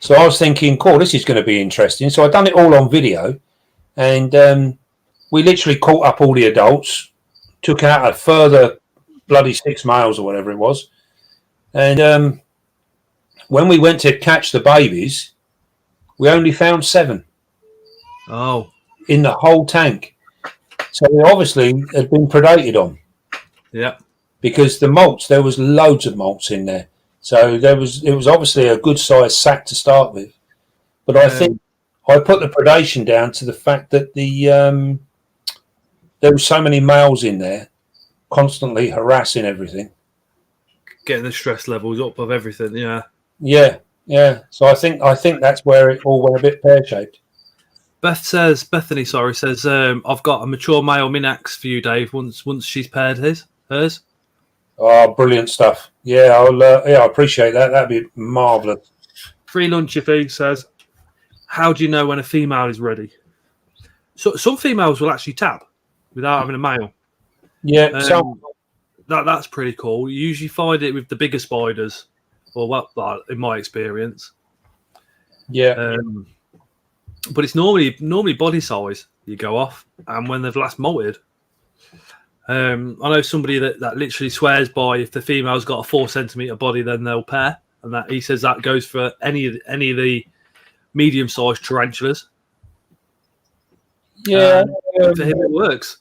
So I was thinking, cool, this is going to be interesting. So I done it all on video, and we literally caught up all the adults, took out a further bloody 6 males or whatever it was, and when we went to catch the babies, we only found 7. Oh, in the whole tank. So they obviously had been predated on. Yeah. Because the molts, there was loads of molts in there. So it was obviously a good sized sack to start with. But I think I put the predation down to the fact that there were so many males in there constantly harassing everything. Getting the stress levels up of everything, yeah. Yeah. So I think that's where it all went a bit pear-shaped. Bethany says, I've got a mature male Minax for you, Dave, once she's paired hers. Oh, brilliant stuff. Yeah, I appreciate that. That'd be marvellous. Free lunch if he says, how do you know when a female is ready? So some females will actually tap without having a male. Yeah, that's pretty cool. You usually find it with the bigger spiders, or well, in my experience. Yeah. But it's normally body size you go off, and when they've last molted. I know somebody that literally swears by if the female's got a 4 centimeter body, then they'll pair, and that he says that goes for any of the medium sized tarantulas. Yeah, for him it works.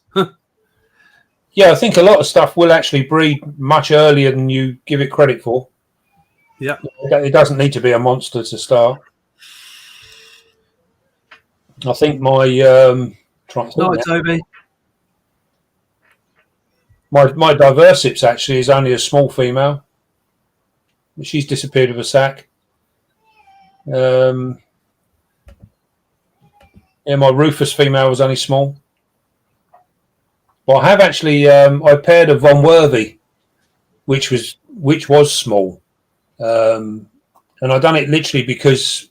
Yeah, I think a lot of stuff will actually breed much earlier than you give it credit for. Yeah, it doesn't need to be a monster to start. I think my trying to think No, now. Toby. My diversips actually is only a small female. She's disappeared with a sac. Yeah, my Rufus female was only small. Well, I have actually I paired a Von Worthy, which was small, and I done it literally because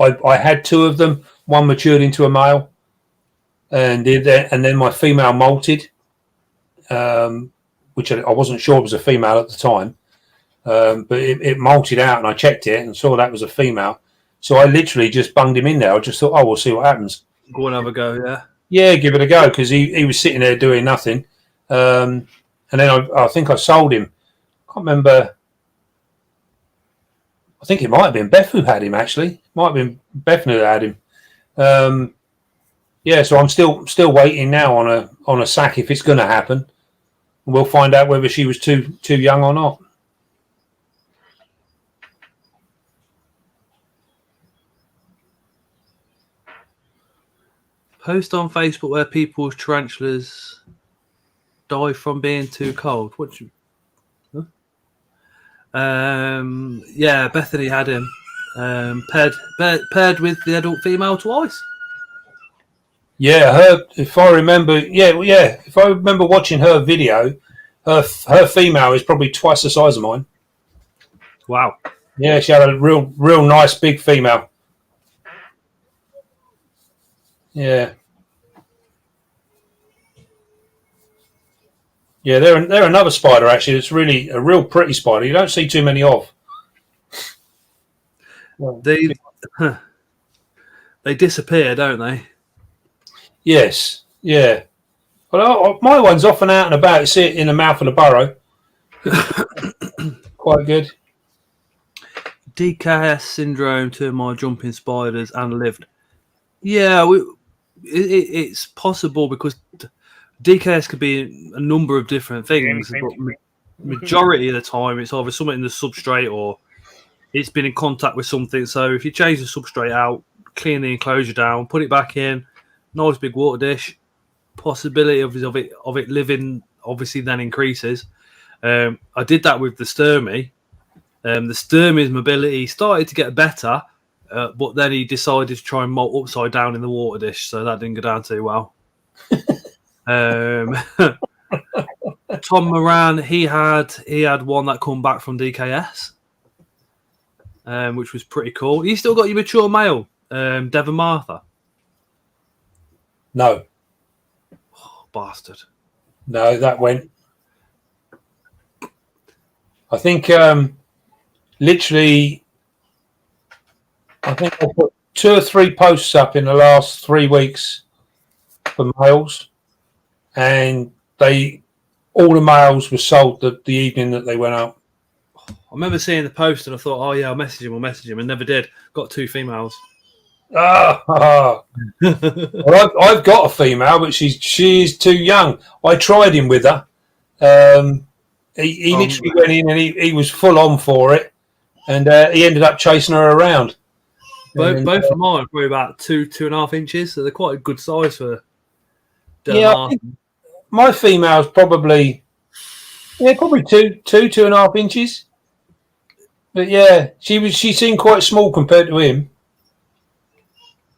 I had two of them. One matured into a male, and then my female molted, which I wasn't sure was a female at the time, but it molted out, and I checked it and saw that was a female. So I literally just bunged him in there. I just thought, oh, we'll see what happens. Go and have a go, yeah. Yeah, give it a go, because he was sitting there doing nothing. And then I think I sold him. I can't remember. I think it might have been Beth who had him, actually. Might have been Beth who had him. Yeah, so I'm still waiting now on a sack if it's going to happen. We'll find out whether she was too young or not. Post on Facebook where people's tarantulas die from being too cold. What do you? Huh? Yeah, Bethany had him paired with the adult female twice. Yeah, if I remember, if I remember watching her video, her female is probably twice the size of mine. Wow. Yeah, she had a real nice big female. Yeah. Yeah, they're another spider actually. It's really a real pretty spider. You don't see too many of. They disappear, don't they? Yes. Yeah. Well, my one's off and out and about. You see it in the mouth of the burrow. Quite good. DKS syndrome to my jumping spiders and lived. Yeah, it's possible because DKS could be a number of different things, but majority of the time it's either something in the substrate or it's been in contact with something. So if you change the substrate out, clean the enclosure down, put it back in, nice big water dish, possibility of it living obviously then increases. I did that with the Sturmy. The Sturmy's mobility started to get better, but then he decided to try and molt upside down in the water dish, so that didn't go down too well. Tom Moran, he had one that come back from DKS, which was pretty cool. You still got your mature male, Devon Martha? No. Oh, bastard. No, that went. I think literally, I think I put 2 or 3 posts up in the last 3 weeks for males, and all the males were sold the evening that they went out. I remember seeing the post and I thought, oh yeah, I'll message him, and never did. Got 2 females. Well, I've got a female, but she's too young. I tried him with her. He literally went in and he was full on for it, and he ended up chasing her around. Both of mine are probably about 2.5 inches, so they're quite a good size for. I think my female's probably 2.5 inches. But yeah, she seemed quite small compared to him.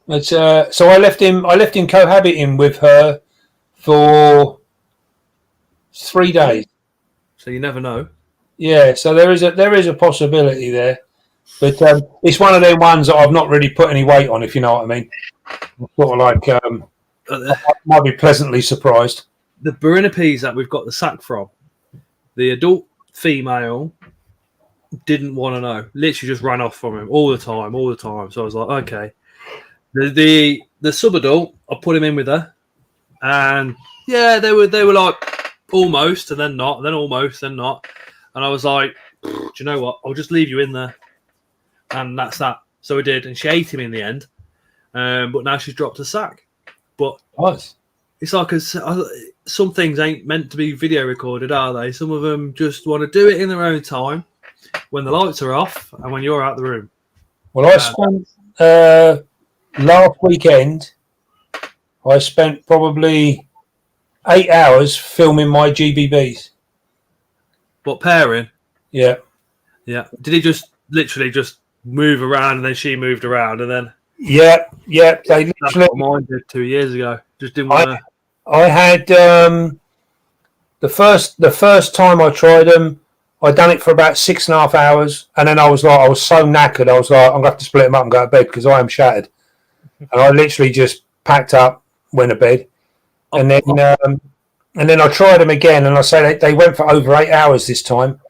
But so I left him cohabiting with her for 3 days. So you never know. Yeah, so there is a possibility there, but it's one of them ones that I've not really put any weight on, if you know what I mean. Sort of like I might be pleasantly surprised. The Centipedes that we've got the sack from, the adult female didn't want to know. Literally just ran off from him all the time. So I was like, okay. The sub-adult, I put him in with her, and yeah, they were like almost, and then not, then almost, then not, and I was like, do you know what? I'll just leave you in there, and that's that. So I did, and she ate him in the end. But now she's dropped a sack. But nice. It's like some things ain't meant to be video recorded, are they? Some of them just want to do it in their own time when the lights are off and when you're out the room. Well, I spent last weekend I spent probably 8 hours filming my GBBs. What, pairing? Yeah. Yeah. Did he just literally just move around and then she moved around and then? Yeah. They That's literally. what mine did 2 years ago. Just didn't want to. I had the first time I tried them, I done it for about 6.5 hours, and then I was so knackered. I was like, I'm gonna have to split them up and go to bed because I am shattered. And I literally just packed up, went to bed, and then I tried them again, and I say they went for over 8 hours this time.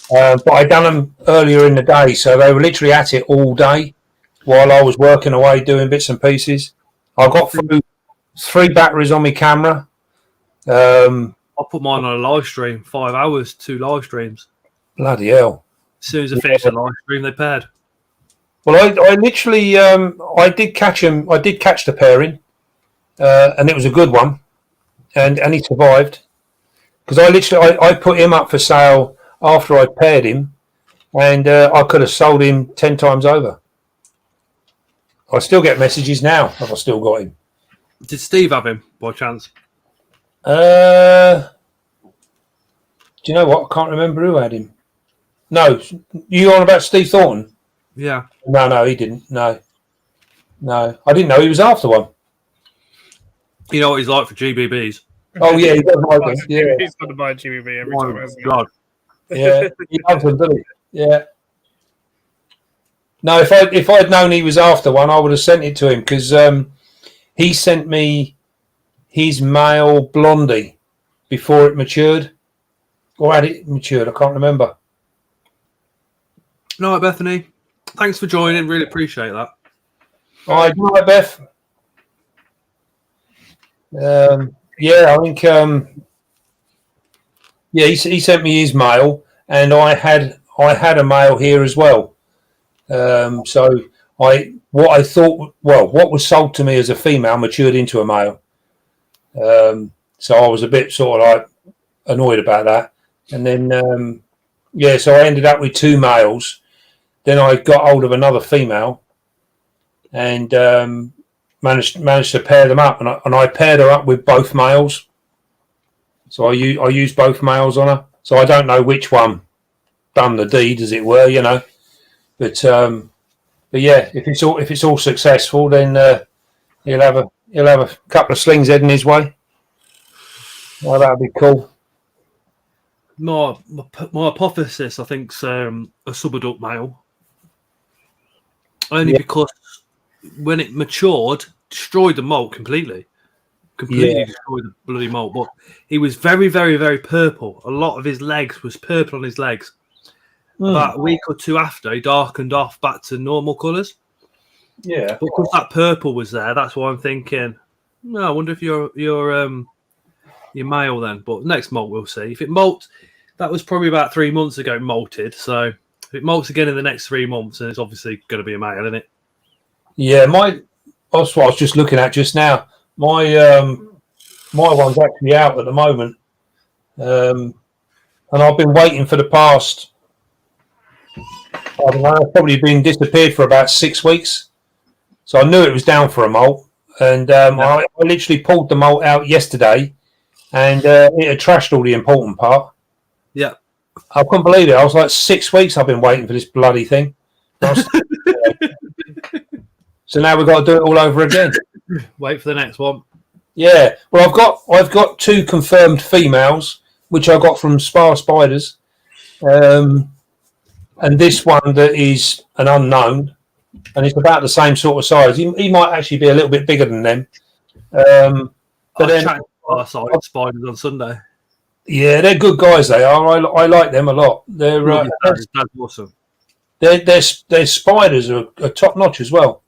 But I done them earlier in the day, so they were literally at it all day while I was working away doing bits and pieces. I got through 3 batteries on my camera. I put mine on a live stream, 5 hours, 2 live streams. Bloody hell! As soon as I finished the live stream, they paired. Well, I literally I did catch him. I did catch the pairing, and it was a good one, and he survived because I put him up for sale after I paired him, and I could have sold him 10 times over. I still get messages now if I still got him. Did Steve have him by chance? Do you know what? I can't remember who had him. No, you on about Steve Thornton? Yeah. No, he didn't. No, I didn't know he was after one. You know what he's like for GBBs? Oh yeah, he does like them. Yeah, He's got to buy a GBB every time, hasn't he? God. yeah, he loves them, doesn't he? Yeah. No, if I'd known he was after one, I would have sent it to him because he sent me his male blondie before it matured, or had it matured. I can't remember. No, Bethany. Thanks for joining. Really appreciate that. All right, good night, Beth. Yeah, I think. Yeah, he sent me his male, and I had a male here as well. So what was sold to me as a female matured into a male. So I was a bit sort of like annoyed about that, and then so I ended up with 2 males. Then I got hold of another female, and managed to pair them up, and I paired her up with both males. So I used both males on her. So I don't know which one done the deed, as it were, you know. But yeah, if it's all successful, then he'll have a couple of slings heading his way. Well, that'd be cool. My hypothesis, I think, is a subadult male. Only because when it matured, destroyed the molt completely. Completely destroyed the bloody molt. But he was very, very, very purple. A lot of his legs was purple on his legs. About a week or 2 after, he darkened off back to normal colours. Yeah. But because that purple was there, that's why I'm thinking, no, I wonder if you're male then. But next molt we'll see. If it molt, that was probably about 3 months ago molted. So if it molts again in the next 3 months, then it's obviously going to be a male, isn't it? Yeah, that's what I was just looking at just now. My one's actually out at the moment, and I've been waiting for the past. I don't know, I've probably been disappeared for about 6 weeks, so I knew it was down for a molt, and I literally pulled the molt out yesterday, and it had trashed all the important part. Yeah, I couldn't believe it. I was like 6 weeks I've been waiting for this bloody thing. So now we've got to do it all over again. Wait for the next one. Yeah, well, I've got 2 confirmed females, which I got from Spar Spiders, and this one that is an unknown, and it's about the same sort of size. He might actually be a little bit bigger than them. But then Spiders on Sunday. Yeah, they're good guys. They are. I like them a lot. They're that's awesome. Their spiders are top notch as well.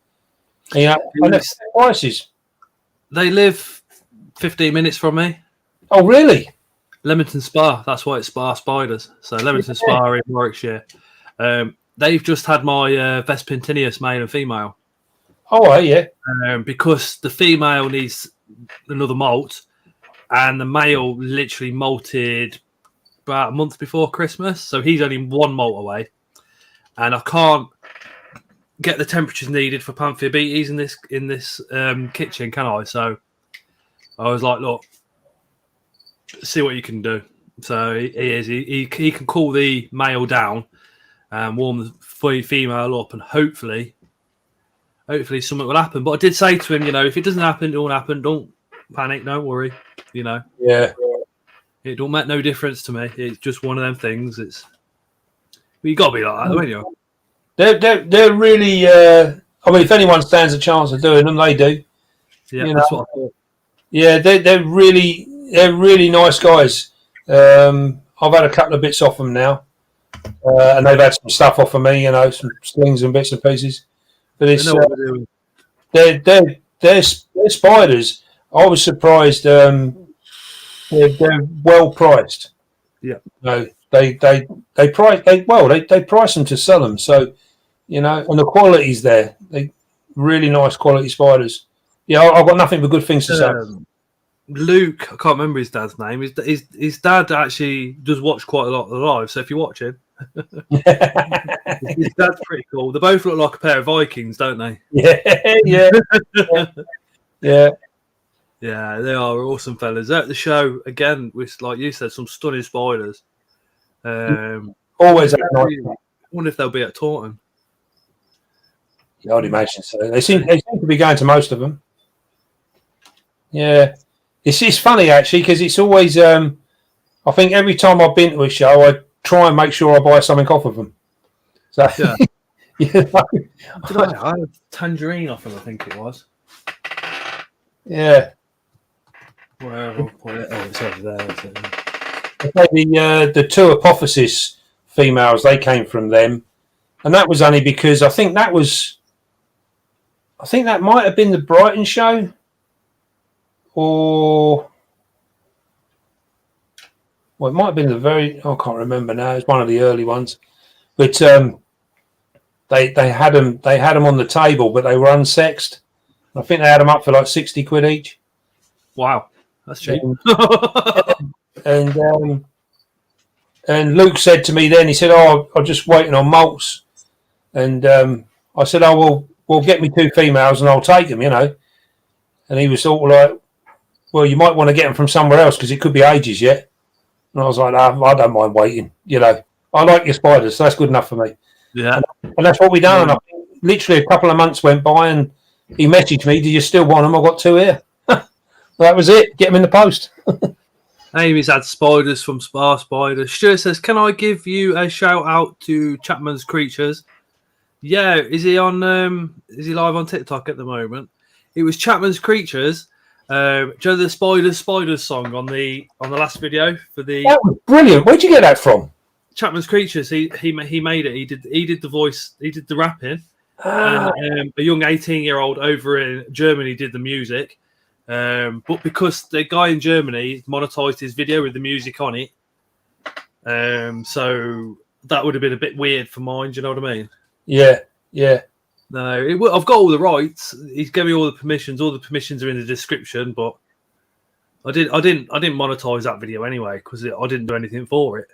Yeah, and their prices. They live 15 minutes from me. Oh, really? Leamington Spa. That's why it's Spa Spiders. So Leamington Spa in Warwickshire. They've just had my Vespintinius male and female. Oh, yeah. Because the female needs another molt, and the male literally molted about a month before Christmas. So he's only 1 molt away, and I can't get the temperatures needed for Pantheabetes in this kitchen, can I? So I was like, look, see what you can do. So he can call the male down and warm the female up, and hopefully something will happen. But I did say to him, you know, if it doesn't happen, it won't happen. Don't panic, don't worry. You know, Yeah. it don't make no difference to me. It's just one of them things. You got to be like that, don't you? They're really. I mean, if anyone stands a chance of doing them, they do. Yeah, you that's know? what I thought. Yeah, they're really nice guys. I've had a couple of bits off them now, and they've had some stuff off of me. You know, some slings and bits and pieces. But it's They know what they're doing. they're spiders. I was surprised. They're well priced. Yeah. No, they price them to sell them. So, you know, and the quality's there. They really nice quality spiders. Yeah, I've got nothing but good things to say. Luke, I can't remember his dad's name. His dad actually does watch quite a lot of the live. So if you're watching, his dad's pretty cool. They both look like a pair of Vikings, don't they? Yeah. Yeah, they are awesome fellas. At the show again, with like you said, some stunning spiders. Always. I wonder if they'll be at Taunton. Yeah, I'd imagine so. They seem to be going to most of them. Yeah, it's funny actually because it's always. I think every time I've been to a show, I try and make sure I buy something off of them. So Yeah. you know, I had a tangerine off him, I think it was. yeah. Wherever I'll put it. Oh, it's over there. Isn't it? The two apophysis females, they came from them, and that was only because I think that might have been the Brighton show, or well, it might have been I can't remember now. It's one of the early ones, but they had them on the table, but they were unsexed. I think they had them up for like £60 each. Wow, that's cheap. And Luke said to me then, he said, "Oh, I'm just waiting on molts." And I said, "Oh, well, get me 2 females and I'll take them, you know." And he was sort of like, "Well, you might want to get them from somewhere else because it could be ages yet." And I was like, "No, I don't mind waiting. You know, I like your spiders, so that's good enough for me." Yeah. And that's what we done. And I think literally a couple of months went by and he messaged me, "Do you still want them? I've got 2 here." That was it. Get them in the post. Amy's had spiders from Spa Spiders. Stuart says, "Can I give you a shout out to Chapman's Creatures?" Yeah, is he on? Is he live on TikTok at the moment? It was Chapman's Creatures. Do you know the Spiders song on the last video for the That was brilliant. Where'd you get that from? Chapman's Creatures? He made it. He did the voice. He did the rapping. And a young 18-year-old over in Germany did the music. But because the guy in Germany monetized his video with the music on it, so that would have been a bit weird for mine. Do you know what I mean? Yeah. No, I've got all the rights. He's given me all the permissions. All the permissions are in the description, but I didn't monetize that video anyway because I didn't do anything for it.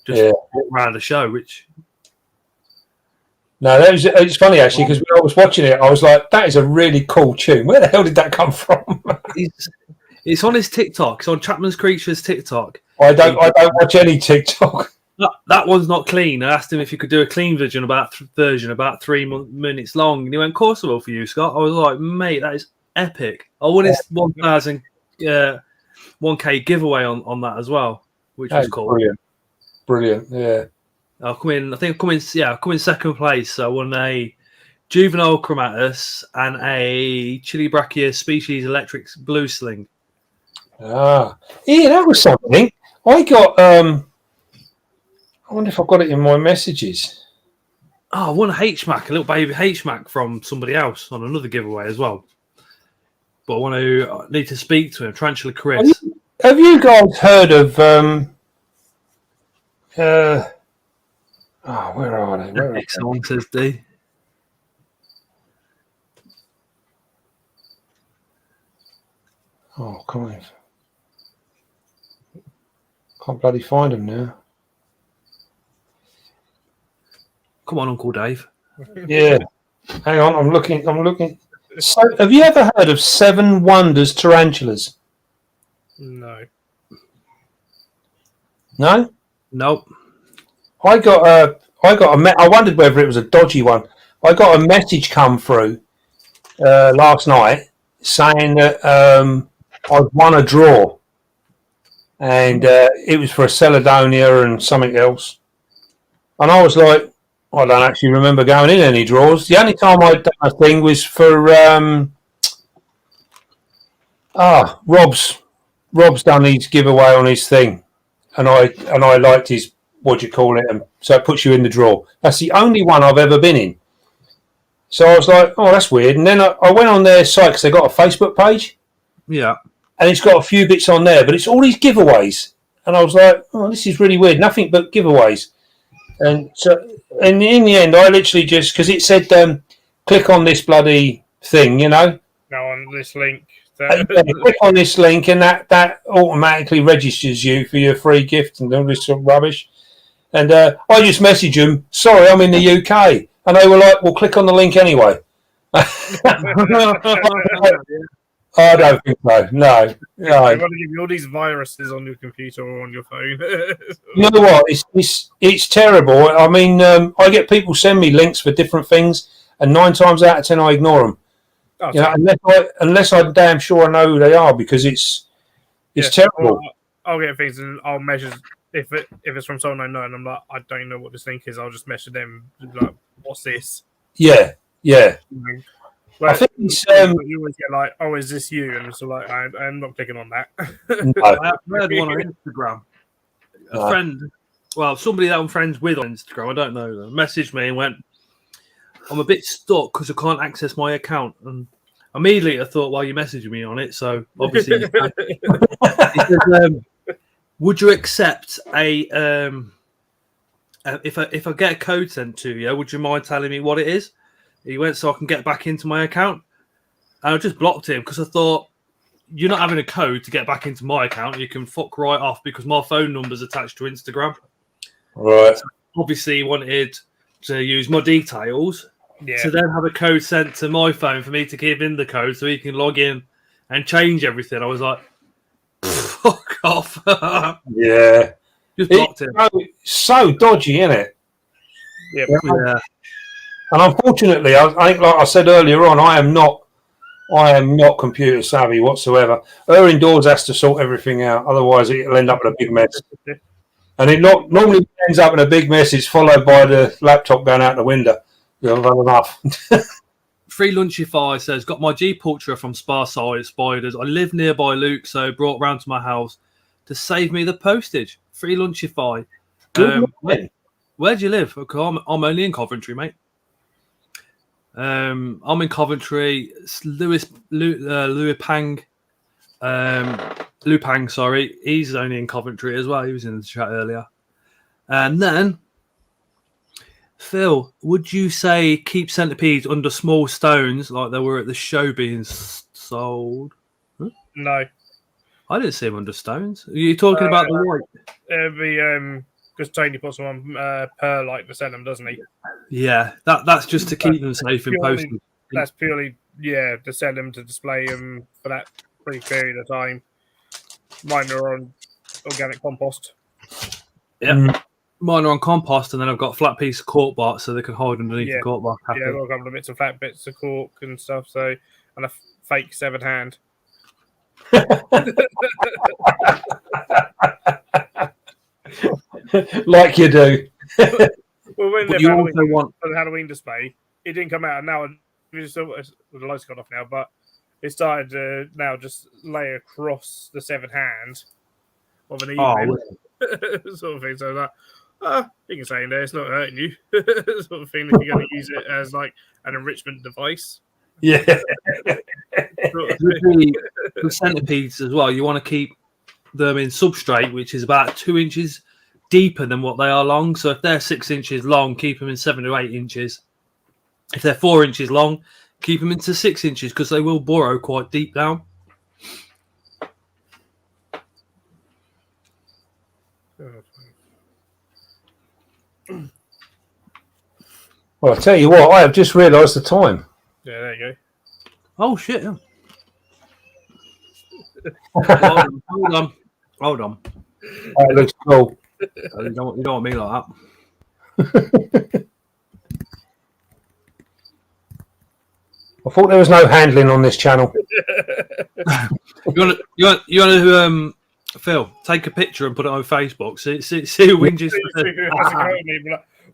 Just walk around the show, which. No, it's funny actually because when I was watching it, I was like, "That is a really cool tune. Where the hell did that come from?" It's on his TikTok. It's on Chapman's Creatures TikTok. I don't watch any TikTok. That one's not clean. I asked him if he could do a clean version about 3 minutes long, and he went, "Of course I will for you, Scott." I was like, "Mate, that is epic." I won his 1,000 1K giveaway on that as well, which was cool. Brilliant. Yeah. I come in second place. So I won a juvenile chromatus and a Chilibrachia species electric blue sling. Yeah, that was something. I got. I wonder if I've got it in my messages. Oh, I won a HMAC, a little baby HMAC from somebody else on another giveaway as well. But I need to speak to him, Tarantula Chris. Have you guys heard of? Where are they? Where are they? Someone says D. Oh, come on. Can't bloody find them now. Come on, Uncle Dave. Yeah. Hang on, I'm looking. So, have you ever heard of 7 Wonders tarantulas? No. No. Nope. I got a. I wondered whether it was a dodgy one. I got a message come through last night saying that I'd won a draw, and it was for a Celedonia and something else. And I was like, I don't actually remember going in any draws. The only time I'd done a thing was for Rob's done his giveaway on his thing, and I liked his, what do you call it, and so it puts you in the draw. That's the only one I've ever been in. So I was like, oh, that's weird. And then I went on their site because they got a Facebook page. Yeah. And it's got a few bits on there, but it's all these giveaways. And I was like, oh, this is really weird. Nothing but giveaways. And so, and in the end, I literally just, because it said, click on this bloody thing, you know. Now on this link. Click on this link, and that automatically registers you for your free gift and all this sort of rubbish. And I just messaged them, sorry, I'm in the UK. And they were like, well, click on the link anyway. I don't think so. No. They want to give you all these viruses on your computer or on your phone. You know what? It's terrible. I mean, I get people send me links for different things, and 9 times out of 10 I ignore them. Oh, You know, unless I'm damn sure I know who they are, because it's terrible. I'll get things and I'll measure if it's from someone I know, and I'm like, I don't know what this link is. I'll just message them like, what's this? Yeah. Well, I think it's, you always get like, oh, is this you? And it's like, I'm not clicking on that. no. I heard one on Instagram. A friend, well, somebody that I'm friends with on Instagram, I don't know them, messaged me and went, I'm a bit stuck because I can't access my account. And immediately I thought, well, you messaged me on it, so obviously he says, would you accept a if I get a code sent to you, would you mind telling me what it is? He went, so I can get back into my account. And I just blocked him because I thought, you're not having a code to get back into my account. You can fuck right off because my phone number's attached to Instagram. Right. So obviously, he wanted to use my details to then have a code sent to my phone for me to give in the code so he can log in and change everything. I was like, fuck off. Yeah. Just blocked him. So dodgy, isn't it? Yep. Yeah. And unfortunately, I think, like I said earlier on, I am not computer savvy whatsoever. Her indoors has to sort everything out, otherwise it'll end up in a big mess. And it normally ends up in a big mess. It's followed by the laptop going out the window. You've done enough. Free Lunchify says, got my Jeep Ultra from Spiders. I live nearby Luke, so brought round to my house to save me the postage. Free Lunchify. Where do you live? Okay, I'm only in Coventry, mate. I'm in Coventry. Louis Pang. Lupang, sorry. He's only in Coventry as well. He was in the chat earlier. And then, Phil, would you say keep centipedes under small stones like they were at the show being sold? Huh? No. I didn't see them under stones. Are you talking about the white? It'd be because Tony puts them on perlite to sell them, doesn't he? Yeah, that's just to keep them safe in postage. That's purely, to sell them, to display them for that brief period of time. Mine are on organic compost. Yeah, mine are on compost, and then I've got a flat piece of cork bark so they can hide underneath the cork bark. Yeah, I've got a couple of bits of flat bits of cork and stuff, so, and a fake severed hand. Like you do. Well, when But you also want for the Halloween display, it didn't come out, and now the lights gone off now, but it started to now just lay across the severed hand of an evening, sort of thing. So that you can say in there, it's not hurting you, sort of thing. If you're going to use it as like an enrichment device, Yeah. the centipedes as well. You want to keep them in substrate, which is about 2 inches deeper than what they are long. So if they're 6 inches long, keep them in 7 to 8 inches. If they're 4 inches long, keep them into 6 inches because they will burrow quite deep down. Well, I'll tell you what, I have just realised the time. Yeah, there you go. Oh shit! Yeah. Hold on. That looks cool. You don't want me like that. I thought there was no handling on this channel. You want to Phil, take a picture and put it on Facebook. See who wins.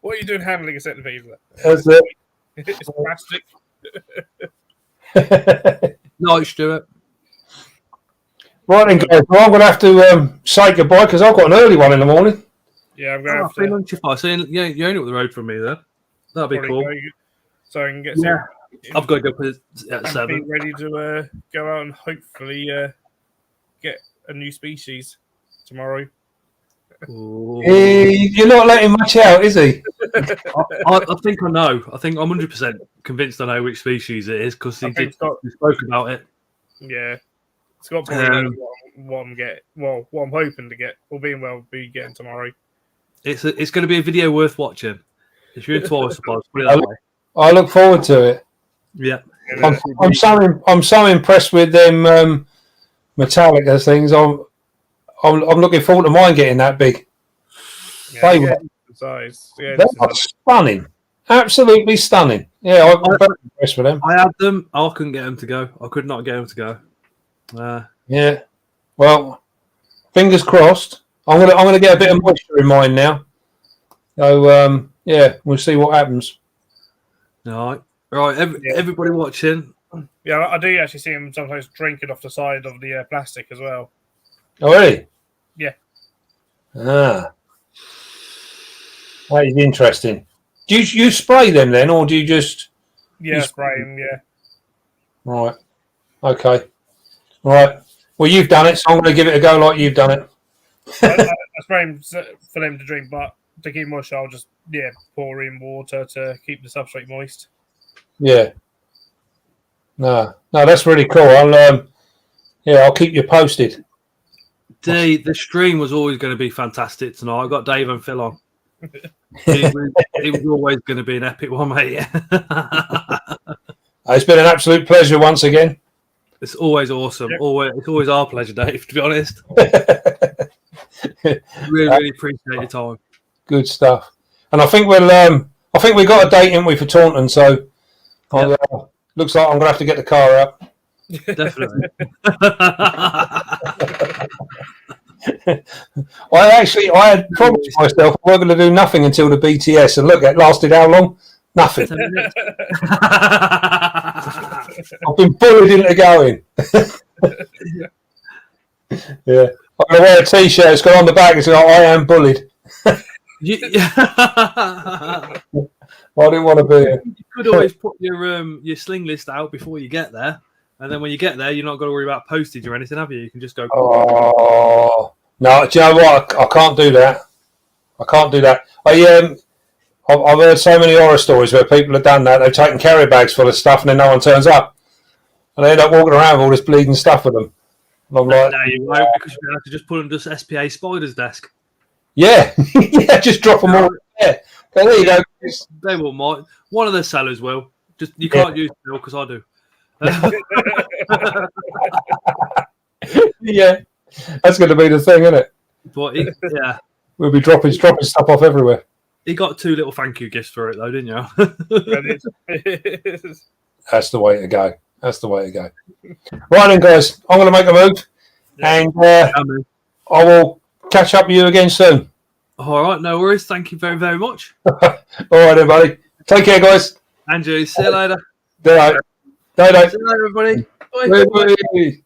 What are you doing handling a centipede? That's it. It's plastic. No, Stuart. Right then, guys. Well, I'm going to have to say goodbye because I've got an early one in the morning. Yeah, I'm going to have to. So you're only up the road from me there. That'd be cool. So I can get some. I've got to go at 7. Be ready to go out and hopefully get a new species tomorrow. You're not letting much out, is he? I think I know. I think I'm 100% convinced I know which species it is because he spoke about it. Yeah, it's got probably what I'm hoping to get. All being well, be getting tomorrow. It's going to be a video worth watching. If you're into water supplies, put it that way. I look forward to it. Yeah, I'm so impressed with them Metallica things. I'm looking forward to mine getting that big. Yeah, they are stunning, absolutely stunning. Yeah, I'm very impressed with them. I had them. I couldn't get them to go. I could not get them to go. Yeah, well, fingers crossed. I'm gonna get a bit of moisture in mine now. So yeah, we'll see what happens. All right. Everybody watching. Yeah, I do actually see him sometimes drinking off the side of the plastic as well. Oh, really? Yeah. That is interesting. Do you spray them then, or do you just? Yeah, spray them. Yeah. Right. Okay. Right. Well, you've done it, so I'm going to give it a go like you've done it. I spray them for them to drink, but to keep moisture, I'll just pour in water to keep the substrate moist. Yeah. No, that's really cool. I'll keep you posted. The stream was always going to be fantastic tonight. I got Dave and Phil on. It was always going to be an epic one, mate. It's been an absolute pleasure once again. It's always awesome. Yep. It's always our pleasure, Dave. To be honest, really appreciate your time. Good stuff. And I think we got a date, haven't we, for Taunton? So looks like I'm going to have to get the car out. Definitely. I had promised myself I wasn't going to do nothing until the BTS, and look, it lasted how long? Nothing. I've been bullied into going. Yeah, I'm going to wear a T-shirt. It's got on the back. It's got "I am bullied." I didn't want to be here. You could always put your sling list out before you get there, and then when you get there, you're not going to worry about postage or anything, have you? You can just go. Oh no! Do you know what? I can't do that. I've heard so many horror stories where people have done that. They've taken carry bags full of stuff, and then no one turns up, and they end up walking around with all this bleeding stuff with them. And I'm like, no, you won't, because you have to just put them to SPA Spider's desk. Yeah, yeah, just drop them all. Yeah, there you go. They will mind. One of the sellers will. Just you can't use it because I do. Yeah, that's going to be the thing, isn't it? But we'll be dropping stuff off everywhere. He got 2 little thank you gifts for it, though, didn't you? That's the way to go. Right then, guys, I'm going to make a move, and I will catch up with you again soon. All right, no worries. Thank you very, very much. All right, everybody. Take care, guys. Andrew, see you later. Bye. See you later, everybody. Bye. Bye.